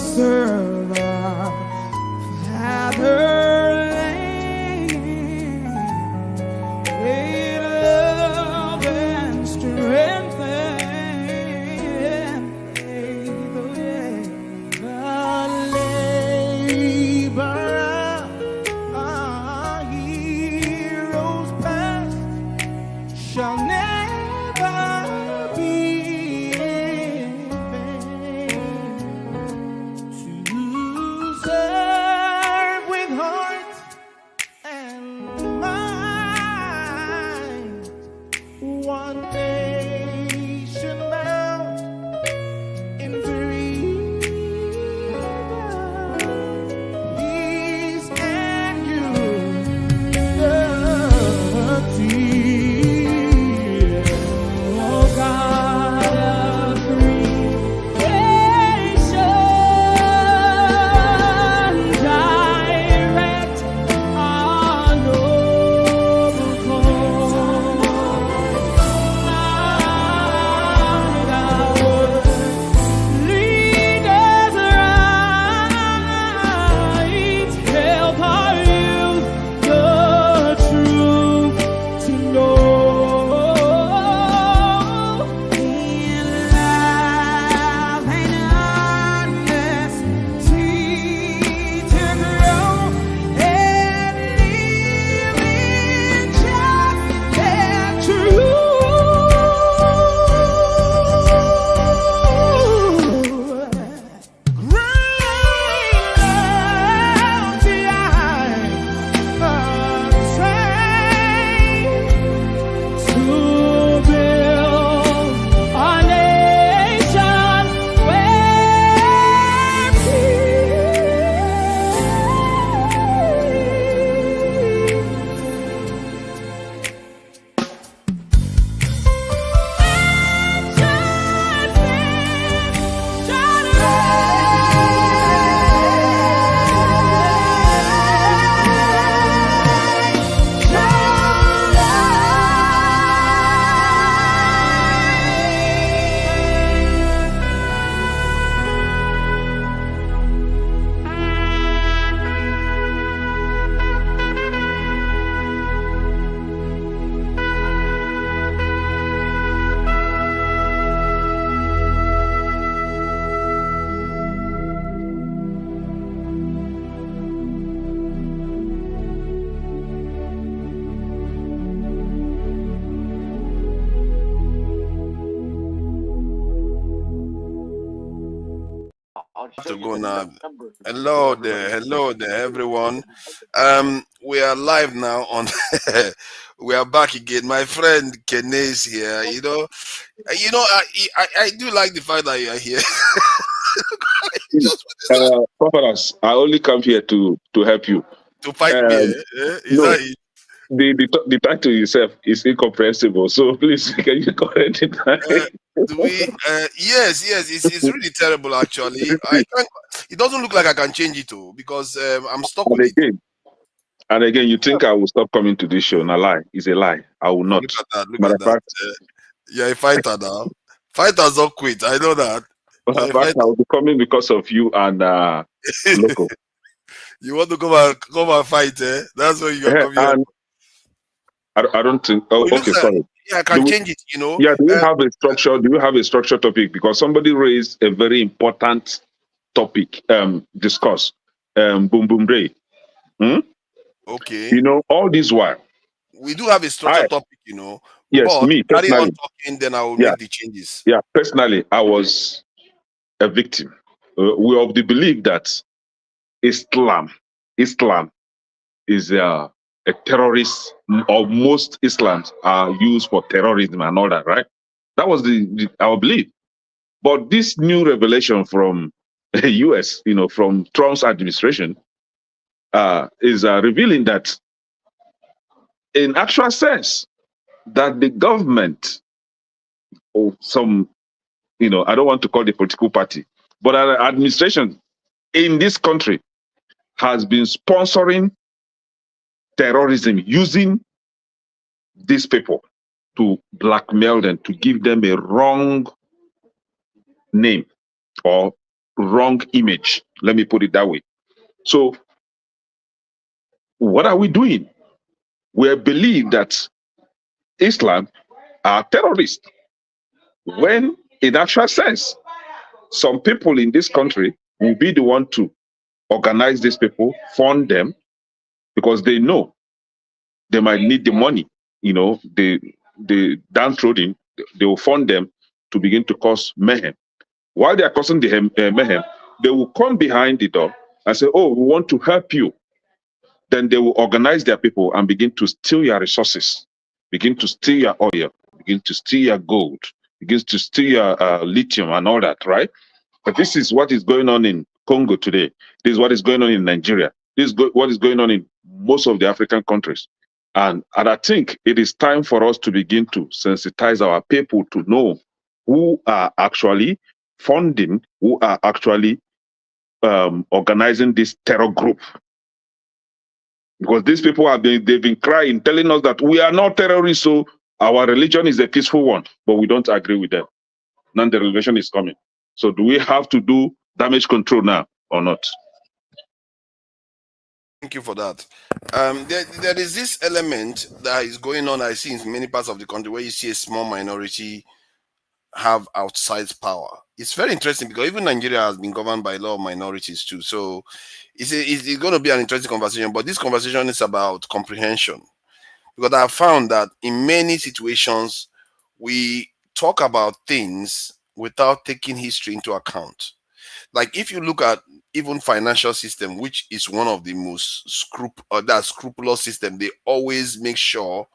serve our Fatherland. Great love and strength and faith, oh yeah. The labor our heroes past shall never be in vain. To serve with heart and mind, one nation bound in freedom, peace and unity. Oh God of creation, direct our noble course. Lead us right, help our youth the truth to know. In love and honesty to grow and live in just and true. Great love behind to build a nation where To go now. Hello there, everyone. We are live now on. We are back again. My friend Kene is here. I do like the fact that you are here. Paparas, I only come here to help you. To fight me. Um, Is no, that it? the title itself is incomprehensible. So please, can you correct it? Do we? Yes. It's really terrible. Actually, I can't. It doesn't look like I can change it too because I'm stuck and with it. again, you think I will stop coming to this show? No lie, it's a lie. I will not. Look at that. Look Matter at of that. fact, You're a fighter now. Fighters don't quit. I know that. matter You're of a fact, fighter. I will be coming because of you and Loco. You want to come and fight, eh? That's why you are coming here. And I don't think. Oh, It looks okay, like, sorry. yeah, I can change it, Yeah, do you have a structure? Do you have a structure topic? Because somebody raised a very important topic. Discuss. Boom boom Ray. Okay. All this while. We do have a structured topic, Yes, but me carry on personally. talking, then I will make the changes. Yeah, personally, I was a victim. We of the belief that Islam is a terrorist, or most Islams are used for terrorism and all that, right? That was our belief. But this new revelation from the US, from Trump's administration, is revealing that, in actual sense, that the government or some, I don't want to call the political party, but our administration in this country has been sponsoring terrorism using these people to blackmail them, to give them a wrong name or wrong image. Let me put it that way. So, what are we doing? We believe that Islam are terrorists. When, in actual sense, some people in this country will be the one to organize these people, fund them, because they know they might need the money. You know, the downtrodden, they will fund them to begin to cause mayhem. While they are causing the mayhem, they will come behind the door and say, "Oh, we want to help you." Then they will organize their people and begin to steal your resources, begin to steal your oil, begin to steal your gold, begin to steal your lithium and all that, right? But this is what is going on in Congo today. This is what is going on in Nigeria. This is what is going on in most of the African countries. And I think it is time for us to begin to sensitize our people to know who are actually funding, who are actually organizing this terror group. Because these people they've been crying, telling us that we are not terrorists, so our religion is a peaceful one, but we don't agree with them. Now the revelation is coming. So do we have to do damage control now or not? Thank you for that. There is this element that is going on, I see in many parts of the country, where you see a small minority have outsized power. It's very interesting because even Nigeria has been governed by a lot of minorities too. So it's going to be an interesting conversation. But this conversation is about comprehension. Because I found that in many situations, we talk about things without taking history into account. Like if you look at even financial system, which is one of the most scrupulous system, they always make sure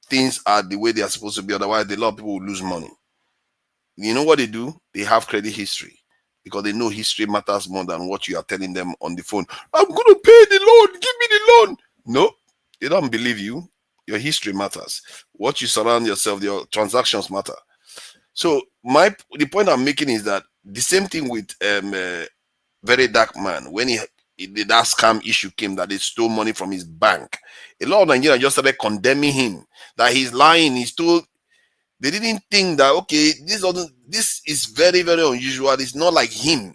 things are the way they are supposed to be. Otherwise, a lot of people will lose money. You know what they do? They have credit history because they know history matters more than what you are telling them on the phone. I'm going to pay the loan. Give me the loan. No, they don't believe you. Your history matters. What you surround yourself, your transactions matter. So the point I'm making is that the same thing with Very Dark Man, when that scam issue came that they stole money from his bank, a lot of Nigerians just started condemning him that he's lying. He stole. They didn't think that, okay, this is very, very unusual. It's not like him.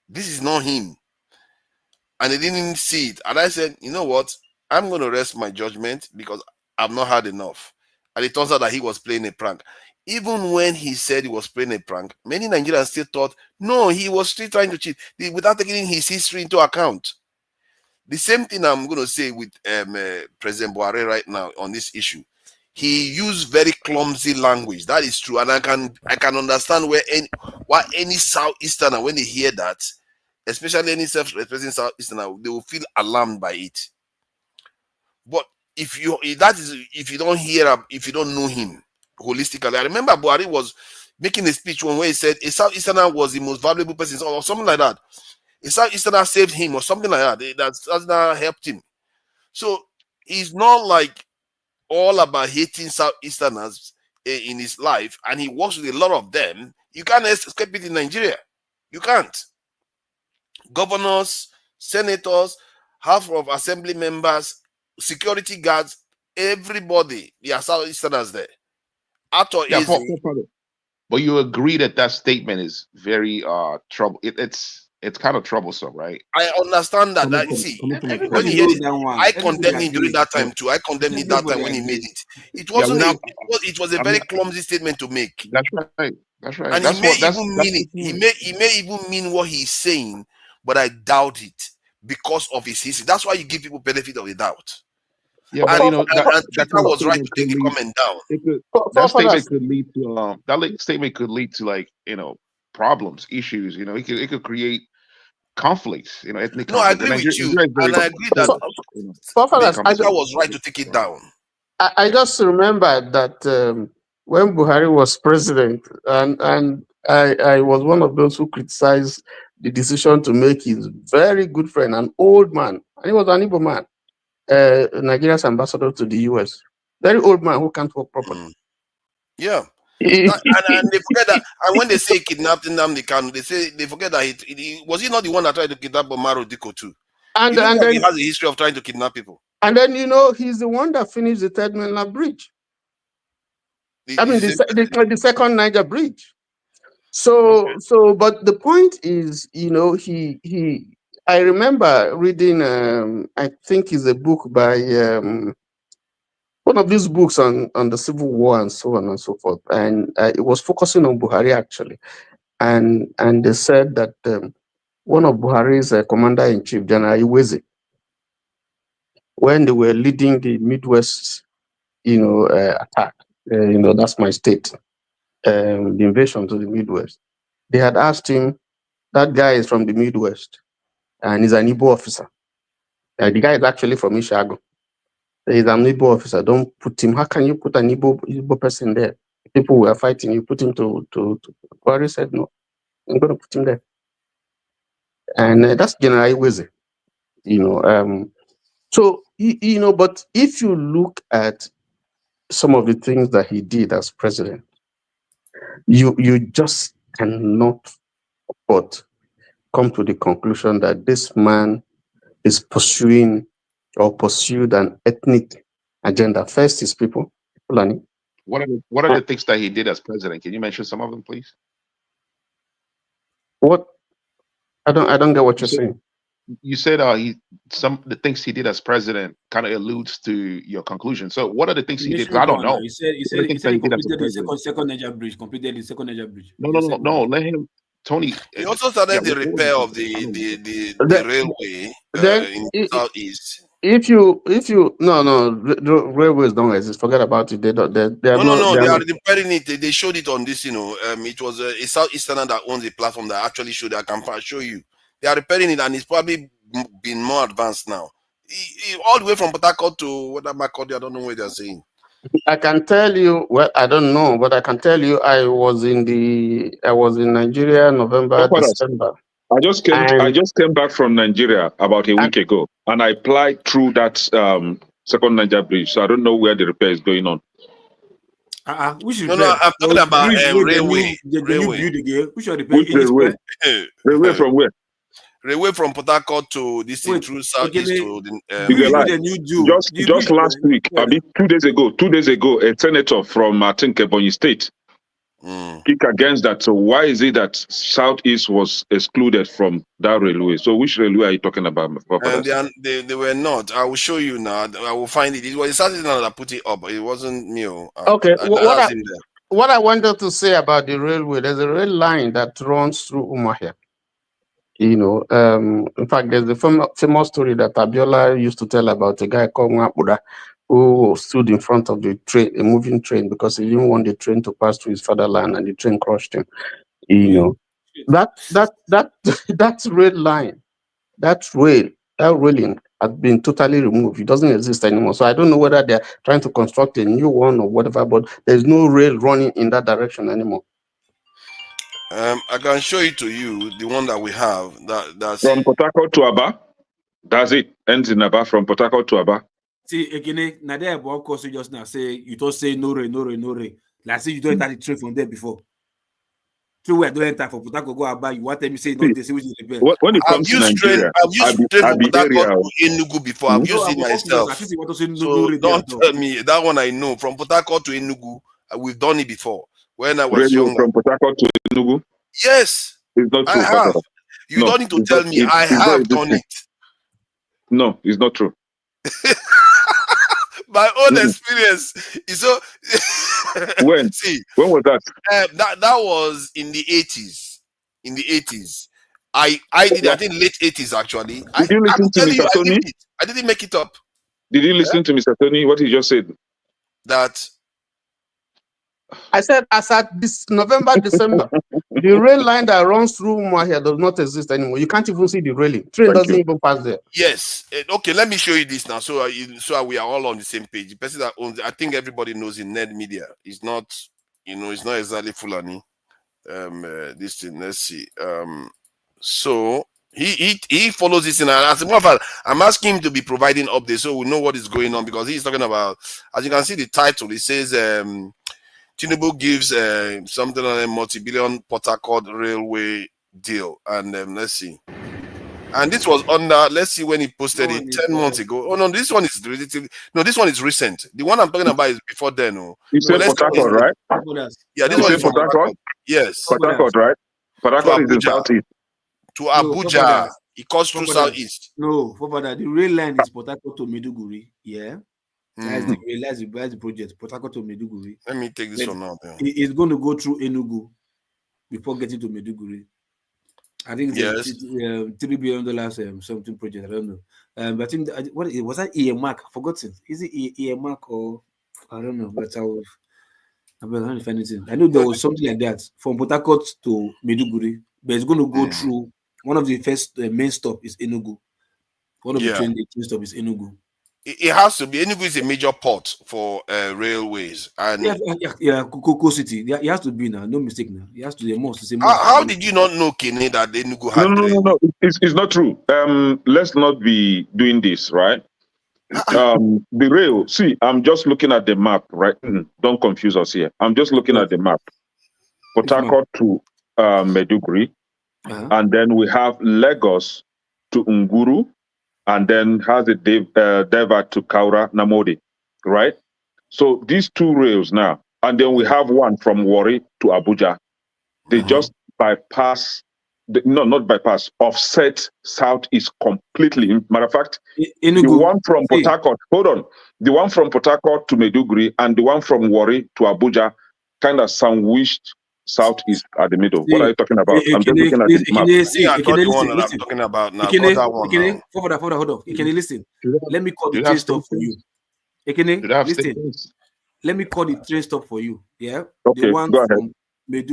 This is not him. And they didn't see it. And I said, you know what? I'm going to rest my judgment because I've not had enough. And it turns out that he was playing a prank. Even when he said he was playing a prank, many Nigerians still thought, no, he was still trying to cheat without taking his history into account. The same thing I'm going to say with President Buhari right now on this issue. He used very clumsy language. That is true, and I can understand why any Southeasterner, when they hear that, especially any self-respecting Southeasterner, they will feel alarmed by it. But if you don't know him holistically, I remember Buhari was making a speech where he said a Southeasterner was the most valuable person, or something like that. A Southeasterner saved him, or something like that. That Southeasterner helped him. So he's not like all about hating Southeasterners in his life, and he works with a lot of them. You can't escape it in Nigeria. You can't. Governors, senators, House of Assembly members, security guards, everybody, they are Southeasterners there. But you agree that statement is very trouble. It's kind of troublesome, right? I understand that. When he heard it, I condemned him during that time too. I condemned him that time when he made it. It wasn't. It was a very clumsy statement to make. That's right. That's right. And he may even mean it. He may even mean what he's saying, but I doubt it because of his history. That's why you give people benefit of the doubt. Yeah, but that was right to take the comment down. That statement could lead to problems, issues. It could create conflicts. Ethnic. No, I agree with you, and I agree that I was right to take it down. I just remember that when Buhari was president, and I was one of those who criticized the decision to make his very good friend, an old man, and he was an Igbo man, Nigeria's ambassador to the US. Very old man who can't work properly. Yeah. And they forget that. And when they say kidnapped Nnamdi Kanu, they forget that he was not the one that tried to kidnap Omaro Diko too. And then he has a history of trying to kidnap people. And then he's the one that finished the Third Mainland Bridge. The second Niger Bridge. So, but the point is, I remember reading, I think it's a book by one of these books on the Civil War and so on and so forth, and it was focusing on Buhari actually, and they said that one of Buhari's commander in chief, General Iweze, when they were leading the Midwest, attack, that's my state, the invasion to the Midwest, they had asked him. That guy is from the Midwest and he's an Igbo officer. The guy is actually from Ishago. He's an Igbo officer. Don't put him. How can you put an Igbo person there? People were fighting. You put him to. Buhari said no. I'm going to put him there. And that's General Iweze. So but if you look at some of the things that he did as president, you just cannot but come to the conclusion that this man is pursued an ethnic agenda. First, his people, Fulani. What are the things that he did as president? Can you mention some of them, please? What? I don't get what you're saying. You said the things he did as president kind of alludes to your conclusion. So what are the things he did? I don't know. He said he completed the second Niger bridge. Completed the second Niger bridge. No. Let him. Tony. He also started the repair of the railway in Southeast. If you the railways don't exist. Forget about it. They are repairing it. They showed it on this. It was a Southeasterner that owns the platform that actually showed. I can show you. They are repairing it, and it's probably been more advanced now. All the way from Port Harcourt to whatever I don't know what they're saying. I can tell you. Well, I don't know, but I can tell you. I was in Nigeria, November, December. I just came back from Nigeria about a week ago, and I applied through that second Niger bridge. So I don't know where the repair is going on. Which I'm talking about railway. Which railway? Railway from where? Railway from Port Harcourt to this thing through Southeast to the just last week, I mean 2 days ago, a senator from I think Ebonyi State kicked against that. So why is it that Southeast was excluded from that railway? So which railway are you talking about? They were not. I will show you now. I will find it. It was Southeast that put it up. It wasn't me. Okay. What I wanted to say about the railway, there's a rail line that runs through Umuahia. In fact, there's a famous story that Abiola used to tell about a guy called Nwapuda who stood in front of the train, a moving train, because he didn't want the train to pass through his fatherland, and the train crushed him. That rail line, that railing has been totally removed. It doesn't exist anymore. So I don't know whether they're trying to construct a new one or whatever, but there's no rail running in that direction anymore. I can show it to you, the one that we have. That's from Port Harcourt to Aba. That's it. Ends in Aba from Port Harcourt to Aba. See again, now there about course you just now say you don't say no rain. Like say you don't enter the train from there before. So we don't enter for Port Harcourt go Aba. You want them to say no, they say which is the best. When it comes to Nigeria, I've used train from Port Harcourt to Enugu before. I've used it myself. So don't tell me that one. I know from Port Harcourt to Enugu, we've done it before. When I was young, from Port Harcourt to Enugu. Yes, it's not true. I have. You don't need to tell me. I have done it. No, it's not true. My own experience is so. When? See, when was that? That was in the 80s. In the 80s, I did. I think late 80s actually. Did you listen to Mr. Tony? I didn't make it up. Did you listen to Mr. Tony? What he just said? That. I said, as at this November, December, the rail line that runs through Umuahia does not exist anymore. You can't even see the railing. Train doesn't even pass there. Yes. Okay, let me show you this now. So we are all on the same page. The person that owns it, I think everybody knows in Ned Media. It's not, it's not exactly Fulani. This thing, let's see. So he follows this in. As a matter of fact, I'm asking him to be providing updates so we know what is going on, because he's talking about, as you can see the title, it says Tinubu gives something on a multi-billion Port Harcourt railway deal, and let's see. And this was under, let's see when he posted it, 10 months ago. Oh no, this one is relatively, no, this one is recent. The one I'm talking about is before then. Oh. You said Port Harcourt, right? Yeah, this one is from Port Harcourt. Yes. Port Harcourt, right? Port Harcourt is in southeast. To Abuja. It cuts through southeast. No, for that, the rail line is Port Harcourt to Maiduguri. Yeah. That's the project. Port Harcourt to Maiduguri. Let me take this one now. It's going to go through Enugu before getting to Maiduguri. I think it's $3 billion something project. I don't know. But I think what was that earmark? Forgotten. Is it earmark or I don't know? But I don't find anything. I know there was something like that from Port Harcourt to Maiduguri, but it's going to go through one of the first main stop is Enugu. One of the train stop is Enugu. It has to be. Enugu is a major port for railways. And Cocoa City. It has to be now. No mistake now. It has to be a must. How did you not know, Kene, that Enugu had? No. It's not true. Let's not be doing this, right? The rail. See, I'm just looking at the map, right? Don't confuse us here. I'm just looking at the map. Port Harcourt to Maiduguri, and then we have Lagos to Nguru, and then has a divert to Kaura Namodi, right? So these two rails now, and then we have one from Warri to Abuja. They just bypass, not bypass, offset southeast completely. Matter of fact, the one from Port Harcourt, hold on, the one from Port Harcourt to Maiduguri and the one from Warri to Abuja kind of sandwiched southeast at the middle. What are you talking about? I'm just looking at this map. I got the one that I'm talking about now. Hold on. Can you listen? Let me call the train stop for you. Listen. Let me call the train stop for you. Yeah. Okay, the one go ahead.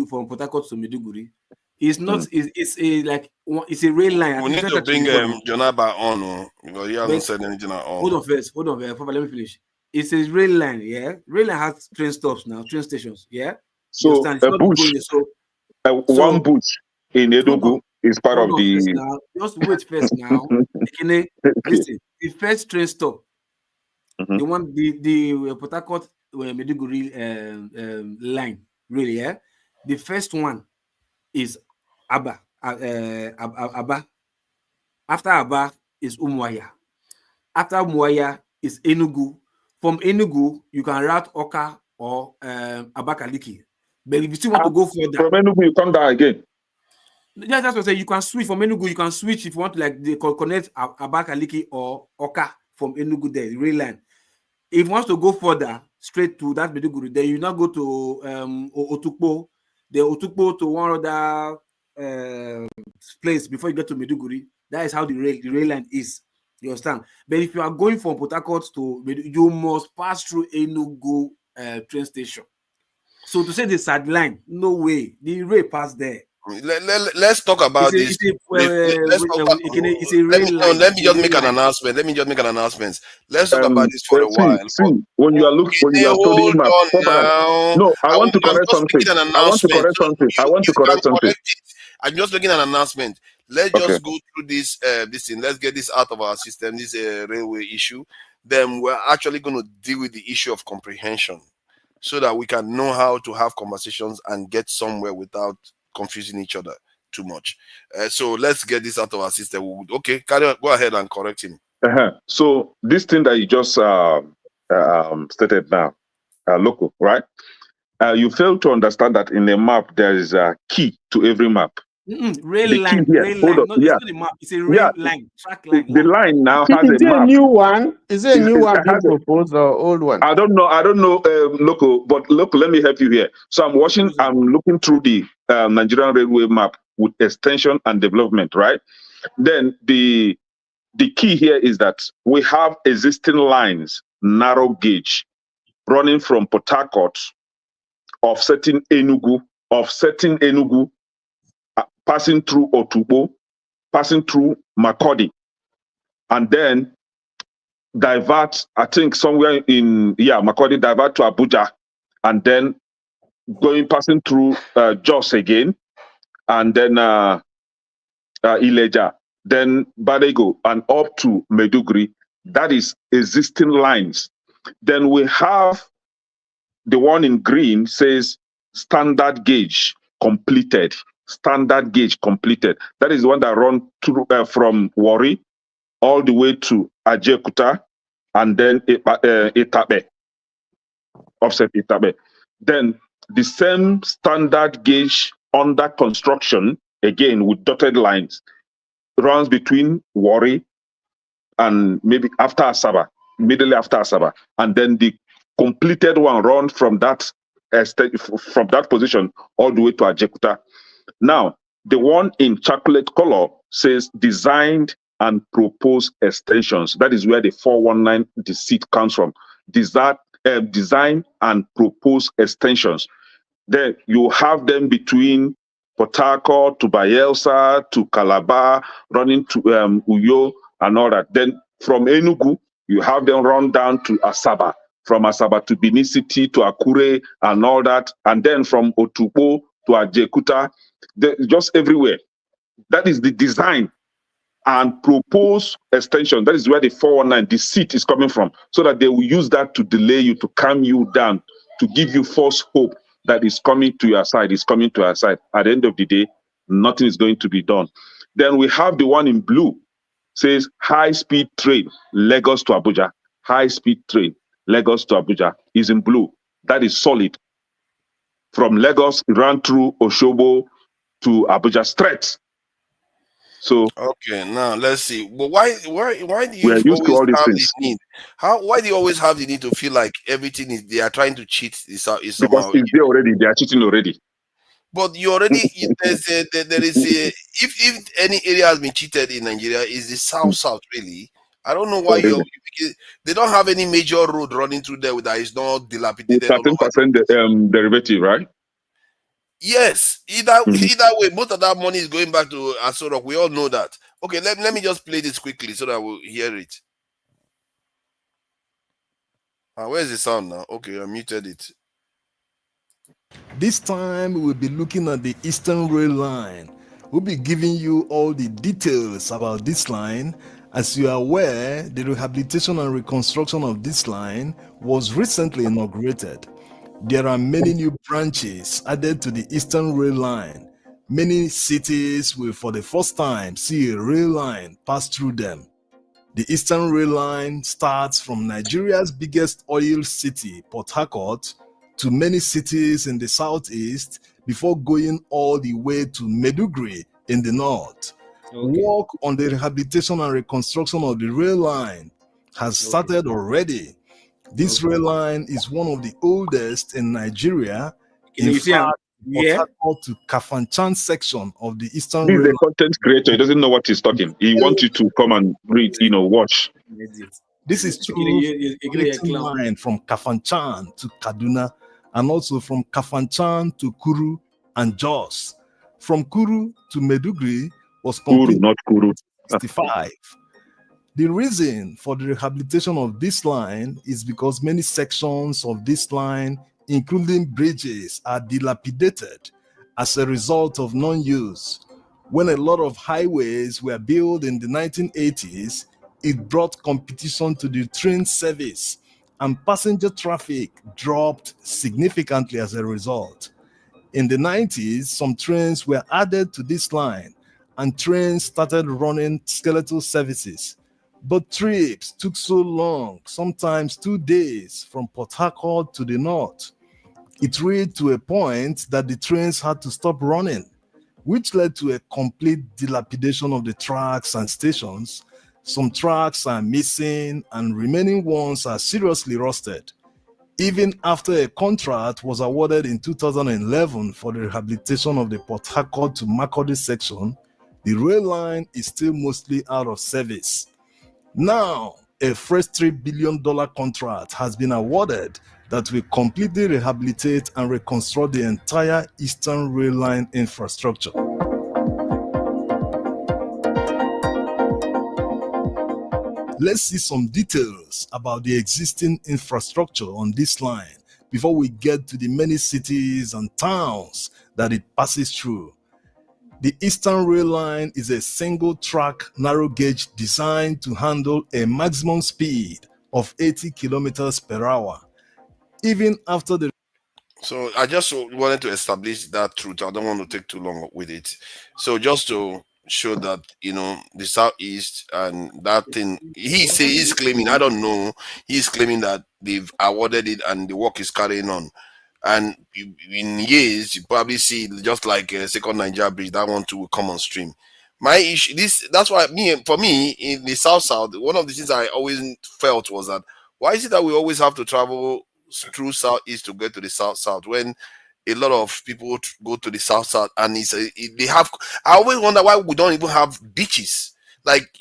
From Port Harcourt to Maiduguri. It's not. It's a rail line. We need to bring Jonaba on because he hasn't said anything at all. Hold on first. Let me finish. It's a rail line. Yeah. Rail line has train stops now. Train stations. Yeah. So a bush, one bush in Enugu is part of the. Just wait first now. Listen, the first train stop, the one, the Port Harcourt Maiduguri line, really, yeah. The first one is Aba. Aba. After Aba is Umuahia. After Umuahia is Enugu. From Enugu, you can route Oka or Abakaliki. But if you still want to go further, from Enugu you come down again. Yeah, that's what I say. You can switch from Enugu. You can switch if you want to connect Abakaliki or Oka from Enugu there, the rail line. If you want to go further, straight to that Maiduguri, then you now go to Otukpo, then Otukpo to one other place before you get to Maiduguri. That is how the rail line is. You understand? But if you are going from Port Harcourt to Maiduguri, you must pass through Enugu train station. So to say the sideline, no way. The rail pass there. Let's talk about this. Let me just make an announcement. Let's talk about this for a while. See, when you are looking, when you are studying map, no, I want to correct something. I'm just making an announcement. Let's just go through this thing. Let's get this out of our system, this railway issue. Then we're actually going to deal with the issue of comprehension so that we can know how to have conversations and get somewhere without confusing each other too much. So let's get this out of our system. Okay, carry on, go ahead and correct him. So this thing that you just stated now, local, right? You fail to understand that in a map there is a key to every map. Rail line. It's not a map. It's a rail line, track line. The line now has a map. Is it a new one? Is it a new one being proposed or old one? I don't know, local, but local, let me help you here. So I'm looking through the Nigerian railway map with extension and development, right? Then the key here is that we have existing lines, narrow gauge, running from Port Harcourt, offsetting Enugu, passing through Otukpo, passing through Makurdi, and then divert, I think somewhere in, Makurdi, divert to Abuja, and then passing through Jos again, and then Ileja, then Badego, and up to Maiduguri. That is existing lines. Then we have the one in green says standard gauge completed. standard gauge completed. That is the one that run through from Warri all the way to Ajekuta and then Itabe, offset Itabe. Then the same standard gauge under construction, again with dotted lines, runs between Warri and maybe after Asaba, immediately after Asaba, and then the completed one runs from that position all the way to Ajekuta. Now, the one in chocolate color says designed and proposed extensions. That is where the 419 deceit comes from. Design and proposed extensions. Then you have them between Port Harcourt to Bayelsa to Calabar, running to Uyo and all that. Then from Enugu, you have them run down to Asaba, from Asaba to Benin City to Akure and all that. And then from Otukpo to Ajekuta, just everywhere. That is the design and proposed extension. That is where the 419 deceit is coming from, so that they will use that to delay you, to calm you down, to give you false hope that is coming to your side, is coming to our side. At the end of the day, nothing is going to be done. Then we have the one in blue, says high-speed train, Lagos to Abuja. High-speed train, Lagos to Abuja, is in blue. That is solid. From Lagos, it ran through Oshobo to Abuja straight. So okay, now let's see. But why do you we are used to always all these have things the need? Why do you always have the need to feel like everything is they are trying to cheat is because somehow? it's there already. They are cheating already. But you already there is a if any area has been cheated in Nigeria is the south really. I don't know why Already. they don't have any major road running through there that is not dilapidated all over. 13% derivative, right? Yes, either way, most of that money is going back to Aso Rock. We all know that. Okay, let me just play this quickly so that we'll hear it. Where's the sound now? Okay, I muted it. This time we'll be looking at the Eastern Rail Line. We'll be giving you all the details about this line. As you are aware, the rehabilitation and reconstruction of this line was recently inaugurated. There are many new branches added to the Eastern Rail Line. Many cities will for the first time see a rail line pass through them. The Eastern Rail Line starts from Nigeria's biggest oil city, Port Harcourt, to many cities in the southeast before going all the way to Maiduguri in the north. Okay. Work on the rehabilitation and reconstruction of the rail line has started already. This rail line is one of the oldest in Nigeria. In fact, Port Harcourt to Kafanchan section of the Eastern This is Rail a content creator. He doesn't know what he's talking. He wants you to come and read, watch. This is true connecting line from Kafanchan to Kaduna, and also from Kafanchan to Kuru and Jos. From Kuru to Maiduguri was completed Kuru, not Kuru. 65. The reason for the rehabilitation of this line is because many sections of this line, including bridges, are dilapidated as a result of non-use. When a lot of highways were built in the 1980s, it brought competition to the train service, and passenger traffic dropped significantly as a result. In the 90s, some trains were added to this line, and trains started running skeletal services. But trips took so long, sometimes 2 days, from Port Harcourt to the north. It reached to a point that the trains had to stop running, which led to a complete dilapidation of the tracks and stations. Some tracks are missing, and remaining ones are seriously rusted. Even after a contract was awarded in 2011 for the rehabilitation of the Port Harcourt to Makurdi section, the rail line is still mostly out of service. Now, a fresh $3 billion contract has been awarded that will completely rehabilitate and reconstruct the entire Eastern Rail Line infrastructure. Let's see some details about the existing infrastructure on this line before we get to the many cities and towns that it passes through. The Eastern Rail Line is a single-track narrow gauge designed to handle a maximum speed of 80 kilometers per hour. Even after the So I just wanted to establish that truth. I don't want to take too long with it. So just to show that the southeast and that thing he's claiming. I don't know. He's claiming that they've awarded it and the work is carrying on. And in years, you probably see just like second Nigeria bridge, that one too will come on stream. My issue, that's why for me in the south, one of the things I always felt was that why is it that we always have to travel through southeast to get to the south when a lot of people go to the south and they have. I always wonder why we don't even have beaches like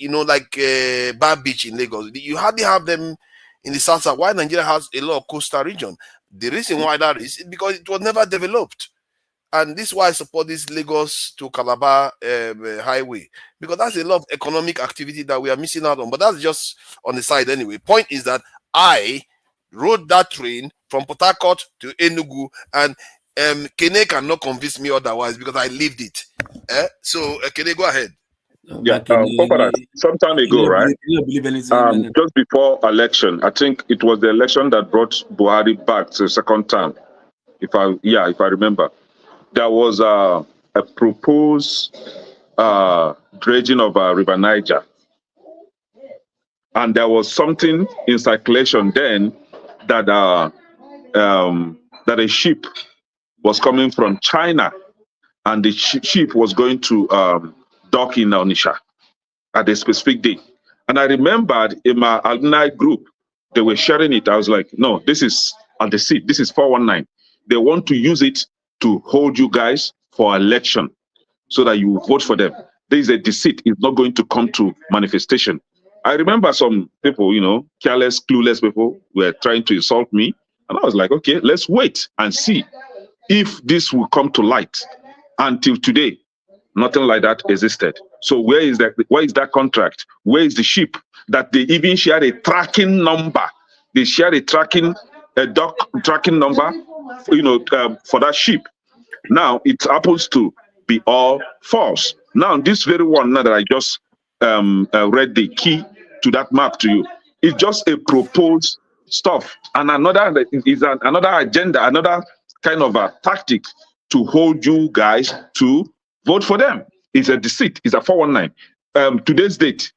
Bar Beach in Lagos. You hardly have them in the south. Why Nigeria has a lot of coastal region? The reason why that is because it was never developed. And this is why I support this Lagos to Calabar highway, because that's a lot of economic activity that we are missing out on. But that's just on the side anyway. Point is that I rode that train from Port Harcourt to Enugu, and Kene cannot convince me otherwise because I lived it. So Kene, go ahead. Yeah, Papa, some time ago, right? Just before election, I think it was the election that brought Buhari back to the second term. If I remember, there was a proposed dredging of River Niger, and there was something in circulation then that that a ship was coming from China, and the ship was going to dock in Onitsha at a specific day. And I remembered in my alumni group, they were sharing it. I was like, no, this is at the seat. This is 419. They want to use it to hold you guys for election so that you vote for them. There is a deceit. It's not going to come to manifestation. I remember some people, careless, clueless people were trying to insult me. And I was like, okay, let's wait and see if this will come to light. Until today, nothing like that existed. So where is that? Where is that contract? Where is the ship that they even share a tracking number? They share a dock tracking number, for that ship. Now it happens to be all false. Now this very one now that I just read the key to that map to you, it's just a proposed stuff, and another is another agenda, another kind of a tactic to hold you guys to vote for them. It's a deceit. It's a 419. Today's date,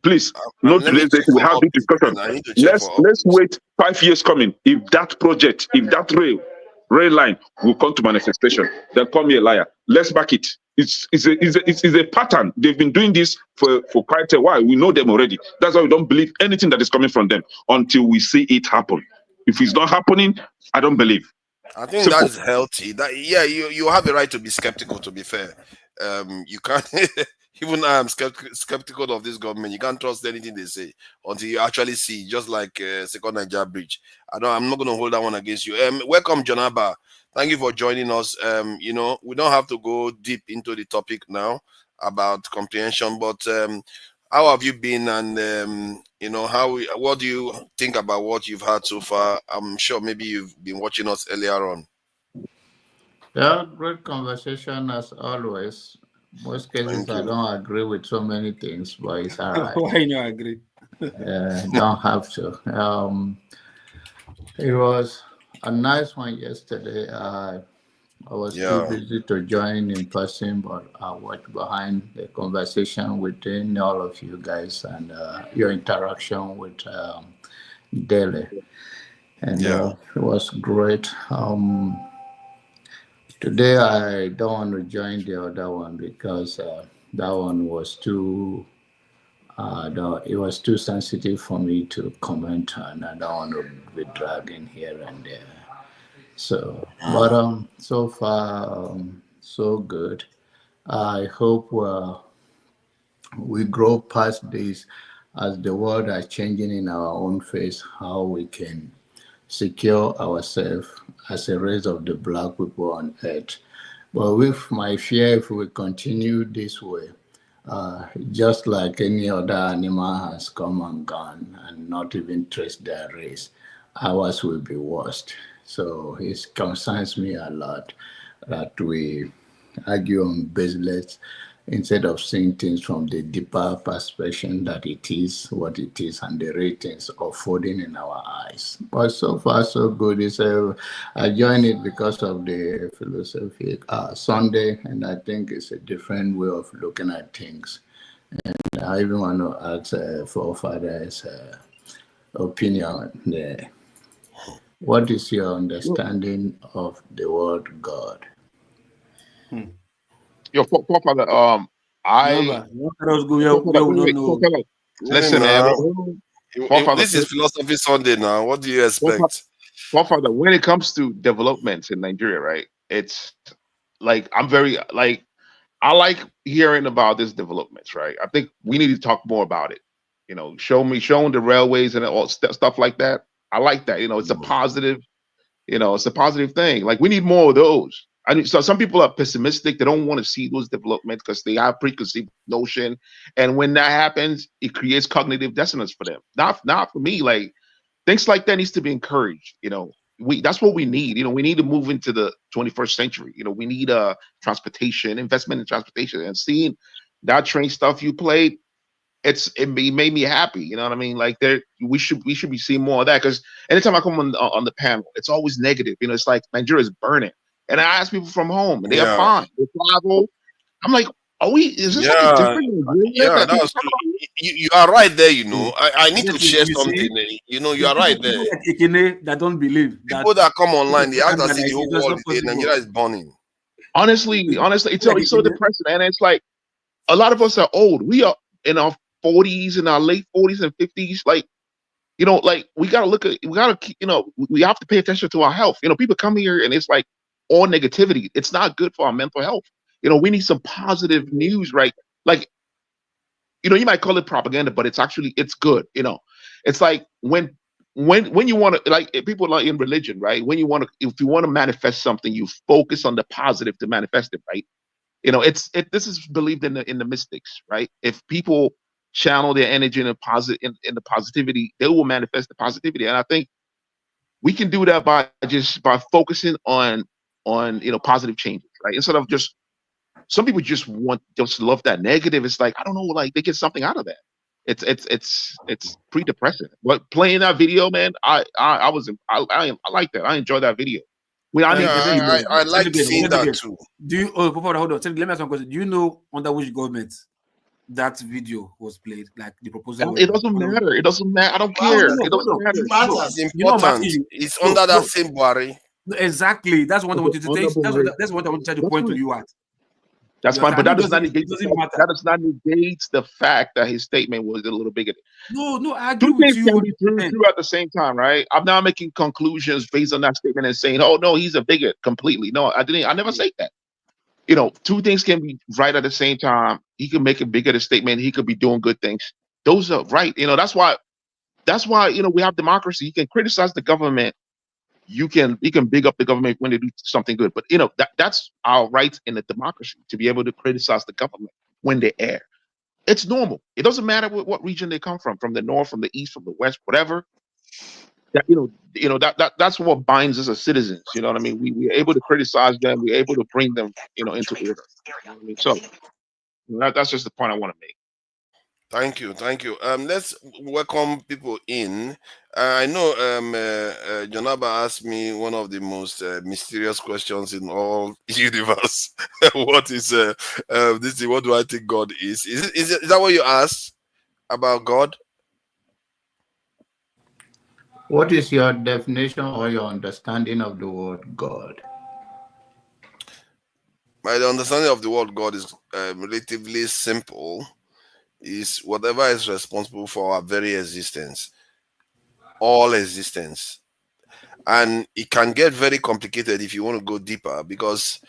please note today's date. We have this discussion. Let's wait 5 years coming. If that project, if that rail line will come to manifestation, then call me a liar. Let's back it. It's a pattern. They've been doing this for quite a while. We know them already. That's why we don't believe anything that is coming from them until we see it happen. If it's not happening, I don't believe. I think that's healthy. You have a right to be skeptical, to be fair. You can't even I am skeptical of this government. You can't trust anything they say until you actually see, just like second Nigeria bridge. I'm not going to hold that one against you. Welcome, Jonaba. Thank you for joining us. We don't have to go deep into the topic now about comprehension, but how have you been, and what do you think about what you've had so far? I'm sure maybe you've been watching us earlier on. Yeah, great conversation as always. Most cases I don't agree with so many things, but it's all right. Why not agree? Don't have to. It was a nice one yesterday. I was too busy to join in person, but I watched behind the conversation within all of you guys and your interaction with Dele. And it was great. Today I don't want to join the other one because that one was too it was too sensitive for me to comment on. I don't want to be dragging here and there. So, but so far so good. I hope we grow past this as the world is changing in our own face, how we can secure ourselves as a race of the black people on earth. But with my fear, if we continue this way, just like any other animal has come and gone and not even trace their race, ours will be worst. So it concerns me a lot that we argue on baseless instead of seeing things from the deeper perspective that it is what it is, and the ratings unfolding in our eyes. But so far, so good. I joined it because of the philosophy Sunday, and I think it's a different way of looking at things. And I even want to ask forefathers' opinion there. What is your understanding of the word God? Your forefather, Remember, we don't know. listen, man. Forefather, This is Philosophy Sunday now. What do you expect? Forefather, when it comes to developments in Nigeria, right? It's like I'm very like I like hearing about these developments, right? I think we need to talk more about it. You know, showing the railways and all stuff like that. I like that. You know, it's a positive. You know, it's a positive thing. Like we need more of those. I mean, so some people are pessimistic. They don't want to see those developments because they have preconceived notion, and when that happens, it creates cognitive dissonance for them. Not for me. Like things like that needs to be encouraged. You know, that's what we need. You know, we need to move into the 21st century. You know, we need transportation, investment in transportation, and seeing that train stuff you played. It made me happy. You know what I mean? Like we should be seeing more of that, because anytime I come on the panel, it's always negative. You know, it's like Nigeria is burning, and I ask people from home, and they are fine. They travel. I'm like, is this something different? Yeah, that's true. You are right there. You know, I need to share something. You know, you are right there. That don't believe people that come online, they act as if the whole world is Nigeria is burning. Honestly, it's so depressing, and it's like a lot of us are old. We are in our 40s, in our late 40s and 50s. Like, you know, like we have to pay attention to our health. You know, people come here and it's like all negativity. It's not good for our mental health. You know, we need some positive news, right? Like, you know, you might call it propaganda, but it's good. You know, it's like when you want to, like people like in religion, right? If you want to manifest something, you focus on the positive to manifest it, right? You know, this is believed in the mystics, right? If people channel their energy in the positivity, they will manifest the positivity. And I think we can do that by focusing on positive changes, right? Instead of just some people just love that negative. It's like, I don't know, like they get something out of that. It's pretty depressing. But playing that video, man, I like that. I enjoy that video. I like seeing that too. Hold on. Let me ask one question. Do you know under which government that video was played? Like the proposal. It doesn't matter. It doesn't matter. I don't care. It doesn't matter. It's important. It's under that same Buhari. Exactly. That's what I want you to take. That's what I want to try to point to you at. That's fine, but that does not negate the fact that his statement was a little bigger. No, I agree with you. Two things can be true at the same time, right? I'm not making conclusions based on that statement and saying, "Oh no, he's a bigot." Completely, no, I didn't. I never say that. You know, two things can be right at the same time. He can make a bigger statement. He could be doing good things. Those are right. You know, that's why you know we have democracy. You can criticize the government. You can big up the government when they do something good, but you know that's our right in a democracy to be able to criticize the government when they err. It's normal. It doesn't matter what region they come from the north, from the east, from the west, whatever. That that's what binds us as citizens. You know what I mean? We're able to criticize them. We're able to bring them, into order. You know what I mean? So that's just the point I want to make. Thank you. Let's welcome people in. I know Jonaba asked me one of the most mysterious questions in all universe. What is this? What do I think God is? Is that what you asked about God? What is your definition or your understanding of the word God? My understanding of the word God is relatively simple. Is whatever is responsible for our very existence, all existence. And it can get very complicated if you want to go deeper, because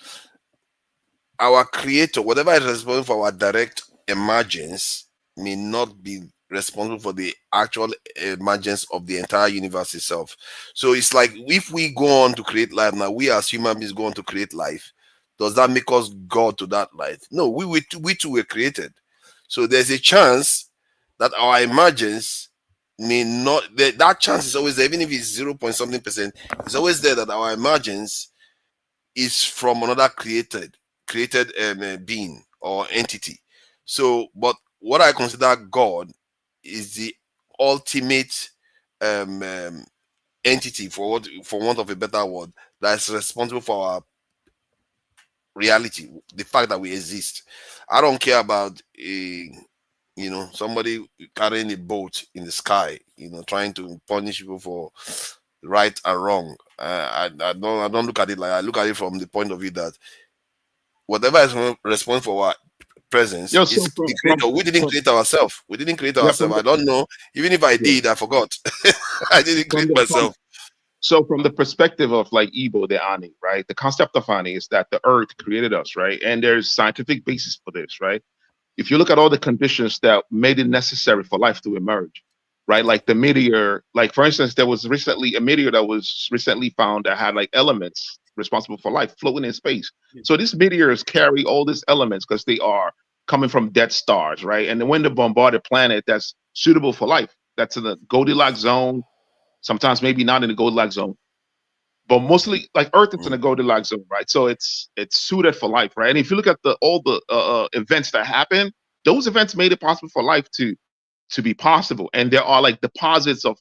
our creator, whatever is responsible for our direct emergence, may not be responsible for the actual emergence of the entire universe itself. So it's like if we go on to create life now, we as human beings go on to create life, does that make us God to that life? No, we too were created. So there's a chance that our emergence may not, that chance is always there, even if it's 0 point something percent, it's always there that our emergence is from another created being or entity. So, but what I consider God is the ultimate um, um, entity, for want of a better word, that's responsible for our reality, the fact that we exist. I don't care about somebody carrying a boat in the sky, trying to punish people for right and wrong. I don't look at it like I look at it from the point of view that whatever is responsible for our presence Yo, is so the creator. We didn't create ourselves. We didn't create ourselves. from I don't know. Even if I yeah, did, I forgot. I didn't from create the from myself. so from the perspective of like Igbo, the Ani, right? The concept of Ani is that the earth created us, right? And there's scientific basis for this, right? If you look at all the conditions that made it necessary for life to emerge, right? Like the meteor, like for instance, there was recently a meteor that was recently found that had like elements responsible for life floating in space. Yeah. So these meteors carry all these elements because they are coming from dead stars, right? And then when they bombard a planet that's suitable for life, that's in the Goldilocks zone, sometimes maybe not in the Goldilocks zone, but mostly like Earth it's in Mm. the Goldilocks zone, right? So it's suited for life, right? And if you look at the all the events that happen, those events made it possible for life to be possible. And there are like deposits of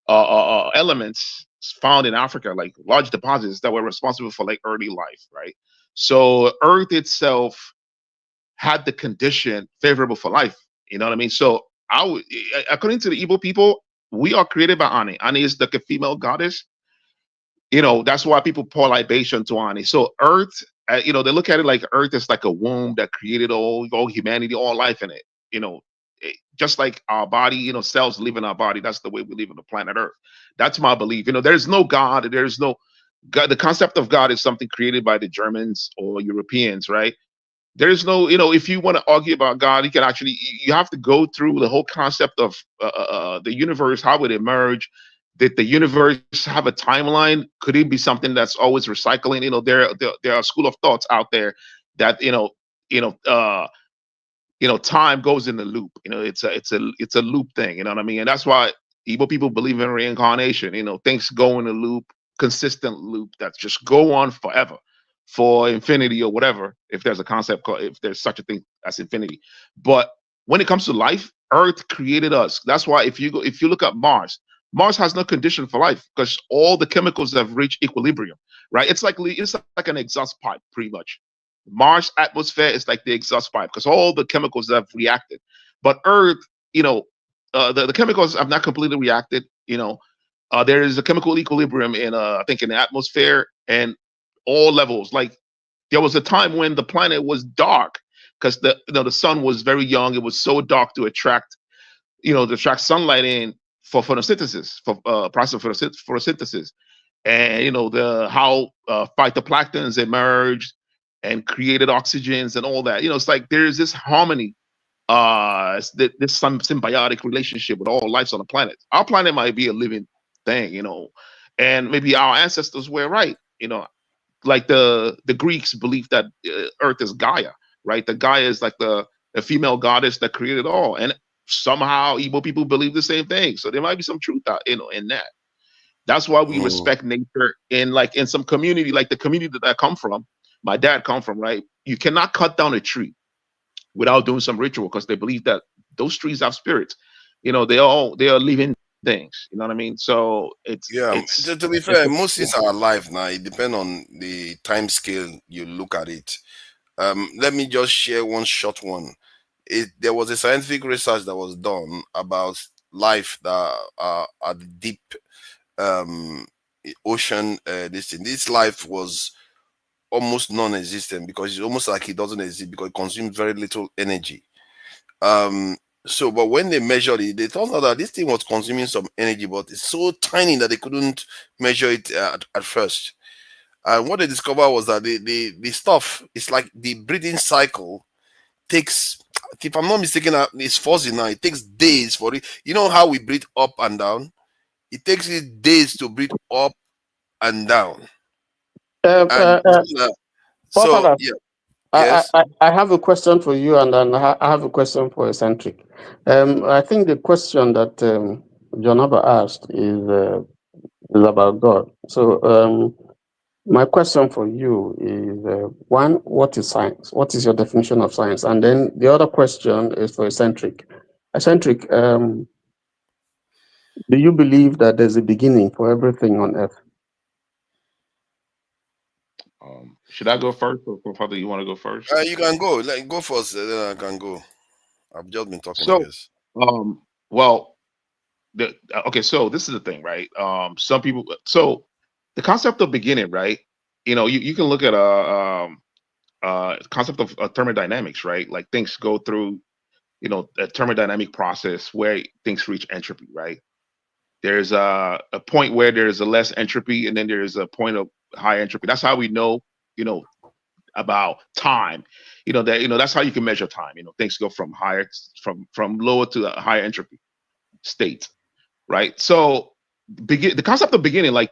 elements found in Africa, like large deposits that were responsible for like early life, right? So Earth itself had the condition favorable for life. You know what I mean? So according to the Igbo people, we are created by Ani. Ani is like a female goddess. That's why people pour libation to Ani. So Earth, they look at it like Earth is like a womb that created all humanity, all life in it. Just like our body, cells live in our body. That's the way we live on the planet Earth. That's my belief. There's no God. There's no God. The concept of God is something created by the Germans or Europeans, right? There's no, if you want to argue about God, you can actually, you have to go through the whole concept of the universe, how it emerged. Did the universe have a timeline? Could it be something that's always recycling? There are school of thoughts out there that you know, uh, time goes in the loop. It's a loop thing. You know what I mean? And that's why Igbo people believe in reincarnation. Things go in a loop, consistent loop that just go on forever, for infinity or whatever. If there's a concept called, if there's such a thing as infinity, but when it comes to life, Earth created us. That's why if you look at Mars, Mars has no condition for life because all the chemicals have reached equilibrium. Right? It's like an exhaust pipe, pretty much. Mars atmosphere is like the exhaust pipe because all the chemicals have reacted. But Earth, you know, the chemicals have not completely reacted. There is a chemical equilibrium in I think in the atmosphere and all levels. Like there was a time when the planet was dark because the sun was very young. It was so dark to attract sunlight in for photosynthesis, for process of photosynthesis, and the how phytoplanktons emerged and created oxygens and all that. It's like there's this harmony, this some symbiotic relationship with all lives on the planet. Our planet might be a living thing, and maybe our ancestors were right. Like the Greeks believed that Earth is Gaia, right? The Gaia is like the female goddess that created all, and somehow Igbo people believe the same thing. So there might be some truth out, in that. That's why we Mm. respect nature in some community, like the community that I come from, my dad come from, right? You cannot cut down a tree without doing some ritual because they believe that those trees have spirits. They are living things. You know what I mean? So it's Yeah, it's to be it's fair, most things are alive now. It depends on the time scale you look at it. Let me just share one short one. There was a scientific research that was done about life that are at the deep um, ocean. This life was almost non-existent because it's almost like it doesn't exist because it consumes very little energy. Um, but when they measured it, they found out that this thing was consuming some energy, but it's so tiny that they couldn't measure it at first. And what they discovered was that the stuff is like the breathing cycle takes, if I'm not mistaken, it's fuzzy now. It takes days for it. You know how we breathe up and down? It takes it days to breathe up and down. Uh, And uh, uh, so Father, yeah, I, yes. I, I have a question for you, and then I have a question for Eccentric. I think the question that John Abba asked is about God. So My question for you is one, what is science? What is your definition of science? And then the other question is for Eccentric. Eccentric, do you believe that there's a beginning for everything on earth? Should I go first, or Father, you want to go first? You can go. Like, go first, then I can go. I've just been talking, I So, guess. well, okay. So this is the thing, right? Some people. So the concept of beginning, right? You can look at a concept of thermodynamics, right? Like things go through, a thermodynamic process where things reach entropy, right? There's a point where there's a less entropy, and then there's a point of high entropy. That's how we know, you know, about time. That's how you can measure time. Things go from higher, from lower to a higher entropy state, right? So the concept of beginning, like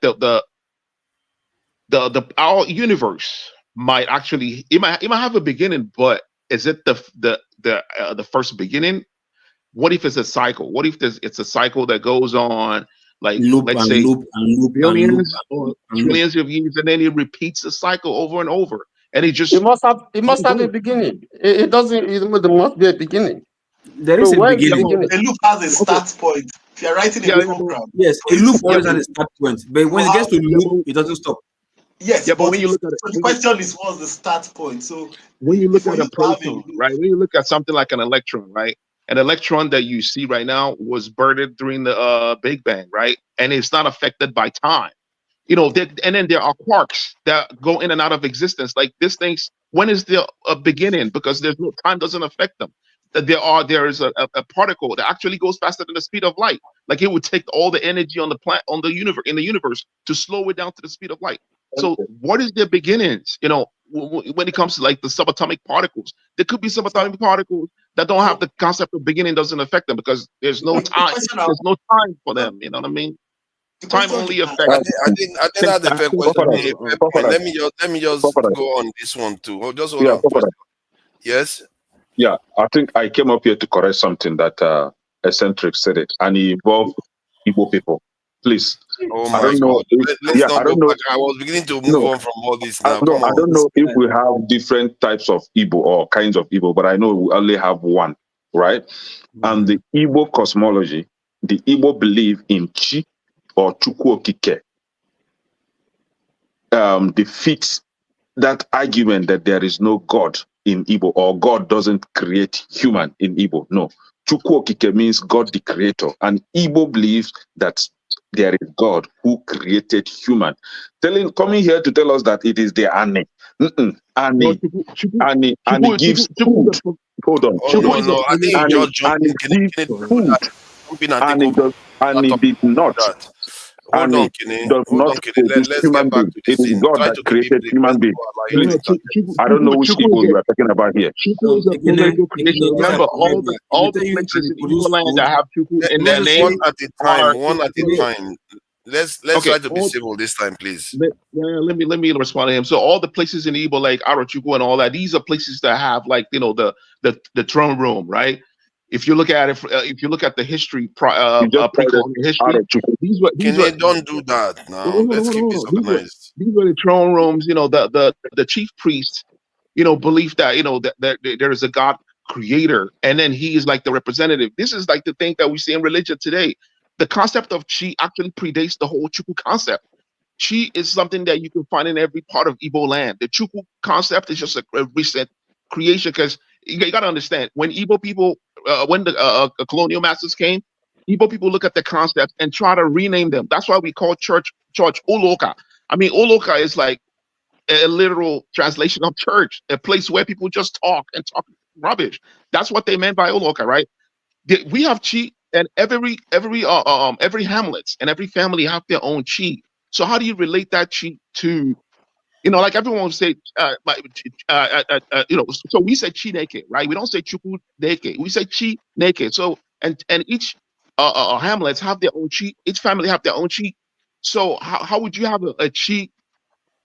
our universe might actually, it might have a beginning, but is it the first beginning? What if it's a cycle? What if it's a cycle that goes on, like, Loop let's and say loop and loop and loop billions or and loop. trillions of years, and then it repeats the cycle over and over, and it It just must have a goes. beginning. It doesn't. There must be a beginning. There So is a where is the Yeah, well, beginning. beginning? A loop has a okay, start point. If you're writing a yeah, yeah, but, program, Yes, a for you to loop yeah, always start, has but, a start point, but you when it gets have to yeah, loop, but, it doesn't stop. yes, yeah, but but when you look at it, so the question is what's the start point? So when you look for at you a to have a proton, loop, right? When you look at something like an electron, right? An electron that you see right now was birthed during the Big Bang, right? And it's not affected by time. And then there are quarks that go in and out of existence. Like this things, when is the beginning? Because there's no time doesn't affect them. There is a particle that actually goes faster than the speed of light. Like it would take all the energy on the planet, on the universe, in the universe, to slow it down to the speed of light. So what is their beginnings? When it comes to like the subatomic particles, there could be so subatomic particles that don't have so the concept of beginning, doesn't affect them because there's no the time. question I There's no time for them. You know what I mean? the Time question you only asked, affects. I think that's a fair question. Papa, A fair point. Papa, Let me just Papa, go on this one too. Just hold yeah, on, Papa, question. Yes. yeah. I think I came up here to correct something that Eccentric said it, and he involved Igbo people. Please, Oh I my don't know God. if, Let's yeah, not I go don't know. back. I was beginning to move No, on from all this now. Come I on. don't know if we have different types of Igbo or kinds of Igbo, but I know we only have one, right? And the Igbo cosmology, the Igbo believe in Chi or Chukwu Okike, defeats that argument that there is no God in Igbo or God doesn't create human in Igbo. No. Chukwu Okike means God the creator. And Igbo believes that there is God who created human. Coming here to tell us that it is the Ani. No, Ani. Ani gives Chuku food. Hold on, Oh hold no, on. is a no. I think you primary. just jump Ani in. Can gives it do food. that? Jump in and take over And that he topic. did not. That. Hold And on, it Kenny. does Hold not on, Kenny. produce Let's get human back beings. to It this is thing. God Try that to keep it created brief. human Let's beings. go allow you No, to Please, start. I don't know which Chuku Igbo is you are talking about here. Chuku is a primary creation. Just Remember, remember, if all you the tell you places can in produce Igbo land food, that have Chuku in their Let's one name at a time. are One at a Kenny, time. Let's okay. try to be civil this time, please. Let me respond to him. So all the places in Igbo, like Arochukwu and all that, these are places that have like the throne room, right? If you look at it, if you look at the history, You just called it pre-colonial history, Arachuku. these were Kenny, don't do that now. Let's keep this hold on. organized. These were the throne rooms. The chief priest, belief that that there is a God creator, and then he is like the representative. This is like the thing that we see in religion today. The concept of chi actually predates the whole Chuku concept. Chi is something that you can find in every part of Igbo land. The Chuku concept is just a recent creation because you got to understand when Igbo people, when the colonial masters came, Igbo people look at the concept and try to rename them. That's why we call church Oloka. I mean, Oloka is like a literal translation of church, a place where people just talk and talk rubbish. That's what they meant by Oloka, right? We have chi, and every hamlet and every family have their own chi. So how do you relate that chi to, like everyone will say, so we say chi naked, right? We don't say chuku naked. We say chi naked. So and each hamlets have their own chi. Each family have their own chi. So how would you have a chi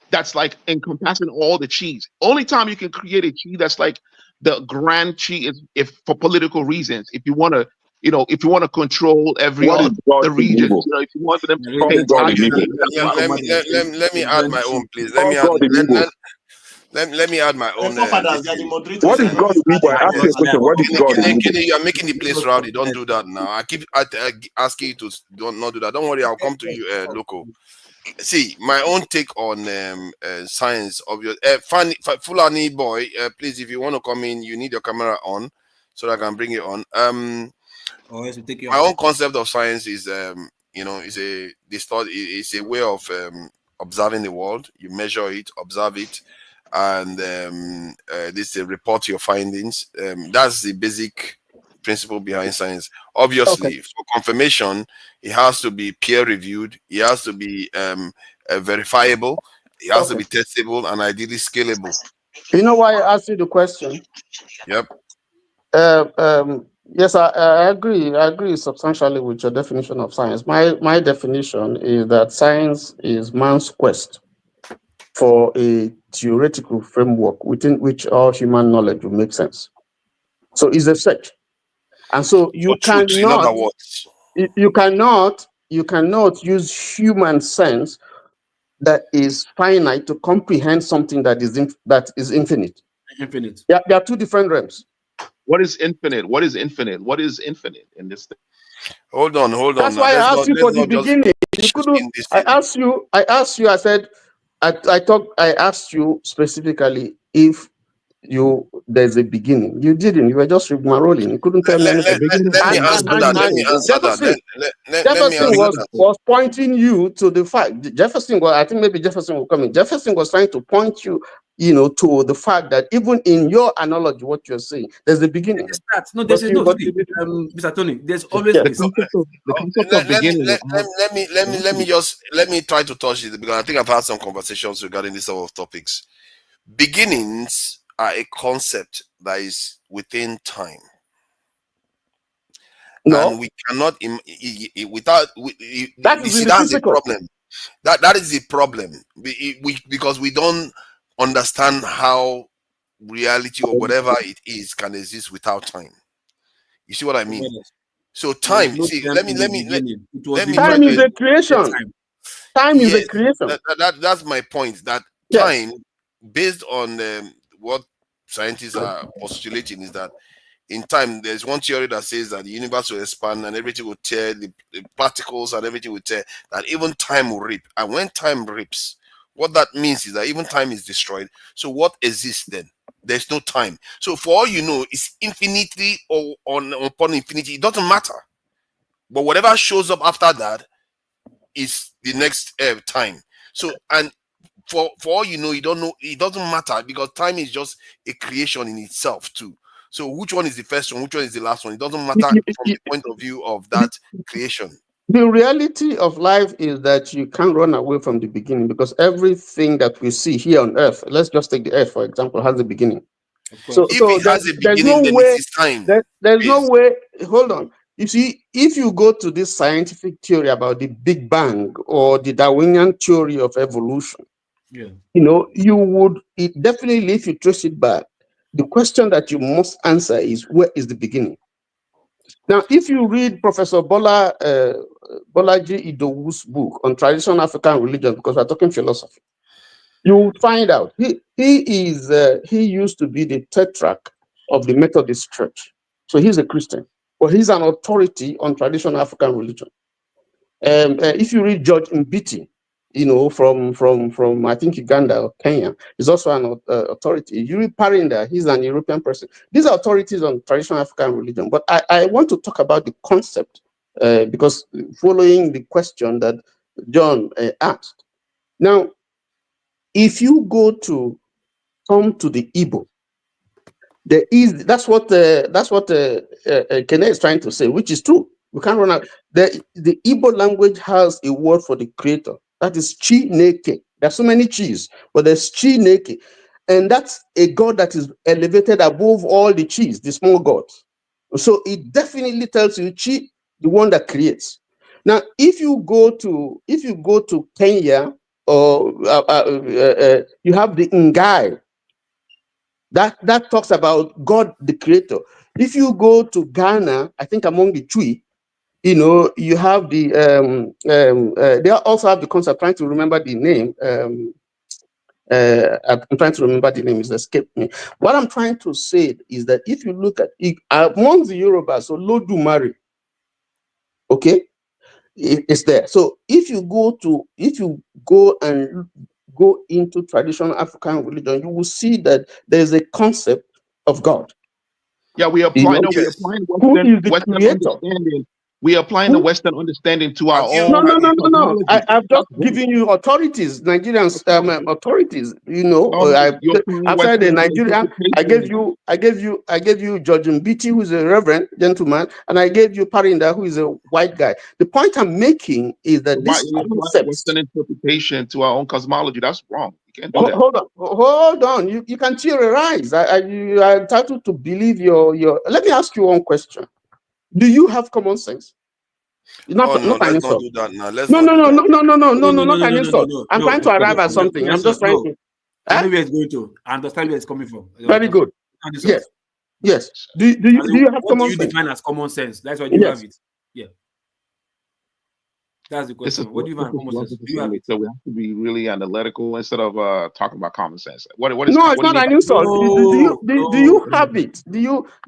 that's like encompassing all the cheese? Only time you can create a chi that's like the grand chi is if for political reasons. If you want to, you know, if you want to control every What is God the in region, Igbo? you know, if you want them to Yeah, pay Call God in taxes, Igbo. Let me add my own, please. Call God in Igbo. Let me add my own. Forefathers, they are the moderators. What They is are God not in Igbo? I ask you a question. What is God in Igbo? Kenny, you are making the place rowdy. Don't do that now. I keep asking you to don't not do that. Don't worry, I'll come to you, local. See, my own take on science of your Fulani boy. Please, if you want to come in, you need your camera on so that I can bring it on. Or else we take you My out. own concept of science is it's a way of observing the world. You measure it, observe it, and this report your findings. That's the basic principle behind science. Obviously, for confirmation, it has to be peer reviewed. It has to be verifiable. It has to be testable and ideally scalable. You know why I asked you the question? Yep. Yes, I agree. I agree substantially with your definition of science. My definition is that science is man's quest for a theoretical framework within which all human knowledge will make sense. So it's a search, and so For truth, in other words. you cannot use human sense that is finite to comprehend something that is infinite. Infinite. Yeah, there are two different realms. what is infinite? What is infinite? What is infinite in this thing? Hold on. That's Now, why I asked you for the beginning. You couldn't. I asked you. I said. I asked you specifically if there's a beginning. You didn't. You were just rolling. You couldn't tell me anything. Let me answer that. Jefferson was pointing you to the fact. Jefferson was. I think maybe Jefferson will come in. Jefferson was trying to point you, to the fact that even in your analogy, what you're saying, there's a beginning. No, there's Mr. Tony. There's always the concept of beginning. Let me try to touch it because I think I've had some conversations regarding this sort of topics. Beginnings are a concept that is within time. No. And we cannot without that's the problem. That is the problem. Because we don't understand how reality or whatever it is can exist without time. You see what I mean? So time. See, let me time is a creation. Time is a creation. That's my point. That time, based on what scientists are postulating, is that in time, there's one theory that says that the universe will expand and everything will tear, the particles and everything will tear, that even time will rip. And when time rips, what that means is that even time is destroyed. So what exists then? There's no time. So for all you know, it's infinity or upon infinity. It doesn't matter. But whatever shows up after that is the next time. So, and for all you know, you don't know, it doesn't matter because time is just a creation in itself too. So which one is the first one, which one is the last one? It doesn't matter from the point of view of that creation. The reality of life is that you can't run away from the beginning because everything that we see here on earth, let's just take the earth, for example, has a beginning. So if it has a beginning, then it is time. There's no way, hold on. You see, if you go to this scientific theory about the Big Bang or the Darwinian theory of evolution, you would definitely, if you trace it back, the question that you must answer is, where is the beginning? Now, if you read Professor Bolaji Idowu's book on traditional African religion, because we're talking philosophy, you will find out he used to be the tetrarch of the Methodist Church. So he's a Christian, but he's an authority on traditional African religion. If you read George Mbiti, from I think Uganda or Kenya, he's also an authority. You read Parinda, he's an European person. These are authorities on traditional African religion. But I want to talk about the concept because following the question that John asked. Now, if you come to the Igbo, that's what Kene is trying to say, which is true. We can't run out. The Igbo language has a word for the creator. That is Chineke. There's so many Chis, but there's Chineke. And that's a God that is elevated above all the Chis, the small gods. So it definitely tells you Chi, the one that creates. Now, if you go to Kenya, or you have the Ngai, that talks about God, the creator. If you go to Ghana, I think among the Twi, you know, you have the they also have the concept. Trying to remember the name. I'm trying to remember the name. It's escaped me. What I'm trying to say is that if you look at it, among the Yorubas, so Lodumare, okay, it's there. So if you go and go into traditional African religion, you will see that there is a concept of God. Yeah, we You apply. know, No, we Yes. applying who is the Western creator? understanding. We applying the Who? Western understanding to our Have you No, own no, no, no, no. cosmology. I've just That's wrong. given you authorities, Nigerians authorities. You know, No, you're applying I've said the Western Nigerian. I gave interpretation. you George Mbiti, who is a reverend gentleman, and I gave you Parinda, who is a white guy. The point I'm making is that Why this we apply concept. Western interpretation to our own cosmology? That's wrong. You can't do that. Hold on. You can theorize. You are entitled to believe your. Let me ask you one question. Do you have common sense? Oh no, Not an let's not insult. do that now. Let's No, not no, do no, that. no, no, no, no, no, no, No, not no, an no, no, no, insult. no, I'm no. trying to arrive at I'm something. I'm just trying to. I know where it's going to. I understand where it's coming from. Very good. And it's Yes, off. yes. Do As you in, have what do common you sense? define as common sense? That's why you have Yes. it. Yeah. That's the This is question. What do you define as common sense? Do you have it? so we have to be really analytical instead of talking about common sense. What is No, what it's do you not mean an by insult. No, Do you no, have it? Do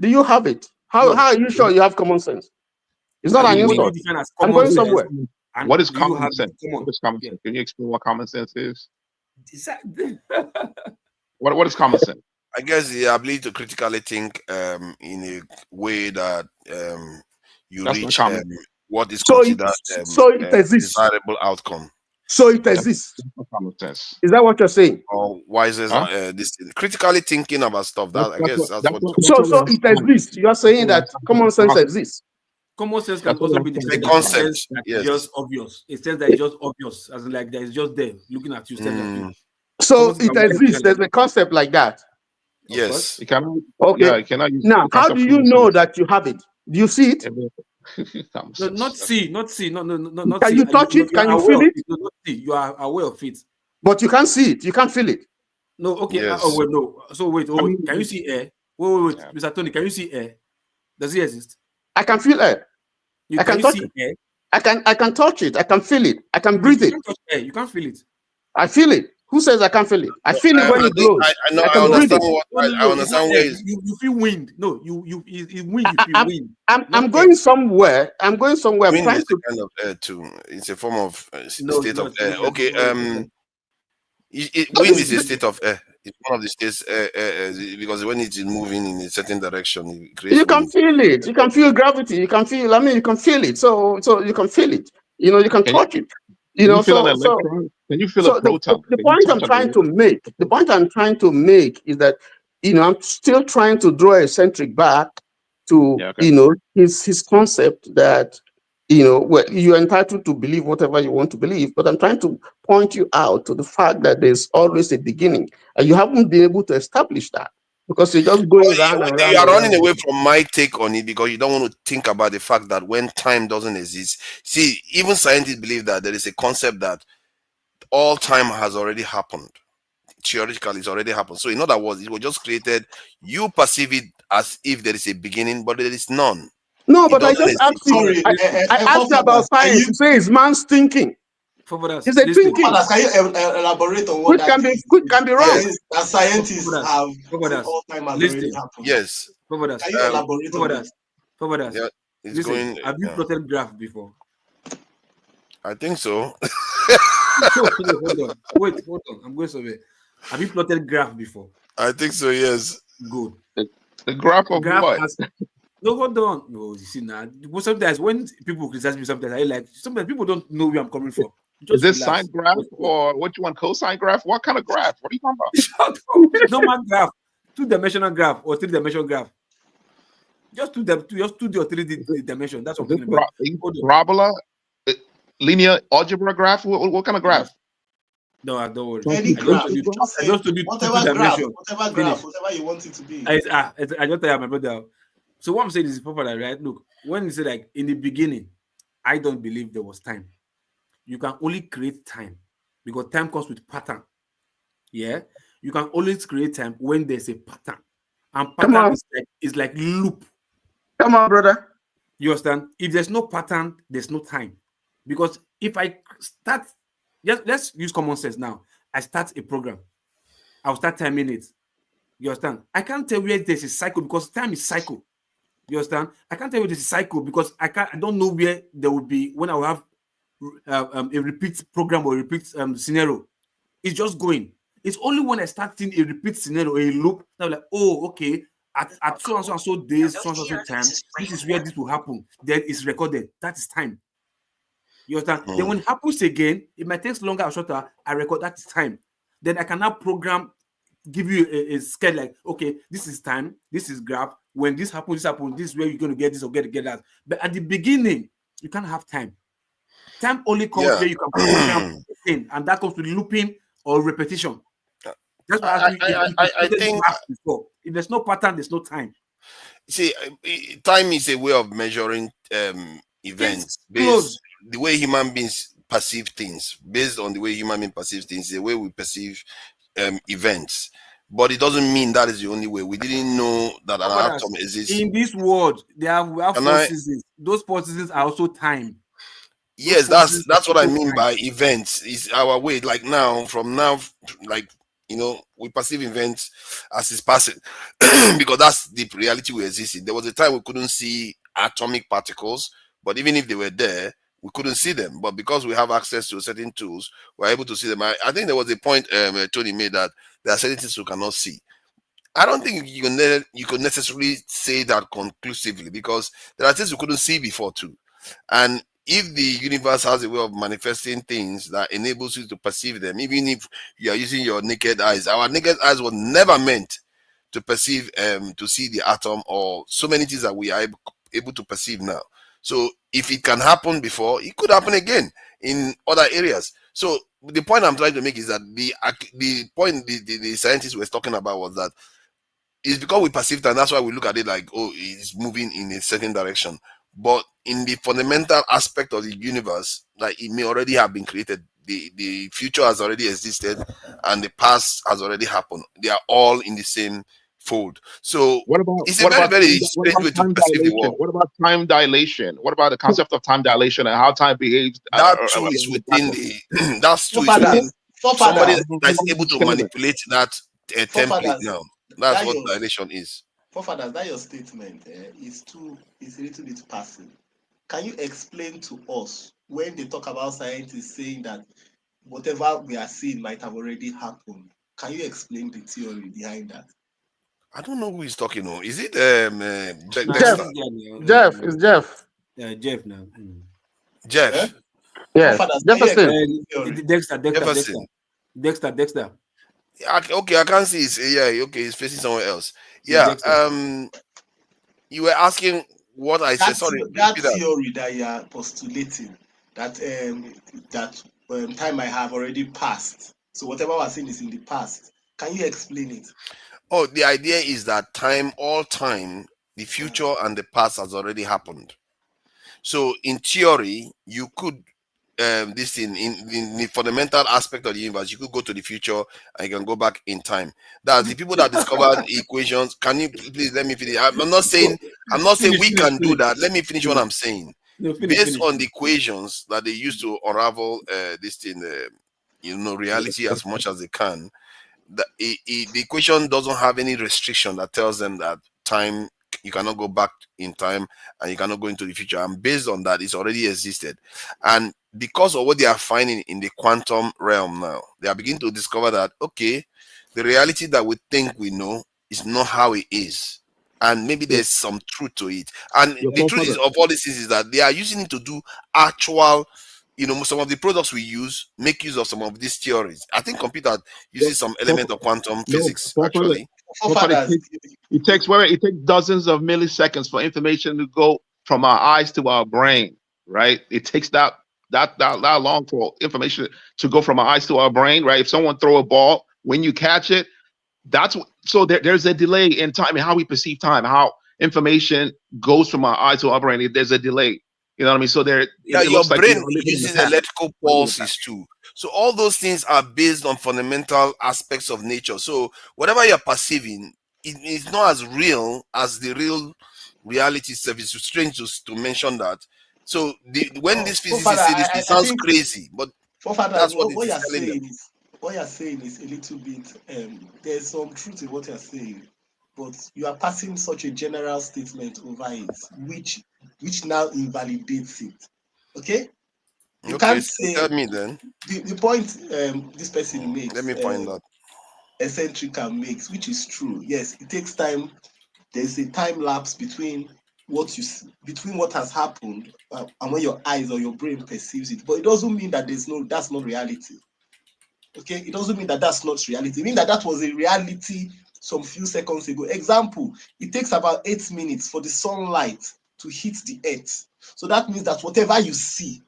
you have it? How no. are you sure you have common sense? It's not As an in, what do you insult. define as I'm common going sense? somewhere. And what is do you common have sense? it? Come on. What is common Yeah. sense? Can you explain what common sense is? Is that- What is common sense? I guess the ability to critically think in a way that you That's not reach common. what is So it considered exists. desirable outcome, So it That's exists. not common sense. Is that what you're saying? or wisest Huh? this critically thinking about stuff. That I guess that's what So we're it implying. exists. You are saying that common sense exists. Common sense can That's what also we're be the defined implying. as a concept. sense that is Yes. just obvious. A sense that is just obvious, as in like that is just there, looking at you, staring at you. Mm, So Common sense it can also be exists. defined There's a concept like that. like, of course. yes. You cannot. Okay. Yeah, you cannot use Now, the how concept do of you common know sense. that you have it? Do you see it? Common No, sense. not see, not Can see. you touch it? You Can are you aware feel of it? it. No, not see. You are aware of it. But you can't see it. You can't feel it. No, okay. Yes. Oh wait, no. So wait, I mean, can you see air? Wait, yeah. Mr. Tony, can you see air? Does it exist? I can feel air. I Can can you touch see it. air? I can touch it. I can feel it. I can breathe You it. can't touch air. You can't feel it. I feel it. Who says I can't feel it? I feel it when I it think blows. I know. I I can breathe understand it. what No. I It's not understand air. where is. You feel wind. No, it's wind. You feel wind. I'm Not air. going somewhere. I'm going somewhere. I'm Wind trying is to. a kind of air too. It's a form of No, it's state of not. air. Okay. No, Wind is a state of air. It's one of the states because when it is moving in a certain direction, it creates you can wind. feel it. You can feel gravity. You can feel. I mean, you can feel it. So you can feel it. You know, you can Can you, touch it. can you feel an electron? Can you feel a So proton? the Can you point touch I'm an trying to electron? make, is that I'm still trying to draw a centric back to Yeah, okay. his concept that well, you're entitled to believe whatever you want to believe, but I'm trying to point you out to the fact that there's always a beginning, and you haven't been able to establish that because you're just going round and round You are and running round. away from my take on it because you don't want to think about the fact that when time doesn't exist, see, even scientists believe that there is a concept that all time has already happened. Theoretically, it's already happened. So, in other words, it was just created. You perceive it as if there is a beginning, but there is none. No, It but I doesn't just asked exist. you. Sorry, I asked you about can science. you You say it's man's thinking. Fathers, It's a listen. thinking, can you elaborate on what which that can be is? wrong. Since that scientists Fathers, have said fathers, all time has already listen. happened. Yes. Fathers, Can you elaborate on it? fathers. Yeah. It's Listen. going. Have you Yeah. plotted graph before? I think so. No, hold on. Wait, hold on. I'm going somewhere. Have you plotted graph before? I think so. Yes. Good. The graph of Graph what? has no, hold on. No, you see now. Sometimes when people criticize me, sometimes I like. Sometimes people don't know where I'm coming from. Is Just this relax. sine graph or what you want? Cosine graph? What kind of graph? What are you talking about? Shut up. Normal graph, 2-dimensional graph or 3-dimensional graph. Just just 2D or 3D dimension. That's what Is I'm this talking about. Hold on. parabola? Linear algebra graph? What kind of graph? No, don't worry. Any graph. I just told you Whatever 2-dimension. graph, whatever you want it to be. I just tell you my brother. So what I'm saying is popular, right? Look, when you say like in the beginning, I don't believe there was time. You can only create time because time comes with pattern. Yeah, you can always create time when there's a pattern, and Come pattern on. is like loop. Come on, brother. You understand? If there's no pattern, there's no time. Because if I start, let's use common sense now. I start a program, I'll start 10 minutes. You understand? I can't tell where there's a cycle because time is cycle. You understand? I can't tell you there's a cycle because I don't know where there will be when I will have a repeat program or a repeat scenario. It's just going. It's only when I start seeing a repeat scenario, a loop, that I'm like, oh, okay, at so and so days, so and so time, this is where this will happen. Then it's recorded. That is time. You understand? Then when it happens again, it might take longer or shorter. I record that is time. Then I can now program, give you a schedule like, okay, this is time, this is graph. When this happens, this is where you're going to get this or get that. But at the beginning, you can't have time. Time only comes where you can program thing, and that comes with looping or repetition. That's why I think before. If there's no pattern, there's no time. See, time is a way of measuring events based the way human beings perceive things. Based on the way human beings perceive things, the way we perceive events. But it doesn't mean that is the only way. We didn't know that an atom exists. In this world, we have 4 seasons. Those 4 seasons are also time. Yes, that's what I mean by events. Is our way. Like now, from now, like we perceive events as it's passing because that's the reality we exist in. There was a time we couldn't see atomic particles, but even if they were there, we couldn't see them. But because we have access to certain tools, we're able to see them. I think there was a point Tony made that there are certain things we cannot see. I don't think you could necessarily say that conclusively because there are things we couldn't see before too, and if the universe has a way of manifesting things that enables you to perceive them, even if you are using your naked eyes, our naked eyes were never meant to perceive, to see the atom or so many things that we are able to perceive now. So if it can happen before, it could happen again in other areas. So the point I'm trying to make is that the point the scientists were talking about was that it's because we perceive that, and that's why we look at it like, oh, it's moving in a certain direction. But in the fundamental aspect of the universe, like it may already have been created. The future has already existed, and the past has already happened. They are all in the same fold. So it's a very strange way to perceive the world. What about time dilation? What about the concept of time dilation and how time behaves? That too is within the. That's too is within somebody that is able to manipulate that template now. That's what dilation is. Forefathers, that your statement is a little bit passive. Can you explain to us when they talk about scientists saying that whatever we are seeing might have already happened? Can you explain the theory behind that? I don't know who he's talking on. Is it Jeff? It's Jeff. Yeah, Jeff now. Jeff. Yes. Dexter. Okay, I can't see his. Yeah, okay, he's facing somewhere else. Yeah. You were asking what I said. Sorry. That theory that you are postulating that time I have already passed. So whatever we're saying is in the past. Can you explain it? Oh, the idea is that all time, the future and the past has already happened. So in theory, you could this thing in the fundamental aspect of the universe, you could go to the future and you can go back in time. That's the people that discovered equations. Can you please let me finish? I'm not saying we can do that. Let me finish what I'm saying. Based on the equations that they use to unravel this thing, reality as much as they can. The equation doesn't have any restriction that tells them that time, you cannot go back in time and you cannot go into the future. And based on that, it's already existed. And because of what they are finding in the quantum realm now, they are beginning to discover that, okay, the reality that we think we know is not how it is. And maybe there's some truth to it. And the truth is, of all this is that they are using it to do actual, some of the products we use make use of some of these theories. I think computer uses some element of quantum physics, actually. It takes dozens of milliseconds for information to go from our eyes to our brain, right? It takes that long for information to go from our eyes to our brain, right? If someone throw a ball, when you catch it, there's a delay in time and how we perceive time, how information goes from our eyes to our brain. There's a delay. You know what I mean? So your brain uses electrical pulses too. So all those things are based on fundamental aspects of nature. So whatever you're perceiving, it is not as real as the real reality service. It's strange to mention that. So when this physicist Forefather, say this, it I sounds think, crazy, but Forefather, that's what it what is you're telling them. saying is a little bit. There's some truth in what you're saying, but you are passing such a general statement over it, which now invalidates it. Okay, you Okay, can't so say tell me then. the point this person Let makes, me find out. eccentric makes, which is true. Yes, it takes time. There's a time lapse between what has happened and when your eyes or your brain perceives it. But it doesn't mean that that's not reality. Okay, it doesn't mean that that's not reality. It means that was a reality some few seconds ago. Example: it takes about 8 minutes for the sunlight to hit the earth. So that means that whatever you see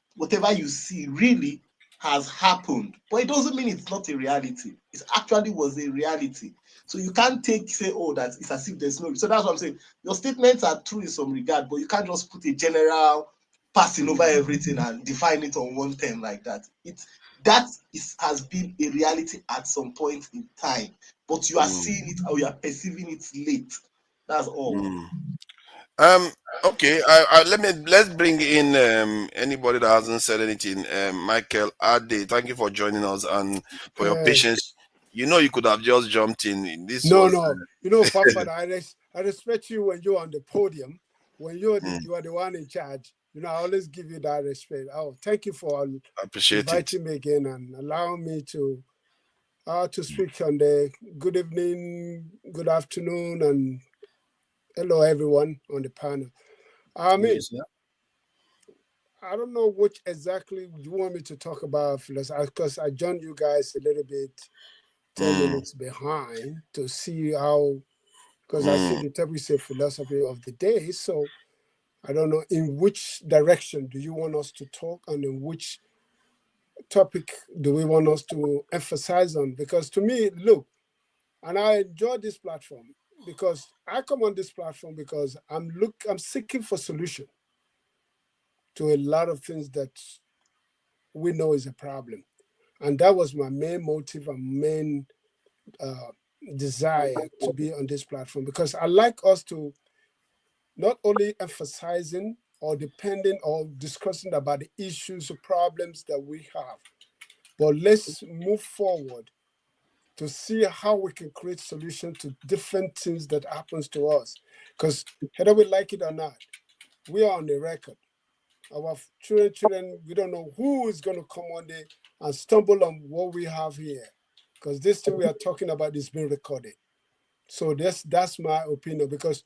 really has happened. But it doesn't mean it's not a reality. It actually was a reality. So you can't say, oh, that it's as if there's no. So that's what I'm saying. Your statements are true in some regard, but you can't just put a general passing over everything and define it on one term like that. Has been a reality at some point in time, but you are seeing it or you are perceiving it late. That's all. Okay, let's bring in anybody that hasn't said anything. Michael Ade, thank you for joining us and for your patience. You know, you could have just jumped in. This No, was no. You know, Fafana, I respect you when you're on the podium. When you are the one in charge, you know, I always give you that respect. Oh, thank you for appreciate it. inviting me again and allowing me to speak on the good evening, good afternoon, and hello everyone on the panel. I mean, Yes, yeah. I don't know which exactly you want me to talk about philosophy, because I joined you guys a little bit 10 minutes behind to see how, because I see the topic say philosophy of the day. So I don't know in which direction do you want us to talk and in which topic do we want us to emphasize on? Because to me, look, and I enjoy this platform because I come on this platform because I'm seeking for solution to a lot of things that we know is a problem. And that was my main motive and main desire to be on this platform, because I like us to not only emphasizing or depending or discussing about the issues or problems that we have, but let's move forward to see how we can create solutions to different things that happens to us. Because whether we like it or not, we are on the record. Our children, we don't know who is going to come one day and stumble on what we have here. Because this thing we are talking about is being recorded. So that's my opinion, because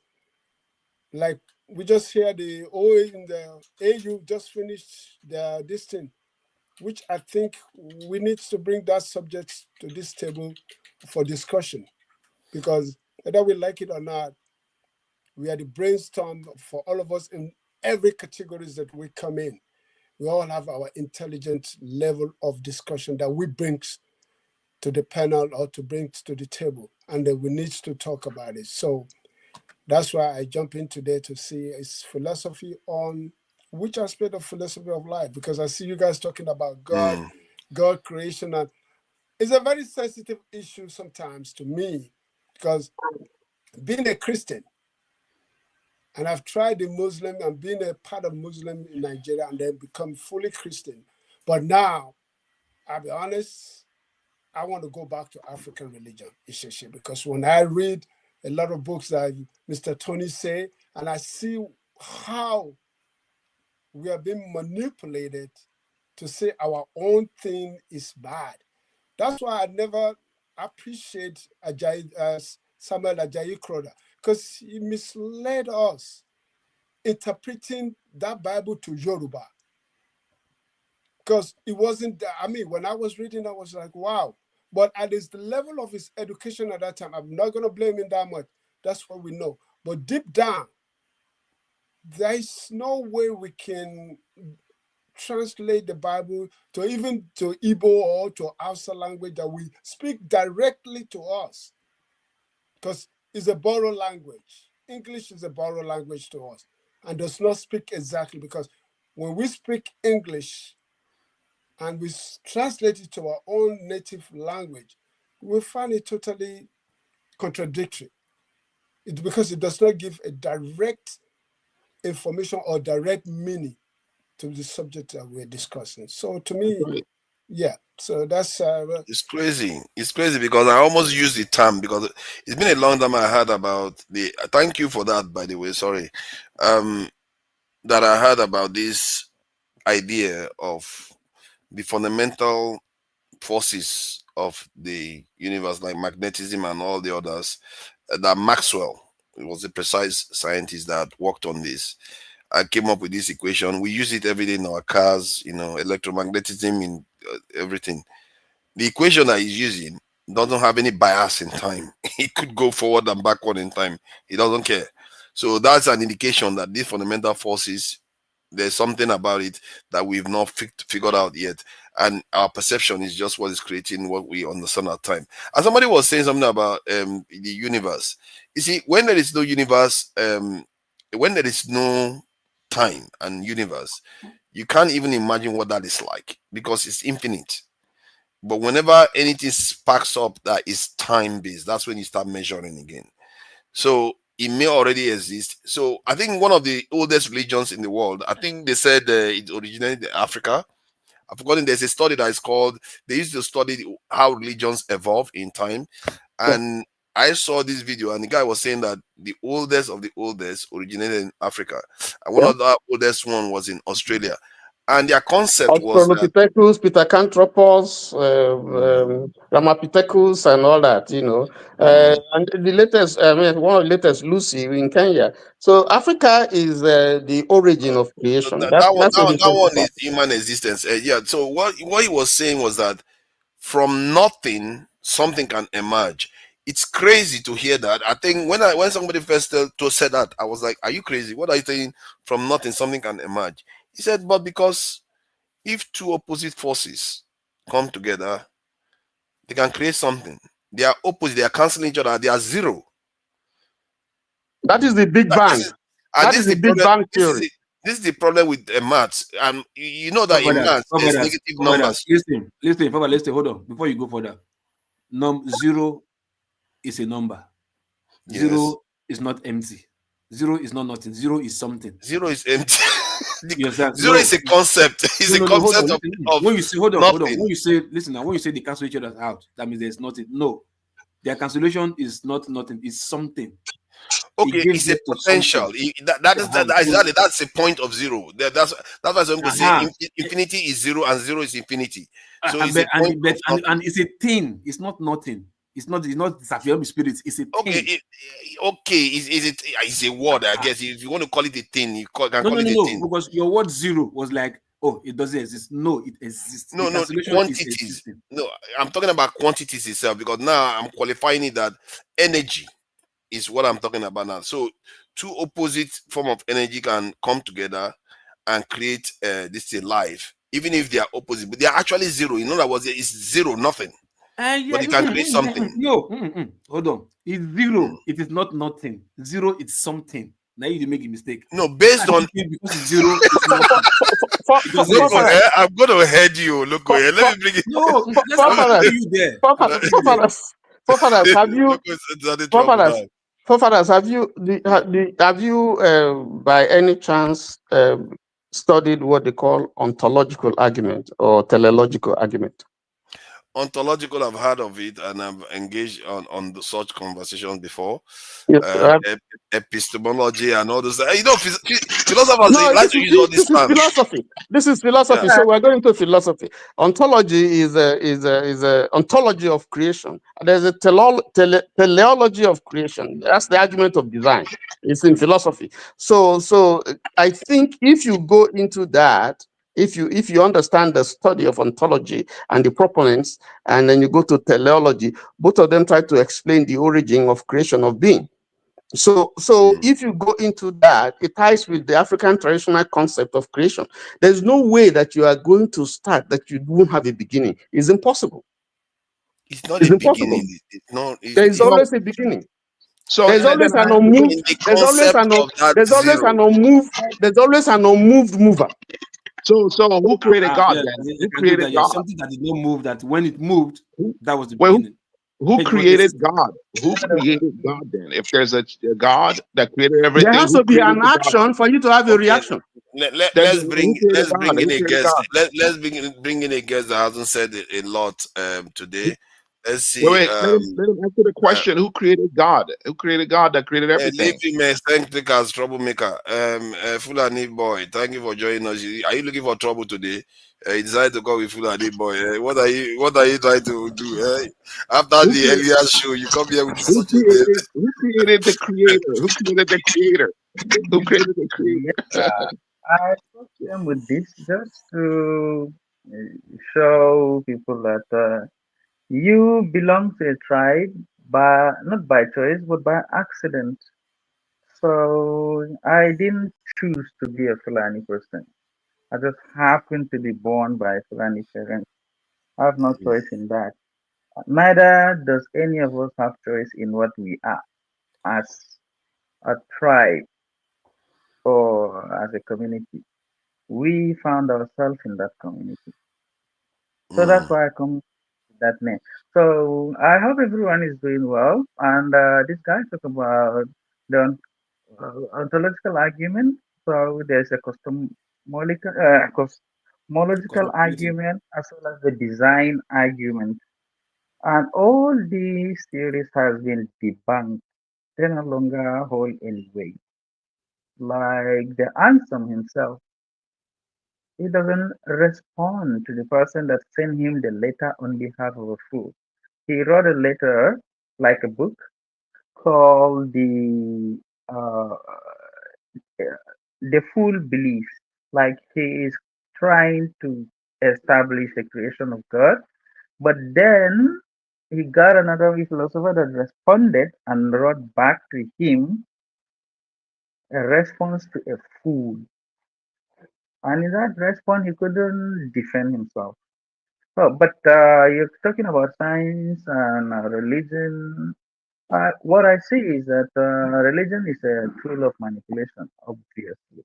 like we just hear the AU just finished this thing, which I think we need to bring that subject to this table for discussion, because whether we like it or not, we are the brainstorm for all of us in every categories that we come in. We all have our intelligent level of discussion that we bring to the panel or to bring to the table, and then we need to talk about it. So that's why I jump in today to see is philosophy on which aspect of philosophy of life, because I see you guys talking about God creation, and it's a very sensitive issue sometimes to me, because being a Christian, and I've tried the Muslim and being a part of Muslim in Nigeria and then become fully Christian. But now, I'll be honest, I want to go back to African religion, Isheshe, because when I read a lot of books that Mr. Tony say, and I see how we are being manipulated to say our own thing is bad. That's why I never appreciate Samuel Ajayi Crowther, because he misled us interpreting that Bible to Yoruba. Because it wasn't, I mean, when I was reading, I was like, wow. But at the level of his education at that time, I'm not going to blame him that much. That's what we know. But deep down, there is no way we can translate the Bible to even to Igbo or to Hausa language that we speak directly to us, because it's a borrowed language. English is a borrowed language to us and does not speak exactly, because when we speak English and we translate it to our own native language, we find it totally contradictory. Because it does not give a direct information or direct meaning to the subject that we're discussing. So to me, yeah. So that's It's crazy. It's crazy because I almost used the term because it's been a long time I heard about the. Thank you for that, by the way. Sorry, that I heard about this idea of the fundamental forces of the universe, like magnetism and all the others. That Maxwell, it was a precise scientist that worked on this. I came up with this equation. We use it every day in our cars. Electromagnetism in everything. The equation that he's using doesn't have any bias in time. It could go forward and backward in time. He doesn't care. So that's an indication that these fundamental forces, there's something about it that we've not figured out yet. And our perception is just what is creating what we understand at time. And somebody was saying something about the universe. You see, when there is no universe, when there is no time and universe, you can't even imagine what that is like because it's infinite. But whenever anything sparks up that is time-based, that's when you start measuring again. So it may already exist. So I think one of the oldest religions in the world, I think they said it originated in Africa. I've forgotten, there's a study that is called, they used to study how religions evolve in time. And I saw this video and the guy was saying that the oldest of the oldest originated in Africa. And one of the oldest one was in Australia. And their concept was that Australopithecus, Pithecanthropus, Ramapithecus, and all that, and the latest, one of the latest, Lucy in Kenya. So Africa is the origin of creation. that one is human existence. Yeah. So what he was saying was that from nothing, something can emerge. It's crazy to hear that. I think when somebody first said that, I was like, "Are you crazy? What are you saying? From nothing, something can emerge." He said, "But because if two opposite forces come together, they can create something. They are opposite, they are canceling each other, they are zero." That is the Big Bang. That is the Big Bang theory. This is the problem with maths. And you know that in maths, there's negative numbers. Listen, hold on. Before you go further, zero is a number. Zero is not empty. Zero is not nothing. Zero is something. Zero is empty. Zero is a concept. It's a concept of when you say hold on. When you say when you say they cancel each other out, that means there's nothing. No, their cancellation is not nothing. It's something. Okay, it's a potential. That's a point of zero. That's why some people say infinity is zero and zero is infinity. So and it's a thing. It's not nothing. It's not disappearing spirits. It's a thing. It's a word, I guess. If you want to call it a thing, you can call it a thing. Because your word zero was like, oh, it doesn't exist. No, it exists. No, quantities. No, I'm talking about quantities itself because now I'm qualifying it that energy is what I'm talking about now. So two opposite form of energy can come together and create this life, even if they are opposite, but they are actually zero. In other words, it's zero, nothing. But you can create something. Hold on. It's zero. It is not nothing. Zero is something. Now you make a mistake. No, based on because it's zero. It's I'm going to head you. Look, let me bring it. No, let's you there. Forefathers, have you by any chance studied what they call ontological argument or teleological argument? Ontological, I've heard of it and I've engaged on such conversations before. Yes, epistemology and all those. Philosophers like to use all this terms. Philosophy. This is philosophy. Yeah. So we're going to philosophy. Ontology is a ontology of creation. There's a teleology of creation. That's the argument of design. It's in philosophy. So I think if you go into that, if you understand the study of ontology and the proponents, and then you go to teleology, both of them try to explain the origin of creation of being. So if you go into that, it ties with the African traditional concept of creation. There's no way that you are going to start that you won't have a beginning. It's impossible. It's not a beginning. There's always a beginning. So there's always an unmoved. There's always an unmoved mover. So who created God then? Who created God? Something that did not move, that when it moved, that was the beginning. Who created God? Who created God then? If there's a God that created everything, There has who to be created an the God? action for you to have a Okay, reaction. let's Who created bring God? in Who a created guest. God? Let's bring in a guest that hasn't said a lot today. Let's Wait, see. wait. Let him answer the Uh, question. Who created God? Who created God that created leave everything? him eccentric as troublemaker. Fulani boy, thank you for joining us. Are you looking for trouble today? You decided to go with Fulani boy. What are you trying to do? After Who the created, earlier show, you come here with who such a name. created who created the creator? Who created the creator? Who created the creator? Yes, I put them with this just to show people that you belong to a tribe, but not by choice, but by accident. So I didn't choose to be a Fulani person. I just happened to be born by Fulani parents. I have no choice in that. Neither does any of us have choice in what we are as a tribe or as a community. We found ourselves in that community. So that's Mm, why I come with that name. So I hope everyone is doing well. And this guy talked about the ontological argument. So there's a cosmological Cosmopolitan. argument as well as the design argument. And all these theories has been debunked. They no longer hold any weight. Like the Anselm himself, he doesn't respond to the person that sent him the letter on behalf of a fool. He wrote a letter, like a book, called uh, the Fool Belief. Like he is trying to establish the creation of God, but then he got another philosopher that responded and wrote back to him a response to a fool. And in that response, he couldn't defend himself. Oh, but you're talking about science and religion. What I see is that religion is a tool of manipulation, obviously.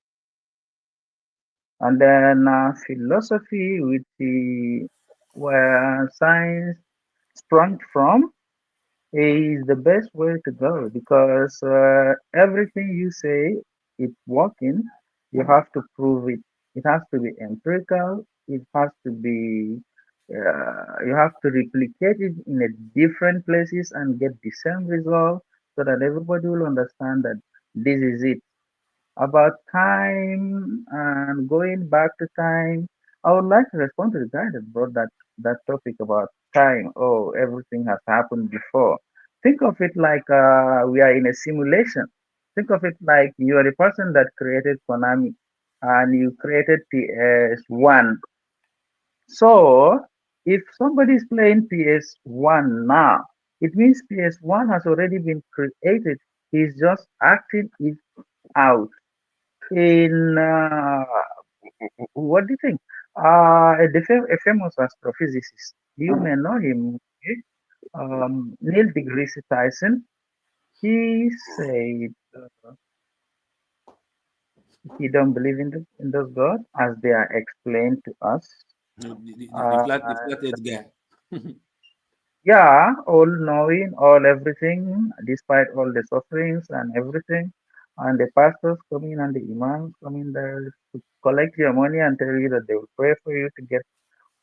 And then philosophy, which is where science sprung from, is the best way to go because everything you say it's working, you have to prove it. It has to be empirical. It has to be you have to replicate it in a different places and get the same result so that everybody will understand that this is it. About time and going back to time, I would like to respond to the guy that brought that topic about time. Oh, everything has happened before. Think of it like we are in a simulation. Think of it like you are the person that created Konami and you created PS1. So if somebody is playing PS1 now, it means PS1 has already been created. He's just acting it out in what do you think? A famous astrophysicist, you may know him, okay? Neil deGrasse Tyson. He said he don't believe in those gods as they are explained to us. No, Uh, the flat earth guy. yeah, all knowing, all everything, despite all the sufferings and everything. And the pastors come in and the imams come in there to collect your money and tell you that they will pray for you to get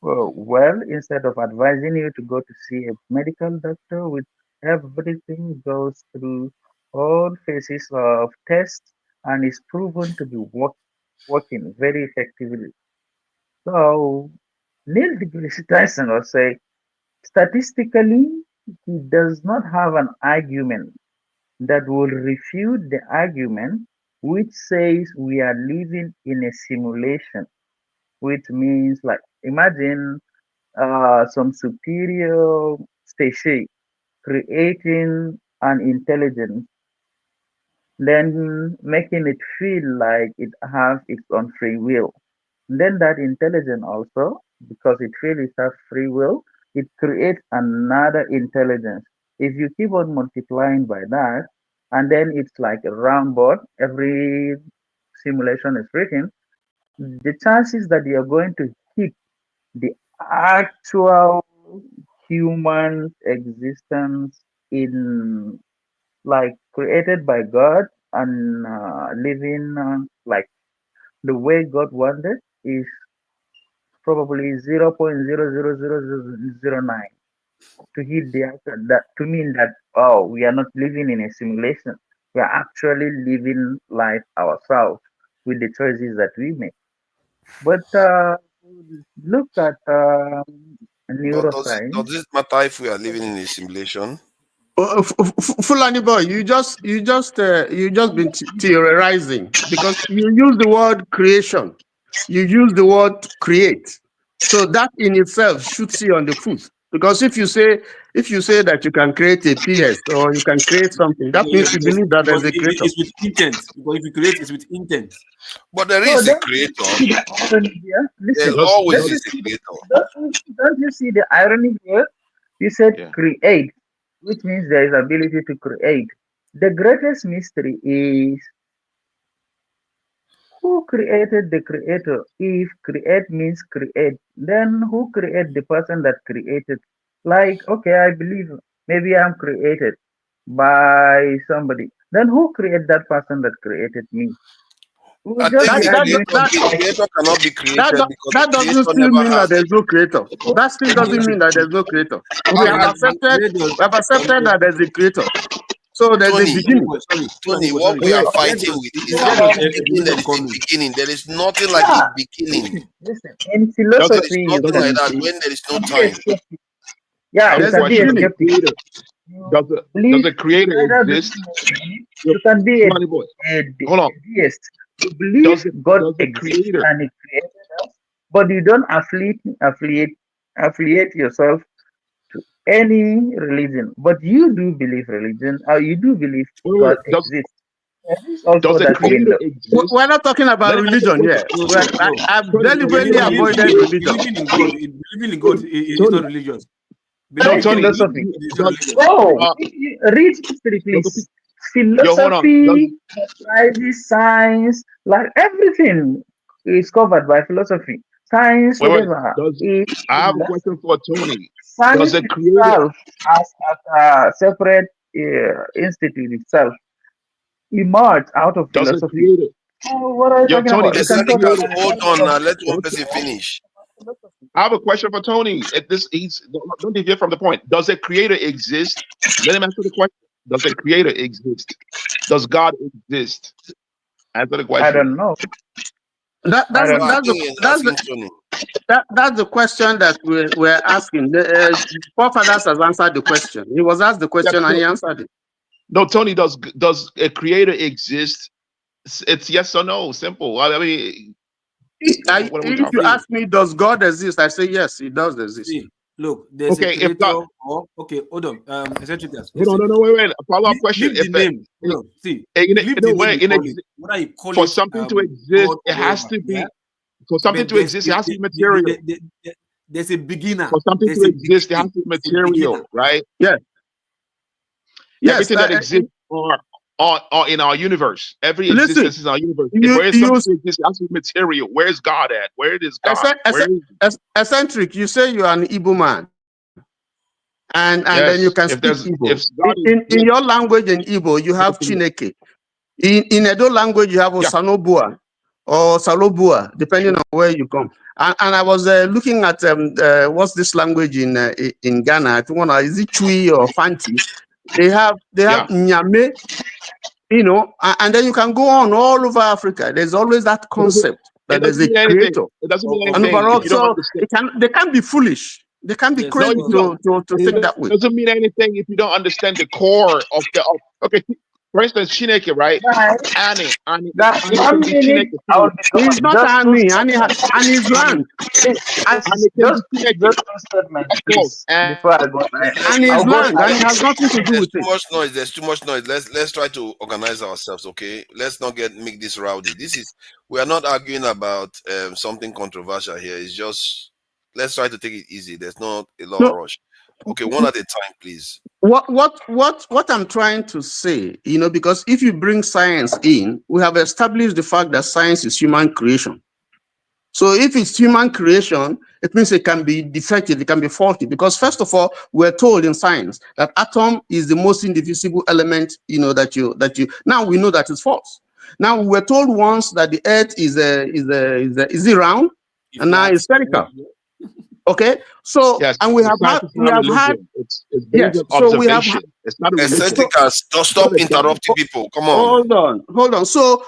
well, instead of advising you to go to see a medical doctor, with everything goes through all phases of tests and is proven to be working very effectively. So Neil deGrasse Tyson will say, statistically, he does not have an argument that will refute the argument which says we are living in a simulation, which means like imagine some superior species creating an intelligence, then making it feel like it has its own free will. Then that intelligence also, because it feels it has free will, it creates another intelligence. If you keep on multiplying by that, and then it's like a round board, every simulation is written, the chances that you're going to hit the actual human existence in like created by God and living like the way God wanted is probably 0.00009 to hit the answer that to mean that oh we are not living in a simulation, we are actually living life ourselves with the choices that we make. But look at But does neuroscience. this matter if we are living in a simulation? Fulani boy, you just been theorizing because you use the word creation, you use the word create, so that in itself shoots you on the foot. Because if you say that you can create a PS or you can create something, that Yeah, means you believe that because there's a creator. it's with intent. Because if you create, it's with intent. But there So is a don't you creator. see the irony here? There Listen, Does don't always you is does a see the creator. don't you see the irony here? You said yeah. create, which means there is ability to create. The greatest mystery is who created the creator? If create means create, then who created the person that created? Like, okay, I believe maybe I'm created by somebody. Then who created that person that created me? We'll I just think That be that arguing that the creator cannot be that, created that, because the that creator doesn't still never mean that has there's no creator. That still Again, doesn't mean that there's no creator. We have how has accepted creators. we have accepted that there's a creator. So there's a Tony, beginning. Sorry, what sorry. we are fighting Creators, with is instead that of you believing there evolution is a coming, beginning. There is nothing like a yeah. beginning. Listen. In does There it is philosophy, you nothing does it like can that be when there is no a time. skeptic. Yeah, I have you a There's a can be a question. Does beginning. the skeptic. creator You does believe the you creator can either believe exist? you can be Somebody boy, hold a on. deist. You believe God Does the exists creator and He created us, but you don't affiliate yourself to any religion. But you do believe religion, or you do believe wait, God wait, exists. There is also does the that creator window. exist? We're not talking about Let him answer the religion question. here. no, no, no. I've Tony, deliberately avoided religion. Believing in God, believing in God Tony, is not Tony, religious. That no, is Tony, philosophy. Is not does religious. Oh, uh read history, does the, please. yo, hold on. Philosophy comprises science, like everything is covered by philosophy. Science, Wait, whatever, does is I have a philosophy. question for Tony. Does Science the creator itself, as a separate institute itself, emerged out of does the philosophy. creator Oh, what are you yo talking Tony, about? The You does the can talk Seneca, creator about hold on now. Let one one person second. finish. philosophy. I have a question for Tony. If this he's don't deviate from the point. Does the creator exist? Let him answer the question. Does the creator exist? Does God exist? Answer the I question. don't know. That, I that's No, don't I know. that's the think he's that's asking the Tony. that's the question that we're asking. The forefathers has answered the question. He was asked the Yeah, question and he answered it. no, Tony, does a creator exist? It's yes or no. Simple. I mean, what are we If talking you about? See, ask me, does God exist? I say yes, he does exist. see, look, there's a Okay, if creator. God, Or okay, hold on. Eccentricus, hold on, listen. no, no, wait, a follow up question. Leave If the name. Hold on. See, leave in the a name way, you call it. Whether you call for it something to exist, God it or has whatever. to Yeah. be for something But to exist. It has to be material. there's a beginner. For something There's to a exist, it has beginning. to be There's a beginner. material, right? Yes, yes. Everything that exists are in our universe. Every Listen, existence is our universe. If you there is you something to exist, it has to be material. Where's God at? Where is God? Where is eccentric. You say you are an Igbo man, and then you yes? can If speak there's Igbo. if God In exists, your language in Igbo, you have Chineke. In Edo language, you have yeah, Osanobua or Salobua, depending on where you come. And I was looking at what's this language in Ghana? I think is it Chui or Fanti? They have yeah. Nyame, and then you can go on all over Africa. There's always that concept It that there's doesn't a mean anything. creator. It doesn't mean Of And anything overall, if you don't so understand. they can be foolish. They can be yes. No, crazy if you don't, to think it that way. doesn't mean anything if you don't understand the core of the. Okay, for instance, Chineke, right? Guys, Annie one can be minute Chineke I will too. be He's coming. not Just two Annie, statements. and his Annie, land. Please, Annie can be just Chineke. just two statements, Of course, please. Before I go, And I'll his go land, and it silent. has nothing to do There's with too it. much noise. There's too much noise. Let's try to organize ourselves, okay? Let's not make this rowdy. We are not arguing about something controversial here. It's just let's try to take it easy. There's not a lot of No, rush. Okay, one at a time, please. what I'm trying to say, because if you bring science in, we have established the fact that science is human creation. So if it's human creation, it means it can be defective, it can be faulty. Because first of all, we're told in science that atom is the most indivisible element, that you now we know that it's false. Now we were told once that the Earth is it round, and now it's spherical. Okay, so Yes, and we have science is not religion. It's based yes, on so we have observation. It's not a religion. Eccentricals, don't stop interrupting people. Come on. Hold on. So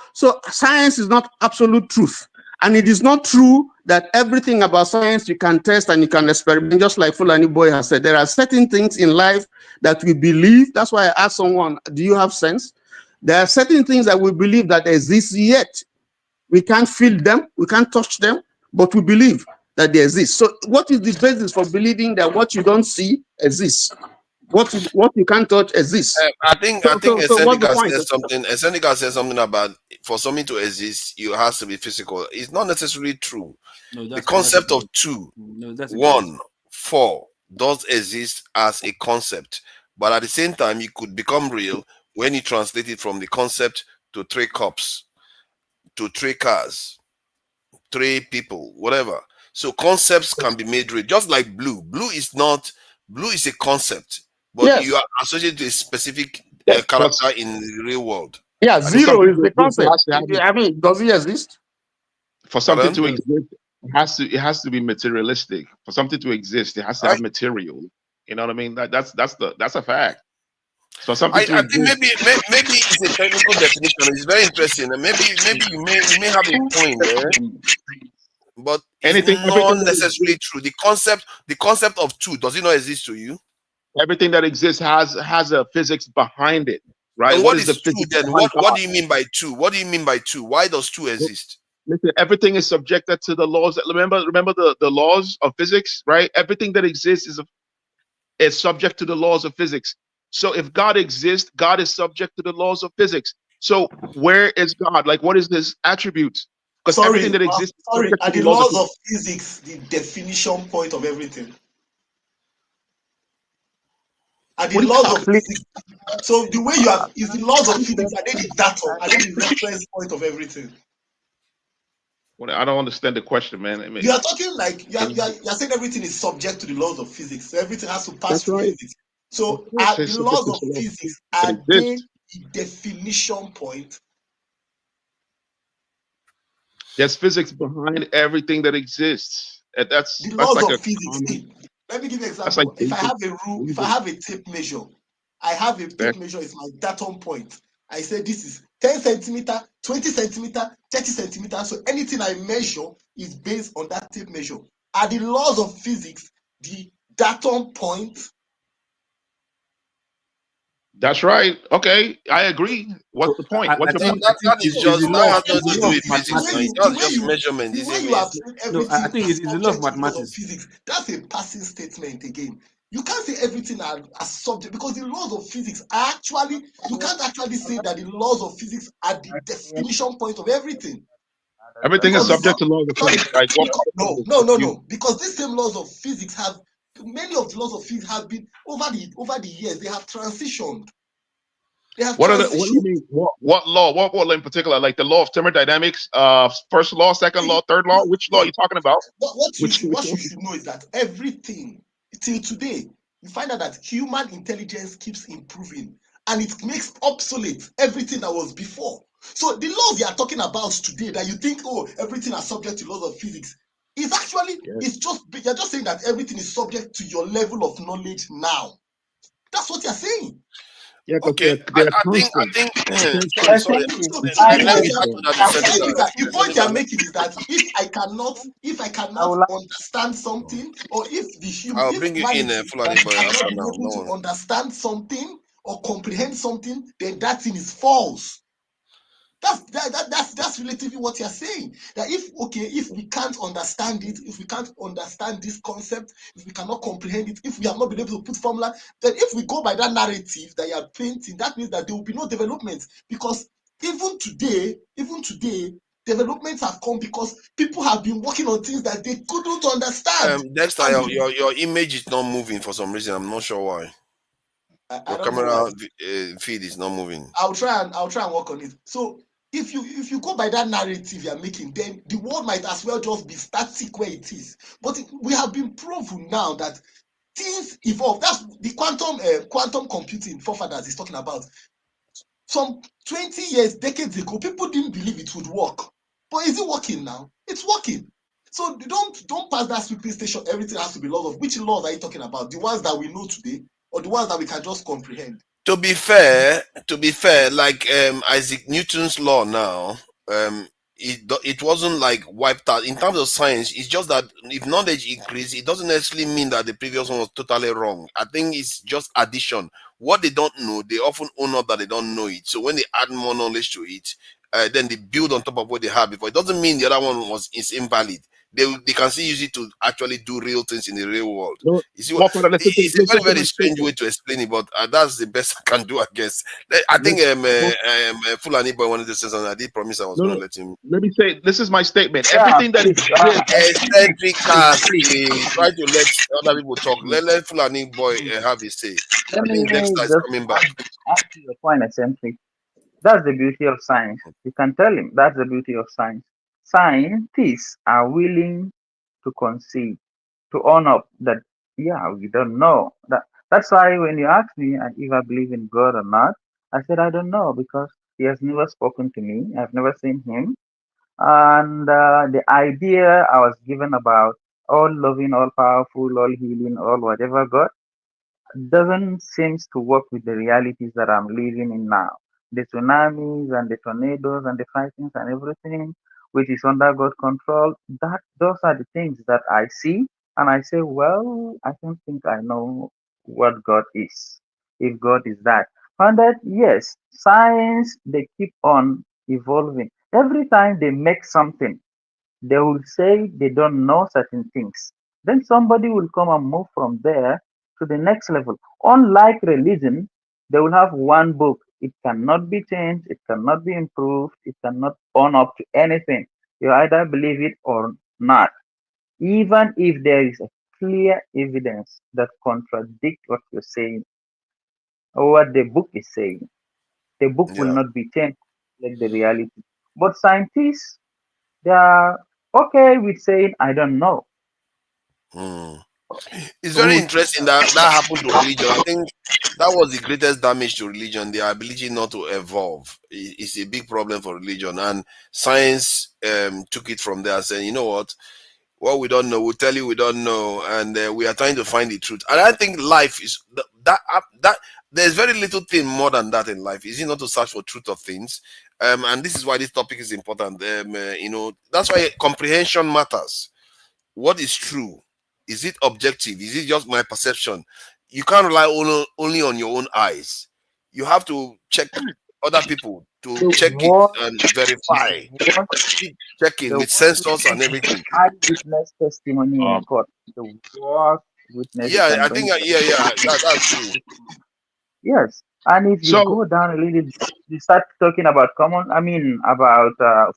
science is not absolute truth, and it is not true that everything about science you can test and you can experiment. Just like Fulani Boy has said, there are certain things in life that we believe. That's why I asked someone, "Do you have sense?" There are certain things that we believe that exist yet. We can't feel them, we can't touch them, but we believe that they exist. So what is the basis for believing that what you don't see exists? What you can't touch exists? I think So what's the Eccentrica point? says something. Eccentrica says something about for something to exist, you has to be physical. It's not necessarily true. No, The concept of 2, no, that's 1, 4 does exist as a concept, but at the same time, it could become real when you translate it from the concept to 3 cups, to 3 cars, 3 people, whatever. So concepts can be made real, just like blue. Blue is a concept, but Yes. you are associated to a specific Yes, character in the real world. Yeah, For some zero is people, the it concept. has to have- I mean, does it exist? For something Pardon? to exist, it has to be materialistic. For something to exist, it has to have material. You know what I mean? That's a fact. So something to I exist. think maybe it's a technical definition. It's very interesting, and maybe you may have a point there, but it's everything not that necessarily true. The concept of 2, does it not exist to you? everything that exists has a physics behind it, right? And what is the 2 physics then? behind What God? do you mean by 2? What do you mean by 2? Why does 2 exist? Listen, everything is subjected to the laws. Remember the laws of physics, right? Everything that exists is subject to the laws of physics. So if God exists, God is subject to the laws of physics. So where is God? Like, what is his attributes? Because everything that exists is Sorry, subject are to the the laws laws of physics the definition point of everything? Are the laws of physics? So the way you have is the laws of physics, are they the datum? Are they the reference point of everything? Well, I don't understand the question, man. I mean, You are talking like you're saying everything is subject to the laws of physics. So everything has to pass that's through right. physics. So Of course, are it's the subject laws to of the laws of physics, that are they exist. the definition point? There's physics behind everything that exists. And that's The laws like of a physics. common. Let me give you an That's like example. If I have a rule, if I basic. have a tape measure, I have a tape measure, it's my datum point. I say this is 10 centimeter, 20 centimeter, 30 centimeter. So anything I measure is based on that tape measure. Are the laws of physics the datum point? That's right. Okay, I agree. What's the point? What's your point? That is just that has nothing to do with physics. The It's just measurement. way you have said everything I think it's is a law of subject to the laws of mathematics. physics, that's a passing statement again. You can't say everything are subject, because the laws of physics are actually, you can't actually say that the laws of physics are the definition point of everything. Everything is subject to laws of physics. Like No. Because these same laws of physics have, many of the laws of physics have been over the years, they have transitioned. What are the? What do you mean? What law? What in particular? Like the law of thermodynamics? First law, second law, third law. Which law are you talking about? What you should know is that everything till today, you find out that human intelligence keeps improving, and it makes obsolete everything that was before. So the laws you are talking about today, that you think, oh, everything is subject to laws of physics, is actually, it's just, you're just saying that everything is subject to your level of knowledge now. That's what you're saying. Yeah, okay. I think. Sorry. Let me add to that. The point you're making is that if I cannot understand something, or if the human, I'll bring you in, Fulani Boy, cannot after be now. able to understand something or comprehend something, then that thing is false. That's relatively what you're saying. That if we can't understand it, if we can't understand this concept, if we cannot comprehend it, if we have not been able to put formula, then if we go by that narrative that you are painting, that means that there will be no development. Because even today, developments have come because people have been working on things that they couldn't understand. Dexter, your image is not moving for some reason. I'm not sure why. Your camera feed is not moving. I'll try and work on it. So if you go by that narrative you're making, then the world might as well just be static where it is. But we have been proven now that things evolve. That's the quantum computing forefathers is talking about. Some 20 years, decades ago, people didn't believe it would work. But is it working now? It's working. So don't pass that sweeping station. Everything has to be laws of. Which laws are you talking about? The ones that we know today, or the ones that we can just comprehend? To be fair, like Isaac Newton's law now, it wasn't like wiped out in terms of science. It's just that if knowledge increase, it doesn't necessarily mean that the previous one was totally wrong. I think it's just addition. What they don't know, they often own up that they don't know it. So when they add more knowledge to it, then they build on top of what they have before. It doesn't mean the other one is invalid. They can still use it to actually do real things in the real world. No, You see what? Forefather, It's a very, listen to very my strange way statement. to explain it, but that's the best I can do, I guess. I think Listen, Fulani boy wanted to say something. I did promise I was no, going to no. let him. Let me say, this is my statement. Yeah, Everything that is please, good, Eccentric cast, try please. to let other people talk. Let Fulani boy have his say. Let I me think Dexter is just coming back. add to your point, essentially. That's the beauty of science. You can tell him that's the beauty of science. Scientists are willing to concede, to own up that, yeah, we don't know. That's why when you ask me if I believe in God or not, I said I don't know because He has never spoken to me. I've never seen Him. And the idea I was given about all loving, all powerful, all healing, all whatever God doesn't seem to work with the realities that I'm living in now. The tsunamis and the tornadoes and the fightings and everything, which is under God control, those are the things that I see, and I say, well, I don't think I know what God is. If God is that, and that yes, science they keep on evolving. Every time they make something, they will say they don't know certain things. Then somebody will come and move from there to the next level. Unlike religion, they will have one book. It cannot be changed, it cannot be improved, it cannot own up to anything. You either believe it or not. Even if there is a clear evidence that contradicts what you're saying or what the book is saying, the book will Yeah. not be changed like the reality. But scientists, they are okay with saying, I don't know. Hmm. It's very Would interesting that happened to religion. I think that was the greatest damage to religion, the ability not to evolve. It's a big problem for religion. And science took it from there and said, you know what we don't know, we'll tell you we don't know. And we are trying to find the truth. And I think life is that there's very little thing more than that in life. Is it not to search for truth of things? And this is why this topic is important. That's why comprehension matters. What is true? Is it objective? Is it just my perception? You can't rely only on your own eyes. You have to check other people to the check it worst, and verify. the Keep checking the with worst sensors and everything. eyewitness testimony in um, court. The worst witness you Yeah, can I bring think to the court. yeah, that's true. Yes, and if you so go down a little, you start talking about about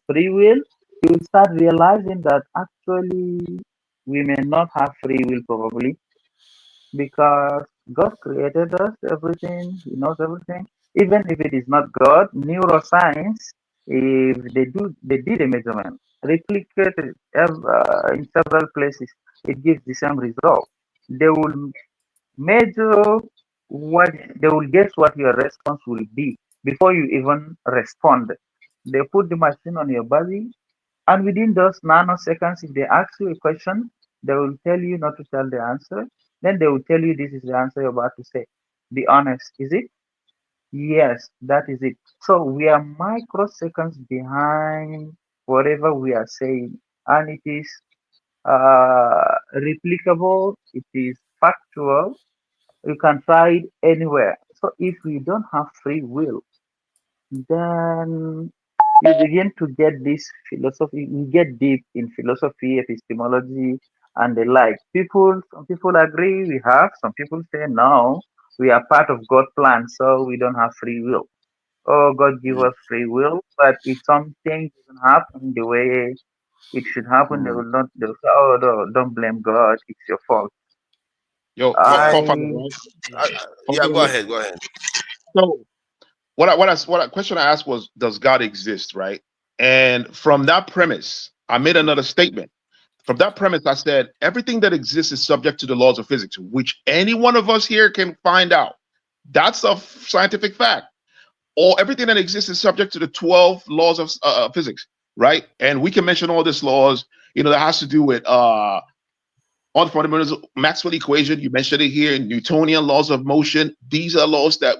free will, you start realizing that actually we may not have free will probably because God created us, everything, He knows everything. Even if it is not God, neuroscience, if they did a measurement, replicate it in several places, it gives the same result. They will measure what they will guess what your response will be before you even respond. They put the machine on your body, and within those nanoseconds, if they ask you a question, they will tell you not to tell the answer. Then they will tell you this is the answer you're about to say. Be honest. Is it? Yes, that is it. So we are microseconds behind whatever we are saying, and it is replicable, it is factual, you can try it anywhere. So if we don't have free will, then you begin to get this philosophy, you get deep in philosophy, epistemology, and the like. Some people agree we have, some people say no, we are part of God's plan, so we don't have free will. Oh, God give Mm, us free will, but if something doesn't happen the way it should happen, mm. they will say, oh, no, don't blame God, it's your fault. yo, Yeah, Forefather, I, right? I, yeah. Forefather, Go ahead, go ahead. so What question I asked was, does God exist, right? And from that premise, I made another statement. From that premise, I said everything that exists is subject to the laws of physics, which any one of us here can find out. That's a scientific fact. Or everything that exists is subject to the 12 laws of physics, right? And we can mention all these laws, that has to do with all the fundamentals of Maxwell equation. You mentioned it here, Newtonian laws of motion. These are laws that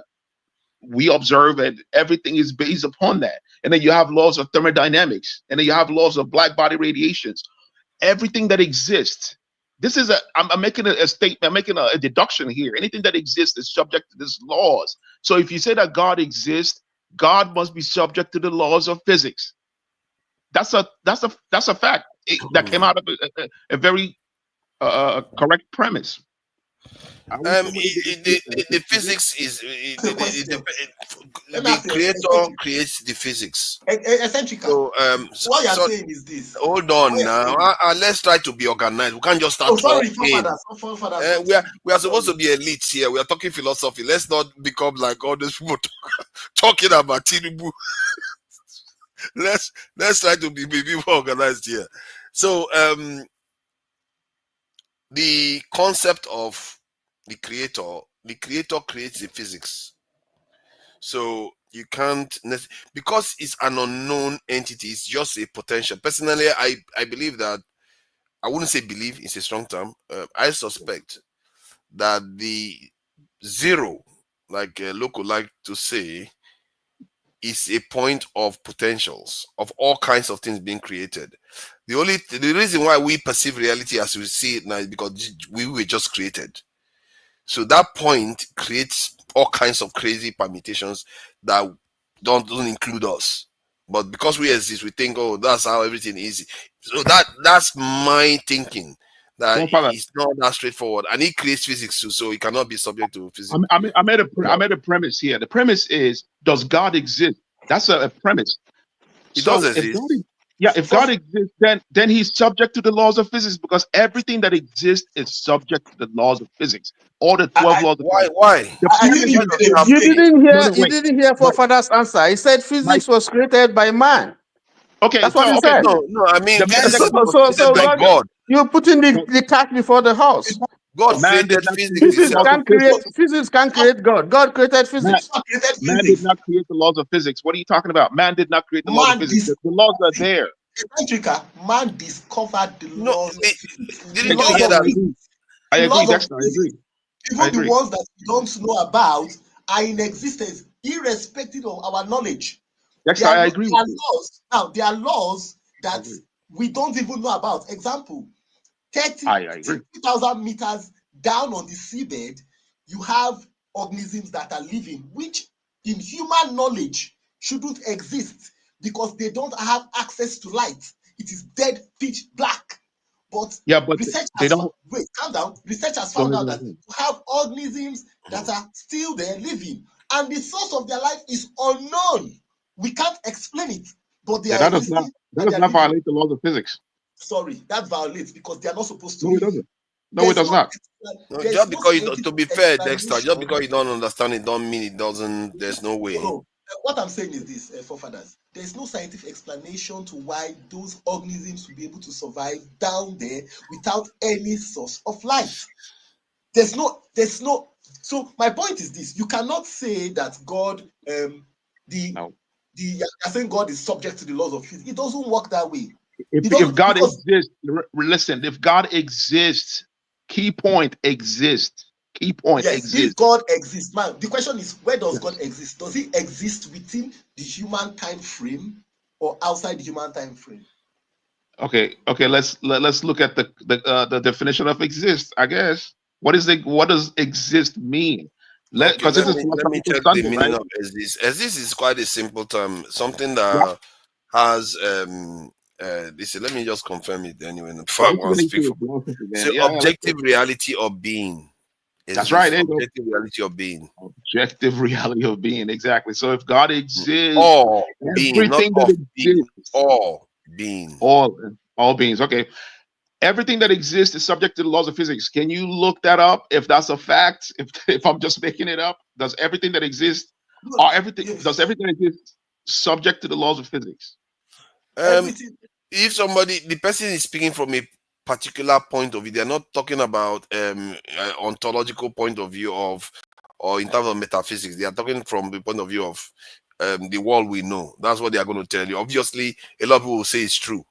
we observe, and everything is based upon that. And then you have laws of thermodynamics, and then you have laws of black body radiations. Everything that exists. This is I'm making a statement, I'm making a deduction here. Anything that exists is subject to these laws. So if you say that God exists, God must be subject to the laws of physics. That's a fact. That came out of a very correct premise. The physics is the creator creates the physics. Eccentrica. So what you're saying is this. Hold on now. Let's try to be organized. We can't just start talking. We are supposed to be elites here. We are talking philosophy. Let's not become like all those people talking about Tinubu. Let's try to be more organized here. So the concept of the creator creates the physics. So you can't, because it's an unknown entity, it's just a potential. Personally, I believe that, I wouldn't say believe, it's a strong term. I suspect that the zero, like Loco like to say, is a point of potentials of all kinds of things being created. The reason why we perceive reality as we see it now is because we were just created. So that point creates all kinds of crazy permutations that doesn't include us. But because we exist, we think, oh, that's how everything is. So that's my thinking. That it's not that straightforward, and it creates physics too, so it cannot be subject to physics. I made a premise here. The premise is, does God exist? That's a premise. It does exist. If God exists, then he's subject to the laws of physics, because everything that exists is subject to the laws of physics. All the 12 laws of physics. Why? You didn't hear Forefather's answer. He said physics was created by man. Okay, that's what he said. No, I mean, so God. You're putting the cart before the horse. God created physics. Physics can't create God. God created physics. Man did not create the laws of physics. What are you talking about? Man did not create the laws of physics. The laws are there. Man discovered the laws of physics. Didn't you hear that? I agree, Dexter. I agree. Even the ones that we don't know about are in existence, irrespective of our knowledge. Dexter, I agree with you. Now, there are laws that we don't even know about. Example, 30,000 meters down on the seabed, you have organisms that are living, which in human knowledge shouldn't exist because they don't have access to light. It is dead pitch black. But wait, calm down. Research has found out that you have organisms that are still there living, and the source of their life is unknown. We can't explain it, but they are that does not violate the laws of physics. Sorry, that violates because they are not supposed to. No, it doesn't. No, it does not. No, just because to be fair, Dexter, just because you don't understand it, don't mean it doesn't. There's no way. No. What I'm saying is this, forefathers. There's no scientific explanation to why those organisms will be able to survive down there without any source of light. There's no. So my point is this: you cannot say that God, you're saying God is subject to the laws of physics. It doesn't work that way. If God exists, listen. If God exists, key point exists. Key point exists. If God exists, man, the question is, where does God exist? Does he exist within the human time frame or outside the human time frame? Okay. Let's look at the definition of exist. I guess what does exist mean? Let me check the meaning of exist. Exist is quite a simple term. Something that has let me just confirm it anyway before I speak. So objective reality of being. That's right. Objective reality of being. Objective reality of being. Exactly. So if God exists, all being, everything not that exists, all being, all beings. Okay. Everything that exists is subject to the laws of physics. Can you look that up if that's a fact? If I'm just making it up, does everything that exists Are everything Yes. does everything exist subject to the laws of physics? Everything. If the person is speaking from a particular point of view, they're not talking about ontological point of view or in terms of metaphysics. They are talking from the point of view of the world we know. That's what they are going to tell you. Obviously, a lot of people will say it's true,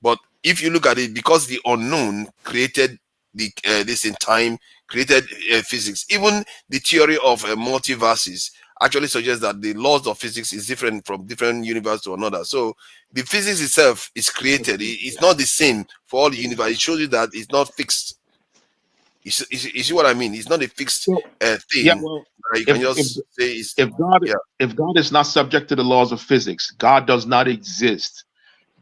but if you look at it, because the unknown created this in time, created physics. Even the theory of multiverses actually suggests that the laws of physics is different from different universe to another. So the physics itself is created. It's not the same for all the universe. It shows you that it's not fixed. You see what I mean? It's not a fixed So, yeah, thing. well, You if can just say it's if if God is not subject to the laws of physics, God does not exist.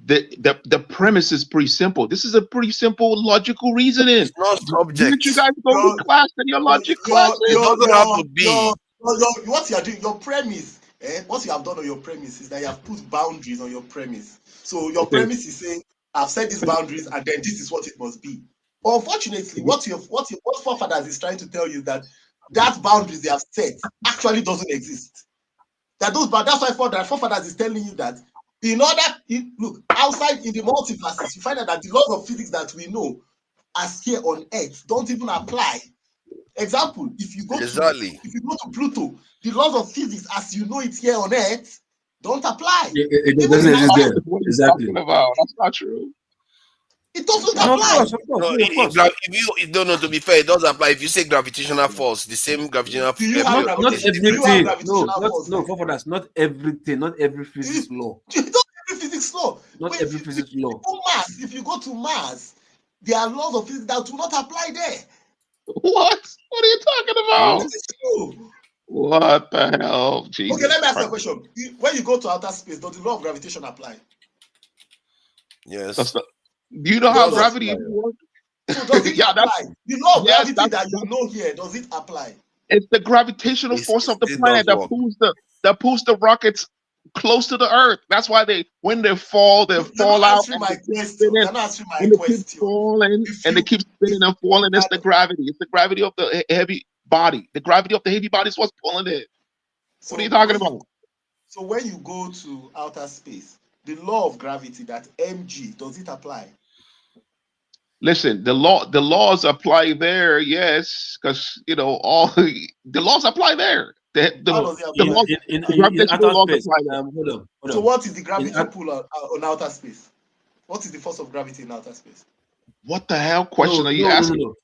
The premise is pretty simple. This is a pretty simple logical reasoning. it's not Didn't you subject. guys go to Your class in your logic classes? It doesn't have to be. what you are doing, your premise, what you have done on your premise is that you have put boundaries on your premise. So your Okay. premise is saying, I've set these boundaries and then this is what it must be. But unfortunately, what forefathers is trying to tell you that boundaries they have set actually doesn't exist. That's why forefathers is telling you that look, outside in the multiverses, you find out that the laws of physics that we know as here on Earth don't even apply. Example, if you go to Pluto, the laws of physics as you know it here on Earth don't apply. It doesn't exist there. What are you Exactly. talking about? That's not true. It doesn't No, of apply. course, of course, No, of course. if you don't know, to be fair, it does apply. If you say gravitational force, the same gravitational Do you have Not gravitation? Do you have everything. gravitational force? No, for that. Not everything. Not every physics law. Not every physics law. Not But every physics law. if you go to Mars, there are laws of physics that do not apply there. What? What are you talking about? That is true. What the hell? Jesus Okay, let me ask you a Christ. question. When you go to outer space, does the law of gravitation apply? Yes. That's not, do you know how Does it gravity apply. works? So does it Yeah, that's apply? The law of yes, gravity that you know here, does it apply? it's the gravitational force of the It planet does that pulls the rockets close to the Earth. That's why when they fall You're out not answering and my they keep question. spinning, You're not answering my and they keep question. falling If and they you keep spinning and falling. It's the gravity. It's the gravity of the heavy body. The gravity of the heavy body is what's pulling it. What are you talking about? So when you go to outer space, the law of gravity, that mg, does it apply? Listen, the laws apply there, yes, because all the laws apply there. How does it The apply? laws, In the gravitational outer laws space. apply there. Hold on. So what is the In gravity out- pull on outer space? What is the force of gravity in outer space? What the hell question are you asking? No.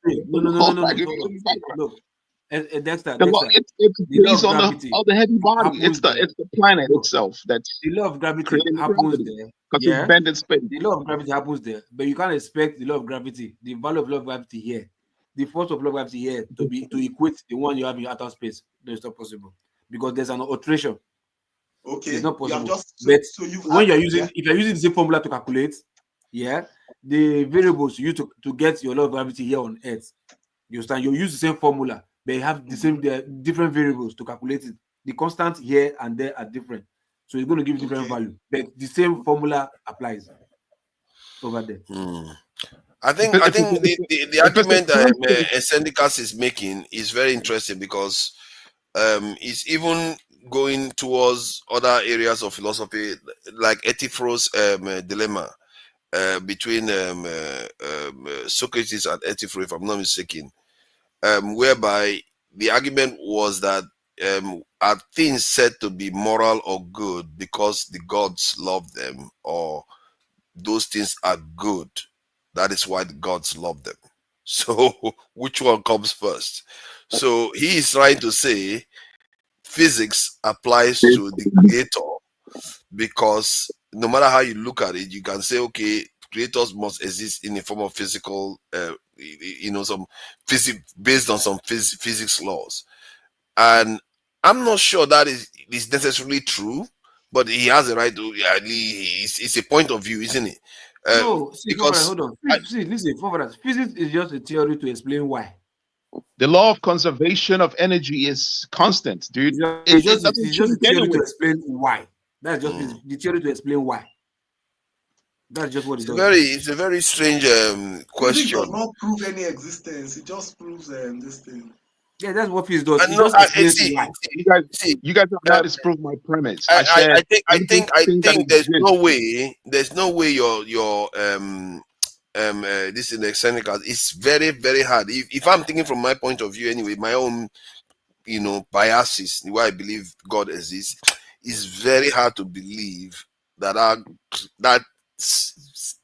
Dexter, The law, it's the law based of on gravity the heavy body. happens It's the planet No. itself that's The law of gravity creating the happens gravity there. because Yeah. it's bending space. The law of gravity happens there, but you can't expect the law of gravity, the value of law of gravity here, the force of law of gravity here to equate the one you have in outer space. No, it's not possible because there's an alteration. Okay, It's not possible. if you're using the same formula to calculate, the variables you use to get your law of gravity here on Earth, you understand? You use the same formula, but you have the different variables to calculate it. The constants here and there are different, so it's going to give you different value, but the same formula applies over there. I think the argument that Sendicas is making is very interesting because it's even going towards other areas of philosophy like Euthyphro's dilemma between Socrates and Euthyphro, if I'm not mistaken, whereby the argument was that are things said to be moral or good because the gods love them, or those things are good, that is why the gods love them. So which one comes first? So he is trying to say physics applies to the creator, because no matter how you look at it, you can say, okay, creators must exist in a form of physical some physics based on some physics laws. And I'm not sure that is necessarily true, but he has a right to. It's a point of view, isn't it? No, because hold on. Listen, physics is just a theory to explain why. The law of conservation of energy is constant, dude. It's just a theory to explain why. That's just the theory to explain why. That's just what it does. It's a very strange question. Physics does not prove any existence. It just proves this thing. Yeah, that's what physics does. I It know. just explains life. You guys have not Um, disproved my premise. I I said think everything that there's no way your this in the external. It's very hard. If I'm thinking from my point of view anyway, my own biases, the way I believe God exists, is very hard to believe that that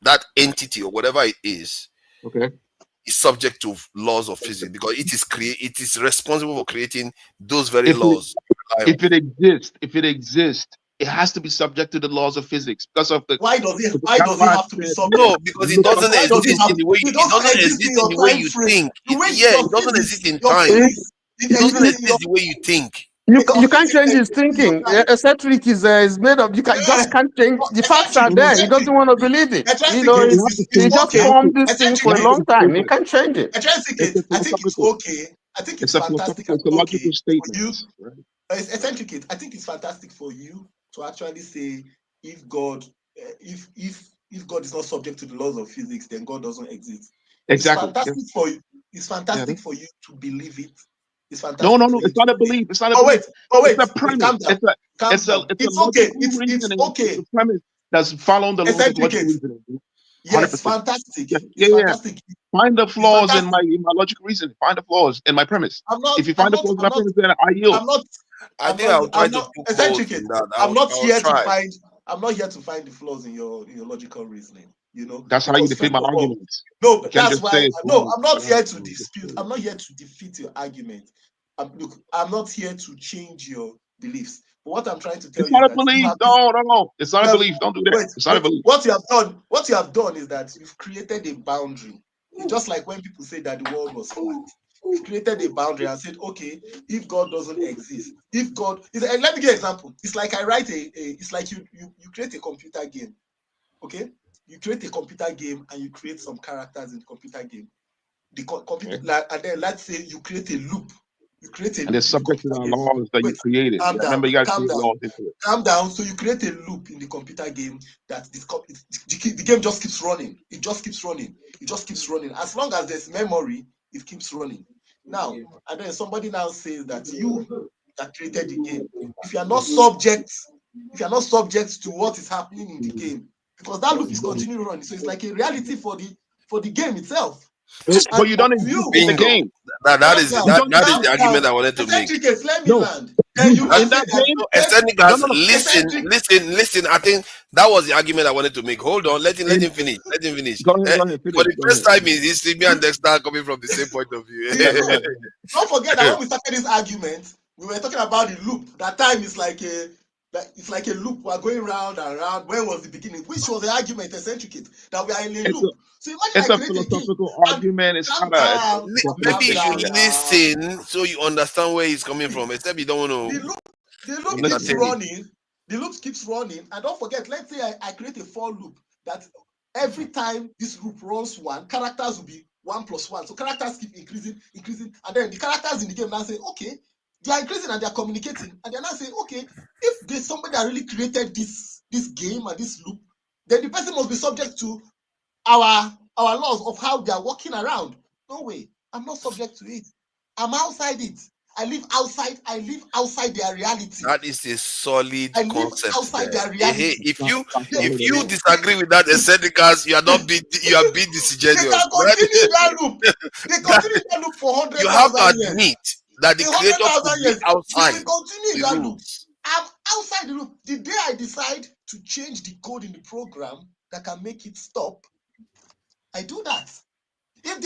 that entity or whatever it is subject to laws of physics, because it is responsible for creating those very laws. If it exists, it has to be subject to the laws of physics because of the. Why does it That's why I have to be said, subject? No, because it doesn't Why does it exist have in the way it doesn't exist in your time frame. think. The way It doesn't exist in your time. physics It doesn't exist the way you think. You can't change his thinking. Eccentric is made of. You just can't change. The facts are there. He doesn't want to believe it. You know, he just formed this thing for a long time. He can't change it. I think it's okay. I think it's fantastic and okay for you. Eccentricate. I think it's fantastic for you to actually say if God, if God is not subject to the laws of physics, then God doesn't exist. Exactly. It's fantastic for you. It's fantastic for you to believe it. It's fantastic. No. It's not a belief. It's not a belief. Wait. It's a premise. Calm down. It's okay. It's okay. It's a premise that's following the laws of logical reasoning. Yes, fantastic. Yeah. Fantastic. Find the flaws in my logical reasoning. Find the flaws in my premise. If you find the flaws in my premise, then I yield. I think I'll try to put holes in that. I'm not here to find the flaws in your logical reasoning. That's how you defeat my arguments. No, that's why. No, I'm not here to dispute. I'm not here to defeat your argument. Look, I'm not here to change your beliefs. But what I'm trying to tell you is that belief. No. It's not a belief. Don't do that. Wait, it's not a belief. What you have done is that you've created a boundary. It's just like when people say that the world was flat. You've created a boundary and said, okay, if God doesn't exist, let me give you an example. It's like I write it's like you create a computer game. Okay? You create a computer game and you create some characters in the computer game. The computer, and then let's say you create a loop. And they're subject to the laws that you created. Remember, you got to create laws into it. Calm down. So you create a loop in the computer game that the game just keeps running. It just keeps running. As long as there's memory, it keeps running. Now, and then somebody now says that you that created the game, if you are not subject to what is happening in the game, because that loop is continuing running, so it's like a reality for the game itself. But you don't exist in the game. That is the argument I wanted to make. Let me land. Then you in that game. Listen. I think that was the argument I wanted to make. Hold on, let him finish. Go ahead, for the first time in history, me and Dexter are coming from the same point of view. Don't forget that when we started this argument, we were talking about the loop. That time is like a loop. We're going round and round. When was the beginning? Which was the argument, eccentricate, that we are in a loop. So it's a philosophical argument. It's not a. Maybe you should listen so you understand where he's coming from. Except you don't want to. The loop keeps running. The loop keeps running, and don't forget. Let's say I create a for loop that every time this loop runs one, characters will be 1 + 1. So characters keep increasing, and then the characters in the game now say, okay, they are increasing and they are communicating, and they're now saying, okay, if there's somebody that really created this game and this loop, then the person must be subject to our laws of how they are walking around. No way. I'm not subject to it. I'm outside it. I live outside their reality. That is a solid concept. Outside their reality. Hey, if you disagree with that, eccentricals, you are being disingenuous. They can continue that loop. They continue that loop for 100,000 years. You have to admit that the creator is outside. They continue that loop. I'm outside the loop. The day I decide to change the code in the program that can make it stop, I do that. If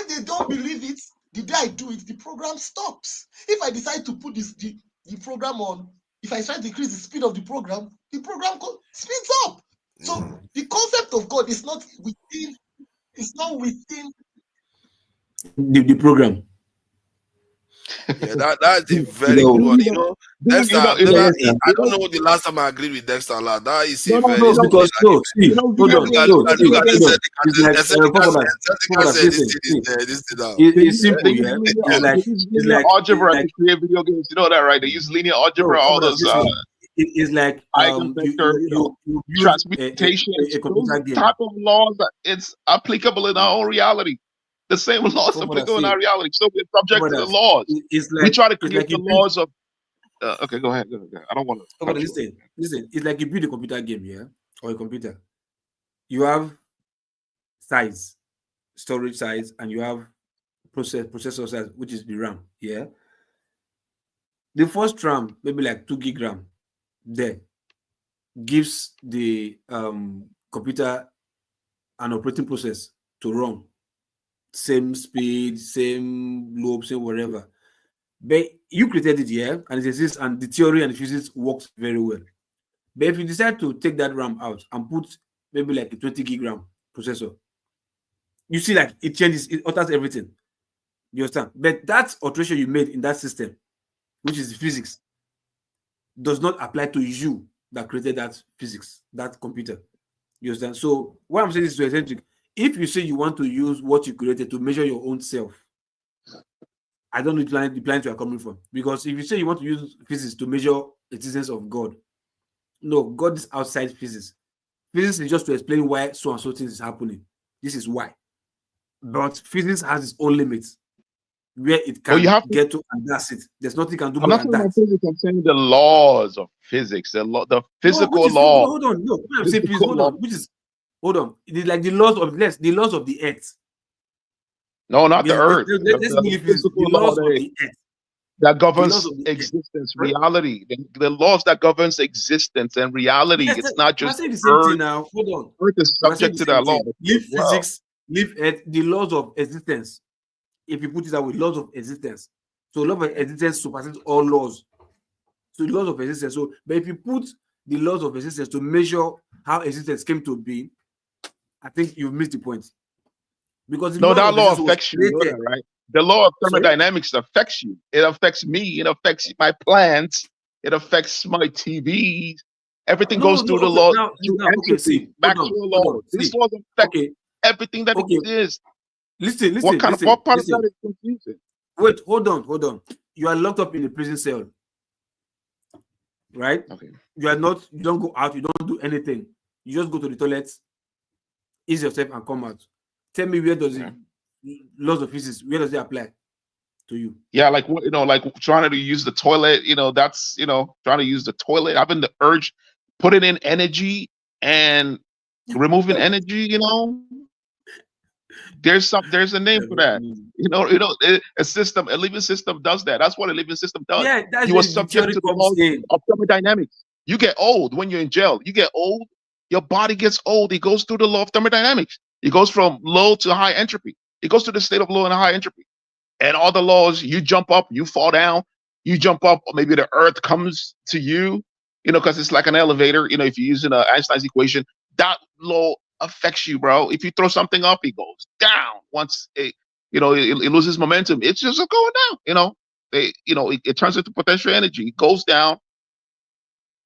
they don't believe it, the day I do it, the program stops. If I decide to put the program on, if I try to increase the speed of the program speeds up. So the concept of God is not within. It's not within the program. Yeah, that's a very good one. Dexter, I don't know the last time I agreed with Dexter a lot. That is a very because it's simple. It's like algebra to create video games. You know that, right? They use linear algebra, all those. It's like transmutation, those type of laws. It's applicable in our own reality. The same laws From what I applicable in see, our reality. So we're subject to the brothers, laws. it's We try to like create the you build. laws of. Okay, go ahead. Go ahead. I don't want to But cut you off. listen. It's like you build a computer game, yeah, or a computer. You have size, storage size, and you have processor size, which is the RAM. Yeah, the first RAM, maybe like 2 gig RAM, there gives the computer an operating process to run, same speed, same loop, same whatever. But you created it, yeah, and it exists, and the theory and the physics works very well. But if you decide to take that RAM out and put maybe like a 20 gig RAM processor, you see like it changes, it alters everything. You understand? But that alteration you made in that system, which is the physics, does not apply to you that created that physics, that computer. You understand? So what I'm saying is to eccentric. If you say you want to use what you created to measure your own self, I don't know the planet you are coming from. Because if you say you want to use physics to measure existence of God, no, God is outside physics. Physics is just to explain why so and so things is happening. This is why. But physics has its own limits where it But you can have to. get to, and that's it. There's nothing you can do I'm more not than talking that. about physics. I'm saying the laws of physics, the No, physical which is law. hold on. No, when I'm saying physics, Physical hold law. on. Which is hold on. It is like the laws of the earth. No, not the Let's earth. let's The believe physics. physical The law laws of the earth. that The laws governs of the earth. existence, Right? reality. The laws that governs existence and reality. Yes, It's not we're just saying the the same thing earth. now. Hold on. Earth is We're saying subject the to same that law thing. as Leave well. physics, leave earth, the laws of existence. If you put it that way, laws of existence. So law of existence supersedes all laws. So the laws of existence. So, but if you put the laws of existence to measure how existence came to be, I think you've missed the point. Because the No, laws that of law existence was affects you. You know created. that, right? The law of Sorry? thermodynamics affects you. It affects me. It affects my plants. It affects my TVs. Everything No, goes no, through the okay. law, Now, through okay, entropy, see, Maxwell hold on. laws. These See, laws affect okay, everything that okay. exists. Listen, What part of that listen. is confusing? Wait, hold on. You are locked up in a prison cell, right? Okay. You don't go out, you don't do anything. You just go to the toilet, ease yourself, and come out. Tell me, where does Okay. it laws of physics, where does it apply to you? Yeah, like what, like trying to use the toilet, that's trying to use the toilet, having the urge, putting in energy and removing energy, there's a name for that. A living system does that. That's what a living system does. Yeah, that's You are where the subject theory to the comes laws in. of thermodynamics. You get old when you're in jail. You get old, your body gets old. It goes through the law of thermodynamics. It goes from low to high entropy. It goes to the state of low and high entropy. And all the laws, you jump up, you fall down, you jump up, or maybe the earth comes to you, because it's like an elevator. If you're using Einstein's equation, that law affects you, bro. If you throw something up, it goes down. Once it loses momentum, it's just going down. It turns into potential energy. It goes down,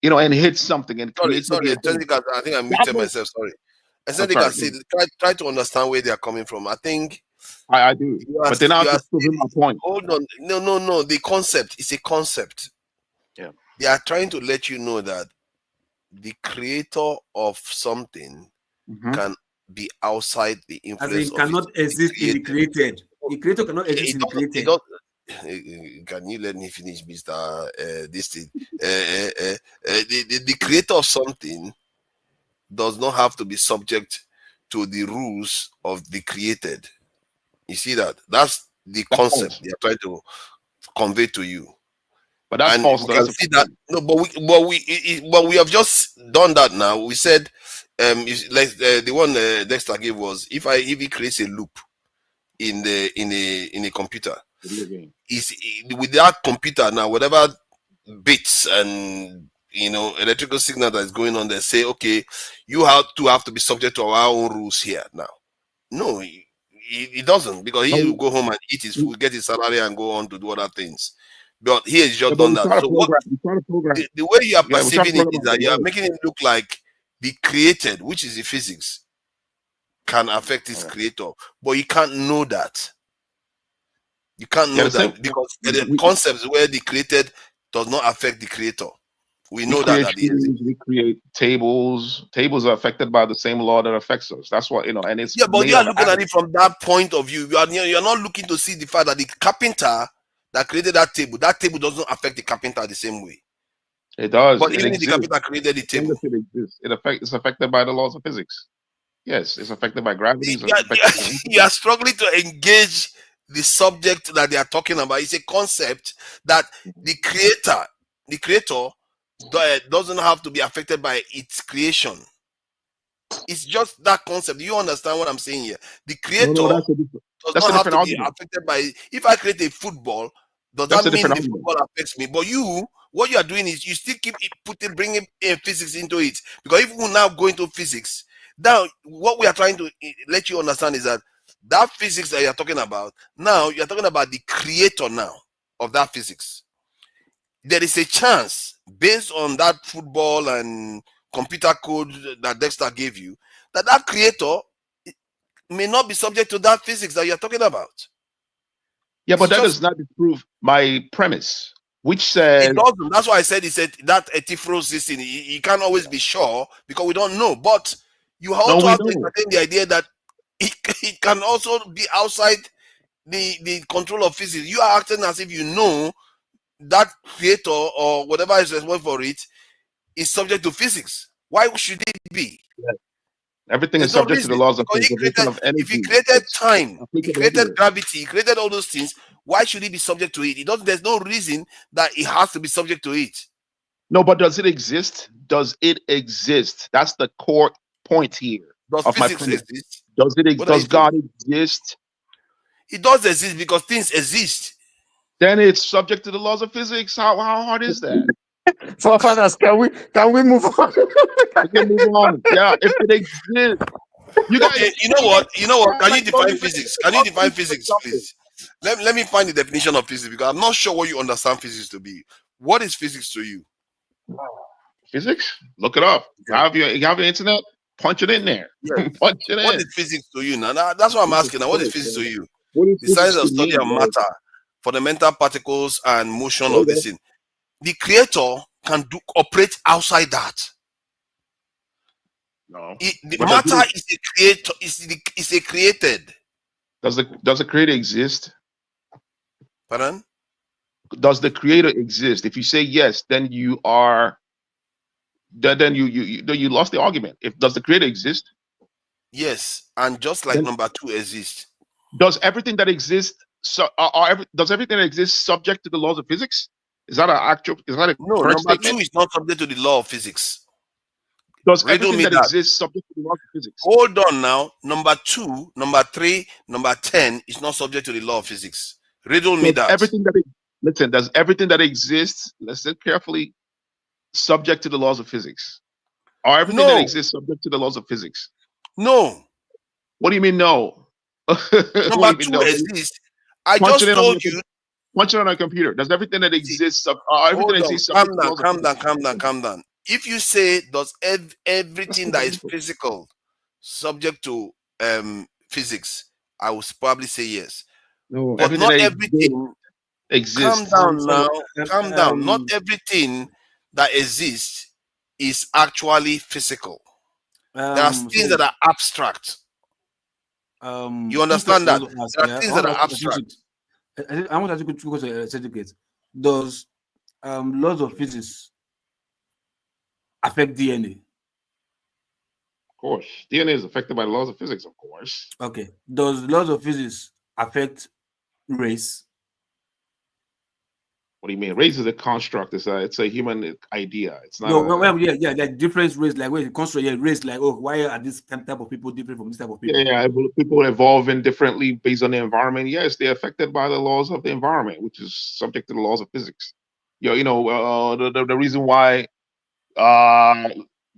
and hits something and Sorry, creates maybe a thing. I think I That muted law, myself. Sorry. I'm Eccentric, sorry, see, try to understand where they are coming from. I think I do, you are but then I you have are to prove my point. hold on. No. The concept is a concept. Yeah. They are trying to let you know that the creator of something Mhm. can be outside the As influence in, of cannot exist in the created. The creator cannot exist in the created. Can you let me finish, Mr. This thing? The creator of something does not have to be subject to the rules of the created. You see that? That's the That's concept false. they are trying to convey to you. But that's And false. we Though. can That's a see that. No, but we have just done that now. We said, the one Dexter gave was if he creates a loop in a computer, video game. is with that computer now, whatever bits and electrical signal that is going on there, say, okay, you have to be subject to our own rules here now. No, he doesn't, because he will go home and eat his food, get his salary, and go on to do other things. But here he's just Yeah, but done that. So what we try to program. the way you are Yeah, we try to perceiving it program is the that you are world. making it look like the created, which is the physics, can affect its creator, but you can't know that. You can't know that because the concepts where the created does not affect the creator. We We know that create they exist. trees, we create tables. Tables are affected by the same law that affects us. That's what, and it's Yeah, but made you are of looking at atoms. it from that point of view. You're not looking to see the fact that the carpenter that created that table doesn't affect the carpenter the same way. It does. But It even if the exists. carpenter created the As long table, as it exists, it's affected by the laws of physics. Yes, it's affected by gravity. It's you are, affected by you are struggling to engage the subject that they are talking about. It's a concept that the creator doesn't have to be affected by its creation. It's just that concept. Do you understand what I'm saying here? The creator no, does that's not a have different to be argument. affected by it. If I create a football, does That's that a mean different the argument. football affects me? But what you are doing is you still keep bringing physics into it. Because if we now go into physics, now what we are trying to let you understand is that physics that you're talking about, now you're talking about the creator now of that physics. There is a chance, based on that football and computer code that Dexter gave you, that creator may not be subject to that physics that you're talking about. Yeah, but It's that just, does not disprove my premise, which says it doesn't. That's why I said that etifrosis thing. You can't always be sure because we don't know. But you no, also we have to know. entertain the idea that it can also be outside the control of physics. You are acting as if you know that creator or whatever is responsible for it is subject to physics. Why should it be? Everything is There's no subject to the reason. laws of Because conservation of if he energy. created It's time, he applicable created everywhere. gravity, he created all those things, why should he be subject to it? There's no reason that he has to be subject to it. No, but does it exist? Does it exist? That's the core point here Does of my physics premise. exist? What are you Does saying? God exist? It does exist because things exist. Then it's subject to the laws of physics. How hard is that? Forefathers, can we move on? We can move on. Yeah, if it exists, you guys. Okay, you know what? Can you Like, don't define even physics? Can you define physics, something. please? Let me find the definition of physics because I'm not sure what you understand physics to be. What is physics to you? Physics? Look it up. Okay. You have the internet? Punch it in there. Yes. Punch it What in. is physics to you now? That's what I'm Jesus asking now. What is Christ, physics to man. you? What is The science physics of to study me, of bro? matter, fundamental particles, and motion There you of this go. thing. The creator can operate outside that. No. The But matter is a creator. Is a created. does the creator exist? Pardon? Does the creator exist? If you say yes, then you are then you lost the argument. If does the creator exist? Yes, and just like Then number 2 exists. does everything that exists does everything that exists subject to the laws of physics? Is that a No, correct number 2 statement? is not subject to the law of physics. Does Riddle everything me that that. exists subject to the laws of physics? Hold on now. Number 2, number 3, number 10 is not subject to the law of physics. Riddle me Does that. everything that listen, does everything that exists, listen carefully, subject to the laws of physics? Or everything that No, exists subject to the laws of physics? no. What do you mean no? What do Number you mean 2 no? exists. I Punch it just in on told your you. punch it on a computer. Does everything that See, exists everything that hold on. exists subject to the laws of physics? Calm down. If you say does everything that is physical subject to physics, I will probably say yes. No, But everything not that everything. Calm exists. down Sorry. now. Calm down. Not everything that exists is actually physical. There are things that Sorry. are abstract. You If I understand that? want to ask, There are yeah, things I that want to are ask you abstract. physics. I want to ask you two questions, certificate. Does laws of physics affect DNA? Of course. DNA is affected by the laws of physics, of course. Okay. Does laws of physics affect race? What do you mean? Race is a construct. It's a human idea. It's not No, a like different race, like when you construct race, like why are this type of people different from this type of people? people evolving differently based on the environment. Yes, they're affected by the laws of the environment, which is subject to the laws of physics. The reason why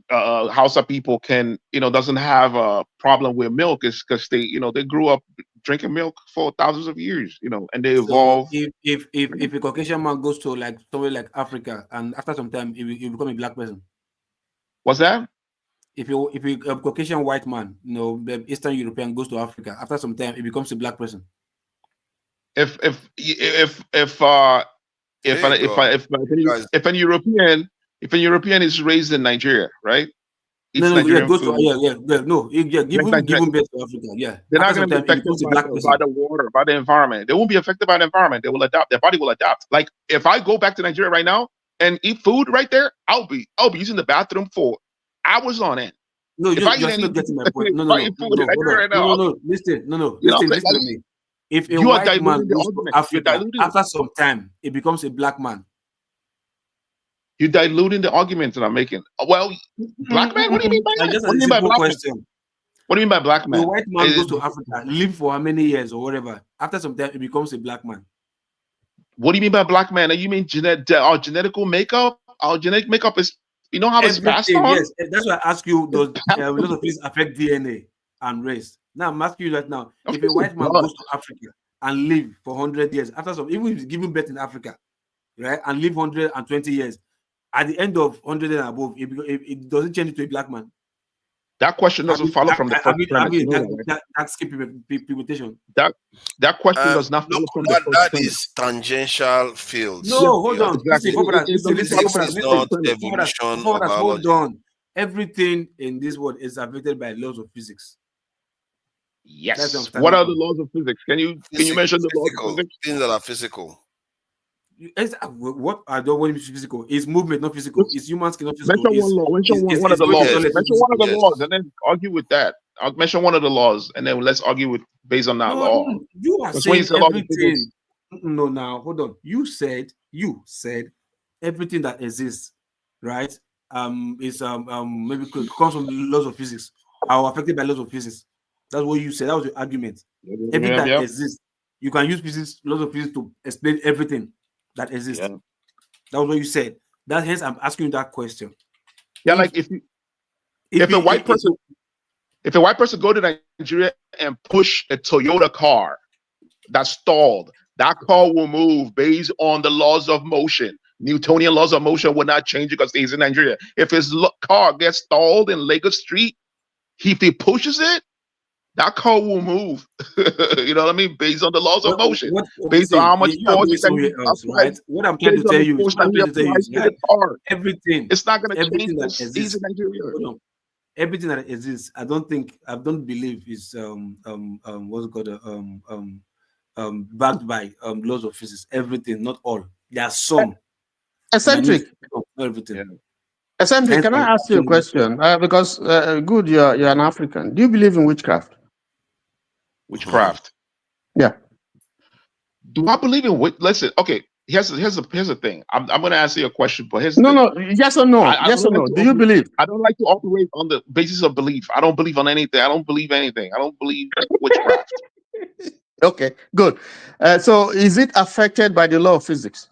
Hausa people can doesn't have a problem with milk is because they grew up drinking milk for thousands of years, and they So evolve. if a Caucasian man goes to like somewhere like Africa and after some time he become a black person. What's that? If a Caucasian white man, the Eastern European goes to Africa, after some time he becomes a black person. If Hey God, an European If a European is raised in Nigeria, right? Eats No, yeah, Nigerian go to food. no, yeah, Like give Nigeria, him birth to Africa. Yeah, they're not after going some to be time, he affected becomes a black by person. the water, by the environment. They won't be affected by the environment. They will adapt. Their body will adapt. Like if I go back to Nigeria right now and eat food right there, I'll be using the bathroom for hours on end. No, If I eat you're still any not getting my if point. No, I eat food in hold Nigeria on. right now, Listen, you know what I'm listen saying? to me. If a You are white man diluting the goes to argument. You're Africa, diluting it. after some time, he becomes a black man. You're diluting the argument that I'm making. Well, black man? What do you mean by that? Just What a do you mean by simple black man? question. What do you mean by black A man? white man goes to Africa, live for how many years or whatever. After some time, he becomes a black man. What do you mean by black man? You mean our genetical makeup? Our genetic makeup is, you know how it's passed Everything, on? yes. That's why I ask you, does a lot of things affect DNA and race? Now I'm asking you right now, Of if a course white it man does. goes to Africa and live for 100 years, after some, even if he's giving birth in Africa, right, and live 120 years, at the end of 100 and above, it doesn't change it to a black man. That question doesn't follow from the first premise. You know that, right? That's permutation. That question does not No, follow from the first that premise. is tangential fields. No, Yes, hold Yeah. on. exactly. Listen, It doesn't follow Physics from the is first not premise. evolution or hold biology. on. Everything in this world is affected by laws of physics. That's what I'm Yes. standing What are the on. laws of physics? Can you Physics, mention the laws of physical physics? things that are physical. What I don't want is physical. It's movement, not physical. Just It's human skin, not physical. mention one law. Mention one of It's the going to laws. toilet. Mention one of the Yes. laws, and then argue with that. I'll mention one of the laws, and then let's argue with based on that law. You are Because when you saying say laws of physics, everything. No, now hold on. You said everything that exists, right? Is maybe comes from the laws of physics, are affected by laws of physics. That's what you said. That was your argument. Everything that exists, you can use physics, laws of physics to explain everything that exists. Yeah. That was what you said. That hence I'm asking you that question. Yeah, like if a white person go to Nigeria and push a Toyota car that's stalled, that car will move based on the laws of motion. Newtonian laws of motion will not change because he's in Nigeria. If his car gets stalled in Lagos Street, if he pushes it, that car will move. You know what I mean? Based on the laws of motion. Based on how much force right? What I'm trying to tell you is, right? Everything. It's not going to change everything that this. exists. He's in Nigeria. Everything that exists, I don't believe is what's it called backed by laws of physics. Everything, not all. There are some. Eccentric. Not everything. Yeah. Eccentric, can I ask you a question? Because good, you're an African. Do you believe in witchcraft? Witchcraft. Yeah. Do I believe in witch? Listen, okay. Here's the thing. I'm going to answer your question, but here's no. Yes or no? Yes or no? Do you believe? I don't like to operate on the basis of belief. I don't believe on anything. I don't believe anything. I don't believe witchcraft. Okay, good. So, is it affected by the law of physics?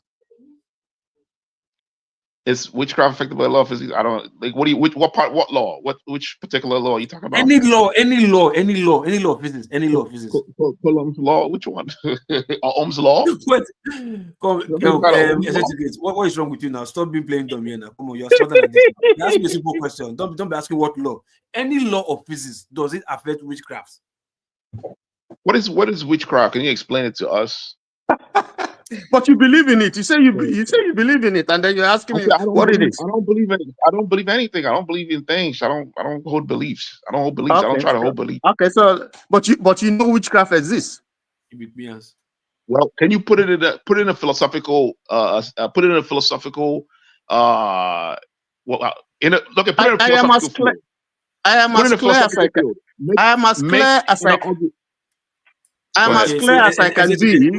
Is witchcraft affected by the law of physics? I don't like. What law? Which particular law are you talking about? Any law of physics. Any law of physics. Coulomb's law. Which one? Ohm's law. What is wrong with you now? Stop being playing dumb here now. Come on, you're smarter than this. Ask me a simple question. Don't be asking what law. Any law of physics, does it affect witchcraft? What is witchcraft? Can you explain it to us? But you believe in it. You say you believe in it, and then you're asking me what it is. I don't believe in it. I don't believe anything. I don't believe in things. I don't hold beliefs. I don't hold beliefs. Okay. I don't try to hold beliefs. Okay, so but you know witchcraft exists. Well, can you put it in a philosophical I am as clear as I can be.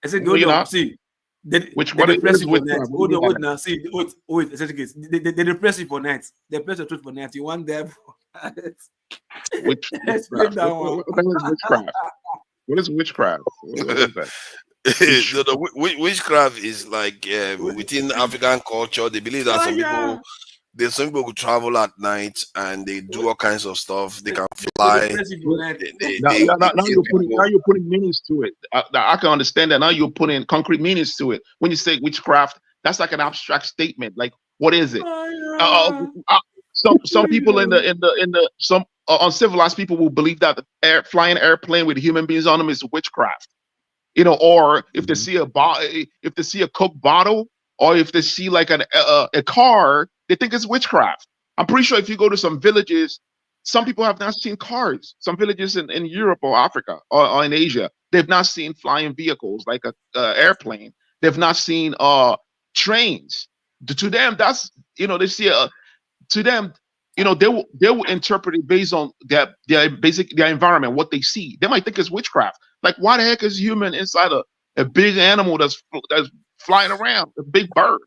I said, hold on. See, they depress you for nights. Hold on, wait now. See, wait. They depress you for nights. They depress your truth for nights. You want them? Witchcraft. What is witchcraft? What is that? Witchcraft is like within African culture. They believe that some people who travel at night and they do all kinds of stuff. They can fly. Now you're putting meanings to it. I can understand that. Now you're putting concrete meanings to it. When you say witchcraft, that's like an abstract statement. Like, what is it? Some people some uncivilized people will believe that flying airplane with human beings on them is witchcraft. You know, or if they see a Coke bottle or if they see like a car, they think it's witchcraft. I'm pretty sure if you go to some villages, some people have not seen cars. Some villages in Europe or Africa or in Asia, they've not seen flying vehicles like a airplane. They've not seen trains. To them, that's they see to them, they will interpret it based on their environment, what they see. They might think it's witchcraft. Like, why the heck is human inside a big animal that's flying around, a big bird?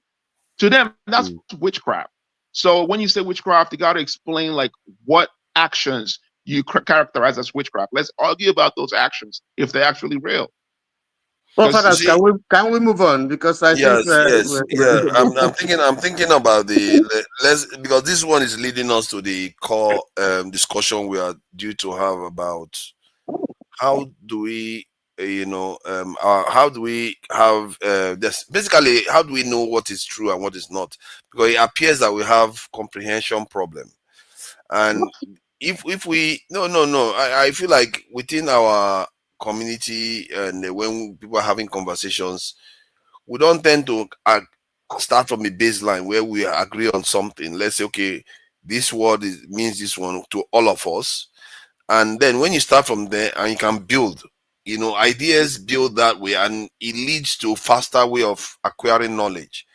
To them, that's witchcraft. So when you say witchcraft, you got to explain like what actions you characterize as witchcraft. Let's argue about those actions if they're actually real. Well, You fathers, see, can we move on? Because I think yeah. I'm thinking about let's, because this one is leading us to the core discussion we are due to have about how do we how do we have this, basically how do we know what is true and what is not, because it appears that we have comprehension problem. And if we no, I feel like within our community, and when people are having conversations, we don't tend to start from a baseline where we agree on something. Let's say, okay, this word means this one to all of us. And then when you start from there and you can build, ideas build that way, and it leads to faster way of acquiring knowledge.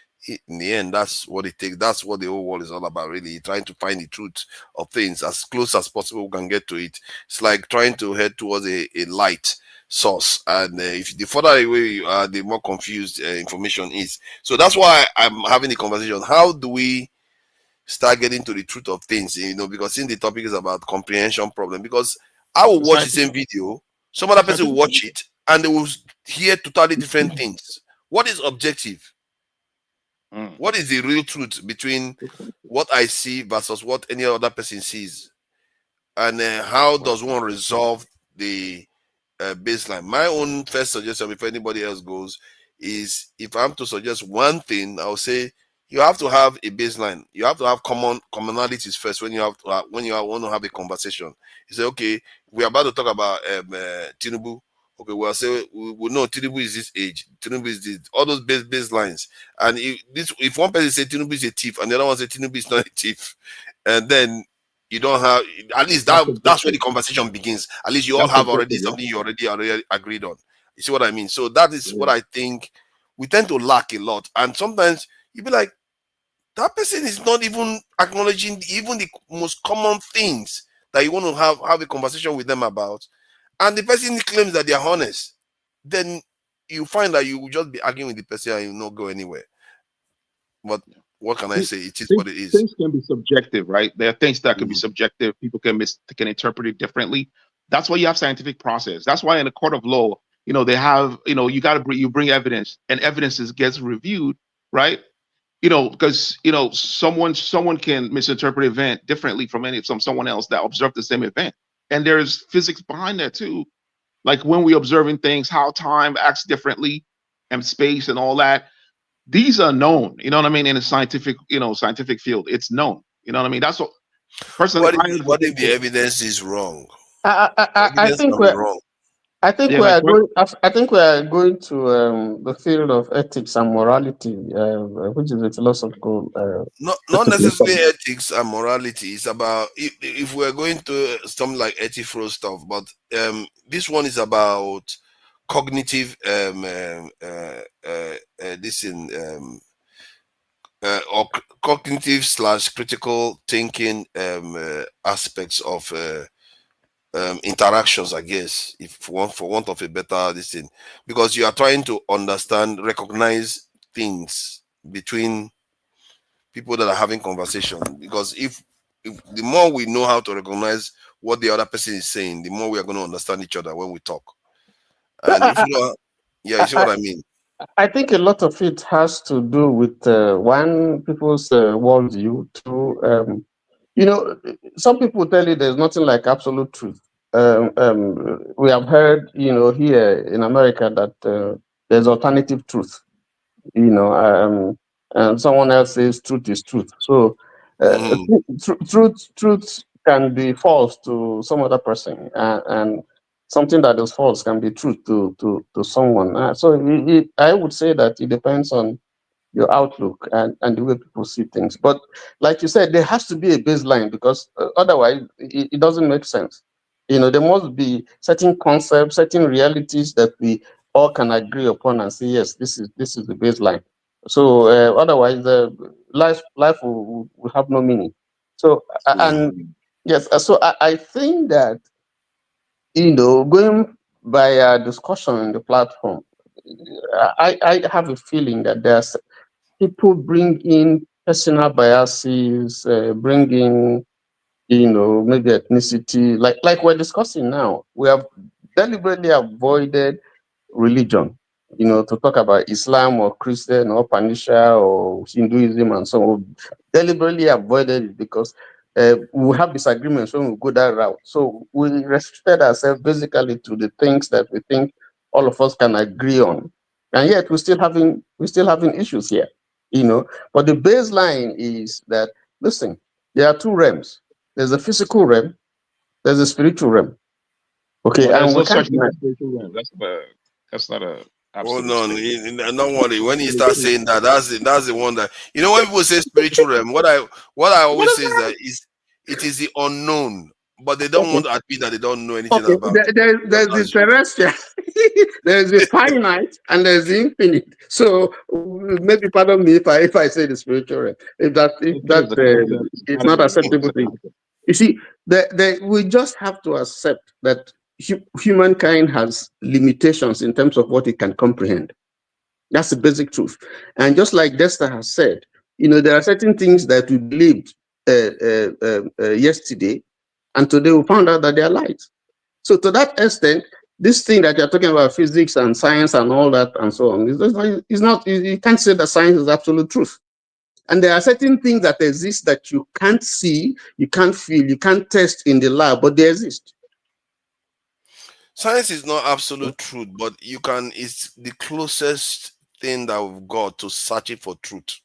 In the end, that's what it takes. That's what the whole world is all about, really, trying to find the truth of things as close as possible. We can get to it. It's like trying to head towards a light source, and if the further away you are, the more confused information is. So that's why I'm having the conversation. How do we start getting to the truth of things? Because since the topic is about comprehension problem, because I will watch the same video, some other person will watch it, and they will hear totally different things. What is objective? What is the real truth between what I see versus what any other person sees? And how does one resolve the baseline? My own first suggestion before anybody else goes is, if I'm to suggest one thing, I'll say you have to have a baseline. You have to have commonalities first when you want to have a conversation. You say, okay, we're about to talk about Tinubu. Okay, we'll say we know Tinubu is this age, Tinubu is this, all those baselines. And if one person say Tinubu is a thief and the other one say Tinubu is not a thief, and then you don't have, at least that's where the conversation begins. At least you all have already something you already agreed on. You see what I mean? So that is what I think we tend to lack a lot. And sometimes you be like, that person is not even acknowledging even the most common things that you want to have a conversation with them about, and the person claims that they are honest. Then you find that you will just be arguing with the person and you will not go anywhere. But what can I say? It is what it is. Things can be subjective, right? There are things that can be subjective. People can interpret it differently. That's why you have scientific process. That's why in a court of law, they have, you bring evidence, and evidence gets reviewed, right? Because someone can misinterpret an event differently from someone else that observed the same event, and there's physics behind that too. Like when we observing things, how time acts differently, and space and all that. These are known, you know what I mean, in a scientific field. It's known, you know what I mean. That's what personally. What if the evidence is wrong? I think we're wrong. I think we are going. I think we are going to the field of ethics and morality, which is a philosophical. Not necessarily ethics and morality. It's about if we're going to something like ethical stuff, but this one is about cognitive or cognitive / critical thinking aspects of interactions, I guess, for want of a better this thing, because you are trying to recognize things between people that are having conversation. Because if the more we know how to recognize what the other person is saying, the more we are going to understand each other when we talk. And if you know, you see what I mean. I think a lot of it has to do with one, people's worldview. Two, some people tell you there's nothing like absolute truth. We have heard, here in America that there's alternative truth. And someone else says truth is truth. So truth can be false to some other person, and something that is false can be truth to someone. So I would say that it depends on your outlook and the way people see things. But like you said, there has to be a baseline because otherwise it doesn't make sense. There must be certain concepts, certain realities that we all can agree upon and say, yes, this is the baseline. So otherwise, life will have no meaning. So and yes, so I think that going by a discussion on the platform, I have a feeling that there's people bring in personal biases, bring in maybe ethnicity, like we're discussing now. We have deliberately avoided religion, to talk about Islam or Christian or Panisha or Hinduism and so on. Deliberately avoided it because we have disagreements when we go that route. So we restricted ourselves basically to the things that we think all of us can agree on, and yet we're still having issues here, But the baseline is that, listen, there are two realms. There's a physical realm. There's a spiritual realm. Okay, Well, there's and we no can't such thing deny. as spiritual realm. That's not a Hold absolute on, statement. don't worry. When you start saying that, that's the one that when people say spiritual realm. What I What always is say is that? that it is the unknown, but they don't Okay. want to admit that they don't know anything Okay, about it. there's the That's terrestrial, there's the finite, and there's the infinite. So maybe pardon me if I say the spiritual realm, if that Spiritual is a concept. It's it's not a not being. It's acceptable a thing. concept. You see, we just have to accept that humankind has limitations in terms of what it can comprehend. That's the basic truth. And just like Desta has said, there are certain things that we believed yesterday, and today we found out that they are lies. So to that extent, this thing that you're talking about, physics and science and all that and so on, is not, you can't say that science is absolute truth. And there are certain things that exist that you can't see, you can't feel, you can't test in the lab, but they exist. Science is not absolute truth, but it's the closest thing that we've got to searching for truth,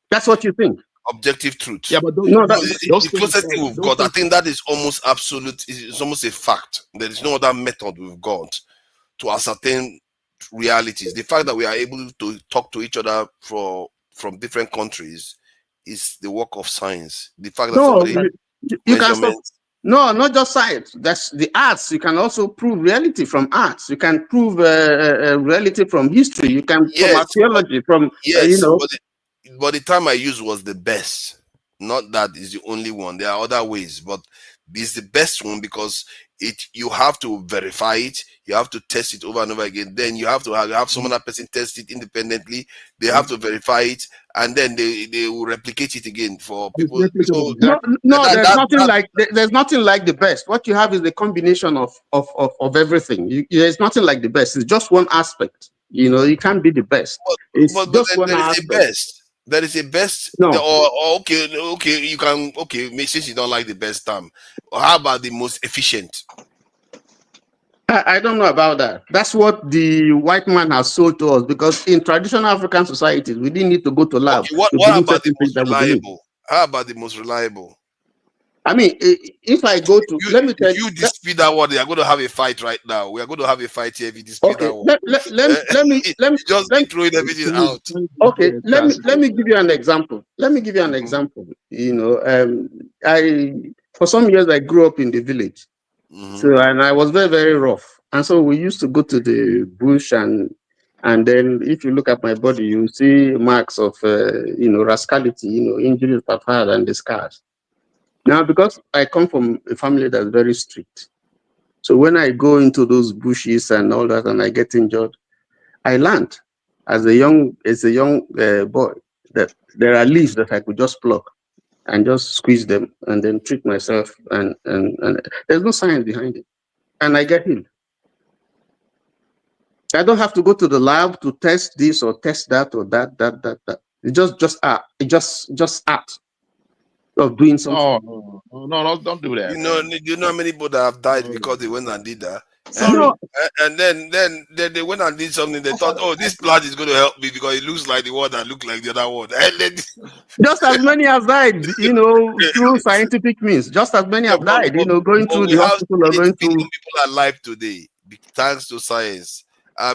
That's what you think. objective truth. Yeah, but No, No, those the things closest have thing we've those got, I things. think that is almost absolute. It's almost a fact. There is no other method we've got to ascertain realities. The fact that we are able to talk to each other from different countries is the work of science. The fact that no, somebody you can stop. measurements. No, not just science. That's the arts. You can also prove reality from arts. You can prove reality from history. You can from Yes, but archaeology. From yes, but the term I used was the best. Not that is the only one. There are other ways, but it's the best one because you have to verify it, you have to test it over and over again. Then you have to have some other person test it independently. They have to verify it, and then they will replicate it again for It's people. replicable. So No, Exactly. no, that there's that nothing that like there's nothing like the best. What you have is the combination of everything. There's nothing like the best. It's just one aspect. You can't be the best. but, It's but just then one there is a aspect. best. There is a best. No, Or okay, you can since you don't like the best term, how about the most efficient? I don't know about that. That's what the white man has sold to us because in traditional African societies, we didn't need to go to lab Okay, to what believe about the certain things most that we believe. reliable? How about the most reliable? I mean, if I go to, let me tell If you, you dispute that word, they are going to have a fight right now. We are going to have a fight here if you dispute okay, that word. let me, You just let be me, throwing everything out. okay, let me give you an Transition. example. Let me give you an Mhm, example. I for some years I grew up in the village, mhm. so and I was very very rough, and so we used to go to the bush and then if you look at my body, you see marks of rascality, injuries I've had and the scars. Now because I come from a family that's very strict, so when I go into those bushes and all that, and I get injured, I learned as a young boy that there are leaves that I could just pluck and just squeeze them and then treat myself and there's no science behind it. And I get healed. I don't have to go to the lab to test this or test that or that. It just art. It just art of doing something. No, no, no, no, no, don't do that, man. You know how many people that have died No, because they went and did that? Eh? No, And then they went and did something. They thought, oh, this plant is going to help me because it looks like the one that looked like the other one. And then, just as many have died, through scientific means. Just as many yeah, have died, going but through we the have hospital or 8 going billion through. people alive today, thanks to science.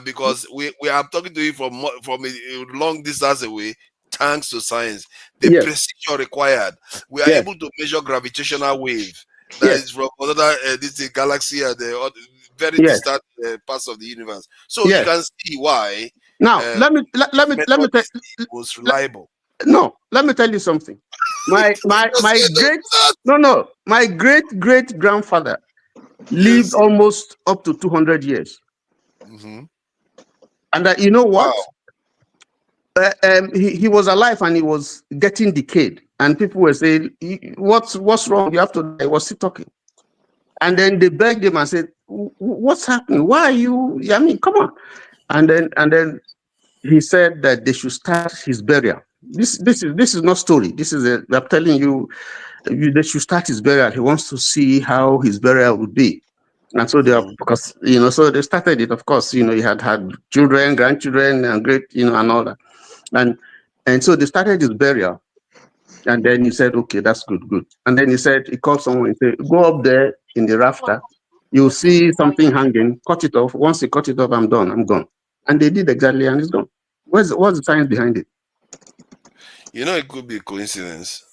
Because we are talking to you from a long distance away, thanks to science. The Yes. precision required. We are Yes. able to measure gravitational wave that Yes. is from another this galaxy and the very Yes. distant parts of the universe. So you Yes. can see why Now let me method tell, is the most reliable. no, let me tell you something. My great grandfather lived Yes. almost up to 200 years. Mm-hmm. And you know what? Wow. He was alive and he was getting decayed. And people were saying, what's wrong? You have to die. Was he talking? And then they begged him and said, what's happening? Why are you? I mean, come on. And then he said that they should start his burial. This is not story. I'm telling you, they should start his burial. He wants to see how his burial would be. And so because so they started it. Of course, he had children, grandchildren, and great, and all that. And so they started his burial. And then he said, okay, that's good. And then he called someone and said, go up there in the rafter. You'll see something hanging, cut it off. Once you cut it off, I'm done. I'm gone. And they did exactly, and it's gone. What's the science behind it? It could be a coincidence.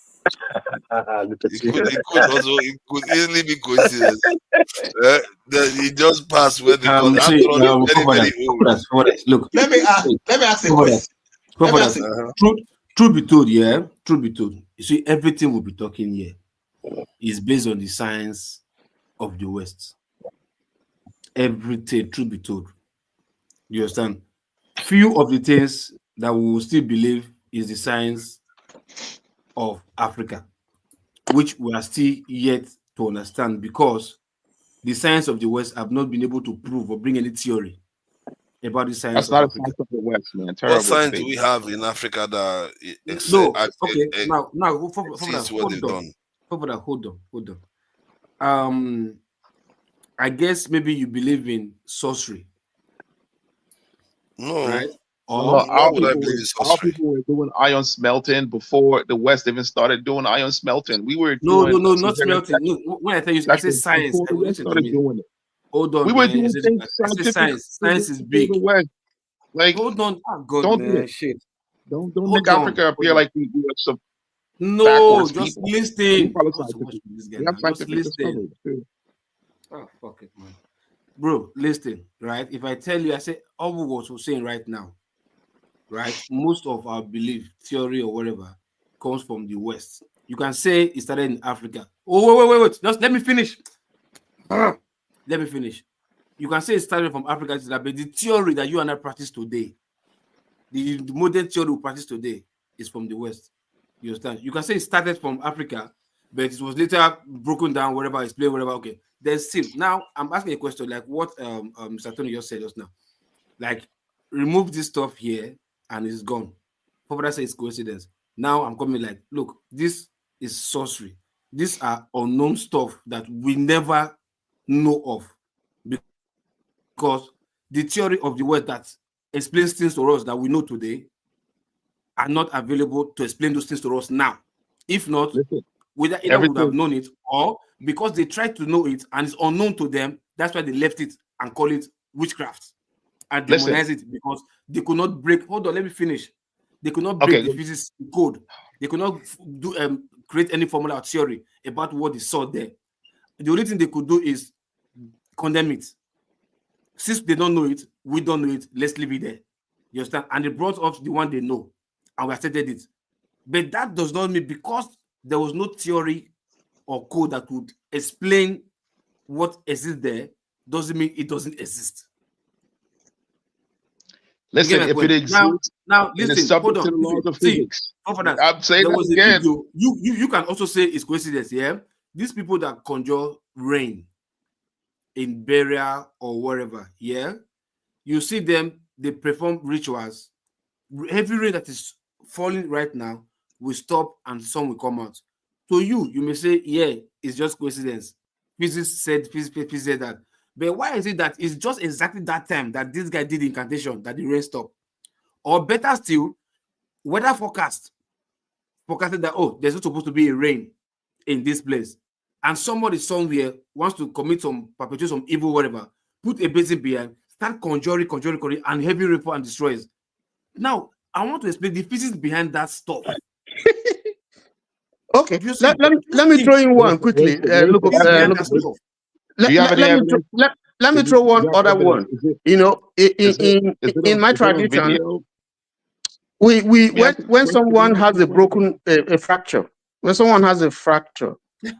Look at you. It could easily be coincidence. He just passed where they got. After See, all, he's very, very old. look. Let me ask a question. Let me ask Truth be told, yeah. Truth be told, you see, everything we'll be talking here is based on the science of the West. Everything, truth be told. You understand? Few of the things that we will still believe is the science of Africa, which we are still yet to understand because the science of the West have not been able to prove or bring any theory about the science That's not of a Africa. science of the West, man. What Terrible science do statement. we have in Africa that No, okay. Now, exceeds what they've done? Hold on. I guess maybe you believe in sorcery, No. right? Well, Or why would I believe in our sorcery? people were doing iron smelting before the West even started doing iron smelting. We were no, doing not smelting. No, when I tell you, I say science. before the West Listen to started me. doing it. Hold on, We were man. doing things I say scientific. science is before big. the West. Like, Hold on. Oh, God, don't do man. it. Shit. Don't Hold make on, Africa appear hold on. like we were some No, backwards just people. We listen. follow What's scientific. this guy We now? have Just scientific listen. discovery too. Oh, fuck it, man. Bro, listen, right? If I tell you, I say all what we're saying right now, right? Most of our belief, theory, or whatever comes from the West. You can say it started in Africa. Oh, wait. Just let me finish. Let me finish. You can say it started from Africa, but the theory that you and I practice today, the modern theory we practice today, is from the West. You understand? You can say it started from Africa, but it was later broken down, wherever, explained, whatever. Okay. Then still, now I'm asking a question like what Mr. Tony just said just now. Like, remove this stuff here and it's gone. Popper says it's coincidence. Now I'm coming like, look, this is sorcery. These are unknown stuff that we never know of. Because the theory of the West that explains things to us that we know today are not available to explain those things to us now. If not, whether either would have known it or because they tried to know it and it's unknown to them, that's why they left it and call it witchcraft and demonize it because they could not break. Hold on, let me finish. They could not break the physics code. They could not create any formula or theory about what they saw there. The only thing they could do is condemn it. Since they don't know it, we don't know it, let's leave it there. You understand? And they brought up the one they know and we accepted it. But that does not mean because there was no theory or code that would explain what exists there, doesn't mean it doesn't exist. Listen, if it exists, now it listen, is subject hold on. to the laws of physics. I'm saying that again. You can also say it's coincidence, yeah? These people that conjure rain in burial or wherever, yeah? You see them, they perform rituals. Heavy rain that is falling right now will stop and sun will come out. To you, you may say, yeah, it's just coincidence. Physics said that. But why is it that it's just exactly that time that this guy did the incantation that the rain stopped? Or better still, weather forecasted that, oh, there's not supposed to be a rain in this place. And somebody somewhere wants to perpetrate some evil, whatever, put a basin behind, start conjuring, and heavy rainfall and destroys. Now, I want to explain the physics behind that stuff. Okay, You see, let me throw in one quickly. Look, behind that stuff. Do you have any evidence? let me throw one other one. You know, in my is it on tradition, video? when someone has a broken a fracture, when someone has a fracture,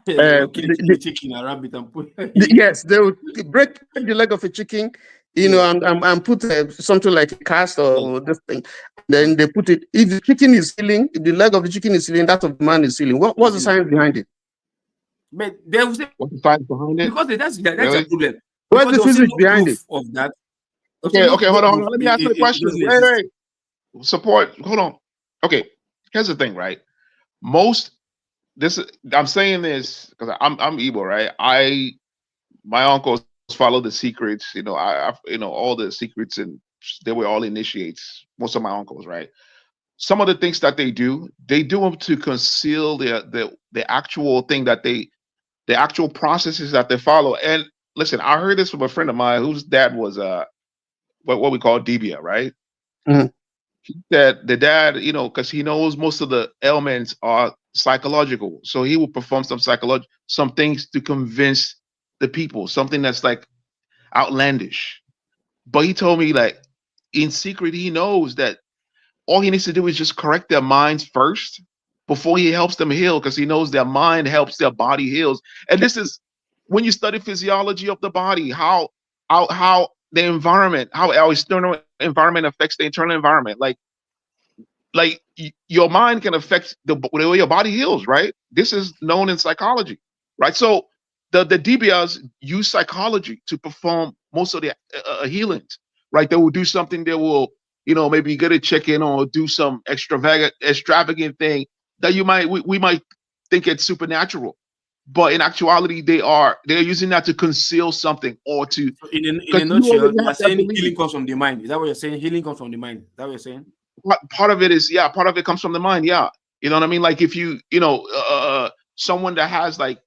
They'll kill the chicken and rabbit and put. yes, they will break the leg of a chicken, you know, and put something like a cast or this thing. Then they put it. If the chicken is healing, if the leg of the chicken is healing, that of the man is healing. What's the science behind it? But they will say, What's the science behind it? because that's Really? a problem. What's the Because physics behind it? of that. Okay, hold on. Let me answer the question. Wait. Support. Hold on. Okay, here's the thing, right? I'm saying this because I'm Igbo, right? My uncles follow the secrets, you know, I all the secrets, and they were all initiates. Most of my uncles, right? Some of the things that they do them to conceal the actual thing that the actual processes that they follow. And listen, I heard this from a friend of mine whose dad was what we call Debia, right? Mhm. That the dad, you know, because he knows most of the ailments are psychological, so he will perform some things to convince the people, something that's like outlandish. But he told me, like, in secret, he knows that all he needs to do is just correct their minds first before he helps them heal, because he knows their mind helps their body heals. And this is when you study physiology of the body, how the environment, how our external environment affects the internal environment. Like your mind can affect the way your body heals, right? This is known in psychology, right? So the DBS use psychology to perform most of the healings, right? They will do something. They will, you know, maybe get a check-in or do some extravagant thing that we might think it's supernatural, but in actuality, they're using that to conceal something or to. In Because a you nutshell, already you are have that saying belief. healing comes from the mind. Is that what you're saying? Healing comes from the mind. Is that what you're saying? Part of it is, yeah, part of it comes from the mind, yeah. You know what I mean? Like if someone that has, like,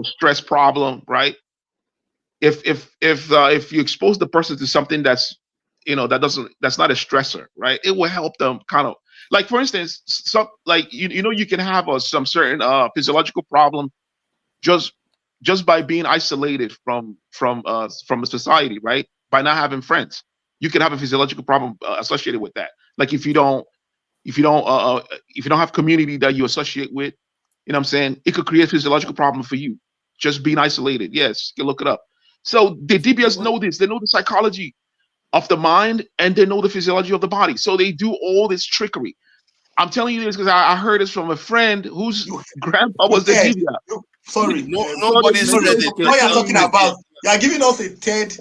stress problem, right? If you expose the person to something that's that's not a stressor, right? It will help them kind of, like, for instance, some, like, you can have some certain physiological problem just by being isolated from a society, right? By not having friends, you can have a physiological problem associated with that. Like if you don't have community that you associate with, you know what I'm saying, it could create physiological problem for you just being isolated. Yes, you can look it up. So the DBS know this. They know the psychology of the mind and they know the physiology of the body. So they do all this trickery. I'm telling you this because I heard this from a friend whose grandpa was the Yeah, DBS. sorry. Nobody So said So it. what you're talking Tell about, you are giving us a third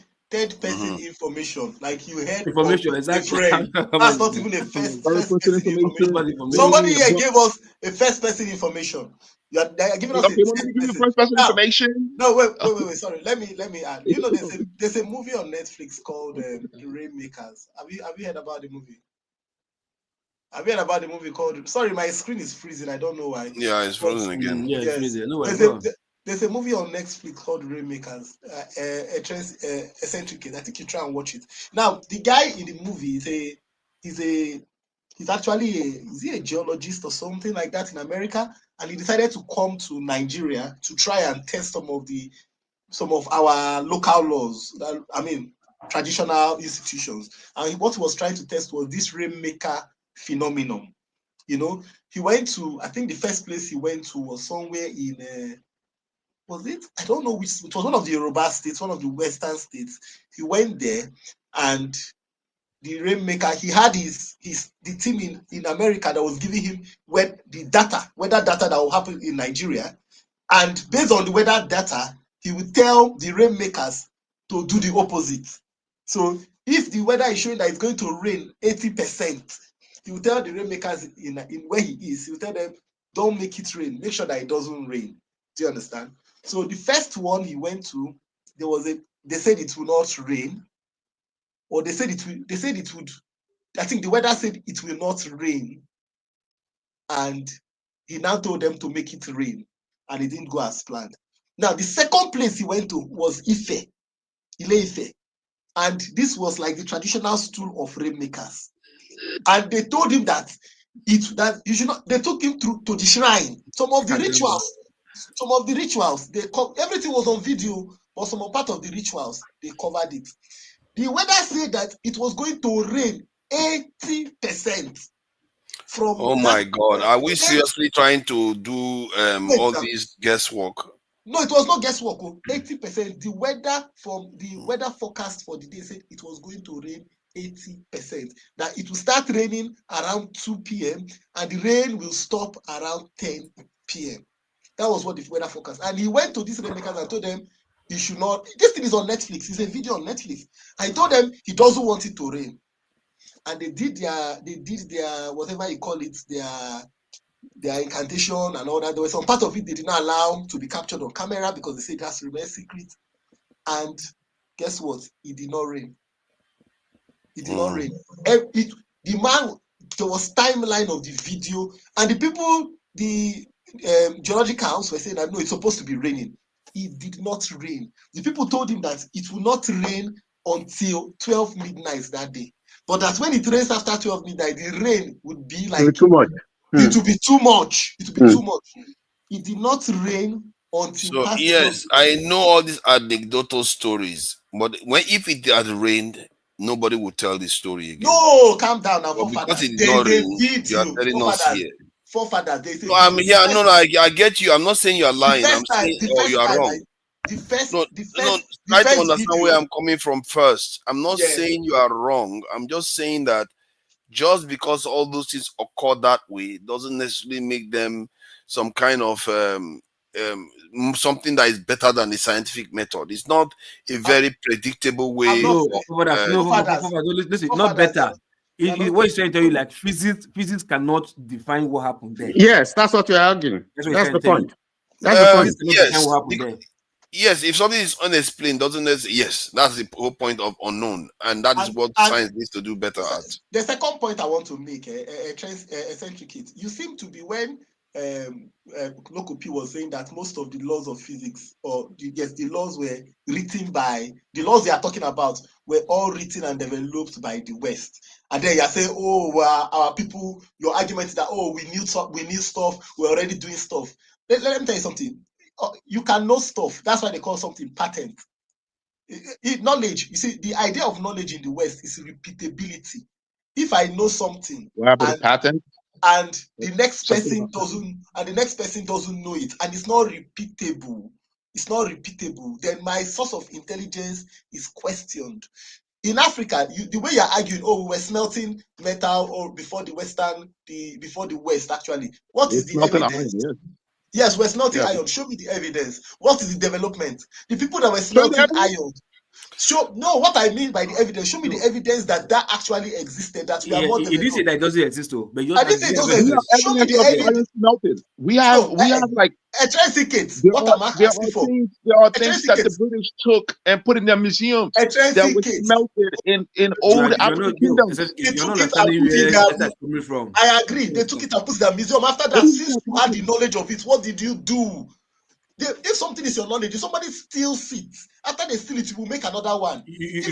person Mhm. information, like you heard from Information, a exactly. friend. That's not even a first person information. Somebody here gave us a first person information. You're giving us a Okay, let me third give you person. first person Now, information. no, wait. Sorry, let me add. You know, there's a movie on Netflix called Rainmakers. Have you heard about the movie? Have you heard about the movie called? Sorry, my screen is freezing. I don't know why. Yeah, it's frozen again. Yeah, it's Yes, freezing. No, there's a movie on Netflix called Rainmakers. Eccentric Case. I think you try and watch it. Now, the guy in the movie he's actually is he a geologist or something like that in America, and he decided to come to Nigeria to try and test some of our local laws. Traditional institutions. And what he was trying to test was this rainmaker phenomenon. He went to, I think the first place he went to was somewhere in, was it? I don't know which, it was one of the Yoruba states, one of the Western states. He went there and the rainmaker, he had the team in America that was giving him weather data that will happen in Nigeria. And based on the weather data, he would tell the rainmakers to do the opposite. So if the weather is showing that it's going to rain 80%, he will tell the rainmakers in where he is, he will tell them, don't make it rain, make sure that it doesn't rain. Do you understand? So the first one he went to, they said it will not rain, or they said it would, I think the weather said it will not rain. And he now told them to make it rain, and it didn't go as planned. Now, the second place he went to was Ile Ife. And this was like the traditional stool of rainmakers. And they told him that you should not. They took him to the shrine. Some of the rituals, everything was on video, but some part of the rituals they covered it. The weather said that it was going to rain 80% from. Oh my God! Are we seriously trying to do all these guesswork? No, it was not guesswork. 80%. The weather forecast for the day said it was going to rain 80%. That it will start raining around 2 p.m. and the rain will stop around 10 p.m. That was what the weather forecast. And he went to these rainmakers and told them he should not. This thing is on Netflix. It's a video on Netflix. I told them he doesn't want it to rain. And they did their whatever you call it, their incantation and all that. There was some part of it they did not allow to be captured on camera because they said it has to remain secret. And guess what? It did not rain. It did not rain. The man, there was timeline of the video, and the people, the geological house were saying that no, it's supposed to be raining. It did not rain. The people told him that it will not rain until 12 midnight that day. But that when it rains after 12 midnight, the rain would be like too much. It will be too much. It will be too much. It did not rain until. So yes, I know all these anecdotal stories, but if it had rained, nobody would tell the story again. No, calm down now, because it did not rain, you are telling us here. Forefathers, they say. No, I'm here. No, I get you. I'm not saying you are lying. I'm saying you are wrong. Try to understand where I'm coming from first. I'm not saying you are wrong. I'm just saying that just because all those things occur that way doesn't necessarily make them some kind of something that is better than the scientific method. It's not a very predictable way. Listen, not better. What he's trying to tell you, like physics cannot define what happened there. Yes, that's what you're arguing. That's the point. That's the point. Yes, if something is unexplained, doesn't necessarily, yes, that's the whole point of unknown, and that is what science needs to do better at. The second point I want to make, eccentricate. You seem to be when Lokopi was saying that most of the laws of physics, the laws were written by the laws they are talking about were all written and developed by the West. And then you are saying, oh, well, our people, your argument is that we need stuff, we're already doing stuff. Let me tell you something. You can know stuff. That's why they call something patent. Knowledge, you see, the idea of knowledge in the West is repeatability. If I know something, patent, and the next person doesn't know it, and it's not repeatable, then my source of intelligence is questioned. In Africa, the way you're arguing, we were smelting metal or before the West actually. What is the evidence? Yes, we're smelting iron. Show me the evidence. What is the development? The people that were smelting iron. What I mean by the evidence, show me the evidence that actually existed. That we are more. You didn't say that it doesn't exist, though. But I didn't say it doesn't exist. Show me the evidence. Melted. We have like extrinsic. What I'm asking for. There are things that the British took and put in their museums that was smelted in old African kingdoms. They took it and put it there. I agree. They took it and put it in their museum. After that, since you had the knowledge of it, what did you do? If something is your knowledge, if somebody steals it, after they steal it, you will make another one. If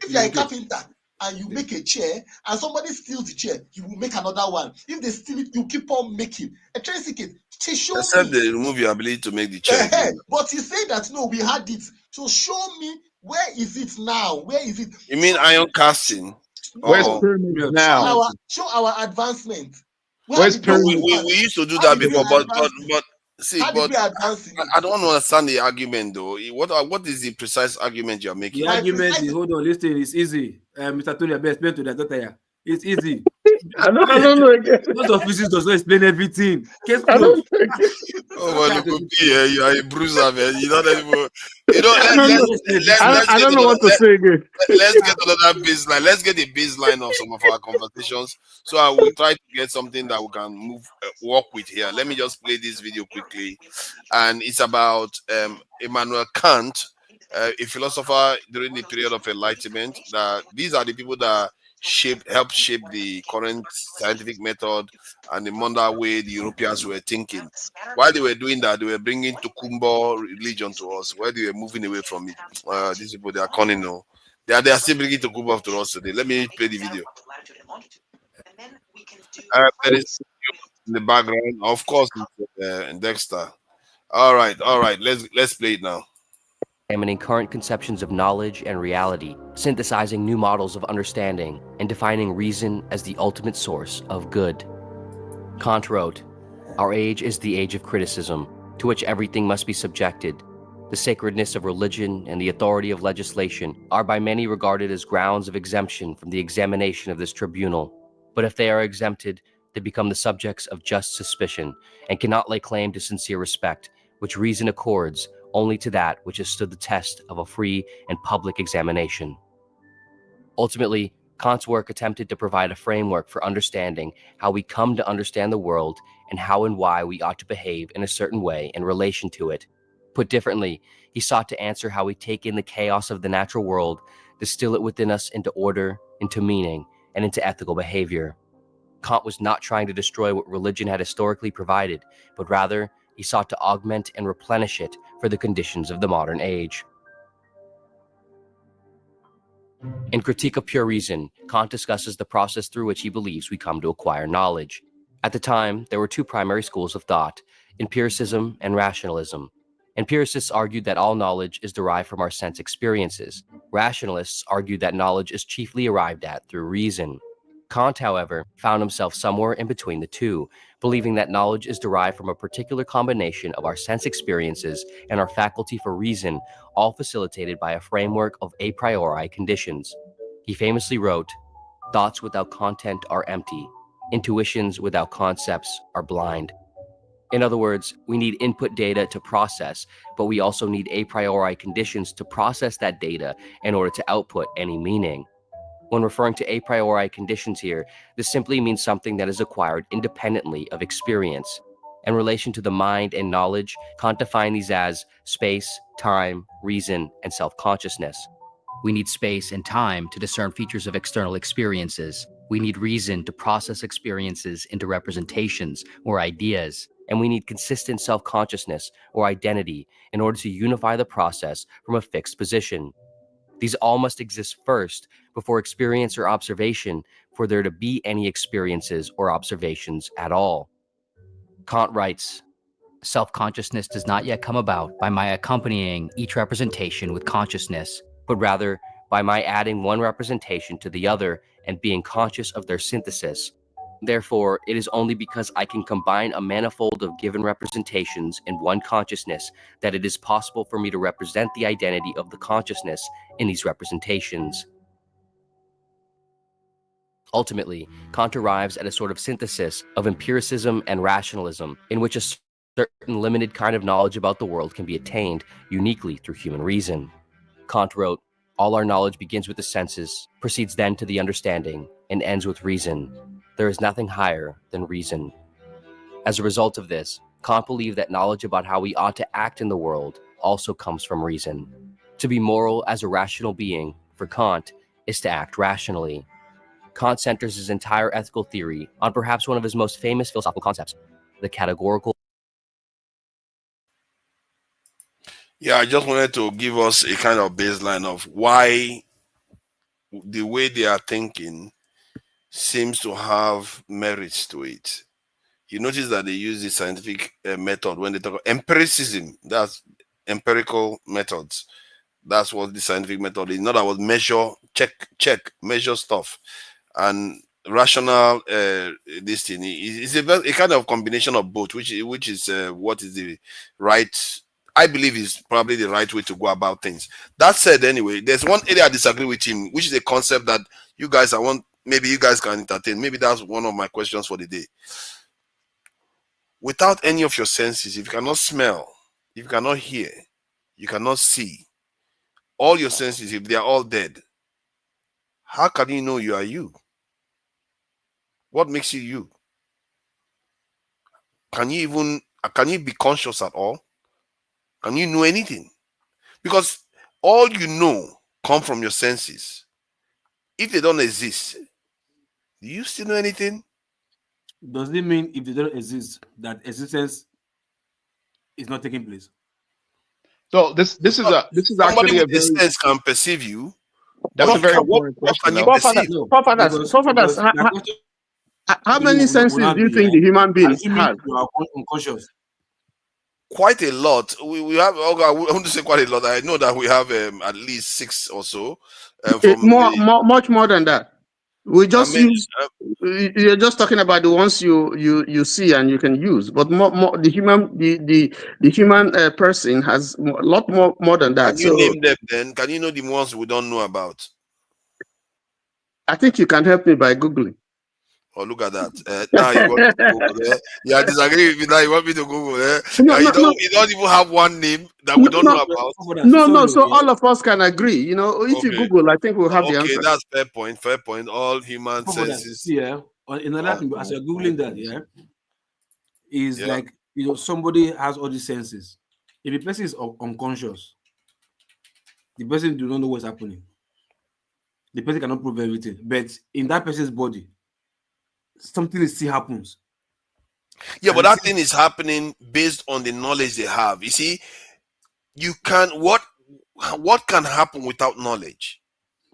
you are a carpenter and you make a chair and somebody steals the chair, you will make another one. If they steal it, you keep on making. Except they remove your ability to make the chair. But you say that no, we had it. So show me, where is it now? Where is it? You mean iron casting? Where's pyramids now? Show our advancement. Where's pyramids? We used to do that before, but see, but I don't understand the argument though. What is the precise argument you're making? The argument is, hold on, listen, it's easy. Mr. Tony, explain to the doctor here. It's easy. I don't know again. Most of physics does not explain everything. Case I don't you are a bruiser, man. You don't even. I don't know what to say again. Let's get another baseline. Let's get a baseline of some of our conversations. So I will try to get something that we can work with here. Let me just play this video quickly, and it's about Immanuel Kant, a philosopher during the period of Enlightenment. That these are the people that helped shape the current scientific method and the modern way the Europeans were thinking. While they were doing that, they were bringing Tokumbo religion to us, while they were moving away from it. These people, they are cunning now. They are still bringing Tokumbo to us today. Let me play the video. There is in the background, of course, Dexter. All right. Let's play it now. Examining current conceptions of knowledge and reality, synthesizing new models of understanding, and defining reason as the ultimate source of good. Kant wrote, "Our age is the age of criticism, to which everything must be subjected. The sacredness of religion and the authority of legislation are by many regarded as grounds of exemption from the examination of this tribunal. But if they are exempted, they become the subjects of just suspicion, and cannot lay claim to sincere respect, which reason accords only to that which has stood the test of a free and public examination." Ultimately, Kant's work attempted to provide a framework for understanding how we come to understand the world and how and why we ought to behave in a certain way in relation to it. Put differently, he sought to answer how we take in the chaos of the natural world, distill it within us into order, into meaning, and into ethical behavior. Kant was not trying to destroy what religion had historically provided, but rather he sought to augment and replenish it for the conditions of the modern age. In Critique of Pure Reason, Kant discusses the process through which he believes we come to acquire knowledge. At the time, there were two primary schools of thought, empiricism and rationalism. Empiricists argued that all knowledge is derived from our sense experiences. Rationalists argued that knowledge is chiefly arrived at through reason. Kant, however, found himself somewhere in between the two, believing that knowledge is derived from a particular combination of our sense experiences and our faculty for reason, all facilitated by a framework of a priori conditions. He famously wrote, "Thoughts without content are empty. Intuitions without concepts are blind." In other words, we need input data to process, but we also need a priori conditions to process that data in order to output any meaning. When referring to a priori conditions here, this simply means something that is acquired independently of experience. In relation to the mind and knowledge, Kant defined these as space, time, reason, and self-consciousness. We need space and time to discern features of external experiences. We need reason to process experiences into representations or ideas. And we need consistent self-consciousness or identity in order to unify the process from a fixed position. These all must exist first before experience or observation for there to be any experiences or observations at all. Kant writes, "Self-consciousness does not yet come about by my accompanying each representation with consciousness, but rather by my adding one representation to the other and being conscious of their synthesis. Therefore, it is only because I can combine a manifold of given representations in one consciousness that it is possible for me to represent the identity of the consciousness in these representations." Ultimately, Kant arrives at a sort of synthesis of empiricism and rationalism in which a certain limited kind of knowledge about the world can be attained uniquely through human reason. Kant wrote, "All our knowledge begins with the senses, proceeds then to the understanding, and ends with reason. There is nothing higher than reason." As a result of this, Kant believed that knowledge about how we ought to act in the world also comes from reason. To be moral as a rational being, for Kant, is to act rationally. Kant centers his entire ethical theory on perhaps one of his most famous philosophical concepts, the categorical. Yeah, I just wanted to give us a kind of baseline of why the way they are thinking seems to have merits to it. You notice that they use the scientific method when they talk about empiricism. That's empirical methods. That's what the scientific method is. Not about measure, check, measure stuff. And rational this thing is a kind of combination of both, which is what is the right, I believe, is probably the right way to go about things. That said, anyway, there's one area I disagree with him, which is a concept that you guys maybe you guys can entertain. Maybe that's one of my questions for the day. Without any of your senses, if you cannot smell, if you cannot hear, you cannot see, all your senses, if they are all dead, how can you know you are you? What makes you you? Can you be conscious at all? Can you know anything? Because all you know come from your senses. If they don't exist, do you still know anything? Does it mean if they don't exist that existence is not taking place? So this is Somebody actually a with a very sense can perceive you, That's a very what important question. can you Though. perceive? Forefathers, my question how to you many will senses not do you be think the human being assuming has? you are unconscious. Quite a lot. We have. Okay, I want to say quite a lot. I know that we have at least 6 or so. From Much more than that. We just mean, use. You're just talking about the ones you see and you can use, but more the human person has a lot more than that. can you So name them then? Can you know the ones we don't know about? I think you can help me by googling. Oh, look at that. Now you want me to Google. Yeah, disagree with me. Now you want me to Google. No, You no, don't even have one name that we don't know about. no. So all of us can agree. You know, if you Okay. Google, I think we'll have the Okay, answer. that's fair point. Fair point. All human senses. Yeah, in another thing, as you're googling that, is like somebody has all these senses. If a person is unconscious, the person do not know what's happening. The person cannot prove everything, but in that person's body, something still happens. Yeah, but that thing is happening based on the knowledge they have. You see, you can't. What can happen without knowledge?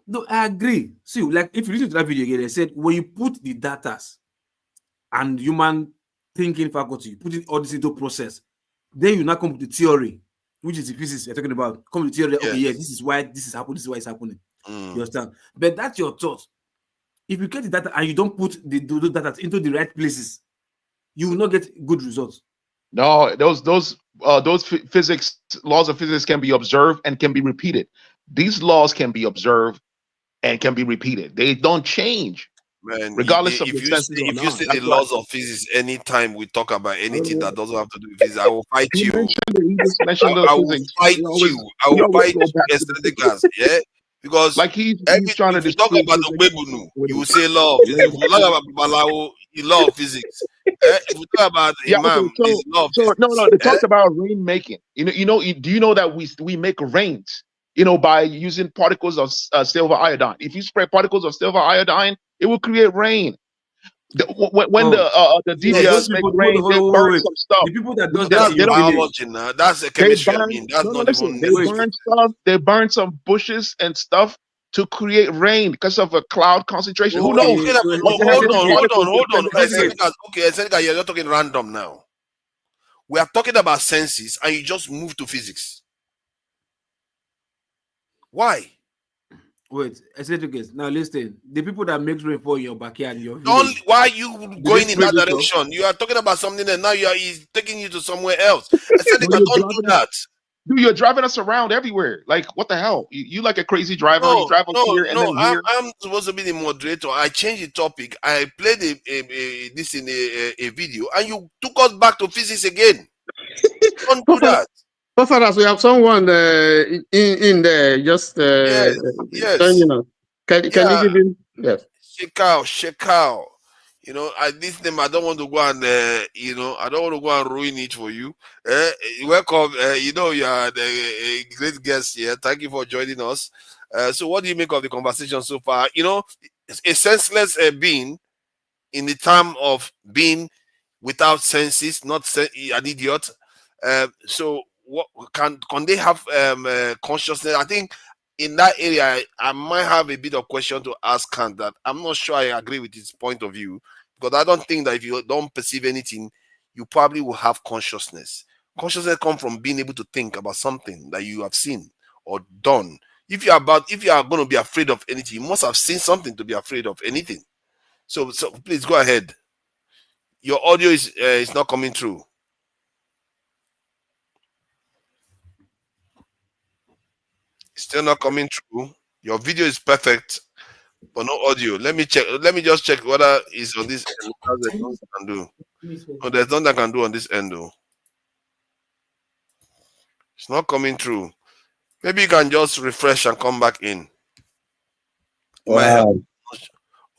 No, I agree. See, like if you listen to that video again, they said when you put the data and human thinking faculty, put it all this into process, then you now come to the theory, which is the physics you're talking about. Come to the theory, okay, yeah, this is why this is happening, this is why it's happening. You understand? But that's your thought. If you get the data and you don't put the data into the right places, you will not get good results. No, those physics laws of physics can be observed and can be repeated. These laws can be observed and can be repeated. They don't change, Man, regardless of the if you senses or say not. the That's why laws of physics anytime we talk about anything that doesn't have to do with physics, I will fight you. you just mentioned those I will physics. fight you. I will fight go you back to the aestheticals, yeah? Because like he's trying to if you talk disprove about physics Ogbebunu, you will say law of physics. If you talk about Babalawo, law of physics. If we talk about yeah. Okay. Imam, it's law of So physics. no. They talked about rain making. Do you know that we make rains? By using particles of silver iodine. If you spray particles of silver iodine, it will create rain. When the DBS make rain, they burn some stuff. The people that does That's that in biology now. That's a chemistry. I mean, that's not even they burn stuff. They burn some bushes and stuff to create rain because of a cloud concentration. Who knows? Hold on. Okay, Seneca, you're not talking random now. We are talking about senses, and you just move to physics. Why? Wait, educators. Now listen. The people that make rain fall in your backyard, in your village, Why are you going in that direction? You are talking about something, and now he's taking you to somewhere else. I said, don't do that. Dude, you're driving us around everywhere. Like, what the hell? You like a crazy driver? You drive us here and then here. I'm supposed to be the moderator. I changed the topic. I played this in a video, and you took us back to physics again. Don't do that. Forefathers, we have someone in there. Just yes. Can you give him? Yes. Shake out. This name I don't want to go and I don't want to go and ruin it for you. Welcome. You are a great guest here. Thank you for joining us. So what do you make of the conversation so far? A senseless being in the term of being without senses, not an idiot. So what can they have consciousness? I think in that area, I might have a bit of question to ask Kant that I'm not sure I agree with his point of view, because I don't think that if you don't perceive anything, you probably will have consciousness. Consciousness comes from being able to think about something that you have seen or done. If you are going to be afraid of anything, you must have seen something to be afraid of anything. So please go ahead. Your audio is not coming through. Still not coming through. Your video is perfect, but no audio. Let me check. Let me just check whether it's on this end. There's nothing I can do. No, there's nothing I can do on this end though. It's not coming through. Maybe you can just refresh and come back in. Wow.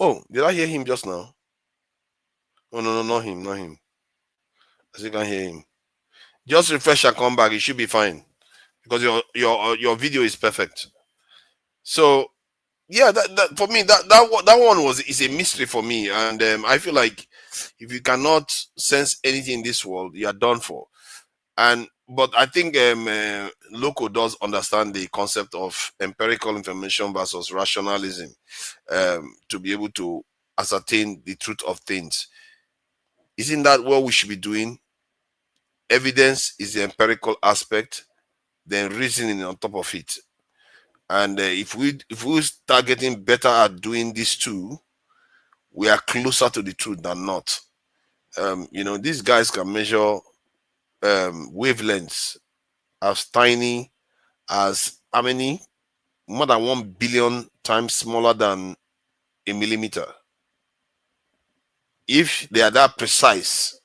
Oh, did I hear him just now? Oh no, not him. I still can't hear him. Just refresh and come back. It should be fine because your video is perfect. So yeah, that for me that one is a mystery for me, and I feel like if you cannot sense anything in this world, you are done for. And but I think Loco does understand the concept of empirical information versus rationalism to be able to ascertain the truth of things. Isn't that what we should be doing? Evidence is the empirical aspect, then reasoning on top of it. And if we start getting better at doing these two, we are closer to the truth than not. You know, these guys can measure wavelengths as tiny as how many? More than 1 billion times smaller than a millimeter. If they are that precise,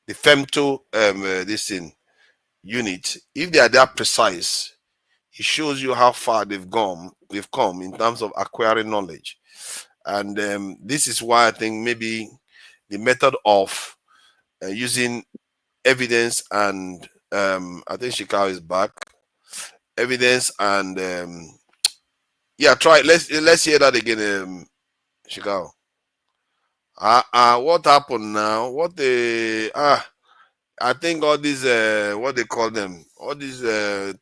the femto this thing unit, if they are that precise, it shows you how far they've come in terms of acquiring knowledge. And this is why I think maybe the method of using evidence and I think Shikao is back. Evidence and yeah, try let's hear that again, Shikao. What happened now? What the I think all these what they call them, all these I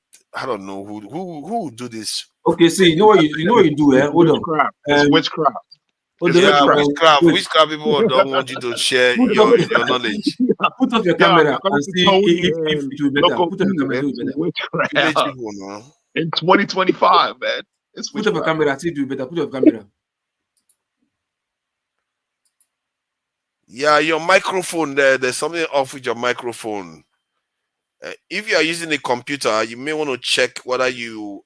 don't know who do this. Okay, see, you know what you do, eh? Hold on. Witchcraft. It's witchcraft. Hold It's on, witchcraft. Witchcraft people don't want you to share your knowledge. Put off your Yeah, camera according and to see Tony if and it will be better. Local Put off your P, camera, man, it will it's be better. Village witchcraft people, no. in 2025, man. It's Put off your witchcraft. camera, see it will be better. Put off your camera. Yeah, your microphone there's something off with your microphone. If you are using a computer, you may want to check whether you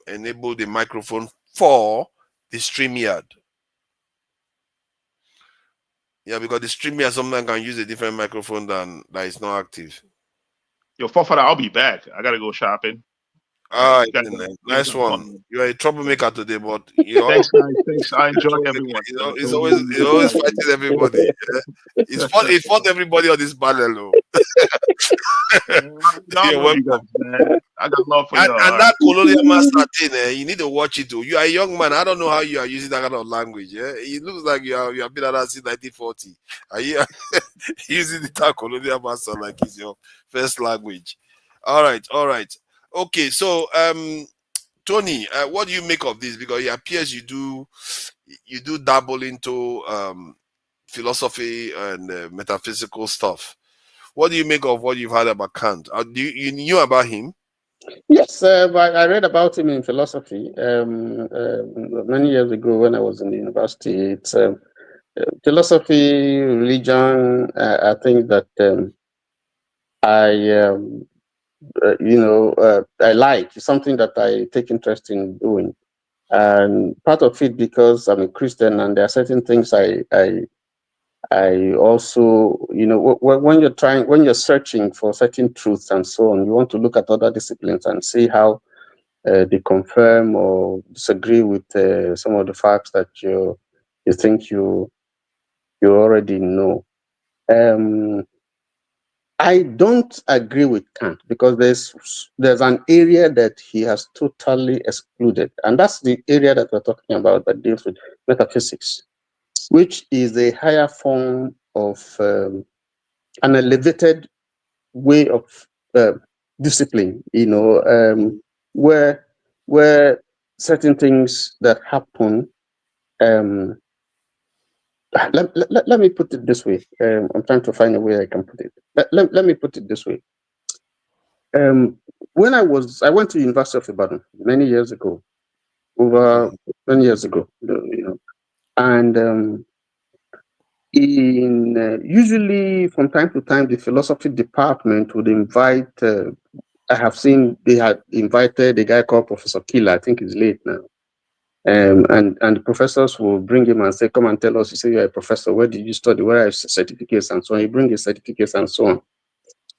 enable the microphone for the StreamYard. Yeah, because the StreamYard sometimes can use a different microphone than that is not active. Yo, Fofana, I'll be back. I gotta go shopping. All right, Gotta then, go. nice one. You are a troublemaker today, but you know, Thanks, guys. Thanks. I enjoy everyone. he's always fighting everybody. Yeah? He's fought everybody on this panel. Though. Y'all You're love you welcome. guys, man. I got love for y'all. And that colonial master thing, you need to watch it too. You are a young man. I don't know how you are using that kind of language. Yeah, it looks like you have been around since 1940. Are you using the term colonial master like it's your first language? All right. Okay, so Tony, what do you make of this? Because it appears you do dabble into philosophy and metaphysical stuff. What do you make of what you've heard about Kant? You knew about him? Yes, I read about him in philosophy many years ago when I was in the university. It's philosophy, religion. I think that I like. It's something that I take interest in doing, and part of it because I'm a Christian, and there are certain things I also, when you're searching for certain truths and so on, you want to look at other disciplines and see how they confirm or disagree with some of the facts that you think you already know. I don't agree with Kant because there's an area that he has totally excluded, and that's the area that we're talking about that deals with metaphysics, which is a higher form of an elevated way of discipline. Where certain things that happen. Let me put it this way. I'm trying to find a way I can put it. Let me put it this way. When I went to University of Ibadan many years ago, over 10 years ago, and usually from time to time, the philosophy department would invite. I have seen they had invited a guy called Professor Killer. I think he's late now. And the professors will bring him and say, "Come and tell us. You say you're a professor. Where did you study? Where are your certificates and so on?" He brings his certificates and so on.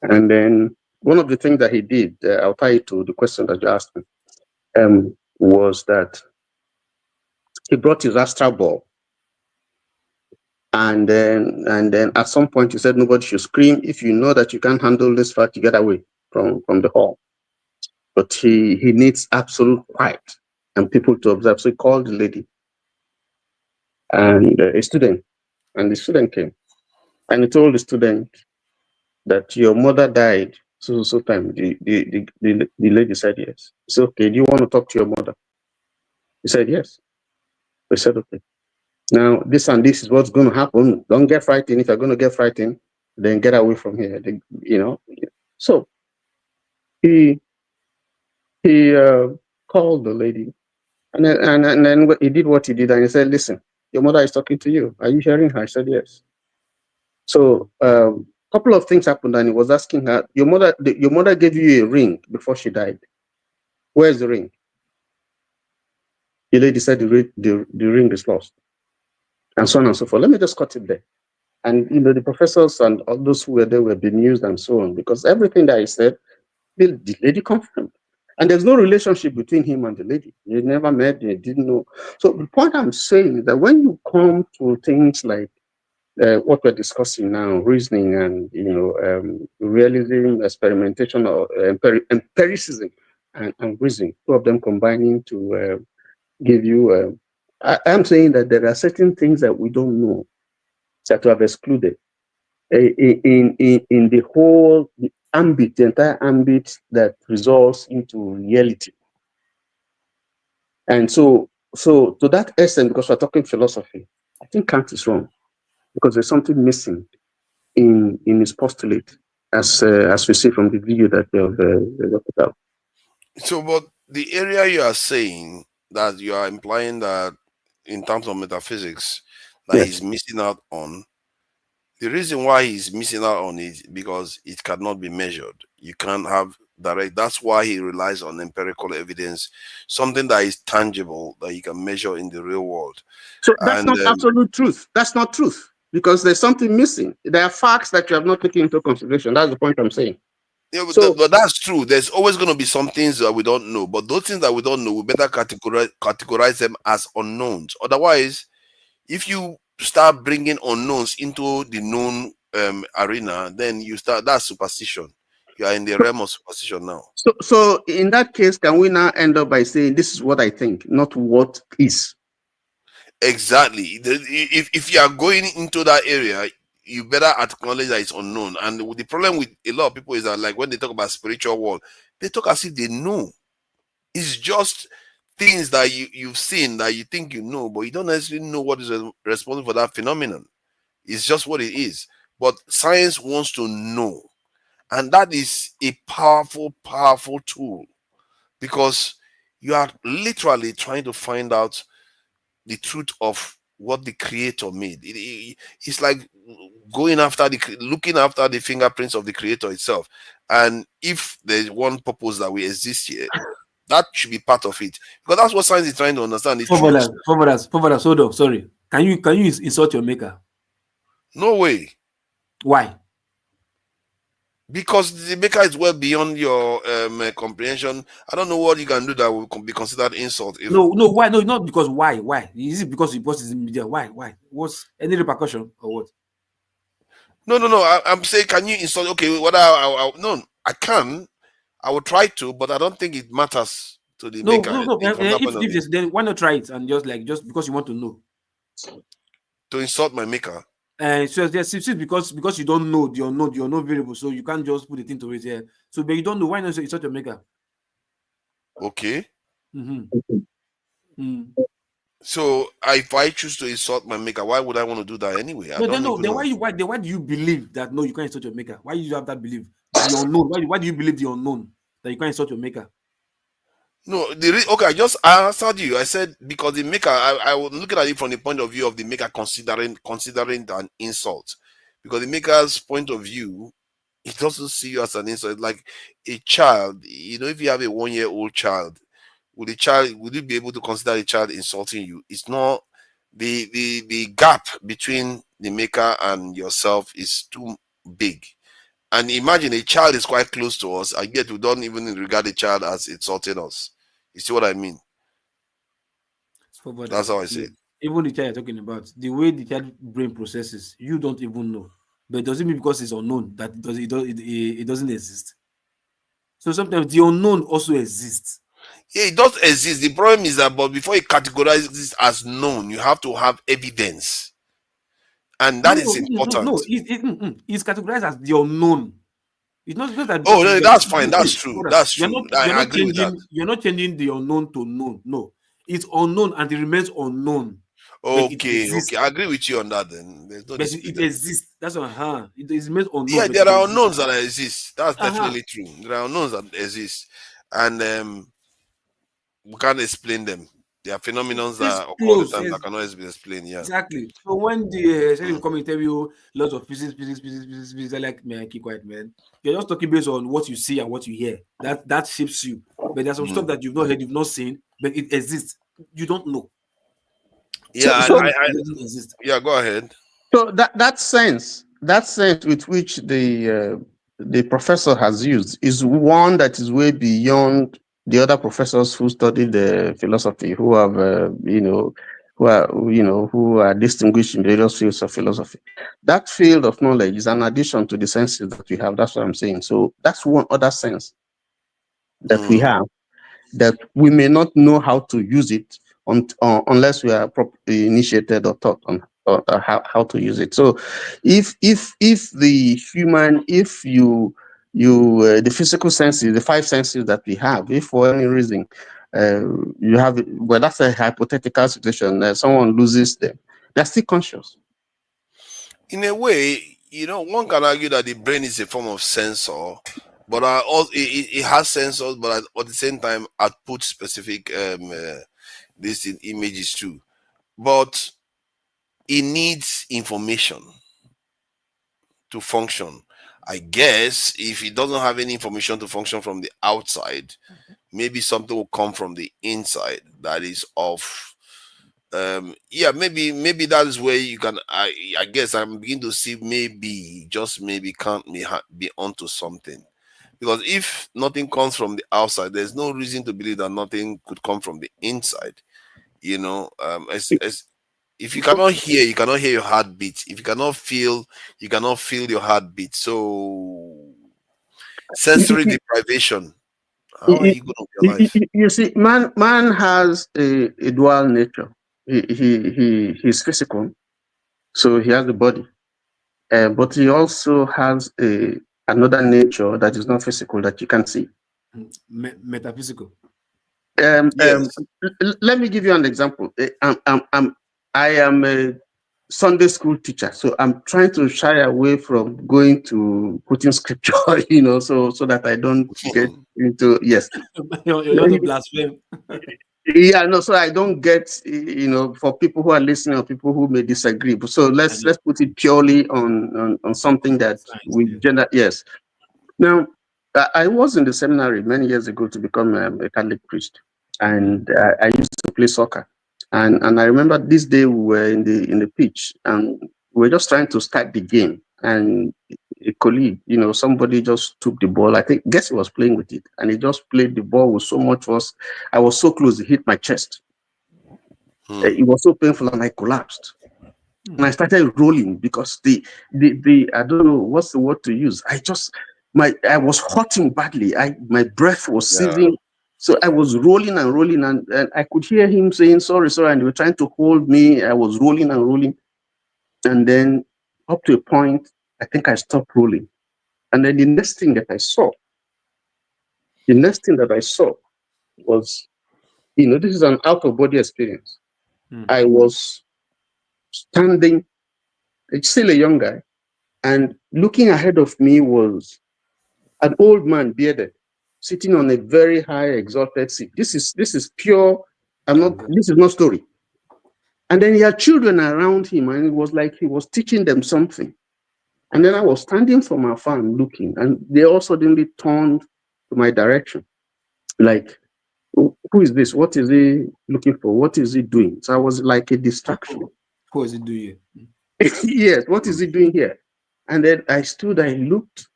And then one of the things that he did, I'll tie it to the question that you asked me, was that he brought his astral ball. And then at some point he said nobody should scream. If you know that you can't handle this fact, you get away from the hall. But he needs absolute quiet and people to observe. So he called the lady and a student, and the student came. And he told the student that your mother died so time. The lady said yes. He said, okay, do you want to talk to your mother? He said yes. We said, okay. Now, this and this is what's going to happen. Don't get frightened. If you're going to get frightened, then get away from here. So he called the lady, and then he did what he did, and he said, listen, your mother is talking to you. Are you hearing her? I said, yes. So a couple of things happened, and he was asking her, your mother gave you a ring before she died. Where's the ring? The lady said the ring is lost, and so on and so forth. Let me just cut it there. And the professors and all those who were there were bemused and so on, because everything that he said, the lady confirmed. And there's no relationship between him and the lady. They never met, they didn't know. So the point I'm saying is that when you come to things like what we're discussing now, reasoning and realism, experimentation, or empiricism and reasoning, two of them combining to give you. I'm saying that there are certain things that we don't know that we have excluded in the whole ambit, the entire ambit that results into reality. And so to that extent, because we're talking philosophy, I think Kant is wrong, because there's something missing in his postulate, as we see from the video that they put out. So, but the area you are saying that you are implying that in terms of metaphysics that Yes. he's missing out on, the reason why he's missing out on it because it cannot be measured. You can't have direct. That's why he relies on empirical evidence, something that is tangible that you can measure in the real world. So that's And not absolute truth. That's not truth, because there's something missing. There are facts that you have not taken into consideration. That's the point I'm saying. yeah, So but that's true. There's always going to be some things that we don't know, but those things that we don't know, we better categorize them as unknowns. Otherwise, if you start bringing unknowns into the known arena, then you start, that's superstition. You are in the realm of superstition now. So in that case, can we now end up by saying this is what I think, not what is? Exactly. If you are going into that area, you better acknowledge that it's unknown. And the problem with a lot of people is that, like, when they talk about spiritual world, they talk as if they know. It's just things that you've seen that you think you know, but you don't necessarily know what is responsible for that phenomenon. It's just what it is. But science wants to know. And that is a powerful, powerful tool, because you are literally trying to find out the truth of what the creator made. It's like looking after the fingerprints of the creator itself. And if there's one purpose that we exist here, that should be part of it, because that's what science is trying to understand. The truth. Forefathers, hold on. Sorry. Can you insult your maker? No way. Why? Because the maker is well beyond your comprehension. I don't know what you can do that will be considered insult. Even. No. Why? No, not because why? Why? Is it because he posted in media? Why? What's any repercussion or what? No. I'm saying, can you insult? Okay, what no, I can. I will try to, but I don't think it matters to the maker. No. If then why not try it and just because you want to know? To insult my maker. So yes, it's because you don't know the unknown variable, so you can't just put the thing to it here. So, but you don't know, why not insult your maker? Okay. Mm-hmm. So if I choose to insult my maker, why would I want to do that anyway? Then why do you believe that no, you can't insult your maker? Why do you have that belief? The unknown. Why do you believe the unknown that you can't insult your maker? No, I answered you. I said because the maker, I was looking at it from the point of view of the maker considering an insult, because the maker's point of view, it doesn't see you as an insult. Like a child, if you have a 1-year-old child, would you be able to consider a child insulting you? It's not. The gap between the maker and yourself is too big. And imagine a child is quite close to us, and yet we don't even regard the child as insulting us. You see what I mean? That's how I say it. Even the child you're talking about, the way the child brain processes, you don't even know. But it doesn't mean because it's unknown that it doesn't exist. So sometimes the unknown also exists. Yeah, it does exist. The problem is that, but before you categorize this as known, you have to have evidence. And that is important. No, it's categorized as the unknown. It's not that. Oh, no, that's fine. That's true. That's You're true. not. I You're not agree with that. changing. You're not changing the unknown to known. No, it's unknown and it remains unknown. But it Okay, exists. I agree with you on that. Then there's no But dispute it there. exists. That's what. It remains unknown. Yeah, but there it are exists. unknowns that exist. That's definitely true. There are unknowns that exist, and we can't explain them. There are phenomena It's that occur all the close. time Yes, that cannot always be explained. Yeah. exactly. So when the Mm. will come and tell you lots of physics, they're like, man, keep quiet, man. You're just talking based on what you see and what you hear. That shapes you. But there's some stuff that you've not heard, you've not seen, but it exists. You don't know. Yeah, So- It doesn't exist. yeah. Go ahead. So that sense with which the professor has used is one that is way beyond the other professors who studied the philosophy, who have who are distinguished in various fields of philosophy. That field of knowledge is an addition to the senses that we have. That's what I'm saying. So that's one other sense that we have, that we may not know how to use it unless we are properly initiated or taught on how to use it. So if the human, if you the physical senses, the five senses that we have, if for any reason you have, well, that's a hypothetical situation, someone loses them, they're still conscious. In a way, one can argue that the brain is a form of sensor, but also it has sensors, but at the same time, output specific this in images too. But it needs information to function. I guess if it doesn't have any information to function from the outside, maybe something will come from the inside that is of maybe that is where you can I guess I'm beginning to see maybe just maybe can't be onto something, because if nothing comes from the outside, there's no reason to believe that nothing could come from the inside. As if you cannot hear, you cannot hear your heartbeat. If you cannot feel, you cannot feel your heartbeat. So sensory deprivation, how are you going to be alive? You see, man has a dual nature. He's physical, so he has the body, but he also has another nature that is not physical, that you can see. Metaphysical. Yes. Let me give you an example. I am a Sunday school teacher, so I'm trying to shy away from going to putting scripture, so that I don't get into You're not to blaspheme. Yeah, no, so I don't get, for people who are listening or people who may disagree. So let's put it purely on something that yes. Now, I was in the seminary many years ago to become a Catholic priest, and I used to play soccer. And I remember this day we were in the pitch, and we were just trying to start the game, and a colleague, somebody just took the ball. Guess he was playing with it, and he just played the ball with so much force. I was so close, it hit my chest. It was so painful, and I collapsed. And I started rolling because the I don't know what's the word to use. I was hurting badly. My breath was seizing. So I was rolling and rolling, and I could hear him saying, sorry, and they were trying to hold me. I was rolling and rolling. And then up to a point, I think I stopped rolling. And then the next thing that I saw was, this is an out-of-body experience. I was standing, it's still a young guy, and looking ahead of me was an old man, bearded, sitting on a very high exalted seat. This is pure, this is not story. And then he had children around him, and it was like he was teaching them something. And then I was standing from afar and looking, and they all suddenly turned to my direction. Like, who is this? What is he looking for? What is he doing? So I was like a distraction. Who is he doing? Yes, what is he doing here? And then I stood, I looked,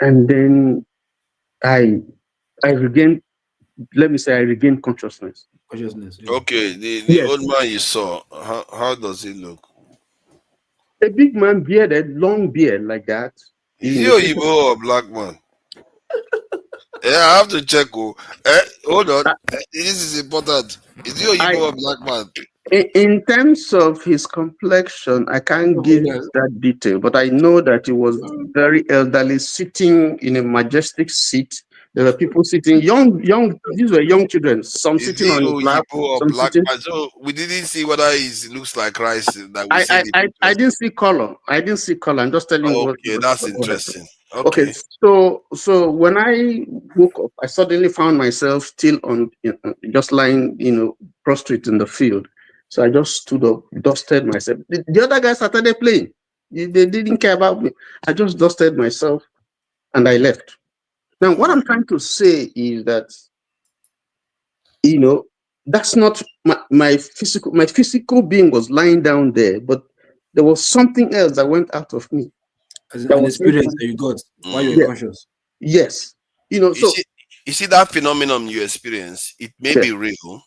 and then I regained, let me say, I regained consciousness. Consciousness. Yeah. Okay, the old man you saw, how does he look? A big man, bearded, long beard like that. Is he Oyibo or black man? Yeah, I have to check. Hold on. This is important. Is he Oyibo or black man? In terms of his complexion, I can't give that detail, but I know that he was very elderly, sitting in a majestic seat. There were people sitting, these were young children, some Is sitting he on his lap, Oyibo or some black sitting. man? So we didn't see whether it looks like Christ that we I, see I, in the I, I pictures. didn't see color. I didn't see color. I'm just telling you Okay, that's what happened. interesting. Okay, Okay. so when I woke up, I suddenly found myself still on, just lying, prostrate in the field. So I just stood up, dusted myself. The other guys started playing. They didn't care about me. I just dusted myself and I left. Now, what I'm trying to say is that, that's not my physical. My physical being was lying down there, but there was something else that went out of me. As That an was experience that you got while you were yes, conscious. yes. You So see that phenomenon you experience, it may yes. be real,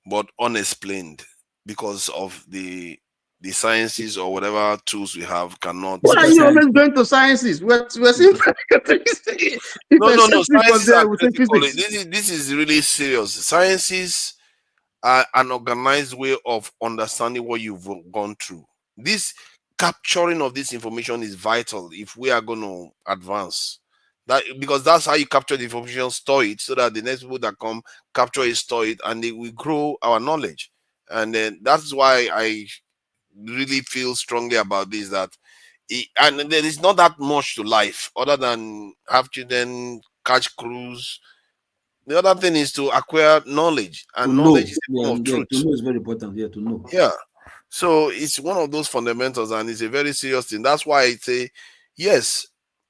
but unexplained because of the sciences or whatever tools we have cannot Why are you explain. always going to sciences? We're seeing if No, no, no. except was Sciences are there, we say critical. physics. This is really serious. Sciences are an organized way of understanding what you've gone through. This capturing of this information is vital if we are going to advance. That because that's how you capture the information, store it, so that the next people that come capture it, store it, and they will grow our knowledge. And then that's why I really feel strongly about this. And there is not that much to life other than have children, catch cruise. The other thing is to acquire knowledge, To and knowledge know. is a Yeah, form of yeah, to truth. know is very important. Yeah, to know. Yeah. So it's one of those fundamentals, and it's a very serious thing. That's why I say, yes,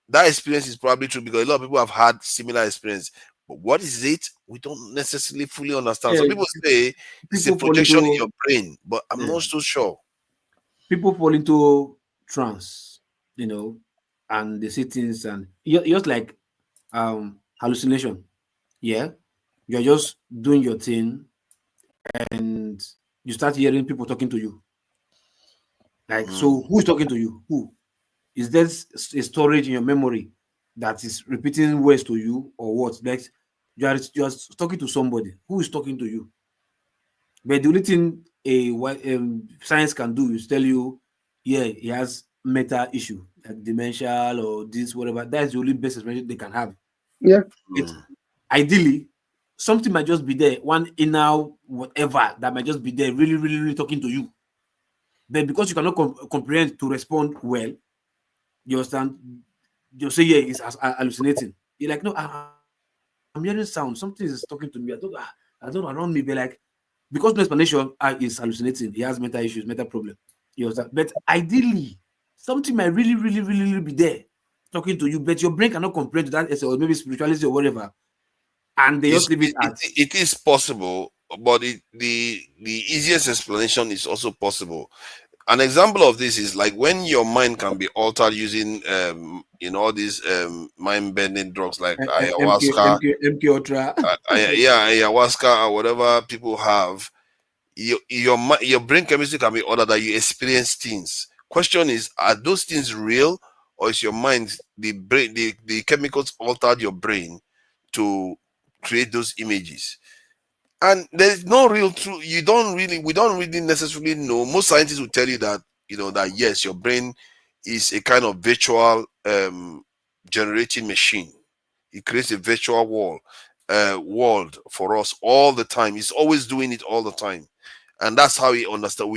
that experience is probably true because a lot of people have had similar experience. But what is it? We don't necessarily fully understand. Yeah, Some people say it's a people fall projection in into your brain, but I'm yeah, not so sure. people fall into trance, and they see things and just like hallucination. Yeah, you're just doing your thing and you start hearing people talking to you. Like, Mm. so who's talking to you? Who? Is there a storage in your memory that is repeating words to you or what? Like you are talking to somebody. Who is talking to you? But the only thing science can do is tell you, yeah, he has mental issue like dementia or this whatever. That's the only best explanation they can have. Yeah. But ideally, something might just be there, one inner whatever that might just be there, really, really, really talking to you. But because you cannot comprehend to respond well, you understand? You'll say, yeah, it's hallucinating. You're like, no, I'm hearing sound. Something is talking to me. I don't know around me. But like, because no explanation, is hallucinating. He has mental issues, mental problem. You understand? But ideally, something might really, really, really, really be there talking to you, but your brain cannot comprehend to that, or maybe spirituality or whatever. And they just leave it at. It is possible, but the easiest explanation is also possible. An example of this is like when your mind can be altered using all these mind bending drugs like ayahuasca, MK Ultra. yeah, ayahuasca or whatever people have. Your brain chemistry can be altered that you experience things. Question is, are those things real, or is your mind, the chemicals altered your brain to create those images? And there's no real truth. We don't really necessarily know. Most scientists will tell you that, that yes, your brain is a kind of virtual generating machine. It creates a virtual world for us all the time. It's always doing it all the time. And that's how we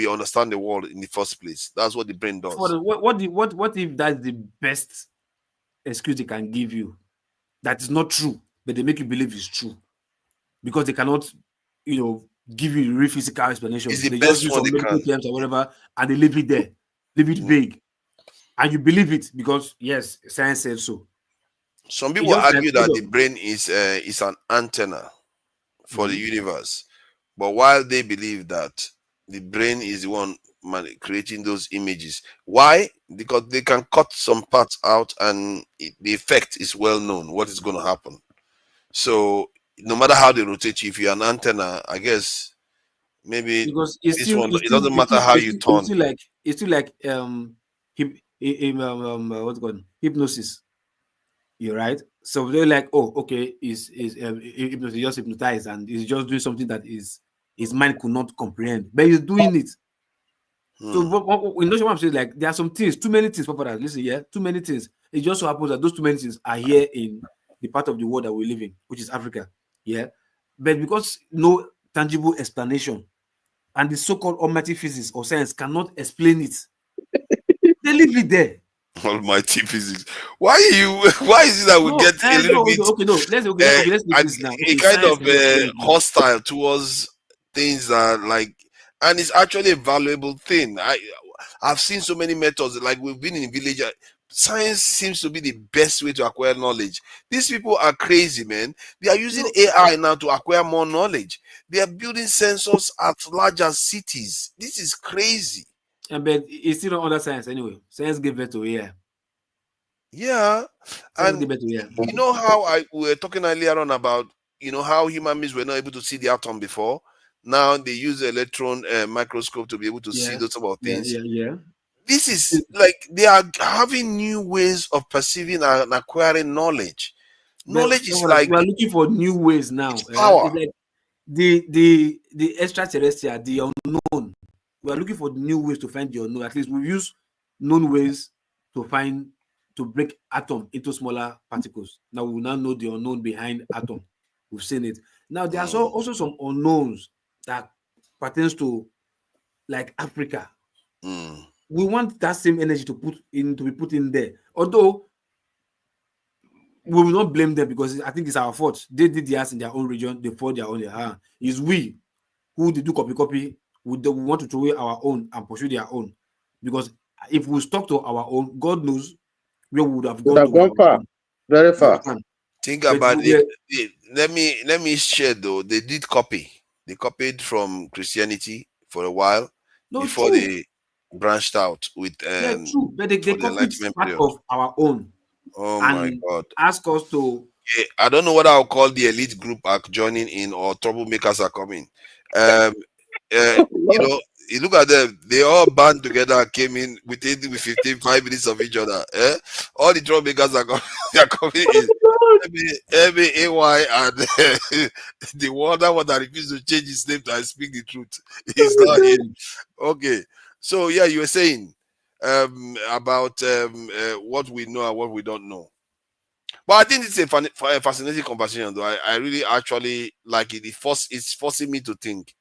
understand the world in the first place. That's what the brain does. What if that's the best excuse they can give you? That is not true, but they make you believe it's true because they cannot, give you a real physical explanation. It's the They just best use one some they medical can. terms or whatever, and they leave it there, leave it vague, and you believe it because yes, science says so. Some It's people just like argue that the brain is an antenna for the universe. But while they believe that the brain is the one creating those images, why? Because they can cut some parts out, and the effect is well known. What is going to happen? So no matter how they rotate you, if you're an antenna, I guess maybe because this one. It doesn't matter how you turn. it's still like what's it called, hypnosis. You're right. So they're like, oh, okay, is hypnosis just hypnotize and it's just doing something that is his mind could not comprehend, but he's doing it. So what I'm saying, like there are some things, too many things, Papa. Listen, yeah, too many things. It just so happens that those too many things are here in the part of the world that we live in, which is Africa. Yeah, but because no tangible explanation, and the so-called almighty physics or science cannot explain it, they leave it there. Almighty physics. Why is it that we get a little bit Let's do this now. a kind of hostile towards things that like, and it's actually a valuable thing. I've seen so many methods, like we've been in village. Science seems to be the best way to acquire knowledge. These people are crazy, man. They are using AI now to acquire more knowledge. They are building sensors at larger cities. This is crazy. But it's still not under science anyway. Science gave birth to AI. Yeah. And you know how we were talking earlier on about, how human beings were not able to see the atom before. Now they use the electron microscope to be able to see those sort of things. Yeah. This is like they are having new ways of perceiving and acquiring knowledge. Knowledge is like we are looking for new ways now. It's power. It's like the extraterrestrial, the unknown. We are looking for new ways to find the unknown. At least we use known ways to break atom into smaller particles. Now we now know the unknown behind atom. We've seen it. Now there are also some unknowns that pertains to like Africa. We want that same energy to be put in there. Although we will not blame them because I think it's our fault. They did theirs in their own region, they fought their own. It's we who did do copy. We want to throw away our own and pursue their own. Because if we stuck to our own, God knows where we would have gone far. Very far. Think about it. Let me share though. They did copy. They copied from Christianity for a while before they branched out with true. But they copied part of our own. Oh my God. Ask us to I don't know what I'll call the elite group are joining in or troublemakers are coming. You look at them, they all band together, came in within 5 minutes of each other. All the troublemakers are coming in. AY and the one that refused to change his name to speak the truth. He's not in. Okay. So yeah, you were saying about what we know and what we don't know. But I think it's a fascinating conversation, though. I really actually like it. It's forcing me to think.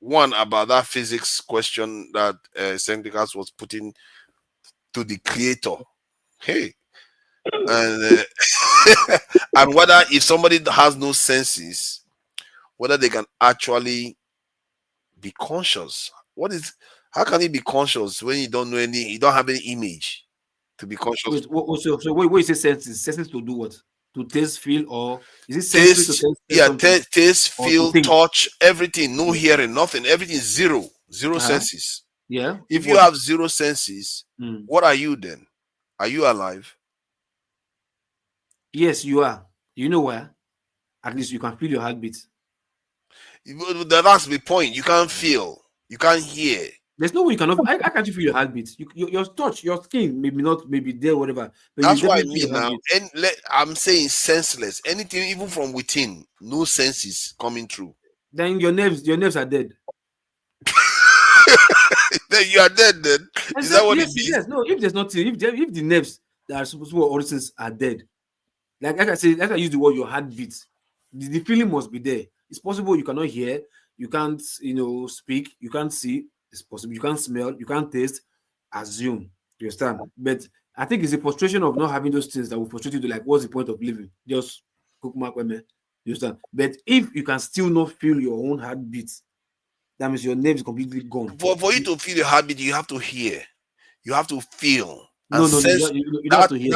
One, about that physics question that Sendikas was putting to the creator. Hey. And, and whether if somebody has no senses, whether they can actually be conscious. How can he be conscious when you don't have any image to be conscious? So what you say senses? Senses to do what? To taste, feel, or is it sensory to taste? Taste, feel, touch, everything. No hearing, nothing. Everything is zero senses. Yeah. If you have zero senses, what are you then? Are you alive? Yes, you are. You know where? At least you can feel your heartbeat. That's the point. You can't feel. You can't hear. There's no way you cannot. How can't you feel your heartbeat? Your touch, your skin, maybe there, whatever. But that's what I mean now. And I'm saying senseless. Anything, even from within, no senses coming through. Then your nerves are dead. Then you are dead. Then is that what it means? Yes. No. If there's nothing, if the nerves that are supposed to origins are dead, like I say, like I use the word your heartbeat, the feeling must be there. It's possible you cannot hear, you can't, speak, you can't see. It's possible you can't smell, you can't taste. Assume, you understand? But I think it's a frustration of not having those things that will frustrate you to like, what's the point of living? Just cook my women. You understand? But if you can still not feel your own heartbeat, that means your nerve is completely gone. For you to feel your heartbeat, you have to hear, you have to feel. No, you don't have to hear.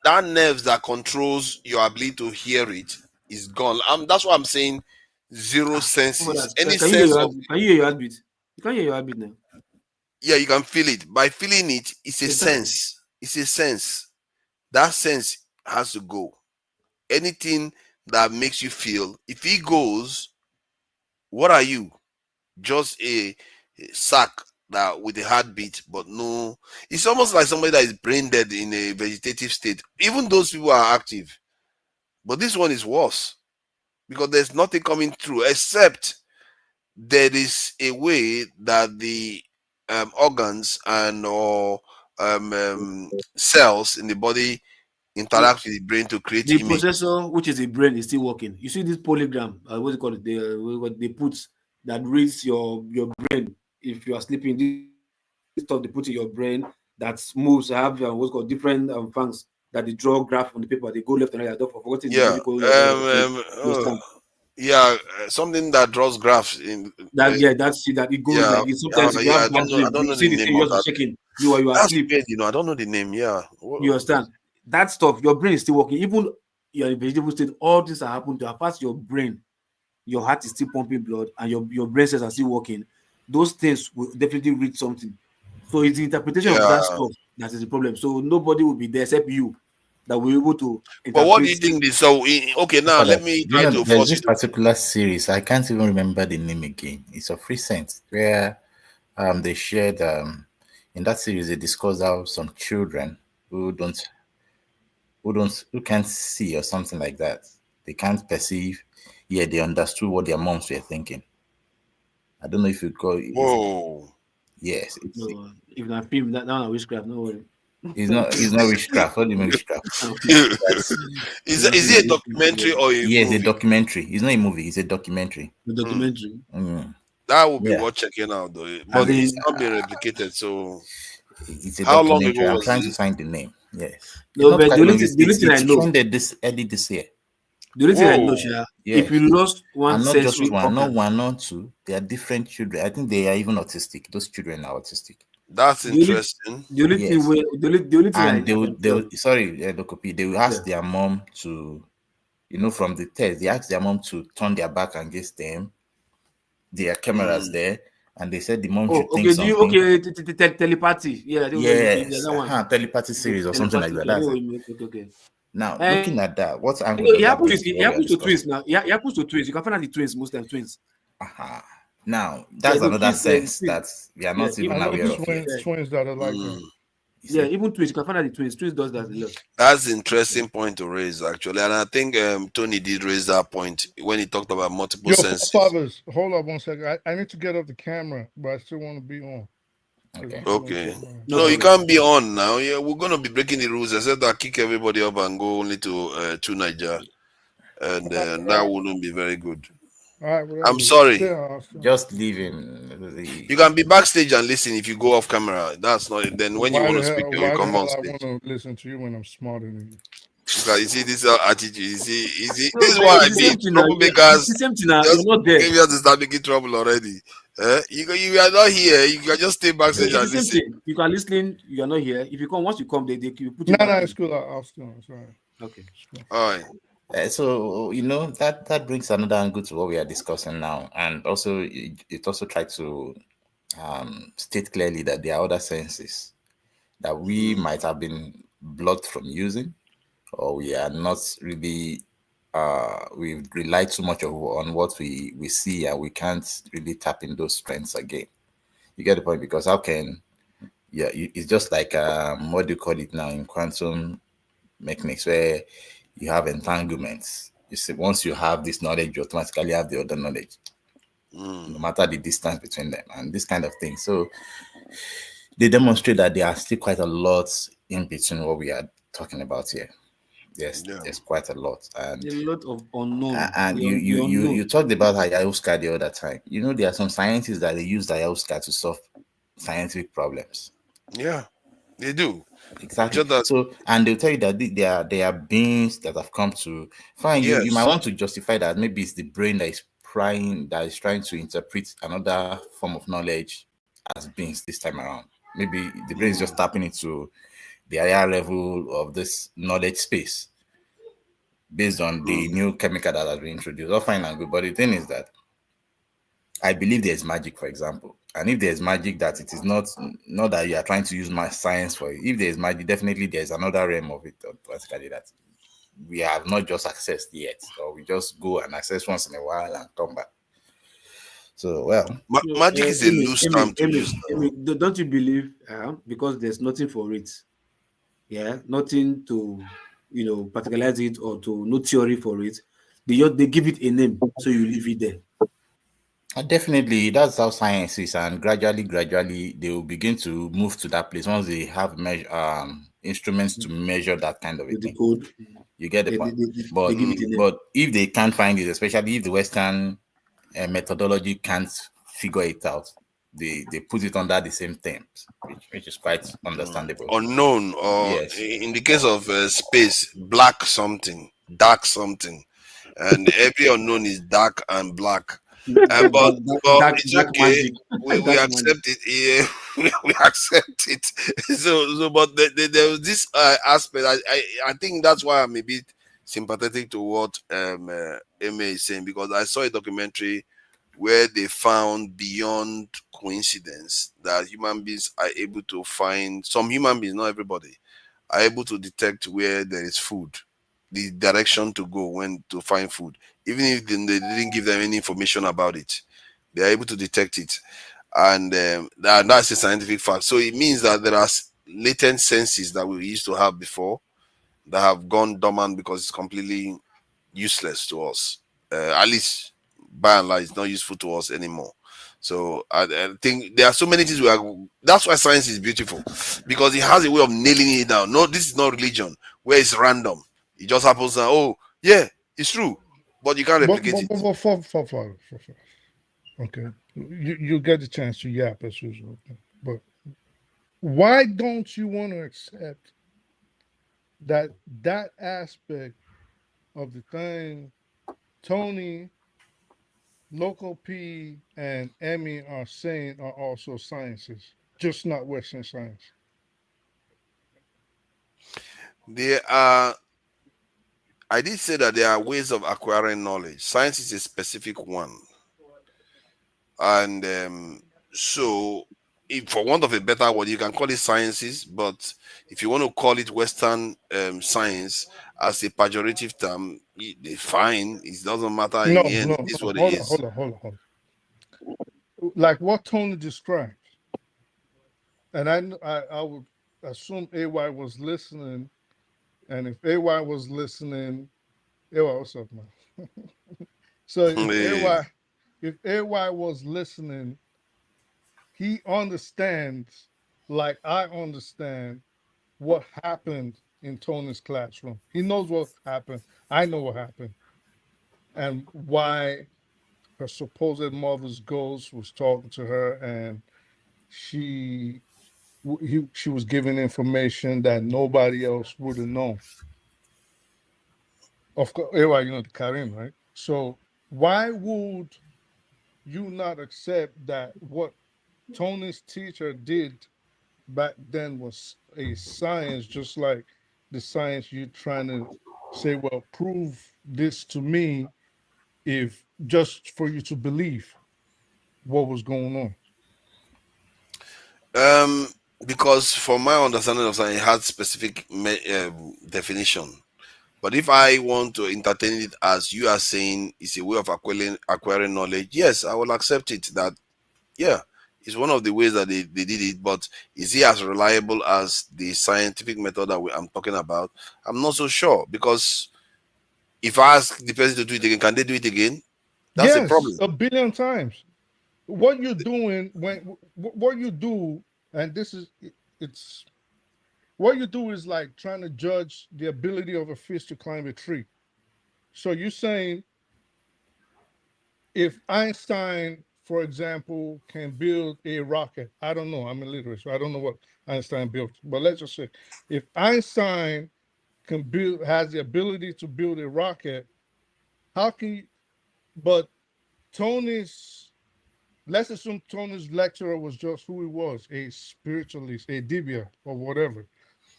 That nerve that controls your ability to hear it is gone. That's what I'm saying. Zero senses. Can you hear your heartbeat? You can't hear your heartbeat now. Yeah, you can feel it. By feeling it, it's a sense. It's a sense. That sense has to go. Anything that makes you feel, if it goes, what are you? Just a sack that with a heartbeat, but no. It's almost like somebody that is brain dead in a vegetative state. Even those people are active, but this one is worse. because there's nothing coming through except there is a way that the organs and or cells in the body interact with the brain to create The image. processor, which is the brain, is still working. You see this polygram, what's it called? What they put that reads your brain if you are sleeping. This stuff they put in your brain that moves. I have what's called different fangs that they draw graph on the paper. They go left and right. I don't forget the Yeah. medical. You understand? Yeah, something that draws graphs in. That yeah, that's it. That it goes Yeah, like it. Sometimes if you yeah. have bad I dream, don't you know see the the name thing of just be that. shaking. You are That's asleep. weird, I don't know the name. Yeah. You understand? That stuff, your brain is still working. Even you're in vegetable state, all this are happening to apart your brain. Your heart is still pumping blood and your brain cells are still working. Those things will definitely read something. So it's the interpretation of Yeah. that stuff that is the problem. So nobody will be there except you that will be able to But what do interpret. you think this? So okay, now Father, let me you try know, to there's force this you. particular series. I can't even remember the name again. It's of recent where they shared in that series they discussed how some children who can't see or something like that. They can't perceive, yet they understood what their moms were thinking. I don't know if you call it. Whoa. Yes, No, if not film that now witchcraft, no worry. it's not witchcraft. What do you mean witchcraft? That's, Is it a documentary or a yes, a movie? documentary. It's not a movie. It's a documentary. The documentary. That would be Yeah, worth checking out, though. But But it's not being replicated. So, it's a how long ago documentary. I'm was trying to this? find the name. Yes, it's no, not but quite long. the only thing I It's know, trended this early this year. the only thing I know, Whoa. Sha, if Yes, you lost one and not just sensory one, not organ, one, not two. They are different children. I think they are even autistic. Those children are autistic. That's the only interesting. the only thing Yes, where the only thing and I can tell, sorry, Dokopi, they will yeah. ask their mom to, from the test, they asked their mom to turn their back against them. There are cameras there, and they said the mom Oh, should think okay. Do you something. telepathy? Yeah, I don't know what you mean. Yeah, Yes, that one. telepathy series or something like Telepathic. that. Yeah, I know That's what it. you mean. Okay. Now, And looking at that, what you angle know, does that bring to it what we are happens to twins discussing? now. Yeah, it happens to twins. You can find out the twins most times. Twins. Now, Yeah, that's the another twins. sense Twins. that we are Yeah, not even even I know aware of yet. twins that are like that. yeah, even twins. You can find out the twins. Twins does that a lot. That's an interesting point to raise, actually. And I think Tony did raise that point when he talked about multiple Yo, senses. fathers, hold up 1 second. I need to get off the camera, but I still want to be on. Okay. No No, you problem. can't be on now. Yeah, we're gonna be breaking the rules. I said that kick everybody up and go only to Niger, and that wouldn't be very good. All right, whatever. I'm sorry. Just leaving. You can be backstage and listen if you go off camera. That's not. Then when you Why want the to speak, hell? you Why the come hell on I stage. want to listen to you when I'm smarter than you? Because you see this attitude. You see, No, this is but why it's the same thing now. troublemakers It's the same thing now. just You're not there. came here to start making trouble already. You are not here. You can just stay backstage It's the and same listen. thing. You can listen. You are not here. If you come, once you come, they put you No, back. it's cool. I'll still. Sorry. Okay. All right. So that brings another angle to what we are discussing now, and also it also tried to state clearly that there are other senses that we might have been blocked from using, or we are not really we've relied too much on what we see, and we can't really tap in those strengths again. You get the point? Because how can it's just like what do you call it now in quantum mechanics, where you have entanglements. You see, once you have this knowledge, you automatically have the other knowledge, no matter the distance between them, and this kind of thing. So they demonstrate that there are still quite a lot in between what we are talking about here. Yes, there's quite a lot, and a lot of unknown. And The you unknown. talked about ayahuasca the other time. There are some scientists that they use ayahuasca to solve scientific problems. Yeah, they do. Exactly. So, and they'll tell you that there are beings that have come to find you. You might want to justify that maybe it's the brain that is trying to interpret another form of knowledge as beings this time around. Maybe the brain is just tapping into the higher level of this knowledge space based on the new chemical that has been introduced. All fine and good. But the thing is that I believe there's magic, for example. And if there's magic, that it is not that you are trying to use my science for it. If there's magic, definitely there's another realm of it automatically that we have not just accessed yet, or we just go and access once in a while and come back. So, well, magic is a loose term to use. Don't you believe? Because there's nothing for it. Yeah, nothing to particularize it or to no theory for it. They give it a name, so you leave it there. Definitely, that's how science is, and gradually, they will begin to move to that place once they have instruments to measure that kind of a With the thing. code. You get the They, point. they, they, But they give it a name. but if they can't find it, especially if the Western methodology can't figure it out, they put it under the same terms, which is quite understandable. Unknown, or Yes. in the case of space, black something, dark something, and every unknown is dark and black. But it's Dark okay. magic. We Dark magic. accept it. Yeah, we accept it. So but there was this aspect. I think that's why I'm a bit sympathetic to what Emma is saying, because I saw a documentary where they found beyond coincidence that human beings are able to find, some human beings, not everybody, are able to detect where there is food, the direction to go when to find food, even if they didn't give them any information about it. They are able to detect it, and that's a scientific fact. So it means that there are latent senses that we used to have before that have gone dormant because it's completely useless to us. At least by and large, it's not useful to us anymore. So I think there are so many things we are. That's why science is beautiful, because it has a way of nailing it down. No, this is not religion where it's random. It just happens that, oh yeah, it's true, but you can't replicate it. Okay, you get the chance to yap as usual, but why don't you want to accept that aspect of the thing Tony, Local P, and Emmy are saying are also sciences, just not Western science? There are. I did say that there are ways of acquiring knowledge. Science is a specific one, and so, if for want of a better word, you can call it sciences. But if you want to call it Western science as a pejorative term, they fine. It doesn't matter in No, the end. no, It's no. what it Hold on, is. hold on. Like what Tony described, and I would assume AY was listening, and if AY was listening, AY, what's up, man? So Eh, if AY was listening, he understands, like I understand, what happened in Tony's classroom. He knows what happened. I know what happened, and why her supposed mother's ghost was talking to her, and she she was giving information that nobody else would have known. Of course, everybody know the Karim, right? So why would you not accept that what Tony's teacher did back then was a science, just like the science you're trying to say, well, prove this to me, if just for you to believe what was going on? um, because from my understanding of science, it has specific definition. But if I want to entertain it as you are saying, it's a way of acquiring knowledge, yes, I will accept it. That, yeah, it's one of the ways that they did it. But is it as reliable as the scientific method that I'm talking about? I'm not so sure, because if I ask the person to do it again, can they do it again? That's a Yes, problem. a billion times. What you're doing what you do, and this is it's what you do is like trying to judge the ability of a fish to climb a tree. So you're saying if Einstein, for example, can build a rocket, I don't know, I'm illiterate, so I don't know what Einstein built, but let's just say if Einstein has the ability to build a rocket, how can you, but Tony's, let's assume Tony's lecturer was just who he was, a spiritualist, a dibia, or whatever,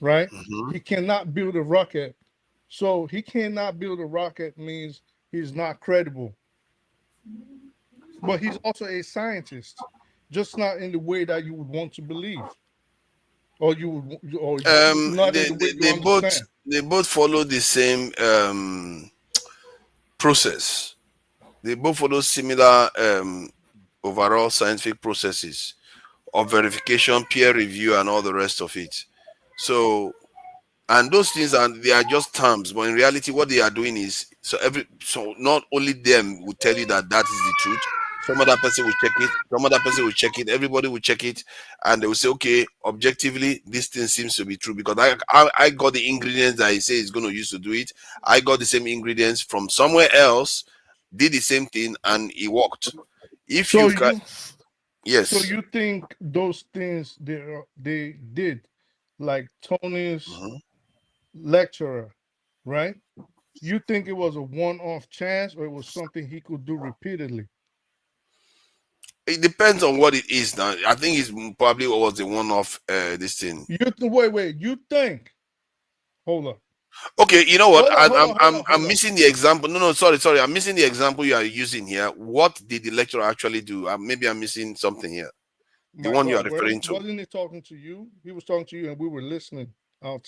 right? Mhm. He cannot build a rocket. So he cannot build a rocket means he's not credible. But he's also a scientist, just not in the way that you would want to believe, or you would, or not in the way you understand. They both follow the same process. They both follow similar overall scientific processes of verification, peer review, and all the rest of it. So And those things they are just terms, but in reality, what they are doing is so not only them will tell you that that is the truth. Some other person will check it. Some other person will check it. Everybody will check it, and they will say, okay, objectively, this thing seems to be true because I got the ingredients that he says he's going to use to do it. I got the same ingredients from somewhere else, did the same thing, and it worked. If So you you yes. so you think those things they did, like Tony's Mhm. lecturer, right? You think it was a one-off chance or it was something he could do repeatedly? It depends on what it is now. I think it's probably was the one-off this thing. Wait, you think? Hold up. Okay, you know what? I'm Hold on. missing the example. No, sorry. I'm missing the example you are using here. What did the lecturer actually do? Maybe I'm missing something here. The My one you are God, referring to. wasn't he talking to you? He was talking to you, and we were listening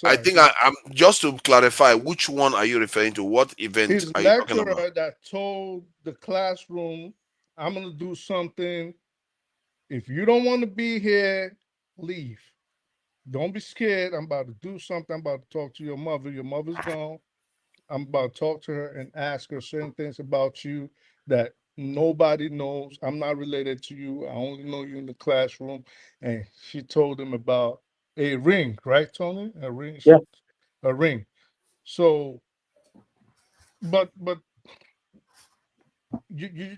I outside. think I'm just to clarify. Which one are you referring to? What event His are you talking about? lecturer that told the classroom, "I'm going to do something. If you don't want to be here, leave. Don't be scared. I'm about to do something. I'm about to talk to your mother. Your mother's gone. I'm about to talk to her and ask her certain things about you that nobody knows. I'm not related to you. I only know you in the classroom." And she told him about a ring, right, Tony? A ring. Yeah. A ring. So, but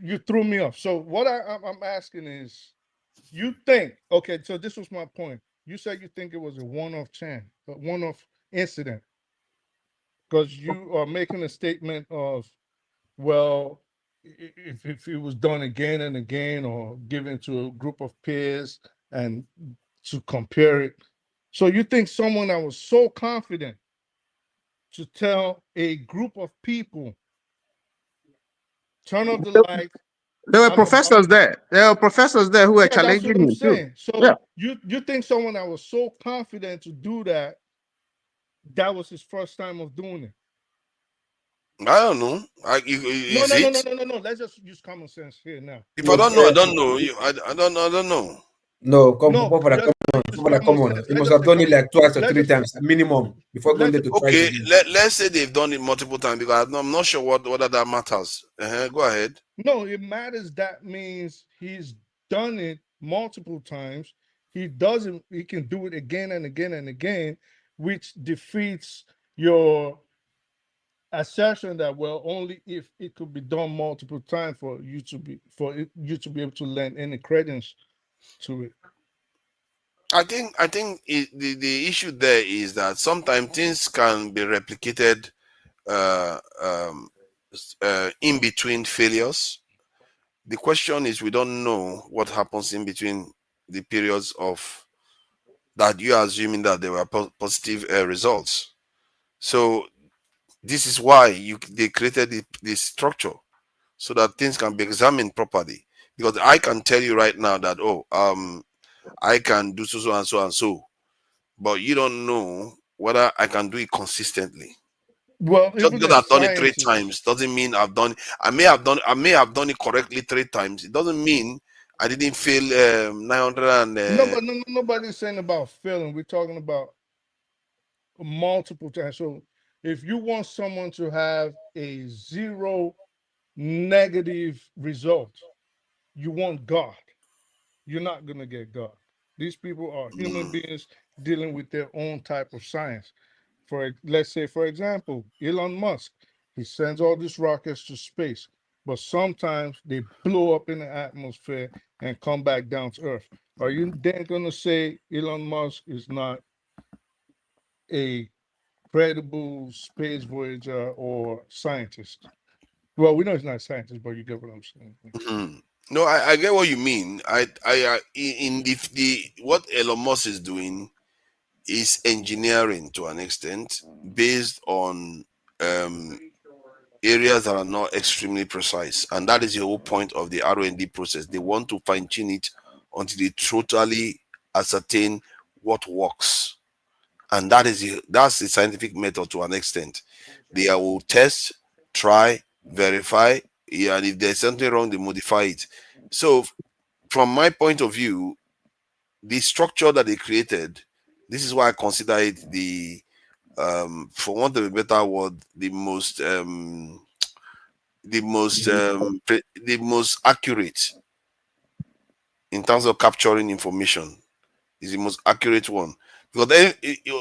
you threw me off. So what I'm asking is, you think, okay? So this was my point. You said you think it was a one-off chance, a one-off incident, because you are making a statement of, well, if it was done again and again or given to a group of peers and to compare it. So you think someone that was so confident to tell a group of people, turn off the lights, There were I'm about, professors there. There were professors there who were yeah, that's what challenging I'm him too. saying. So Yeah. you think someone that was so confident to do that, that was his first time of doing it? I don't know. No, Is no, no, it? no, no, no, no. Let's just use common sense here now. If I No, don't know, I don't know. I don't know. no, come, No, come, just use common come on. sense. He Let's must just have say done it common. like twice or Let's three just say, times minimum before going let's there just to try it Okay, again. let's say they've done it multiple times because I'm not sure whether that matters. Go ahead. no, it matters. That means he's done it multiple times. He doesn't, he can do it again and again and again, which defeats your assertion that, well, only if it could be done multiple times for you to be you to be able to lend any credence to it. I think the issue there is that sometimes things can be replicated uh, um, in between failures. The question is we don't know what happens in between the periods of that you are assuming that there were positive results. So this is why they created the structure so that things can be examined properly. Because I can tell you right now that I can do so and so and so, but you don't know whether I can do it consistently. Well, Just even because a I've done it three scientist. times doesn't mean I've done. I may have done it correctly three times. It doesn't mean I didn't fail 900 and. No, but nobody's saying about failing. We're talking about multiple times. So if you want someone to have a zero negative result, you want God. You're not gonna get God. These people are human beings dealing with their own type of science. Let's say, for example, Elon Musk, he sends all these rockets to space, but sometimes they blow up in the atmosphere and come back down to Earth. Are you then gonna say Elon Musk is not a credible space voyager or scientist? Well, we know he's not a scientist, but you get what I'm saying. Mhm. No, I get what you mean. In the what Elon Musk is doing is engineering to an extent based on um, areas that are not extremely precise, and that is the whole point of the R&D process. They want to fine tune it until they totally ascertain what works, and that's the scientific method to an extent. They will test, try, verify, yeah, and if there's something wrong, they modify it. So, from my point of view, the structure that they created, this is why I consider it for want of a better word, the most accurate in terms of capturing information. Is the most accurate one, because then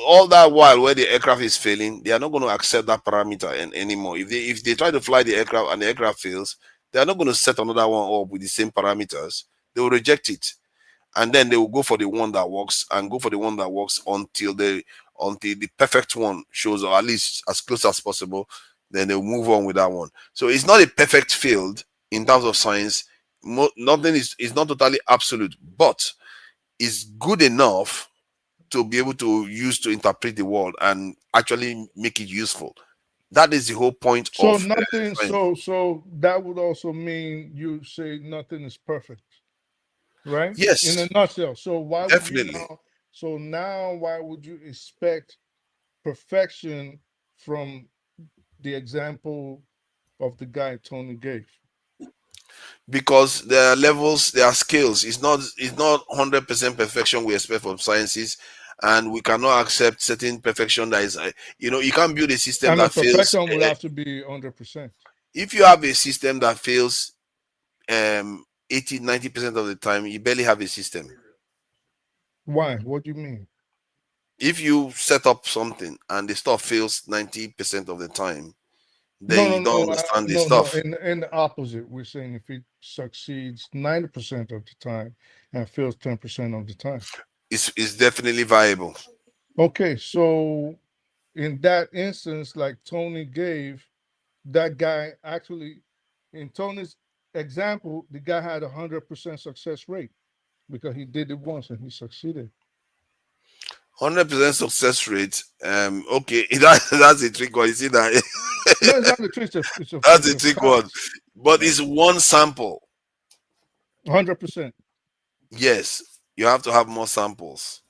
all that while where the aircraft is failing, they are not going to accept that parameter anymore. If they try to fly the aircraft and the aircraft fails, they are not going to set another one up with the same parameters. They will reject it, and then they will go for the one that works and go for the one that works until the perfect one shows, or at least as close as possible. Then they'll move on with that one. So it's not a perfect field in terms of science. Nothing is not totally absolute, but is good enough to be able to use to interpret the world and actually make it useful. That is the whole point So of nothing. science. So that would also mean you say nothing is perfect, right? Yes, In a nutshell. So why would you definitely. now? So now, why would you expect perfection from the example of the guy Tony gave? Because there are levels, there are scales. It's not 100% perfection we expect from sciences, and we cannot accept certain perfection that is you can't build a system I mean, that fails. perfection would have to be 100%. If you have a system that fails 80-90% of the time, you barely have a system. Why? What do you mean? If you set up something and the stuff fails 90% of the time, then you don't understand the No. stuff. In the opposite, we're saying if it succeeds 90% of the time and fails 10% of the time. It's definitely viable. Okay, so in that instance, like Tony gave, that guy actually, in Tony's example, the guy had 100% success rate because he did it once and he succeeded. 100% success rate. Okay, that's a trick one. You see that? No, it's not a trick. That's It's a a trick one. fact. But it's one sample. 100%. Yes, you have to have more samples.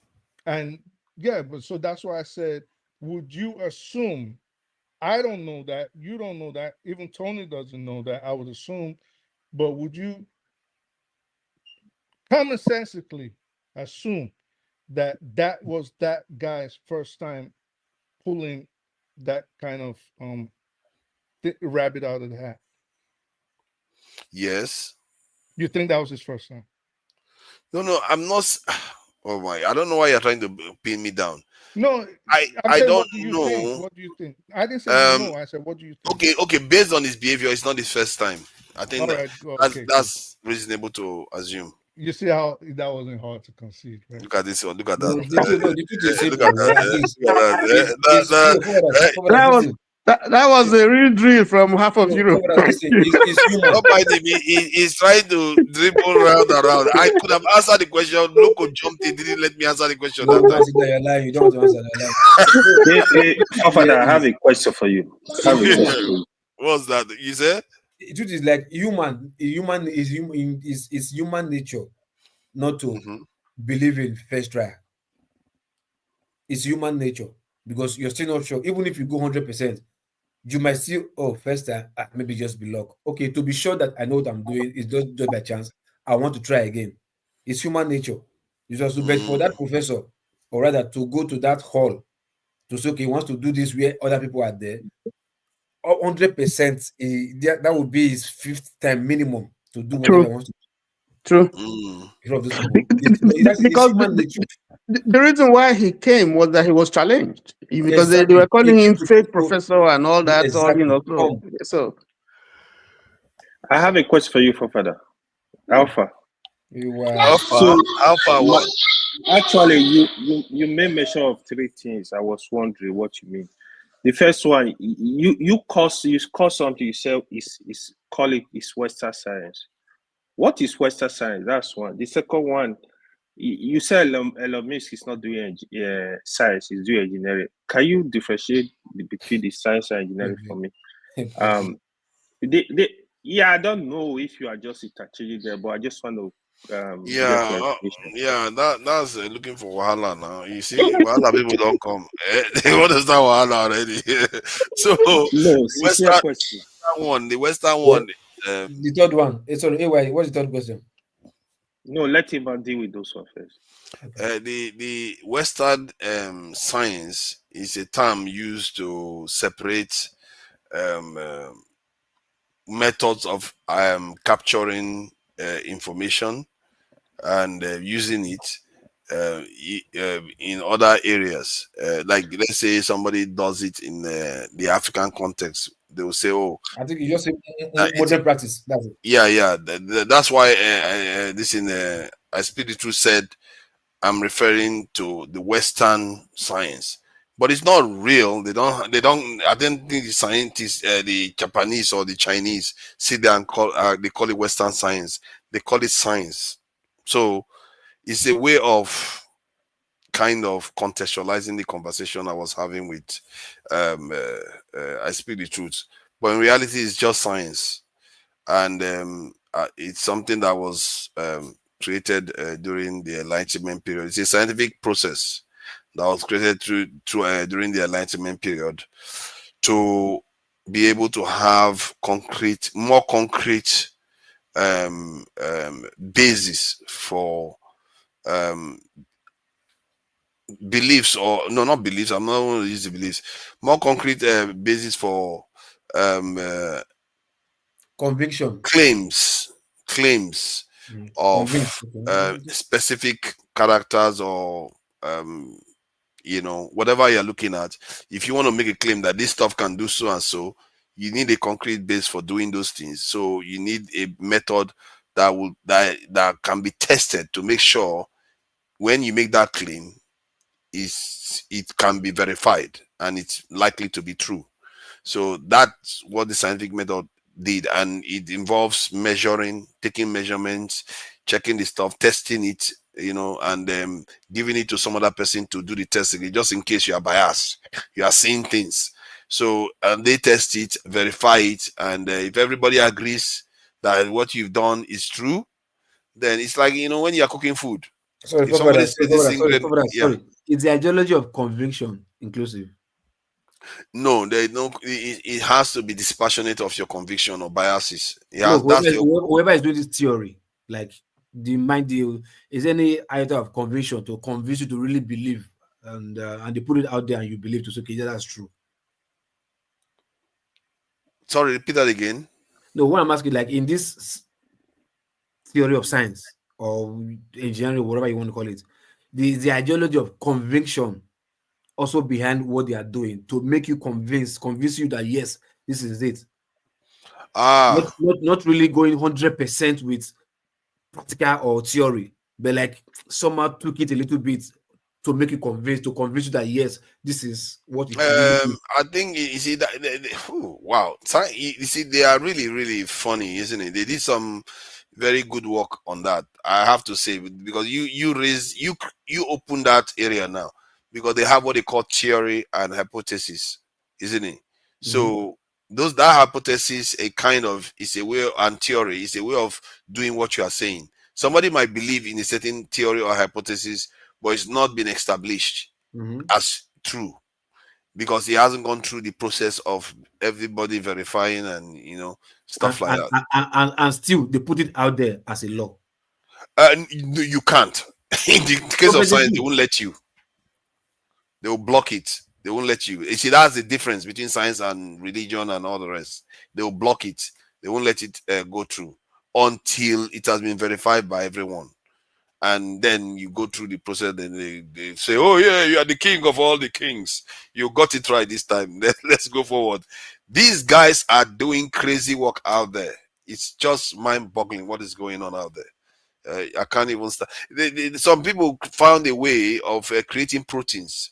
And yeah, but so that's why I said, would you assume? I don't know that. You don't know that. Even Tony doesn't know that. I would assume. But would you commonsensically assume that that was that guy's first time pulling that kind of rabbit out of the hat? Yes. You think that was his first time? No, I'm not. Oh my! I don't know why you're trying to pin me down. No, I I'm I saying, don't what do you think? know. What do you think? I didn't say you know. I said, what do you think? Okay. Based on his behavior, it's not his first time. I think All right. that's Okay. Good. that's reasonable to assume. You see how that wasn't hard to concede, right? Look at this one. Look at that. No, the truth is Look at simple. that. Like this. Look at It's, that. it's no, That was listen. that was a real drill from half of No, Europe. listen. It's human. Don't mind him. He's trying to dribble round and around. I could have answered the question. Loco jumped in, didn't let me answer the question No, that you time. answer that you're lying. You don't want to answer that lie. Father, I have a question for you. I have a question for you. What's that? You say? The truth is, like, human is human nature not to believe in first try. It's human nature because you're still not sure. Even if you go 100%, you might still, first time, maybe just be luck. Okay, to be sure that I know what I'm doing is just by chance. I want to try again. It's human nature. It's also bad for that professor, or rather to go to that hall to say, okay, he wants to do this where other people are there. 100%, that would be his fifth time minimum to do whatever he wants to do. True. Because the reason why he came was that he was challenged because they were calling him fake professor and all that. Exactly. So I have a question for you, Father. Alpha. Alpha what? Actually, you made mention of three things. I was wondering what you mean. The first one, you call something yourself is call it is Western science. What is Western science? That's one. The second one, you said Elon Musk is not doing science; he's doing engineering. Can you differentiate between the science and engineering for me? I don't know if you are just interchanging there, but I just want to that's looking for wahala now. You see, wahala people don't come. They want to start wahala already. So the Western one. The third one. Sorry, AY, what's the third question? No, let him deal with those one first. The Western science is a term used to separate methods of capturing information and using it in other areas. Like, let's say somebody does it in the African context, they will say, "Oh, I think you just say modern practice. That's it. yeah. That's why this in I Speak the Truth said I'm referring to the Western science." But it's not real. They don't. I don't think the scientists, the Japanese or the Chinese, sit there and they call it Western science. They call it science. So it's a way of kind of contextualizing the conversation I was having with I Speak the Truth. But in reality, it's just science, and it's something that was created during the Enlightenment period. It's a scientific process that was created during the Enlightenment period to be able to have more concrete basis for beliefs, or no, not beliefs. I'm not going to use the beliefs. More concrete basis for Conviction. claims of Convinced. specific characters, or whatever you're looking at. If you want to make a claim that this stuff can do so and so, you need a concrete base for doing those things. So you need a method that can be tested to make sure when you make that claim, it can be verified and it's likely to be true. So that's what the scientific method did, and it involves measuring, taking measurements, checking the stuff, testing it, and giving it to some other person to do the testing, just in case you are biased, you are seeing things. So they test it, verify it, and if everybody agrees that what you've done is true, then it's like when you are cooking food. Sorry, If somebody says this sorry. ingredient, yeah. It's the ideology of conviction inclusive. No, it has to be dispassionate of your conviction or biases. No, whoever is doing this theory, like the mind deal, is any item of conviction to convince you to really believe, and they put it out there and you believe to say, okay, yeah, that's true. Sorry, repeat that again. No, what I'm asking, like in this theory of science or engineering, whatever you want to call it, the ideology of conviction also behind what they are doing to make you convince you that yes, this is it. Not really going 100% with practical or theory, but like somehow took it a little bit to make you convince you that yes, this is what it is. I think you see that wow, you see, they are really, really funny, isn't it? They did some very good work on that, I have to say, because you open that area now, because they have what they call theory and hypothesis, isn't it? So that hypothesis is a way, and theory is a way of doing what you are saying. Somebody might believe in a certain theory or hypothesis, but it's not been established as true, because he hasn't gone through the process of everybody verifying and stuff like that. And still they put it out there as a law. You can't. In the case of science, they won't let you. They will block it. They won't let you. You see, that's the difference between science and religion and all the rest. They will block it. They won't let it go through until it has been verified by everyone. And then you go through the process, and they say, "Oh yeah, you are the king of all the kings. You got it right this time. Let's go forward." These guys are doing crazy work out there. It's just mind-boggling what is going on out there. I can't even start. Some people found a way of creating proteins.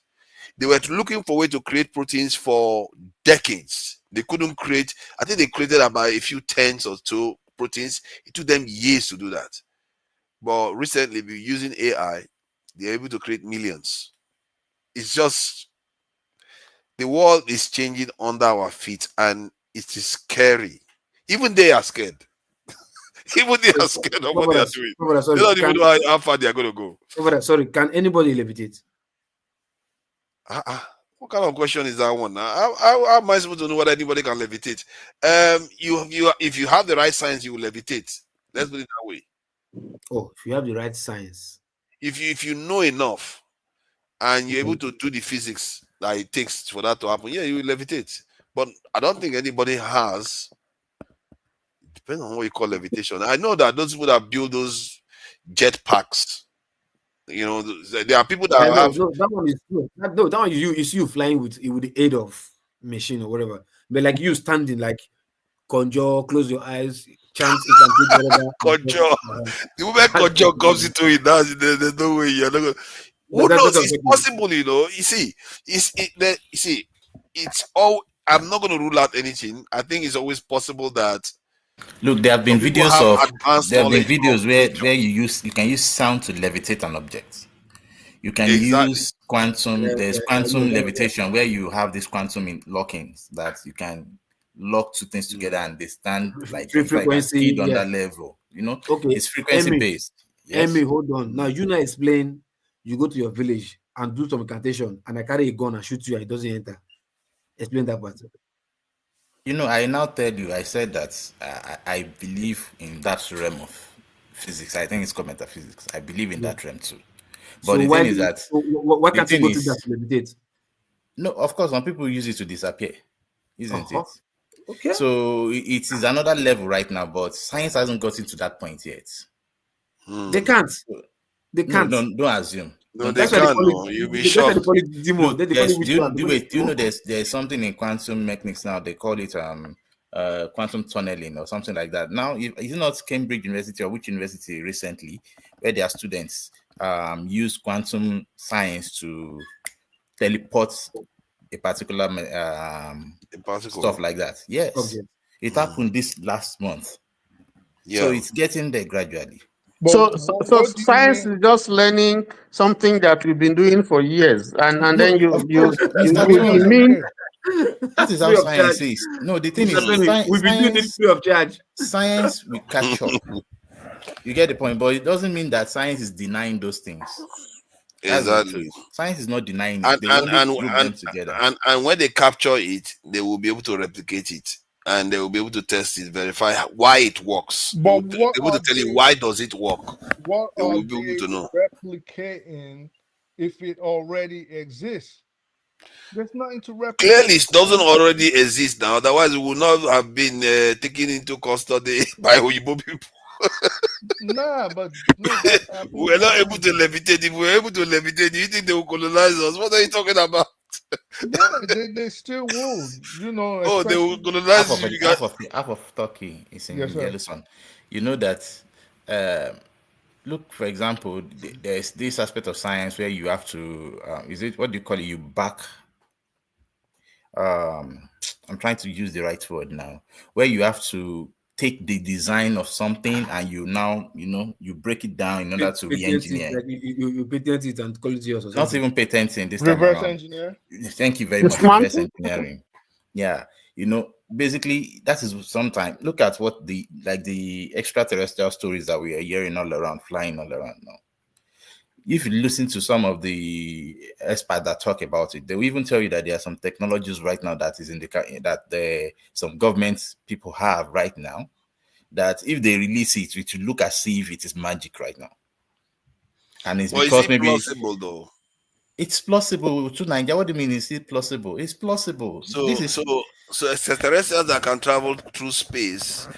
They were looking for a way to create proteins for decades. They couldn't create. I think they created about a few tens or two proteins. It took them years to do that. But recently, using AI, they're able to create millions. It's just, the world is changing under our feet, and it is scary. Even they are scared. Even they are scared of what they are doing. They don't even know how far they are going to go. Sorry, can anybody levitate? What kind of question is that one? How am I supposed to know whether anybody can levitate? If you have the right science, you will levitate. Let's put it that way. Oh, if you have the right science. If you know enough and you're able Okay. to do the physics that it takes for that to happen, yeah, you will levitate. But I don't think anybody has. Depends on what you call levitation. I know that those people that build those jet packs, there are people that No, have no, that one is no, that one is you flying with the aid of machine or whatever. But like you standing, like conjure, close your eyes, chant, incantate, whatever. conjure. The moment conjure comes into it, there's no way you're not going. Who That's knows? what I'm It's talking about. possible, You see, it's all. I'm not going to rule out anything. I think it's always possible that Look, there have been some people videos have of advanced there have been knowledge of videos where nature. you can use sound to levitate an object. You can Exactly. use quantum. There's I know quantum that. levitation where you have this quantum in lockings that you can lock two things together and they stand like in fact can Frequency, skid on yeah. that level. Okay, It's frequency based. Emmy, Yes. hold on. Now you now explain. You go to your village and do some incantation, and I carry a gun and shoot you, and it doesn't enter. Explain that part. I now tell you, I said that I believe in that realm of physics. I think it's called metaphysics. I believe in Yeah. that realm too. But So the why thing is that why the can't you thing go to that is, to meditate? no, of course, some people use it to disappear, isn't it? Okay. So it is another level right now, but science hasn't gotten to that point yet. They can't. They No, can't. don't assume. No, Don't they That's why they can't. assume. call it. No, you'll be That's why they shocked. call it demon. Look, Then they call it do you, witchcraft. do, Because wait, do you know there's something in quantum mechanics now? They call it quantum tunneling or something like that. Now, is it not Cambridge University or which university recently where their students use quantum science to teleport a particular stuff like that? Yes, Subject. it happened this last month. So Yeah. it's getting there gradually. So, But what do you science mean? is just learning something that we've been doing for years, and then No, you of you course, you, That you, is you how mean that is how Free of charge. science is. No, the thing Mr. is Femi, we've been doing it free of charge. science will catch up. You get the point, but it doesn't mean that science is denying those things. That's the Exactly. truth. Science is not denying it. And They and only and group and, them together. and when they capture it, they will be able to replicate it, and they will be able to test it, verify why it works. They But will be what able to are tell you they? why does it work. What They are will be able they to know. replicating if it already exists? There's nothing to replicate. Clearly, it doesn't already exist now. Otherwise, it would not have been taken into custody by Oyibo people. Nah, but no, that happened. We're not able to levitate. If we're able to levitate, do you think they will colonize us? What are you talking about? Yeah, they still would, Oh, they will especially. colonize you. Half of Turkey is Yes, in sir. Yellowstone. You know that. Look, for example, there's this aspect of science where you have to. Is it what do you call it? You back. I'm trying to use the right word now. Where you have to take the design of something and you break it down in order to Patent it, re-engineer. like you patent it and call it yours or Not something. even patenting this time Reverse around. engineer. Thank you very much, reverse dismantle? engineering. Yeah, basically that is sometimes look at what the extraterrestrial stories that we are hearing all around, flying all around now. If you listen to some of the experts that talk about it, they will even tell you that there are some technologies right now that is in some government people have right now that if they release it, it will look as if it is magic right now. And it's Well, is because it maybe plausible though? it's plausible to Nigeria. What do you mean? Is it plausible? It's plausible. So extraterrestrials that can travel through space,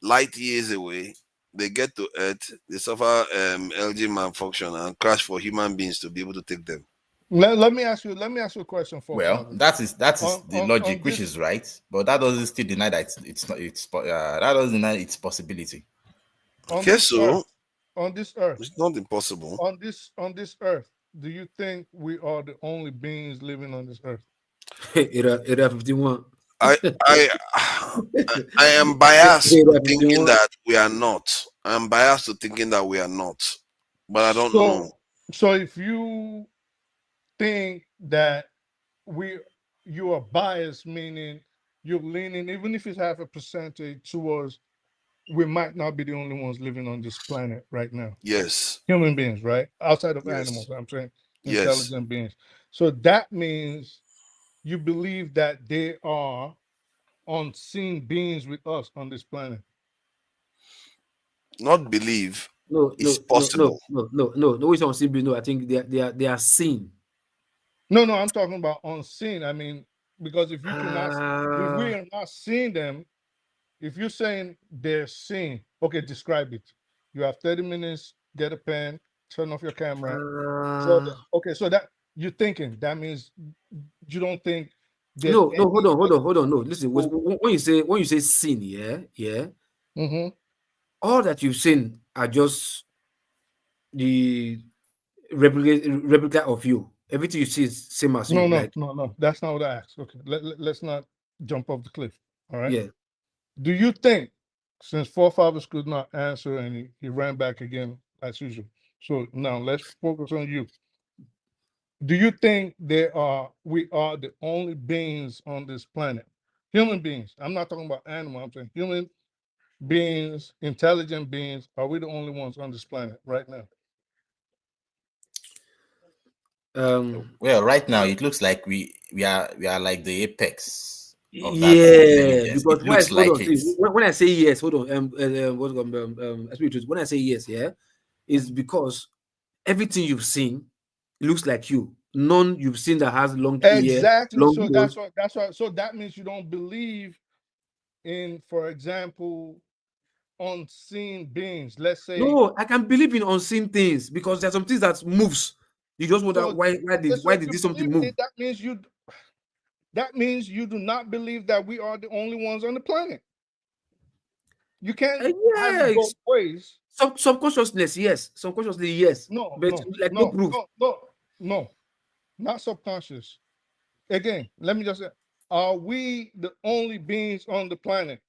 light years away, they get to Earth, they suffer LG malfunction and crash for human beings to be able to take them. Let me ask you a question for well, that is the logic, on which this, is right, but that doesn't still deny that it's not that doesn't deny its possibility. on Okay, this so earth, on this earth, it's not impossible. on this earth. Do you think we are the only beings living on this earth? Era 51. I am biased to thinking that we are not. I'm biased to thinking that we are not, but I don't know. So if you think that you are biased, meaning you're leaning, even if it's half a percentage, towards we might not be the only ones living on this planet right now. Yes. Human beings, right? Outside of Yes. animals, I'm saying Yes. intelligent beings. So that means you believe that they are unseen beings with us on this planet. Not believe. No, It's no, no, no, possible. no, no, no. No, it's unseen being. No, I think they are seen. No, no, I'm talking about unseen. I mean, because if we Uh, are not seeing them, if you're saying they're seen, okay, describe it. You have 30 minutes, get a pen, turn off your camera. So, uh, okay, so that you're thinking, that means you don't think there's no, no. any. Hold on. No, listen. When you say seen, yeah. Mhm. All that you've seen are just the replica of you. Everything you see is same as No, you. no, Like, no, no. That's not what I asked. Okay, let's not jump off the cliff. All right. yeah. Do you think, since forefathers could not answer and he ran back again as usual? So now let's focus on you. Do you think we are the only beings on this planet? Human beings. I'm not talking about animal. I'm saying human beings, intelligent beings. Are we the only ones on this planet right now? Well, right now it looks like we are like the apex of that Yeah, intelligence. because It looks hold like on. See, it. when I say yes, hold on. When I say yes, yeah, is because everything you've seen looks like you. None you've seen that has long ear, Exactly. long So nose. that's why. So that means you don't believe in, for example, unseen beings. Let's say. No, I can believe in unseen things because there's some things that moves. You just wonder So why did you this something believe in move? it, that means you do not believe that we are the only ones on the planet. You can't have Yeah, it both ways. subconsciousness, yes. Subconsciously, yes. No, But no, like no no, proof. no, no, no, not subconscious. Again, let me just say, are we the only beings on the planet?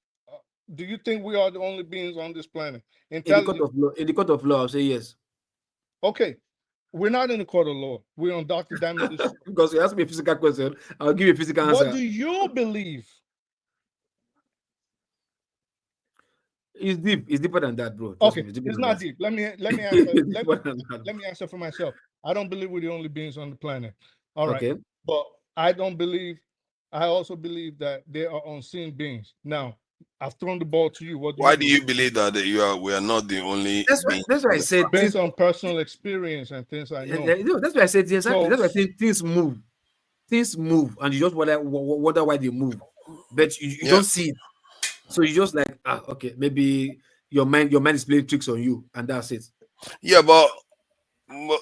Do you think we are the only beings on this planet? In the court Intelligent. of law, I'll say yes. Okay, we're not in the court of law. We're on Dr. Damage's show. Because you ask me a physical question, I'll give you a physical What answer. do you believe? It's deep. It's deeper than that, bro. Trust Okay, me, it's deeper it's than not that. deep. Let me answer. It's deeper than that. Let me answer for myself. I don't believe we're the only beings on the planet. All right, Okay. but I don't believe. I also believe that there are unseen beings. Now, I've thrown the ball to you. What do you Why do believe? you believe that we are not the only being That's why on I the said planet? things. Based on personal experience and things I know. That's why I said exactly. So, That's why I said things move. Things move, and you just wonder why they move, but you Yeah. don't see it. So you just like, okay, maybe your mind is playing tricks on you, and that's it. Yeah, but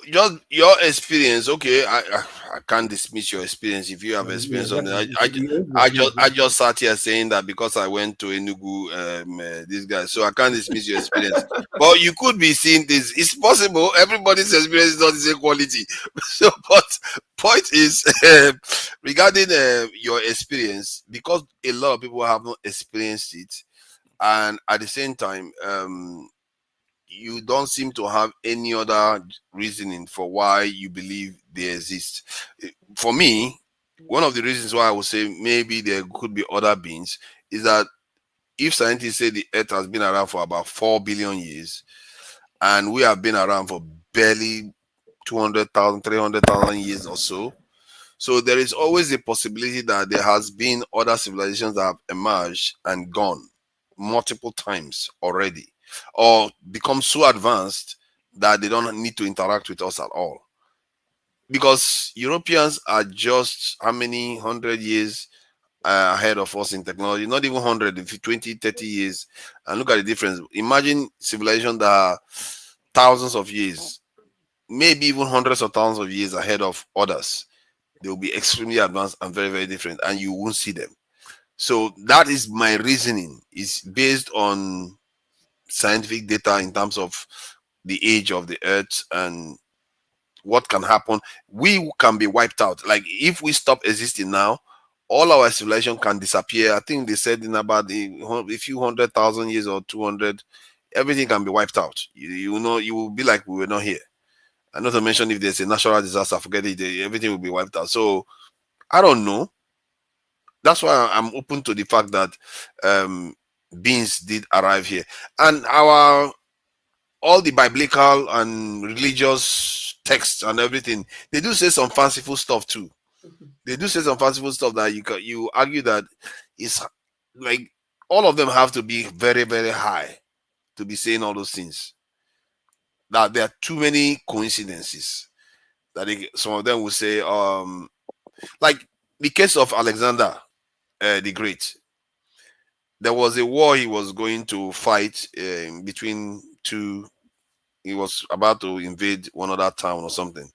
just your experience, okay. I can't dismiss your experience if you have Yeah, experienced something. exactly. I I just sat here saying that because I went to Enugu, this guy, so I can't dismiss your experience. But you could be seeing this. It's possible. Everybody's experience is not the same quality. So, but point is regarding your experience, because a lot of people have not experienced it, and at the same time, you don't seem to have any other reasoning for why you believe they exist. For me, one of the reasons why I would say maybe there could be other beings is that if scientists say the earth has been around for about 4 billion years and we have been around for barely 200,000, 300,000 years or so, so there is always a possibility that there has been other civilizations that have emerged and gone multiple times already, or become so advanced that they don't need to interact with us at all. Because Europeans are just how many 100 years ahead of us in technology, not even 100, if 20, 30 years. And look at the difference. Imagine civilization that are thousands of years, maybe even hundreds of thousands of years ahead of others. They will be extremely advanced and very, very different, and you won't see them. So that is my reasoning. It's based on scientific data in terms of the age of the earth and what can happen. We can be wiped out. Like if we stop existing now, all our civilization can disappear. I think they said in about a few 100,000 years or 200, everything can be wiped out. You know, you will be like we were not here. And not to mention if there's a natural disaster, forget it, everything will be wiped out. So I don't know. That's why I'm open to the fact that um, beings did arrive here, and our all the biblical and religious texts and everything. They do say some fanciful stuff too. They do say some fanciful stuff that you argue that is like all of them have to be very, very high to be saying all those things. that there are too many coincidences. That some of them will say, like the case of Alexander the Great. There was a war he was going to fight between two. He was about to invade one other town or something,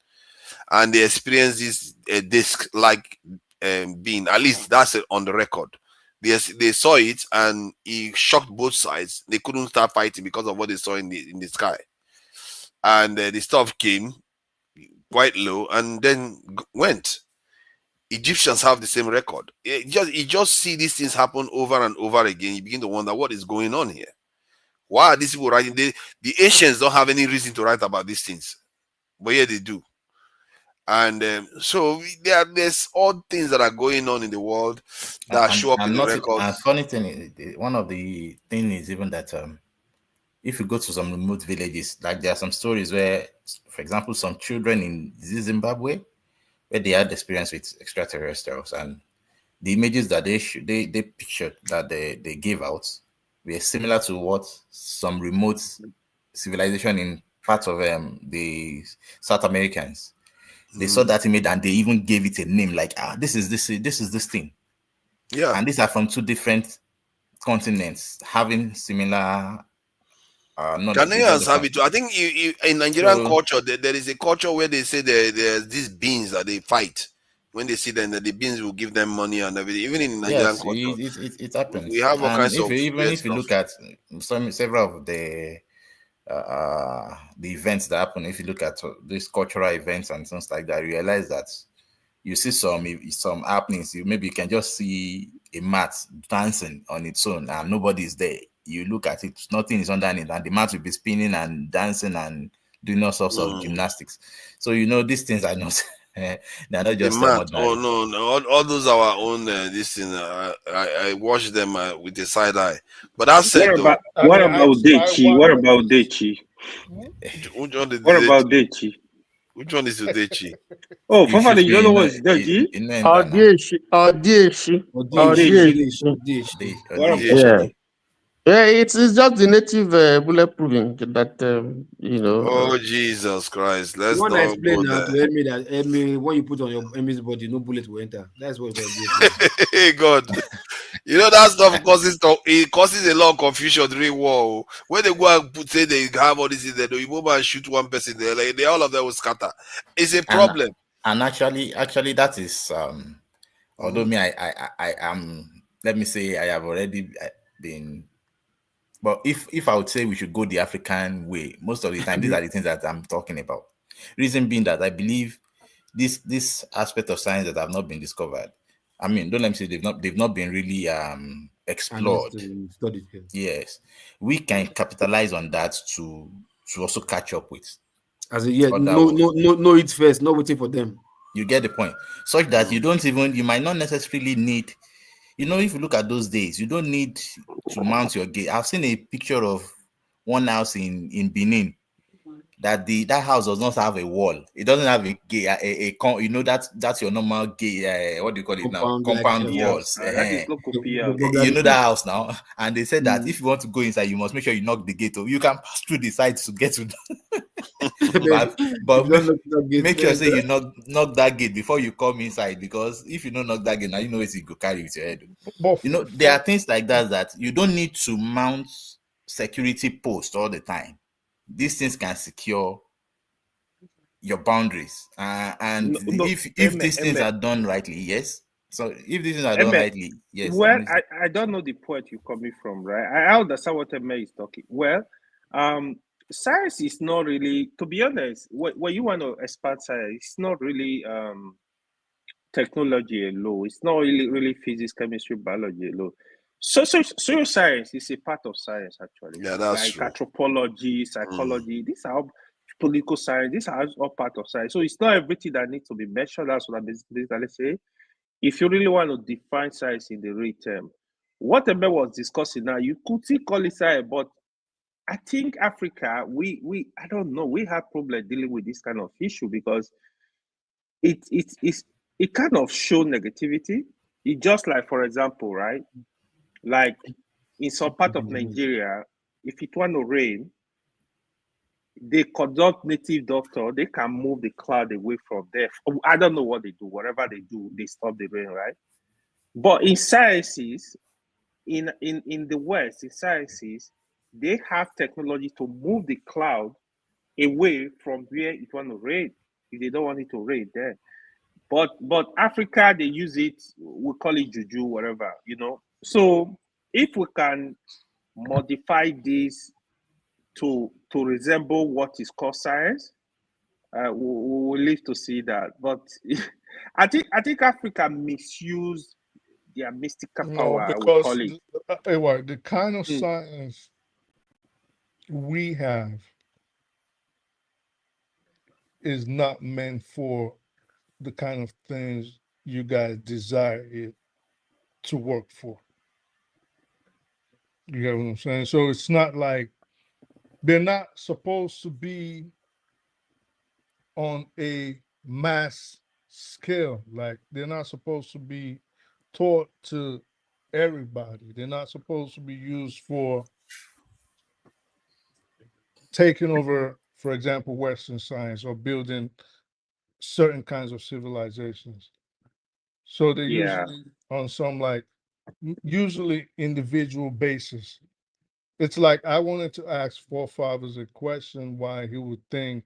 and they experienced this disc-like being. At least that's it on the record. They saw it, and he shocked both sides. They couldn't start fighting because of what they saw in the sky, and the stuff came quite low, and then went. Egyptians have the same record. You just see these things happen over and over again. You begin to wonder what is going on here. Why are these people writing? The ancients don't have any reason to write about these things, but yeah, they do. And so there's odd things that are going on in the world that show up in the records. And funny thing, one of the things is even that if you go to some remote villages, like there are some stories where, for example, some children in Zimbabwe, where they had experience with extraterrestrials, and the images that they pictured that they gave out were similar to what some remote civilization in parts of the South Americans. They saw that image and they even gave it a name, like this is this thing. Yeah. And these are from two different continents having similar Ghanaians have it too. I think in Nigerian culture, there is a culture where they say there's these beings that they fight. When they see them, that the beings will give them money and everything. Even in Nigerian culture, it happens. We have all kinds of if you look at several of the events that happen, if you look at these cultural events and things like that, you realize that you see some happenings. You can just see a mat dancing on its own and nobody is there. You look at it, nothing is underneath, and the mat will be spinning and dancing and doing all sorts of gymnastics. So these things are not they're not just mat. Oh no, all those are our own. This thing, I watch them with a side eye. But that said, what about Dechi? What about Dechi? Which one is what about Dechi? Which one is Dechi? Oh, Fafana, you don't know what is Dechi? Yeah, it's just the native bulletproofing that Oh Jesus Christ! Let's you want not to explain go now there. to Emmy that Emmy, what you put on your Emmy's body, no bullet will enter. That's what Hey God, that stuff causes a lot of confusion during war. When they go and say they have all this, they you and shoot one person, they all of them will scatter. It's a problem. And actually, that is although me, I am. Let me say, I have already been. But if I would say we should go the African way, most of the time, these are the things that I'm talking about. Reason being that I believe this aspect of science that have not been discovered. I mean, don't let me say they've not been really explored. Studied. Yes, we can capitalize on that to also catch up with. As a no, it first, not waiting for them. You get the point. Such that you might not necessarily need. If you look at those days, you don't need to mount your gate. I've seen a picture of one house in Benin that house does not have a wall. It doesn't have a gate. That's your normal gate. What do you call it now? Compound walls. That house now. And they said that if you want to go inside, you must make sure you knock the gate. You can pass through the sides to get to. but make sure say you knock that gate before you come inside, because if you don't knock that gate, now you know what you go carry with your head. There are things like that you don't need to mount security posts all the time. These things can secure your boundaries, if these things are done rightly, yes. So if these things are done rightly, yes. Well, I don't know the point you're coming from, right? I understand what Eme is talking. Well, science is not really, to be honest, when you want to expand science, it's not really technology alone. It's not really physics, chemistry, biology alone. So science is a part of science, actually. Yeah, that's like true. Anthropology, psychology, these are political science, these are all part of science. So it's not everything that needs to be measured. That's what I basically say. If you really want to define science in the real term, what Eme was discussing now, you could still call it science, but I think Africa, we I don't know, we have problem dealing with this kind of issue because it kind of show negativity. It just like, for example, right? Like in some part of Nigeria, if it want to rain, they conduct native doctor, they can move the cloud away from there. I don't know what they do. Whatever they do, they stop the rain, right? But in sciences, in the West, in sciences, they have technology to move the cloud away from where it want to rain if they don't want it to rain there. But Africa, they use it, we call it juju, whatever, you know. So if we can modify this to resemble what is called science, we will live to see that. But I think Africa misused their mystical No, power, I would because call it. the kind of science we have is not meant for the kind of things you guys desire it to work for. You get what I'm saying? So it's not like they're not supposed to be on a mass scale. Like they're not supposed to be taught to everybody. They're not supposed to be used for taking over, for example, Western science or building certain kinds of civilizations. So they're Yeah. usually on some like usually individual basis. It's like I wanted to ask forefathers a question why he would think,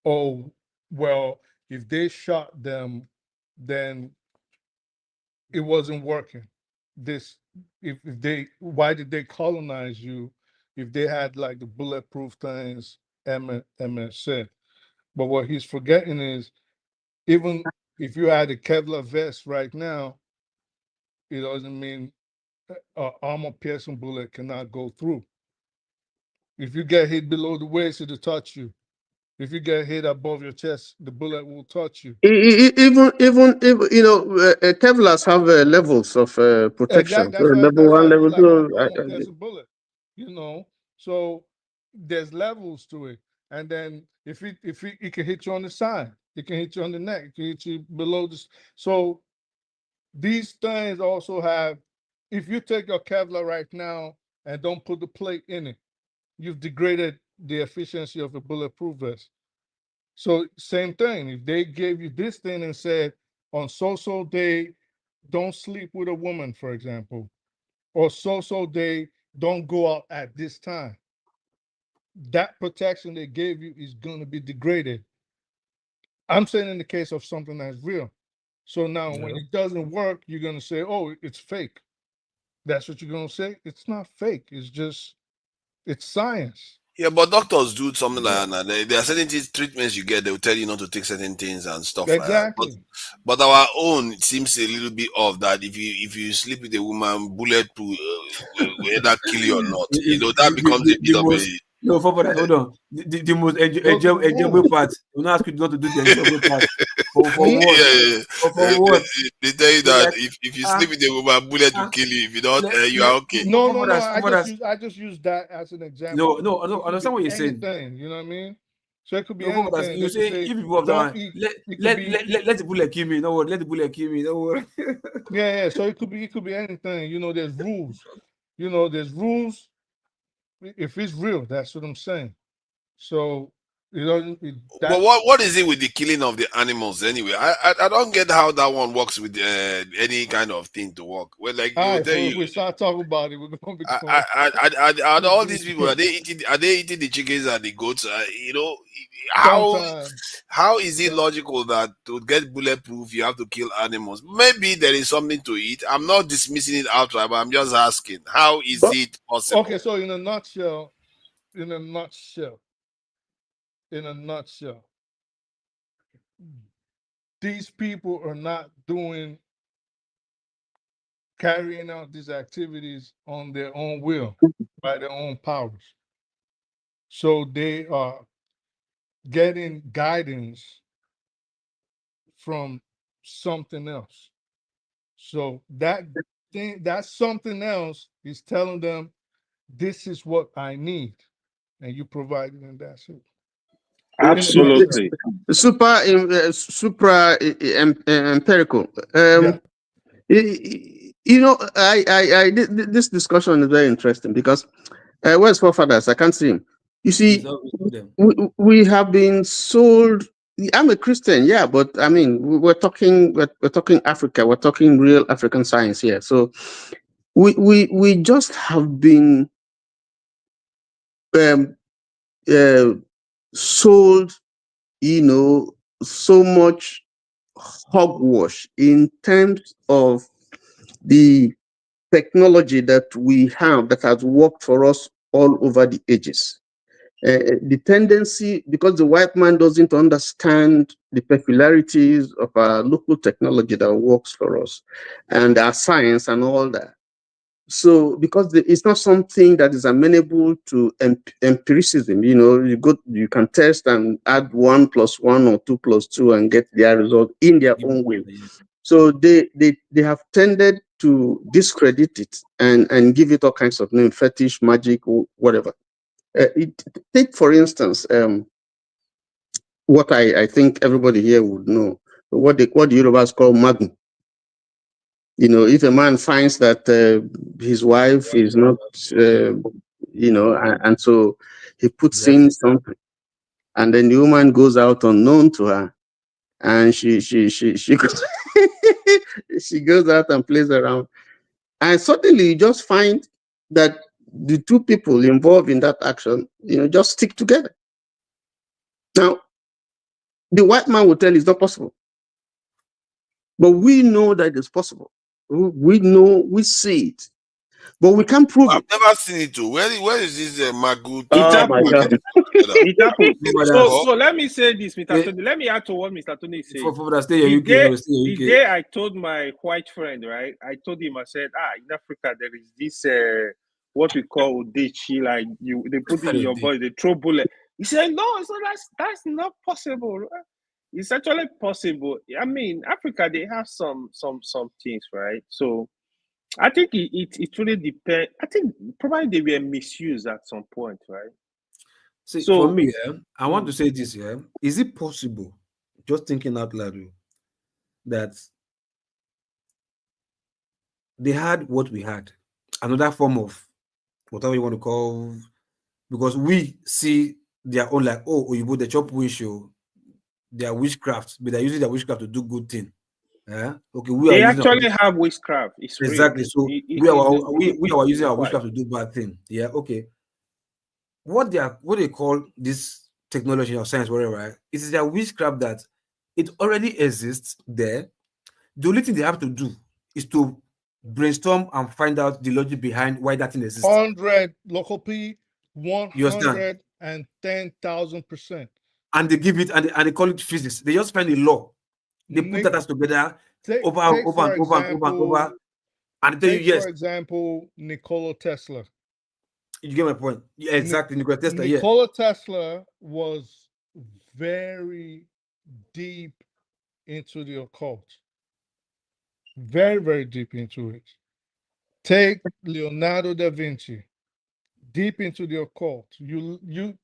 oh, well, if they shot them, then it wasn't working. This if they why did they colonize you if they had like the bulletproof things Emmett said. But what he's forgetting is even if you had a Kevlar vest right now, it doesn't mean an armor piercing bullet cannot go through. If you get hit below the waist, it'll touch you. If you get hit above your chest, the bullet will touch you. Even you know, Kevlars have levels of protection. Exactly. So level That's why one, it's level like an two. armor piercing bullet. You know, so there's levels to it. And then if it can hit you on the side, it can hit you on the neck, it can hit you below this. So these things also have. If you take your Kevlar right now and don't put the plate in it, you've degraded the efficiency of a bulletproof vest. So same thing. If they gave you this thing and said on so day, don't sleep with a woman, for example, or so day, don't go out at this time. That protection they gave you is going to be degraded. I'm saying in the case of something that's real. So now when it doesn't work, you're going to say, oh, it's fake. That's what you're going to say. It's not fake. It's science. Yeah, but doctors do something like that. There are certain treatments you get. They will tell you not to take certain things and stuff like that. Exactly. But our own, it seems a little bit off that if you sleep with a woman, bulletproof will either kill you or not. You know that becomes a bit The of most a. no for that. Hold on. The most Go to the enjoyable room. part. You not ask you not to do the enjoyable part. For Me? what? Yeah. For what? They tell you They're that like if you sleep with a woman, bullet will kill you. If you don't, you are okay. No. For I just use that as an example. no. It could Understand be what you're saying. anything. You know what I mean? So it could be No, for that. anything. You They could say say, if you of don't that eat. let It could let, be let let the bullet kill me. No worry. Let the bullet kill me. No worry. yeah. So it could be anything. You know, there's rules. You know, there's rules. If it's real, that's what I'm saying. So you know But that. what is it with the killing of the animals anyway? I don't get how that one works with any kind of thing to work. Well, like they All will right. tell So if you, we start talking about it, we're gonna become are too all these deep. people are they eating the chickens and the goats? You know, how Sometimes. how is it logical that to get bulletproof you have to kill animals? Maybe there is something to it. I'm not dismissing it outright, but I'm just asking, how is But it possible? Okay. So in a nutshell, in a nutshell, these people are not carrying out these activities on their own will, by their own powers. So they are getting guidance from something else. So that something else is telling them, this is what I need. And you provide it, and that's it. In a nutshell. Absolutely. supra empirical. Yeah. You know, this discussion is very interesting because where's forefathers? I can't see him. You see, we have been sold. I'm a Christian, yeah, but I mean, we're talking Africa. We're talking real African science here. So we just have been sold, so much hogwash in terms of the technology that we have that has worked for us all over the ages. The tendency, because the white man doesn't understand the peculiarities of our local technology that works for us and our science and all that. So, because it's not something that is amenable to empiricism, you can test and add 1 + 1 or 2 + 2 and get their result in their own way. So they have tended to discredit it and give it all kinds of name, fetish, magic, or whatever. Take for instance, what I think everybody here would know, what the Yorubas call magun. If a man finds that his wife is not, and so he puts in something, and then the woman goes out unknown to her, and she goes, she goes out and plays around, and suddenly you just find that the two people involved in that action, just stick together. Now, the white man will tell you it's not possible, but we know that it's possible. We know, we see it, but we can't prove it. I've never seen it too. Where is this Magu? Oh my God. It happened. So let me say this, Mr. Tony. Let me add to what Mr. Tony is saying. The day I told my white friend, right? I told him, I said, in Africa there is this what we call Udechi, like they put it in your body, they throw bullet. He said, no, so that's not possible. It's actually possible. I mean, Africa, they have some things, right? So I think it really depends. I think probably they were misused at some point, right? See, for me, I want to say this, is it possible, just thinking out loud, that they had what we had, another form of whatever you want to call, because we see their own, like, the chop wish, their witchcraft, but they're using their witchcraft to do good thing. Okay, they actually have witchcraft. It's exactly real. So we are using our witchcraft to do bad thing. Yeah, okay. What they call this technology or science, whatever, right? It is their witchcraft that it already exists there. The only thing they have to do is to brainstorm and find out the logic behind why that thing exists. 100 local P, 110,000%. And they give it and they call it physics. They just find a law. They put that together over and over. And tell you, yes. For example, Nikola Tesla. You get my point. Yeah, exactly. Nikola Tesla was very deep into the occult. Very, very deep into it. Take Leonardo da Vinci, deep into the occult. You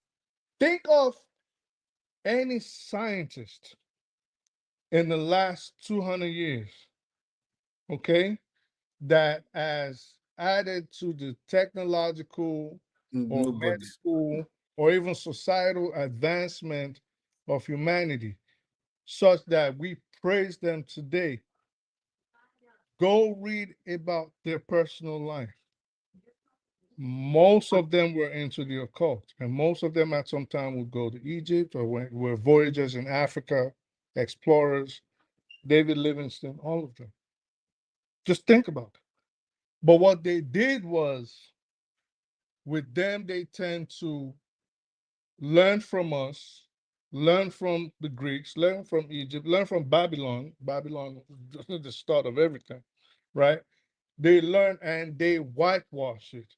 think of any scientist in the last 200 years, okay, that has added to the technological or medical or even societal advancement of humanity, such that we praise them today. Go read about their personal life. Most of them were into the occult, and most of them at some time would go to Egypt or were voyagers in Africa, explorers, David Livingstone, all of them. Just think about it. But what they did was, with them, they tend to learn from us, learn from the Greeks, learn from Egypt, learn from Babylon. Babylon is the start of everything, right? They learn and they whitewash it.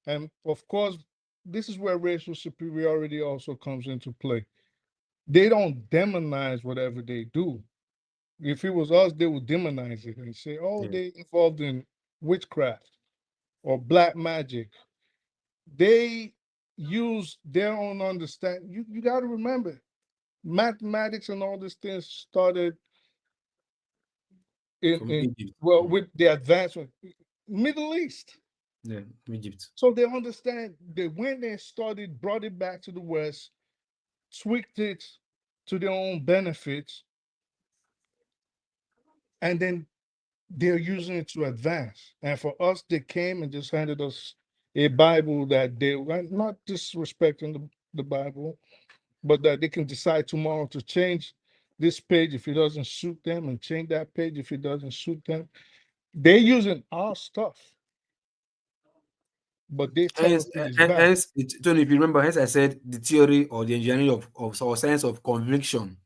And of course, this is where racial superiority also comes into play. They don't demonize whatever they do. If it was us, they would demonize it and say, they involved in witchcraft or black magic. They use their own understanding. You got to remember, mathematics and all these things started with the advancement. Middle East. Yeah, Egypt. So they understand. They went there, started, brought it back to the West, tweaked it to their own benefits, and then they're using it to advance. And for us, they came and just handed us a Bible that they were not disrespecting the Bible, but that they can decide tomorrow to change this page if it doesn't suit them and change that page if it doesn't suit them. They're using our stuff, but they tell us Hence, it is bad. Tony, if you remember, hence I said the theory or the engineering of or science of conviction.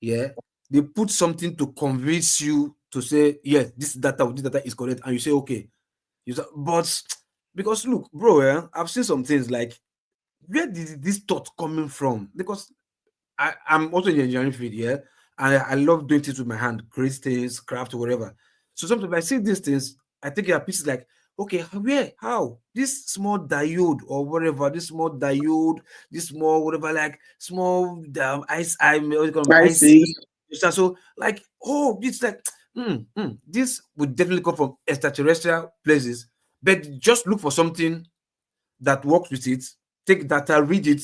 Yeah, they put something to convince you to say, yes, this data is correct, and you say, okay. But because look, bro, I've seen some things like, where did this thought coming from? Because I'm also in the engineering field, yeah, and I love doing things with my hand, create things, craft, or whatever. So sometimes I see these things, I think are pieces like, okay, where, how, this small diode or whatever, this small diode, this small whatever, like small what do you call them, I see. IC. So like, oh, it's like, this would definitely come from extraterrestrial places, but just look for something that works with it, take data, read it,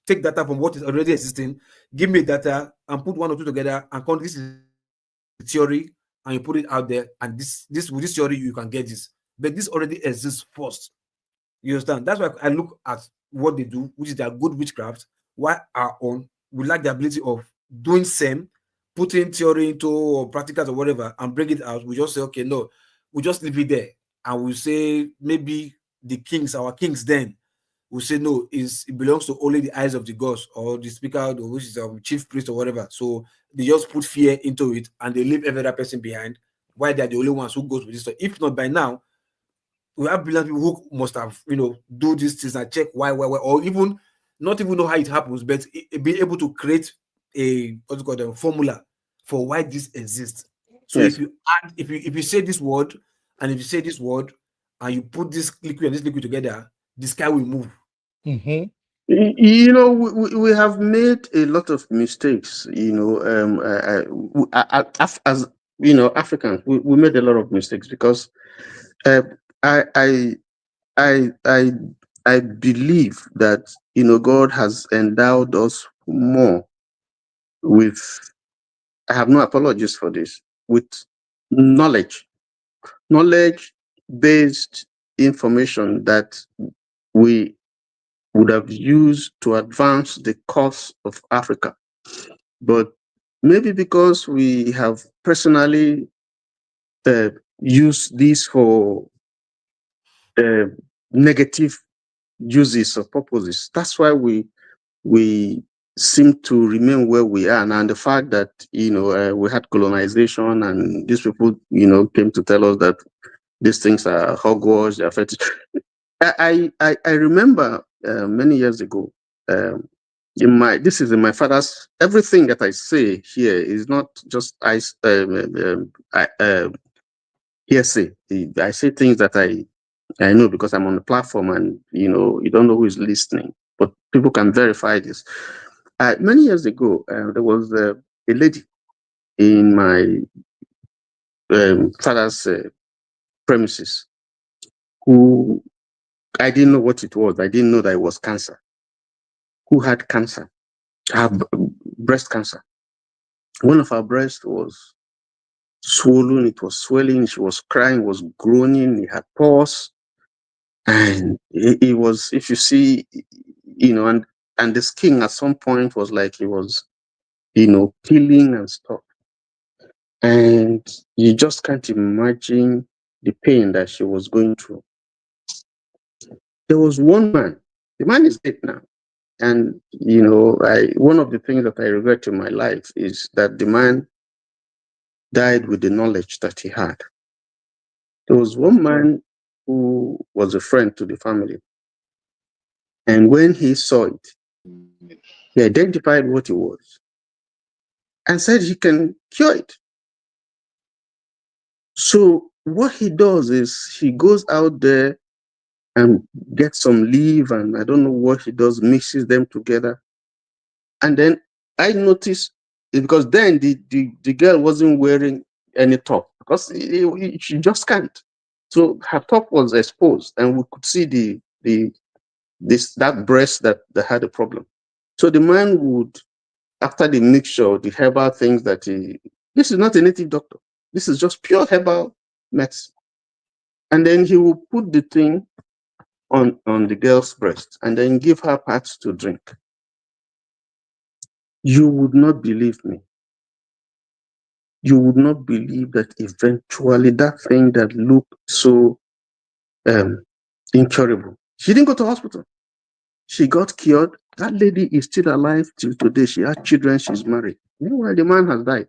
take data from what is already existing, give me data, and put one or two together, and come, this is theory, and you put it out there, and this with this theory you can get this. But this already exists first. You understand? That's why I look at what they do, which is their good witchcraft. Why our own, we like the ability of doing same, putting theory into or practicals or whatever, and bring it out. We just say, okay, no, we just leave it there, and we say maybe our kings then will say no, it belongs to only the eyes of the gods or the speaker, or which is a chief priest or whatever. So they just put fear into it and they leave every other person behind. Why they're the only ones who goes with this. So if not by now, we have brilliant people who must have, do these things and check why, or even not even know how it happens, but be able to create a what's it called, a formula for why this exists. So Yes. if you add, if you say this word, and if you say this word, and you put this liquid and this liquid together, the sky will move. Mm-hmm. We have made a lot of mistakes. As Africans, we made a lot of mistakes because uh, I I I I I believe that God has endowed us more with. I have no apologies for this, with knowledge based information that we would have used to advance the cause of Africa. But maybe because we have personally used this for uh, negative uses or purposes, that's why we seem to remain where we are now. And the fact that we had colonization and these people came to tell us that these things are hogwash, they're fetish. I remember many years ago, this is in my father's. Everything that I say here is not just hearsay. I say things that I know because I'm on the platform, and you don't know who is listening, but people can verify this. Many years ago, there was a lady in my father's premises who, I didn't know what it was. I didn't know that it was cancer. Who had cancer? Breast cancer. One of her breasts was swollen. It was swelling. She was crying. Was groaning. It had pus, and it was. If you see, and the skin at some point was like it was, peeling and stuff. And you just can't imagine the pain that she was going through. There was one man. The man is dead now. And one of the things that I regret in my life is that the man died with the knowledge that he had. There was one man who was a friend to the family. And when he saw it, he identified what it was and said he can cure it. So what he does is he goes out there and gets some leaf, and I don't know what he does, mixes them together. And then I noticed, because then the girl wasn't wearing any top because she just can't. So her top was exposed, and we could see that breast that had a problem. So the man would, after the mixture, the herbal things this is not a native doctor. This is just pure herbal medicine. And then he will put the thing on the girl's breast and then give her parts to drink. You would not believe me. You would not believe that eventually that thing that looked so incurable. She didn't go to hospital. She got cured. That lady is still alive till today. She has children. She's married. Meanwhile, the man has died.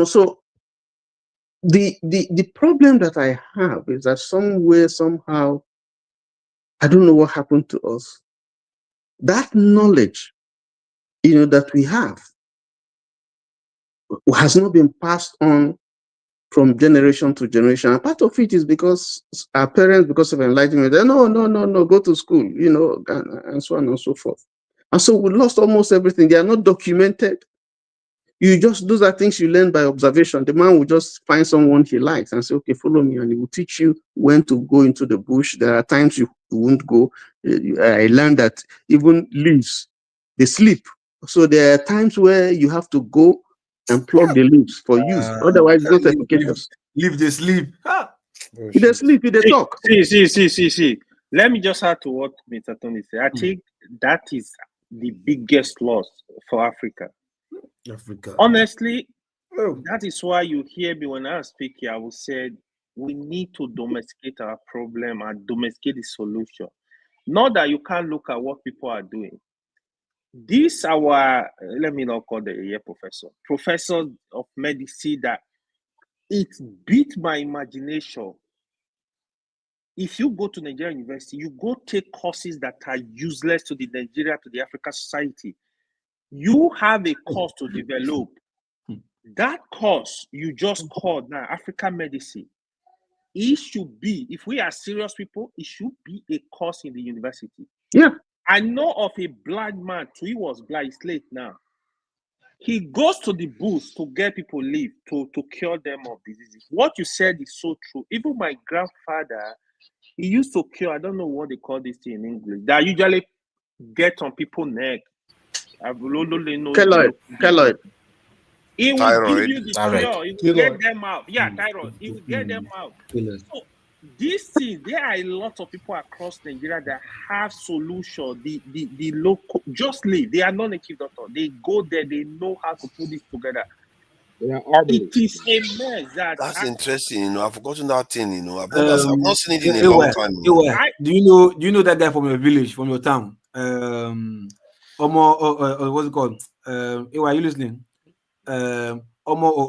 So the problem that I have is that somewhere, somehow, I don't know what happened to us. That knowledge, that we have has not been passed on from generation to generation. And part of it is because our parents, because of enlightenment, they no, go to school, and so on and so forth. And so we lost almost everything. They are not documented. Those are things you learn by observation. The man will just find someone he likes and say, okay, follow me. And he will teach you when to go into the bush. There are times you won't go. I learned that even leaves, they sleep. So there are times where you have to go and pluck the leaves for use. Otherwise, it's not efficacious. Leave they sleep. If they sleep, if they talk. See. Let me just add to what Mr. Tony said. I think that is the biggest loss for Africa. Honestly, that is why you hear me when I speak here. I will say we need to domesticate our problem and domesticate the solution. Not that you can't look at what people are doing. This let me not call the professor of medicine, that it beat my imagination. If you go to Nigerian University, you go take courses that are useless to the Nigeria, to the African society. You have a course to develop. That course you just called now African medicine. It should be, if we are serious people, it should be a course in the university. Yeah. I know of a blind man, he was blind, he's late now. He goes to the booth to get people live, to cure them of diseases. What you said is so true. Even my grandfather, he used to cure, I don't know what they call this thing in English, that usually get on people's neck. Keloid. He will Thyroid. give you the cure. He will get them out. Yeah, thyroid. He will get them out. So these things, there are a lot of people across Nigeria that have solution. The local, just live. They are not native doctors. They go there. They know how to put this together. It is a mess. That's interesting. I've forgotten that thing. I've not seen it in a long time. Do you know that guy from your village, from your town? What's it called? Are you listening? Omo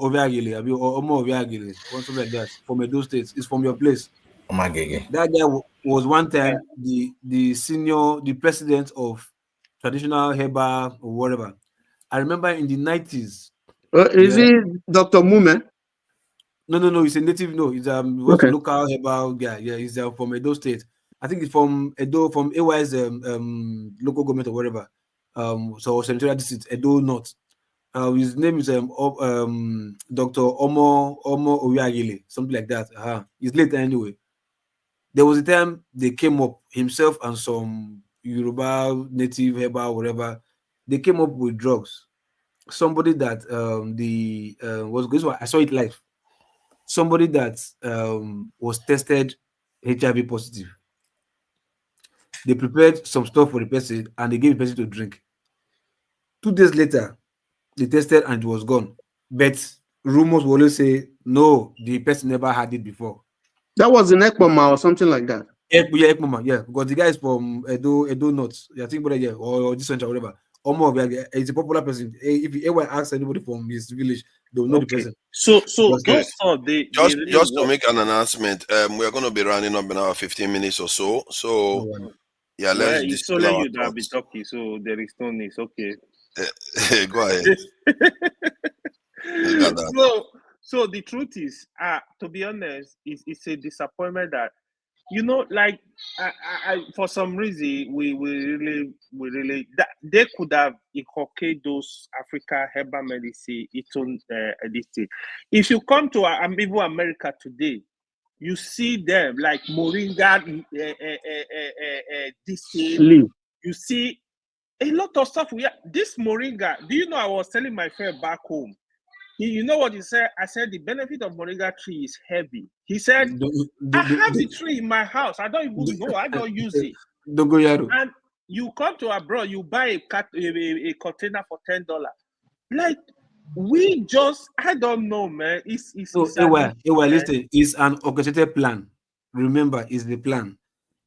Oviagile, Omo Oviagile, something like that, from Edo State. It's from your place. That guy was one time the president of traditional herbal or whatever. I remember in the 90s. Is he Dr. Mume? No, he's a native. No, he's a local herbal guy. Yeah, he's from Edo State. I think it's from Edo, from AY's local government or whatever. So Central District, Edo North. His name is Dr. Omo Oviagile, something like that. He's late anyway. There was a time they came up, himself and some Yoruba native herbal, whatever. They came up with drugs. Somebody that I saw it live. Somebody that was tested HIV positive. They prepared some stuff for the person and they gave the person to drink. 2 days later, they tested and it was gone. But rumors will always say, no, the person never had it before. That was in Ekpoma or something like that. Ekpoma, yeah. Because the guy is from Edo North. I think, or this one, or whatever. He's a popular person. If you ever ask anybody from his village, they'll know the person. So those thoughts, just to make an announcement, we're going to be running up in our 15 minutes or so. So, yeah, let's it's only you that will be talking, so there is no need. Okay. Go ahead. So the truth is, to be honest, it's a disappointment that you know, like for some reason, we really that they could have inculcated those Africa herbal medicine, its own this thing. If you come to even America today, you see them like moringa, this thing. Leave. You see a lot of stuff. This moringa. Do you know? I was telling my friend back home. You know what he said? I said the benefit of moringa tree is heavy. He said, I have the tree in my house. I don't even know. I don't use it. Dogoyaro. And you come to abroad, you buy a container for $10. Like we just, I don't know, man. It's listen. It's an orchestrated plan. Remember, it's the plan.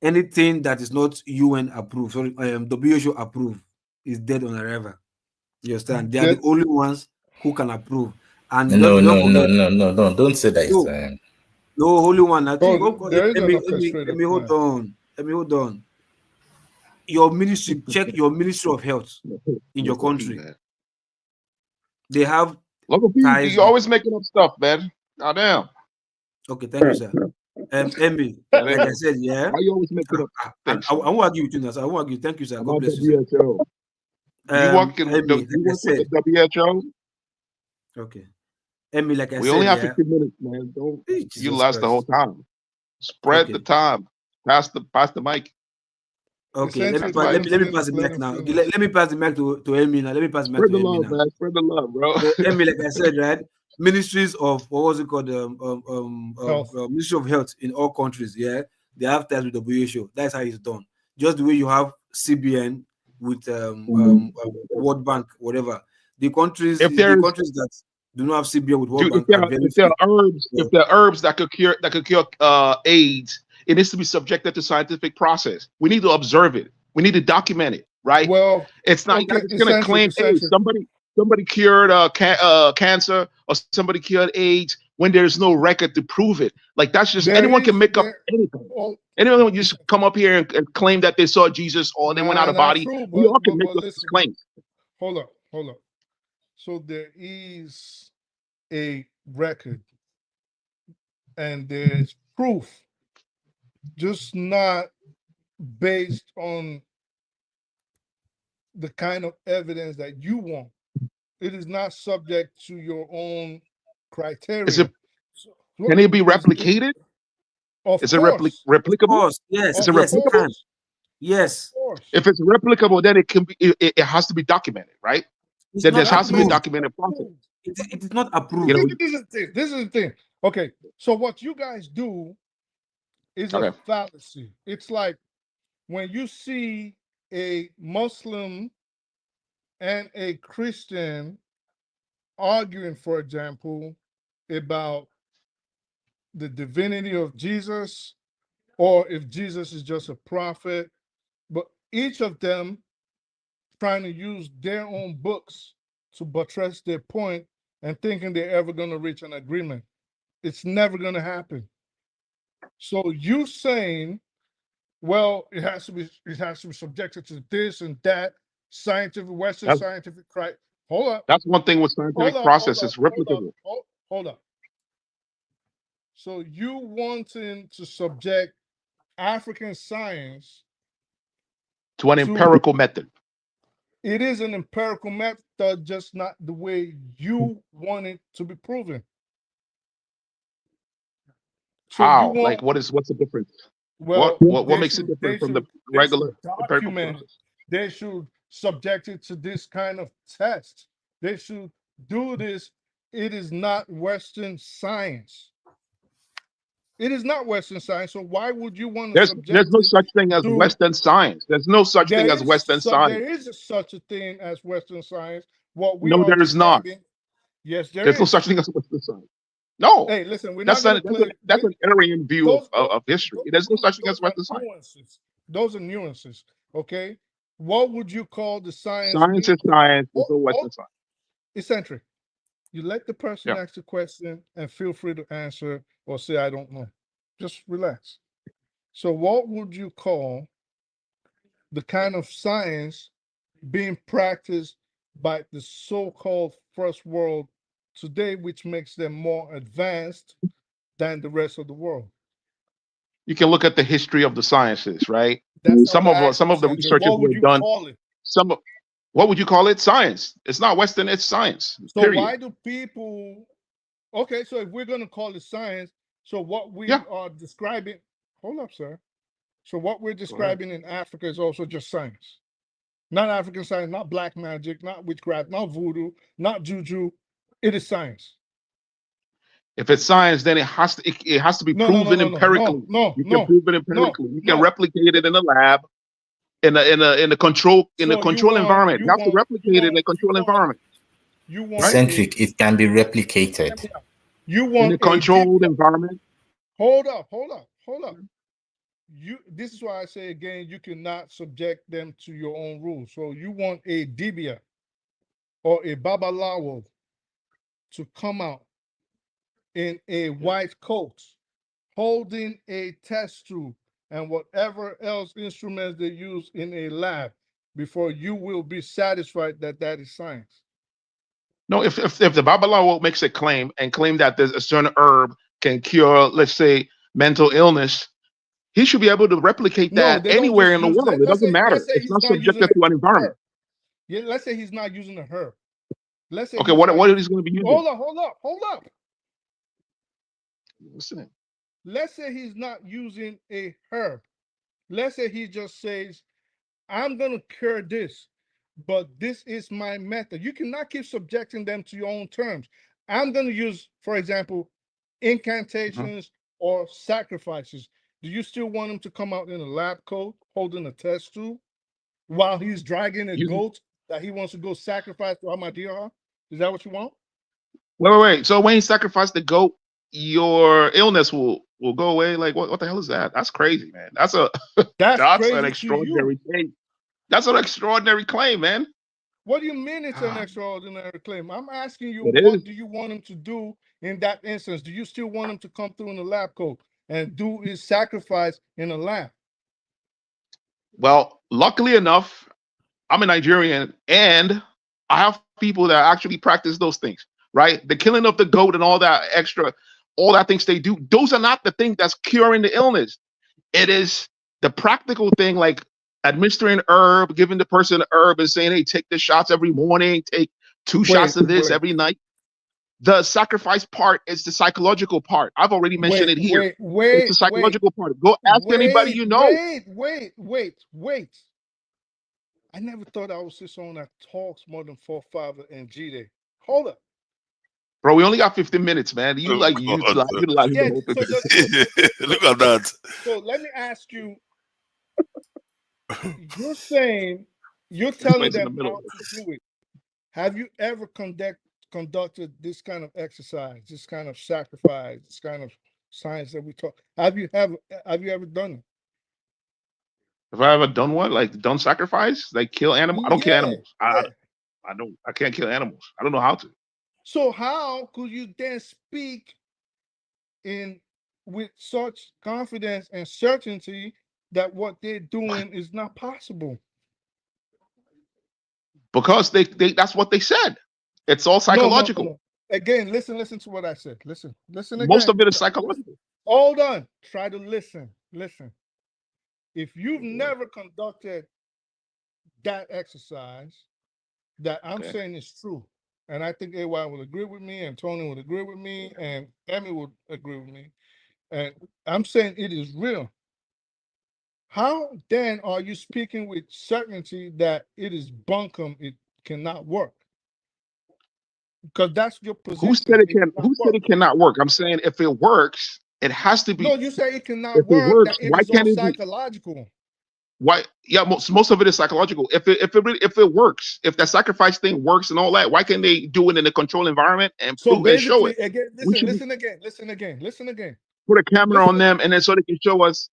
Anything that is not UN approved, sorry, WHO approved, is dead on arrival. You understand? They are the only ones who can approve. And no, don't say that. No, holy one. Let me hold on. Your ministry, check your Ministry of Health in your country. They have ties. You always making up stuff, man. Goddamn. Okay, thank you, sir. Emmy, like I said, yeah. Why you always making up things? I won't argue with you now, sir. I won't argue. Thank you, sir. God bless you, sir. You work with the WHO? Okay. Emmy, like I said, we only have 15 minutes, man. Don't you last the whole time. Spread the time. Pass the mic. Okay, let me pass the mic now. Okay, let me pass the mic to Emmy now. Let me pass the mic to Emmy now. Man. Spread the love, bro. So, Emmy, like I said, right? Ministries of what was it called? Ministry of Health in all countries. Yeah, they have ties with WHO. That's how it's done. Just the way you have CBN with World Bank, whatever. The countries that do not have CBN with World Bank. If there are herbs that could cure AIDS, it needs to be subjected to scientific process. We need to observe it. We need to document it, right? Well, it's not going to claim hey, somebody cured cancer or somebody cured AIDS when there's no record to prove it. Like that's just anyone can make up anything. Anyone can just come up here and claim that they saw Jesus or they went out of body. We all can make up these claims. Hold up. So there is a record and there's proof, just not based on the kind of evidence that you want. It is not subject to your own criteria. Can it be replicated? Is it replicable? Yes. Is it replicable? Yes. If it's replicable, then it can be. It has to be documented, right? Then there has to be a documented process. It is not approved. This is the thing. Okay, so what you guys do is a fallacy. It's like when you see a Muslim and a Christian arguing, for example, about the divinity of Jesus, or if Jesus is just a prophet, but each of them trying to use their own books to buttress their point and thinking they're ever going to reach an agreement. It's never going to happen. So you saying, well, it has to be subjected to this and that scientific, Western scientific criteria. Hold up. That's one thing with scientific process. It's replicable. Hold up. So you wanting to subject African science to an empirical method. It is an empirical method, just not the way you want it to be proven. So how? Like, what's the difference? Well, what makes it different from the regular empirical process? They should subject it to this kind of test. They should do this. It is not Western science. It is not Western science. So why would you want to subject? There's no such thing as Western science. There's no such thing as Western science. There is such a thing as Western science. No, there is not. Yes, there's no such thing as Western science. No. Hey, listen, that's an Aryan view of history. There's no such thing as Western science. Those are nuances. Okay. What would you call the science? Science is science. There's no Western science. Eccentric. You let the person ask the question and feel free to answer or say, I don't know. Just relax. So what would you call the kind of science being practiced by the so-called first world today, which makes them more advanced than the rest of the world? You can look at the history of the sciences, right? That's not Some what I of asked some you, of the sir. researches What would were you done. call it? What would you call it? Science. It's not Western. It's science. So Period. why do people? Okay, so if we're going to call it science, so what we Yeah. are describing, hold up, sir. So what we're Go ahead. describing in Africa is also just science, not African science, not black magic, not witchcraft, not voodoo, not juju. It is science. If it's science, then it has to be No, no, no, proven no, no, no, empirically. no, You can no, prove it no, empirically. You can no. replicate it in the lab, in the control So environment. You have to replicate it in a control environment, you want right? a, Eccentric, it can be replicated. you In want a a controlled dibia. environment. Hold up, hold up, hold up. This is why I say again, you cannot subject them to your own rules. So you want a dibia or a babalawo to come out in a white coat, holding a test tube and whatever else instruments they use in a lab before you will be satisfied that that is science. No, if the Babalawo makes a claim and claim that there's a certain herb can cure, let's say, mental illness, he should be able to replicate No, that they don't anywhere just in the use. world. It doesn't matter. Let's say It's he's not not using subjected a to an environment. herb. Yeah, let's say he's not using a herb. Let's say Okay, he's not what using. is he going to be using? Hold up, hold up, hold up. Listen. Let's say he's not using a herb. Let's say he just says, I'm going to cure this, but this is my method. You cannot keep subjecting them to your own terms. I'm going to use, for example, incantations or sacrifices. Do you still want him to come out in a lab coat holding a test tube while he's dragging a Using, goat that he wants to go sacrifice to Ahmadiyya? Is that what you want? wait. So when you sacrifice the goat, your illness will go away. Like what the hell is that? That's crazy, man. That's That's that's an crazy to you. extraordinary thing. That's an extraordinary claim, man. What do you mean it's an Ah, extraordinary claim? I'm asking you, it what is. do you want him to do in that instance? Do you still want him to come through in the lab coat and do his sacrifice in a lab? Well, luckily enough, I'm a Nigerian and I have people that actually practice those things, right? The killing of the goat and all that extra, all that things they do, those are not the thing that's curing the illness. It is the practical thing, like administering herb, giving the person an herb and saying, hey, take the shots every morning, take 2 shots of this every night. The sacrifice part is the psychological part. I've already mentioned it here. It's the psychological part. Go ask anybody you know. Wait. I never thought I would see someone that talks more than 4-5 and G-Day. Hold up. Bro, we only got 15 minutes, man. You Oh, like God. utilize Yeah, the whole 15 so Look at that. So let me ask you, you're saying, you're This telling man's in the them middle how of it. to do it. Have you ever conducted this kind of exercise, this kind of sacrifice, this kind of science that we talk? Have you ever done it? Have I ever done what? Like done sacrifice? Like kill animals? I don't kill Yeah, animals. yeah. I can't kill animals. I don't know how to. So how could you then speak in with such confidence and certainty that what they're doing is not possible? Because they that's what they said. It's all No. psychological. Again, listen to what I said. Listen Most of again. it is psychological. Hold on. Try to listen. Listen. If you've never conducted that exercise, that I'm Okay. saying is true, and I think AY will agree with me, and Tony will agree with me, and Emmy will agree with me, and I'm saying it is real. How then are you speaking with certainty that it is bunkum, it cannot work? Because that's your Who position. said it It can? cannot Who said work. it cannot work? I'm saying if it works, it has to No, be. you say it cannot If it work, works, that it why is all can't it be? psychological. Why? Yeah, most of it is psychological. If it works, if that sacrifice thing works and all that, why can't they do it in a controlled environment and So prove and show basically, it? again, We should listen again. put a camera Listen on them again. and then so they can show us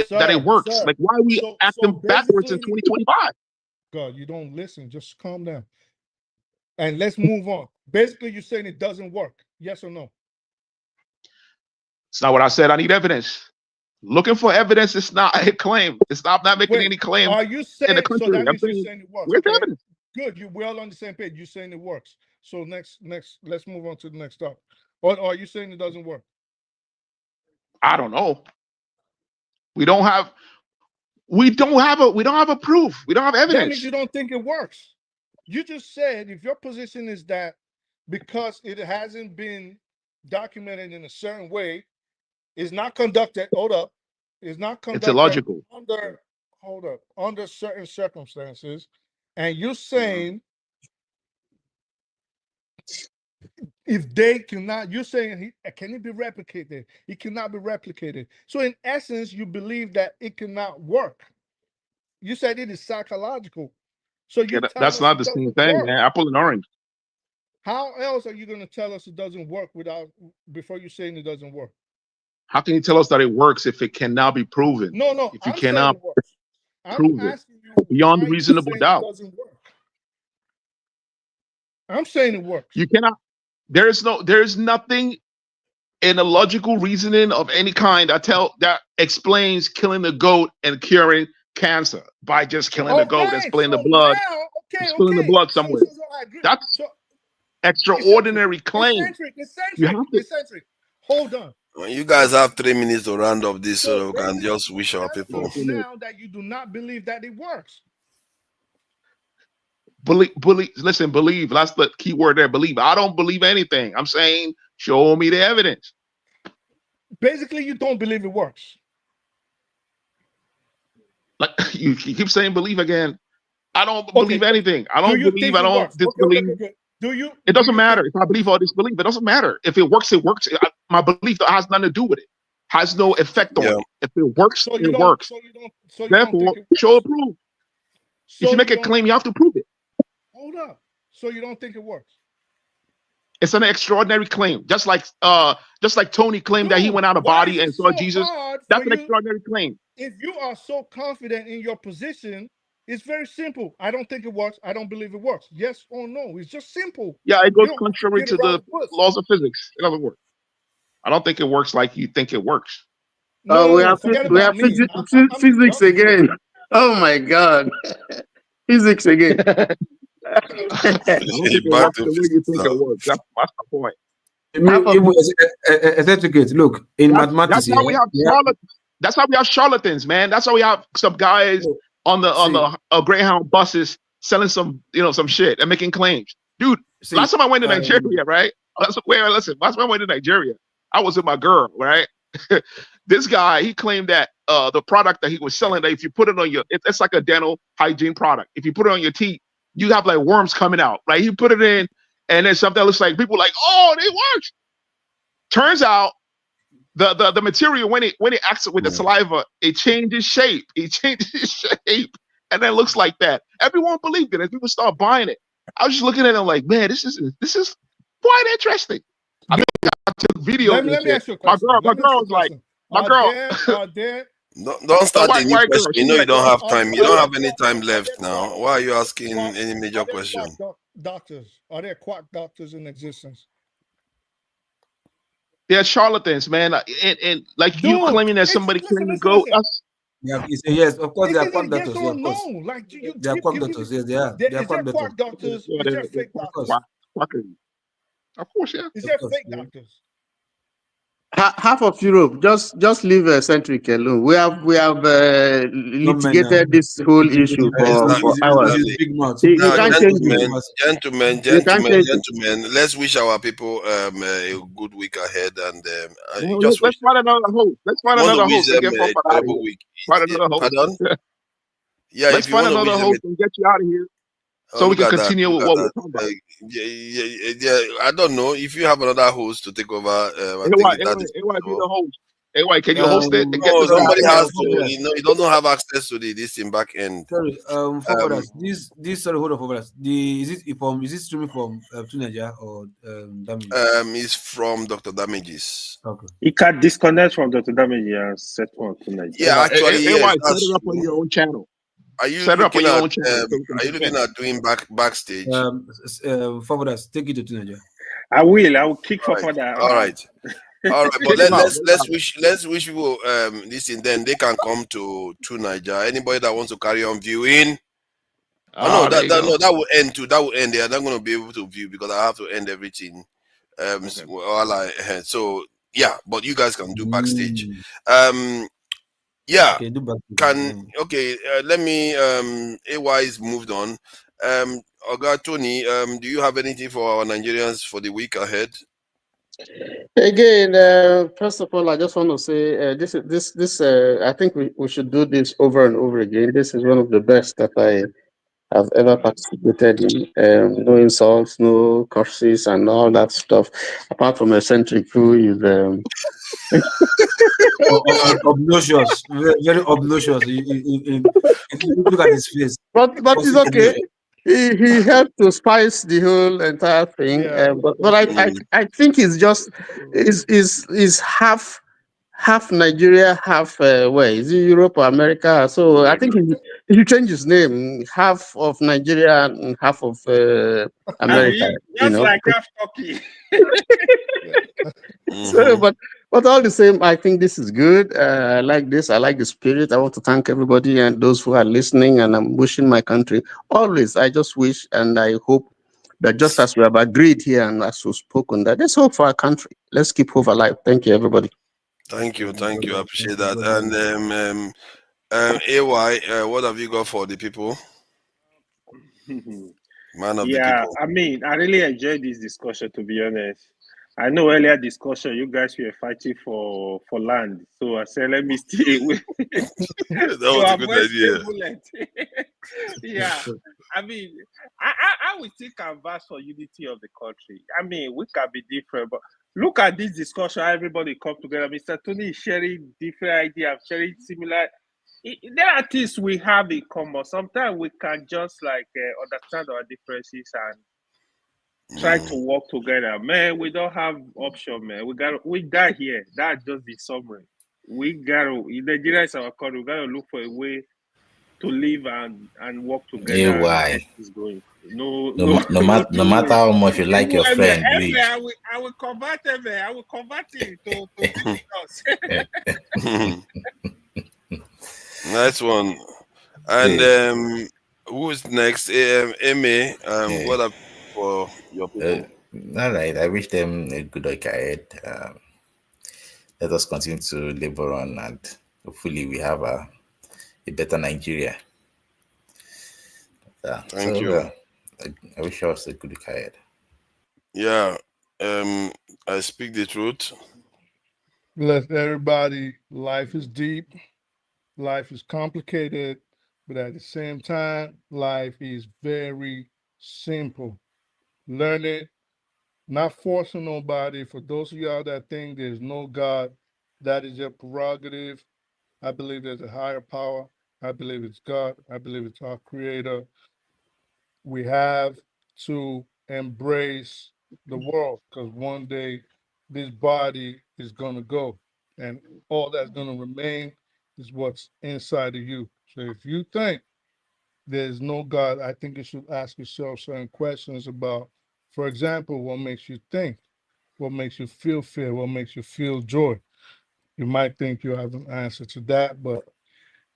that it works. Sir. Like why are we So acting backwards in basically, 2025? God, you don't listen. Just calm down. And let's move on. Basically, you're saying it doesn't work. Yes or no? It's not what I said. I need evidence. Looking for evidence is not a claim. It's not making Wait, any claim are you in the saying, so country. that I'm means you're saying, saying it works. where's the Okay. evidence? Good. We're all on the same page. You're saying it works. So next, let's move on to the next topic. Or are you saying it doesn't work? I don't know. We don't have a proof. We don't have That means evidence. you don't think it works. You just said if your position is that because it hasn't been documented in a certain way, it's not conducted. Hold up, it's not It's conducted illogical. under certain circumstances, and you're saying if they cannot, you're saying can it be replicated? It cannot be replicated. So in essence, you believe that it cannot work. You said it is psychological. So you tell That's us not it the same doesn't thing, work. man. Apple and orange. How else are you going to tell us it doesn't work before you saying it doesn't work? How can you tell us that it works if it cannot be proven? No, If you I'm saying cannot it works. I'm prove it asking you beyond why you reasonable saying it doubt. doesn't work. I'm saying it works. You cannot. There's nothing in a logical reasoning of any kind that explains killing the goat and curing cancer by just killing the goat and spilling the blood, somewhere. I agree. That's So extraordinary claim. Eccentric. Hold on. Well, you guys have 3 minutes to round up this so we can just wish our people. Now that you do not believe that it works. Listen, believe. That's the key word there. Believe. I don't believe anything. I'm saying, show me the evidence. Basically, you don't believe it works. Like you keep saying, believe again. I don't believe anything. I don't believe. I don't disbelieve. It doesn't matter if I believe or disbelieve. It doesn't matter. If it works, it works. My belief has nothing to do with it. Has no effect on it. If it works, it works. Therefore, show or prove. If you make a claim, you have to prove it. Hold up. So you don't think it works? It's an extraordinary claim. Just like Tony claimed that he went out of body and saw Jesus. That's an extraordinary claim. If you are so confident in your position, it's very simple. I don't think it works. I don't believe it works. Yes or no. It's just simple. Yeah, it goes contrary to the laws of physics. It doesn't work. I don't think it works like you think it works. We have physics again. Oh my God. Physics again. Back to the way you think it works. That's my point. Look, in mathematics, that's how we have that's how we have charlatans, man. That's how we have some guys on the Greyhound buses selling some shit and making claims. Dude, last time I went to Nigeria, right? Last time I went to Nigeria, I was with my girl, right? This guy, he claimed that the product that he was selling, that if you put it on it's like a dental hygiene product. If you put it on your teeth, you have like worms coming out, right? He put it in, and then something that looks like people like, oh, it works. Turns out the material when it acts with the saliva, it changes shape. And then it looks like that. Everyone believed it, and people start buying it. I was just looking at it like, man, this is quite interesting. I mean, I took videos. Let me ask you a question. My girl was like, Don't start a new question. You know you don't have time. You don't have any time left now. Why are you asking any major question? Are there quack doctors in existence? They're charlatans, man. And like you claiming that somebody claiming to go. Yes, of course, they are quack doctors. Yes or no? Like they are quack doctors. Yes, they are. They are quack doctors. Is there fake doctors? Of course, yeah. Is there fake doctors? Half of Europe, just leave eccentric alone. We have litigated this whole issue for hours. Gentlemen, let's wish our people a good week ahead, and let's find another host. Let's find another host and get week. Find another host. Pardon? Yeah, let's find another host and get you out of here. So we can continue with what we're talking about. Yeah, I don't know if you have another host to take over. AY be the host. AY, can you host it? And No, somebody has to. You don't have access to this in back end. Sorry, this hold on for us. Is it streaming from Tunaja or Damage? It's from Dr. Damages. Okay. You can disconnect from Dr. Damages and set one Tunaja. Yeah, actually, AY, set it up on your own channel. Are you looking at doing backstage? Forward us, take it to Tunaja. I will kick for that. All right. But let's wish people this, and then they can come to Niger. Anybody that wants to carry on viewing. That will end too. That will end. They are not going to be able to view because I have to end everything. So yeah, but you guys can do backstage. Yeah. Okay, do back. Let me AY is moved on. Oga Tony, do you have anything for our Nigerians for the week ahead? Again, first of all, I just want to say this. I think we should do this over and over again. This is one of the best that I have ever participated in. No insults, no curses, and all that stuff. Apart from eccentric, who is Obnoxious, very, very obnoxious. Look at his face. but it's okay. He helped to spice the whole entire thing. Yeah. But I think it's just is half Nigeria, half where is it, Europe or America? So I think he should change his name. Half of Nigeria and half of America. You Just know. like half Turkey. So, but all the same, I think this is good. I like this. I like the spirit. I want to thank everybody and those who are listening. And I'm wishing my country always. I just wish and I hope that just as we have agreed here and as we've spoken, that there's hope for our country. Let's keep hope alive. Thank you, everybody. Thank you. I appreciate that. And AY, what have you got for the people? Man of the people. I mean, I really enjoyed this discussion, to be honest. I know earlier discussion, you guys were fighting for land. So I said, let me stay away. That was a good idea. Bullet. Yeah. I mean, I would still canvas for unity of the country. I mean, we can be different, but look at this discussion, everybody come together. Mr. Tony is sharing different ideas, sharing similar. There are things we have in common. Sometimes we can just understand our differences and try to work together. Man, we don't have option, man. We die here. That's just the summary. Nigeria is our country. We gotta look for a way to live and work together. AY. And get going. No matter how much you like your friend, leave. I will convert him. I will convert him to Nice one. And who is next? Amy, what up for your people? All right. I wish them a good week ahead. Let us continue to labor on, and hopefully we have a better Nigeria. Thank you. I wish us a good week ahead. Yeah. I speak the truth. Bless everybody. Life is deep. Life is complicated, but at the same time, life is very simple. Learn it, not forcing nobody. For those of y'all that think there's no God, that is your prerogative. I believe there's a higher power. I believe it's God. I believe it's our creator. We have to embrace the world because one day this body is going to go and all that's going to remain is what's inside of you. So if you think there's no God, I think you should ask yourself certain questions about, for example, what makes you think, what makes you feel fear, what makes you feel joy. You might think you have an answer to that, but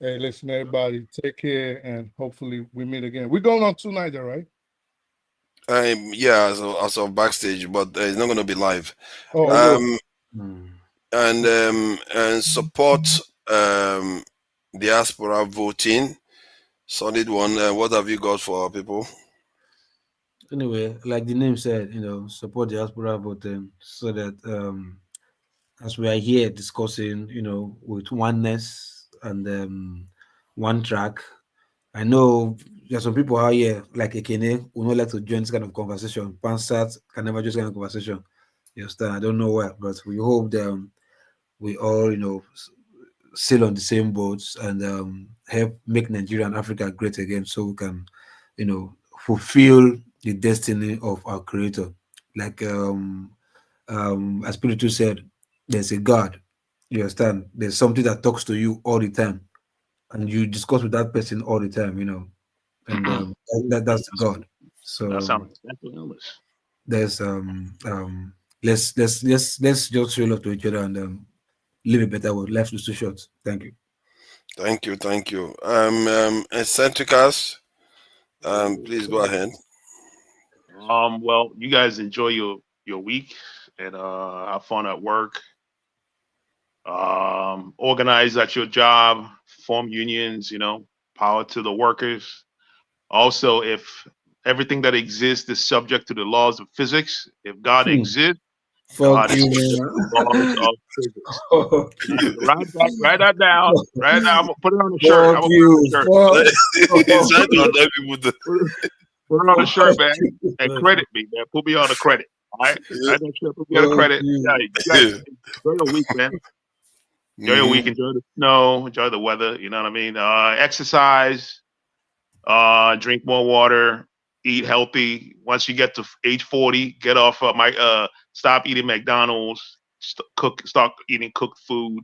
hey, listen, everybody, take care and hopefully we meet again. We're going on tonight, all right? Yeah, as of backstage, but it's not going to be live. Oh, and support diaspora voting. Solid one. What have you got for our people? Anyway, like the name said, support diaspora voting so that as we are here discussing, with oneness and one track. I know there's some people out here like Ekene who not like to join this kind of conversation. Pansat can never join this kind of conversation. You understand? I don't know why, but we hope that we all, sail on the same boats and help make Nigeria and Africa great again, so we can, fulfill the destiny of our Creator. Like as Spiritu said, there's a God. You understand? There's something that talks to you all the time, and you discuss with that person all the time. And that's God. So That sounds mental illness. there's let's just show love to each other and live a better world. Life is too short. Thank you. Thank you. Eccentricas, please go ahead. Well, you guys enjoy your week and have fun at work. organize at your job, form unions, power to the workers. Also, if everything that exists is subject to the laws of physics, if God exists, Fuck God is you, subject man. to the laws of physics. Fuck you. Write that down. Write that down. I'm gonna put it on the shirt. I'm Fuck gonna put it on you. the shirt. He's trying to annoy people. Put it on the shirt, man, and credit me, man. Put me on the credit. All right, write that shirt. Put me on the Fuck credit. you. Yeah, you guys enjoy your week, man. Enjoy your week. Enjoy the snow. Enjoy the weather. You know what I mean? Exercise. Drink more water. Eat healthy. Once you get to age 40, get off stop eating McDonald's. Start eating cooked food.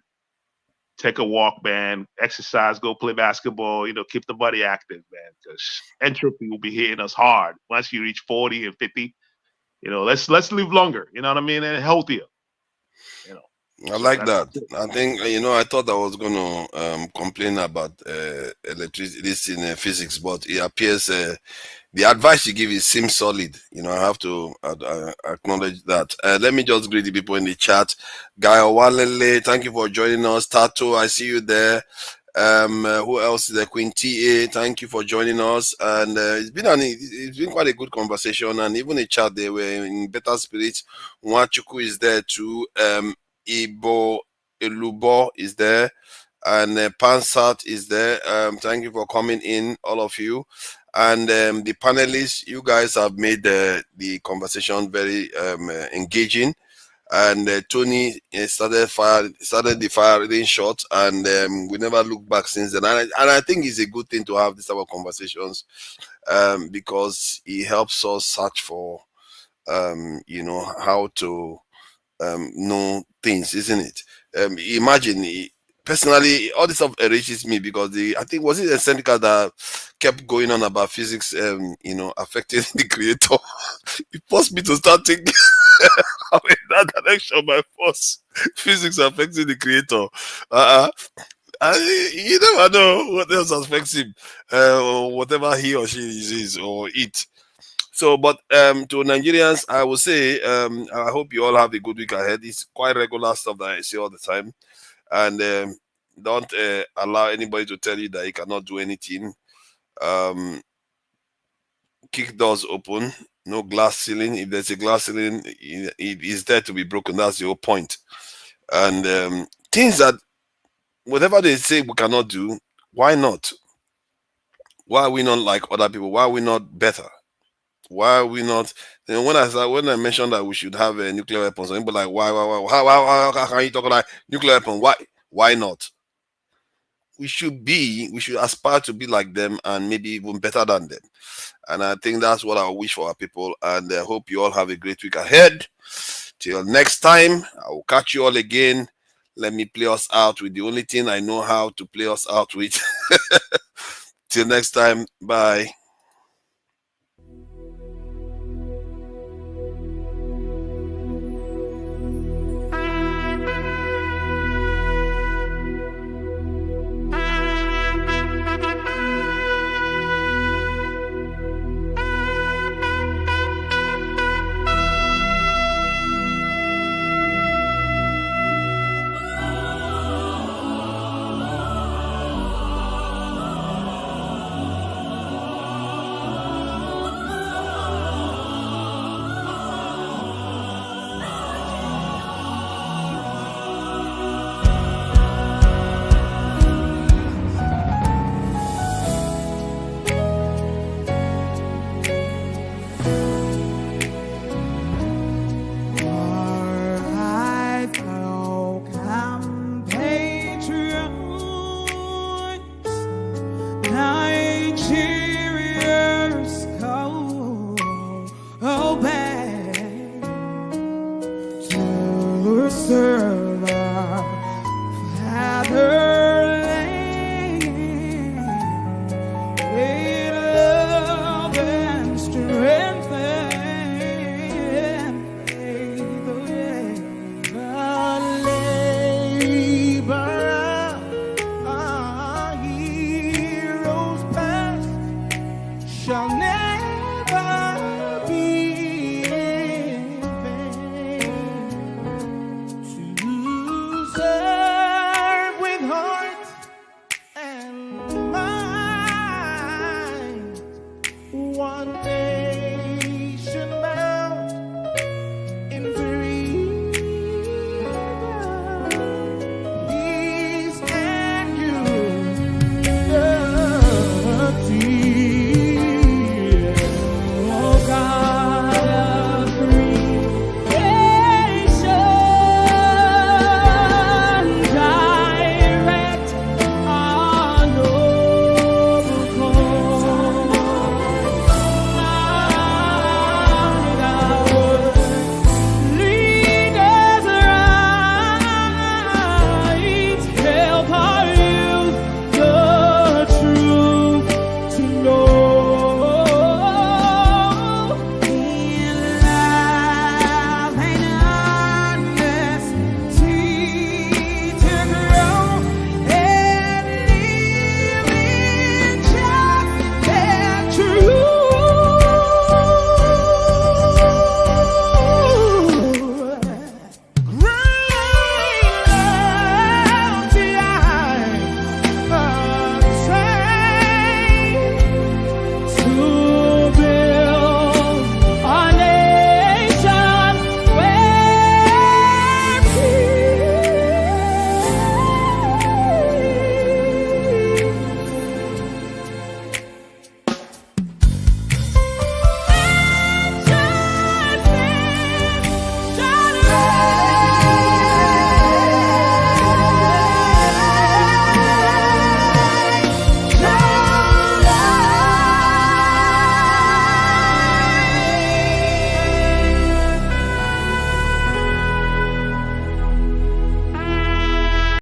Take a walk, man. Exercise. Go play basketball. Keep the body active, man. Because entropy will be hitting us hard once you reach 40 and 50. Let's live longer. You know what I mean, and healthier. I So like that's that. I think I thought I was going to complain about electricity, this in physics, but it appears the advice you give seems solid. I have to acknowledge that. Let me just greet the people in the chat. Guy Owalele, thank you for joining us. Tato, I see you there. Who else is there? Queen TA, thank you for joining us. And it's been quite a good conversation, and even a chat they were in better spirits. Nwachuku is there too. Ibo Elubo is there, and Pansat is there. Thank you for coming in, all of you. And the panelists, you guys have made the conversation very engaging. And Tony started the firing shot, and we never looked back since then. And I think it's a good thing to have this type of conversations, because it helps us search for how to know things, isn't it? Imagine, personally, all this stuff enriches me, because I think, was it a Seneca that kept going on about physics, affecting the creator? It forced me to start thinking in that direction by force. Physics affecting the creator. You never know what else affects him, or whatever he or she is or it. So, but to Nigerians, I will say, I hope you all have a good week ahead. It's quite regular stuff that I see all the time, and don't allow anybody to tell you that you cannot do anything. Kick doors open, no glass ceiling. If there's a glass ceiling, it is there to be broken. That's the whole point. And things that, whatever they say we cannot do, why not? Why are we not like other people? Why are we not better? Why are we not? When I mentioned that we should have a nuclear weapons, some people like, why, how can you talk about nuclear weapon? Why not? We should aspire to be like them, and maybe even better than them. And I think that's what I wish for our people. And I hope you all have a great week ahead. Till next time, I will catch you all again. Let me play us out with the only thing I know how to play us out with. Till next time, bye.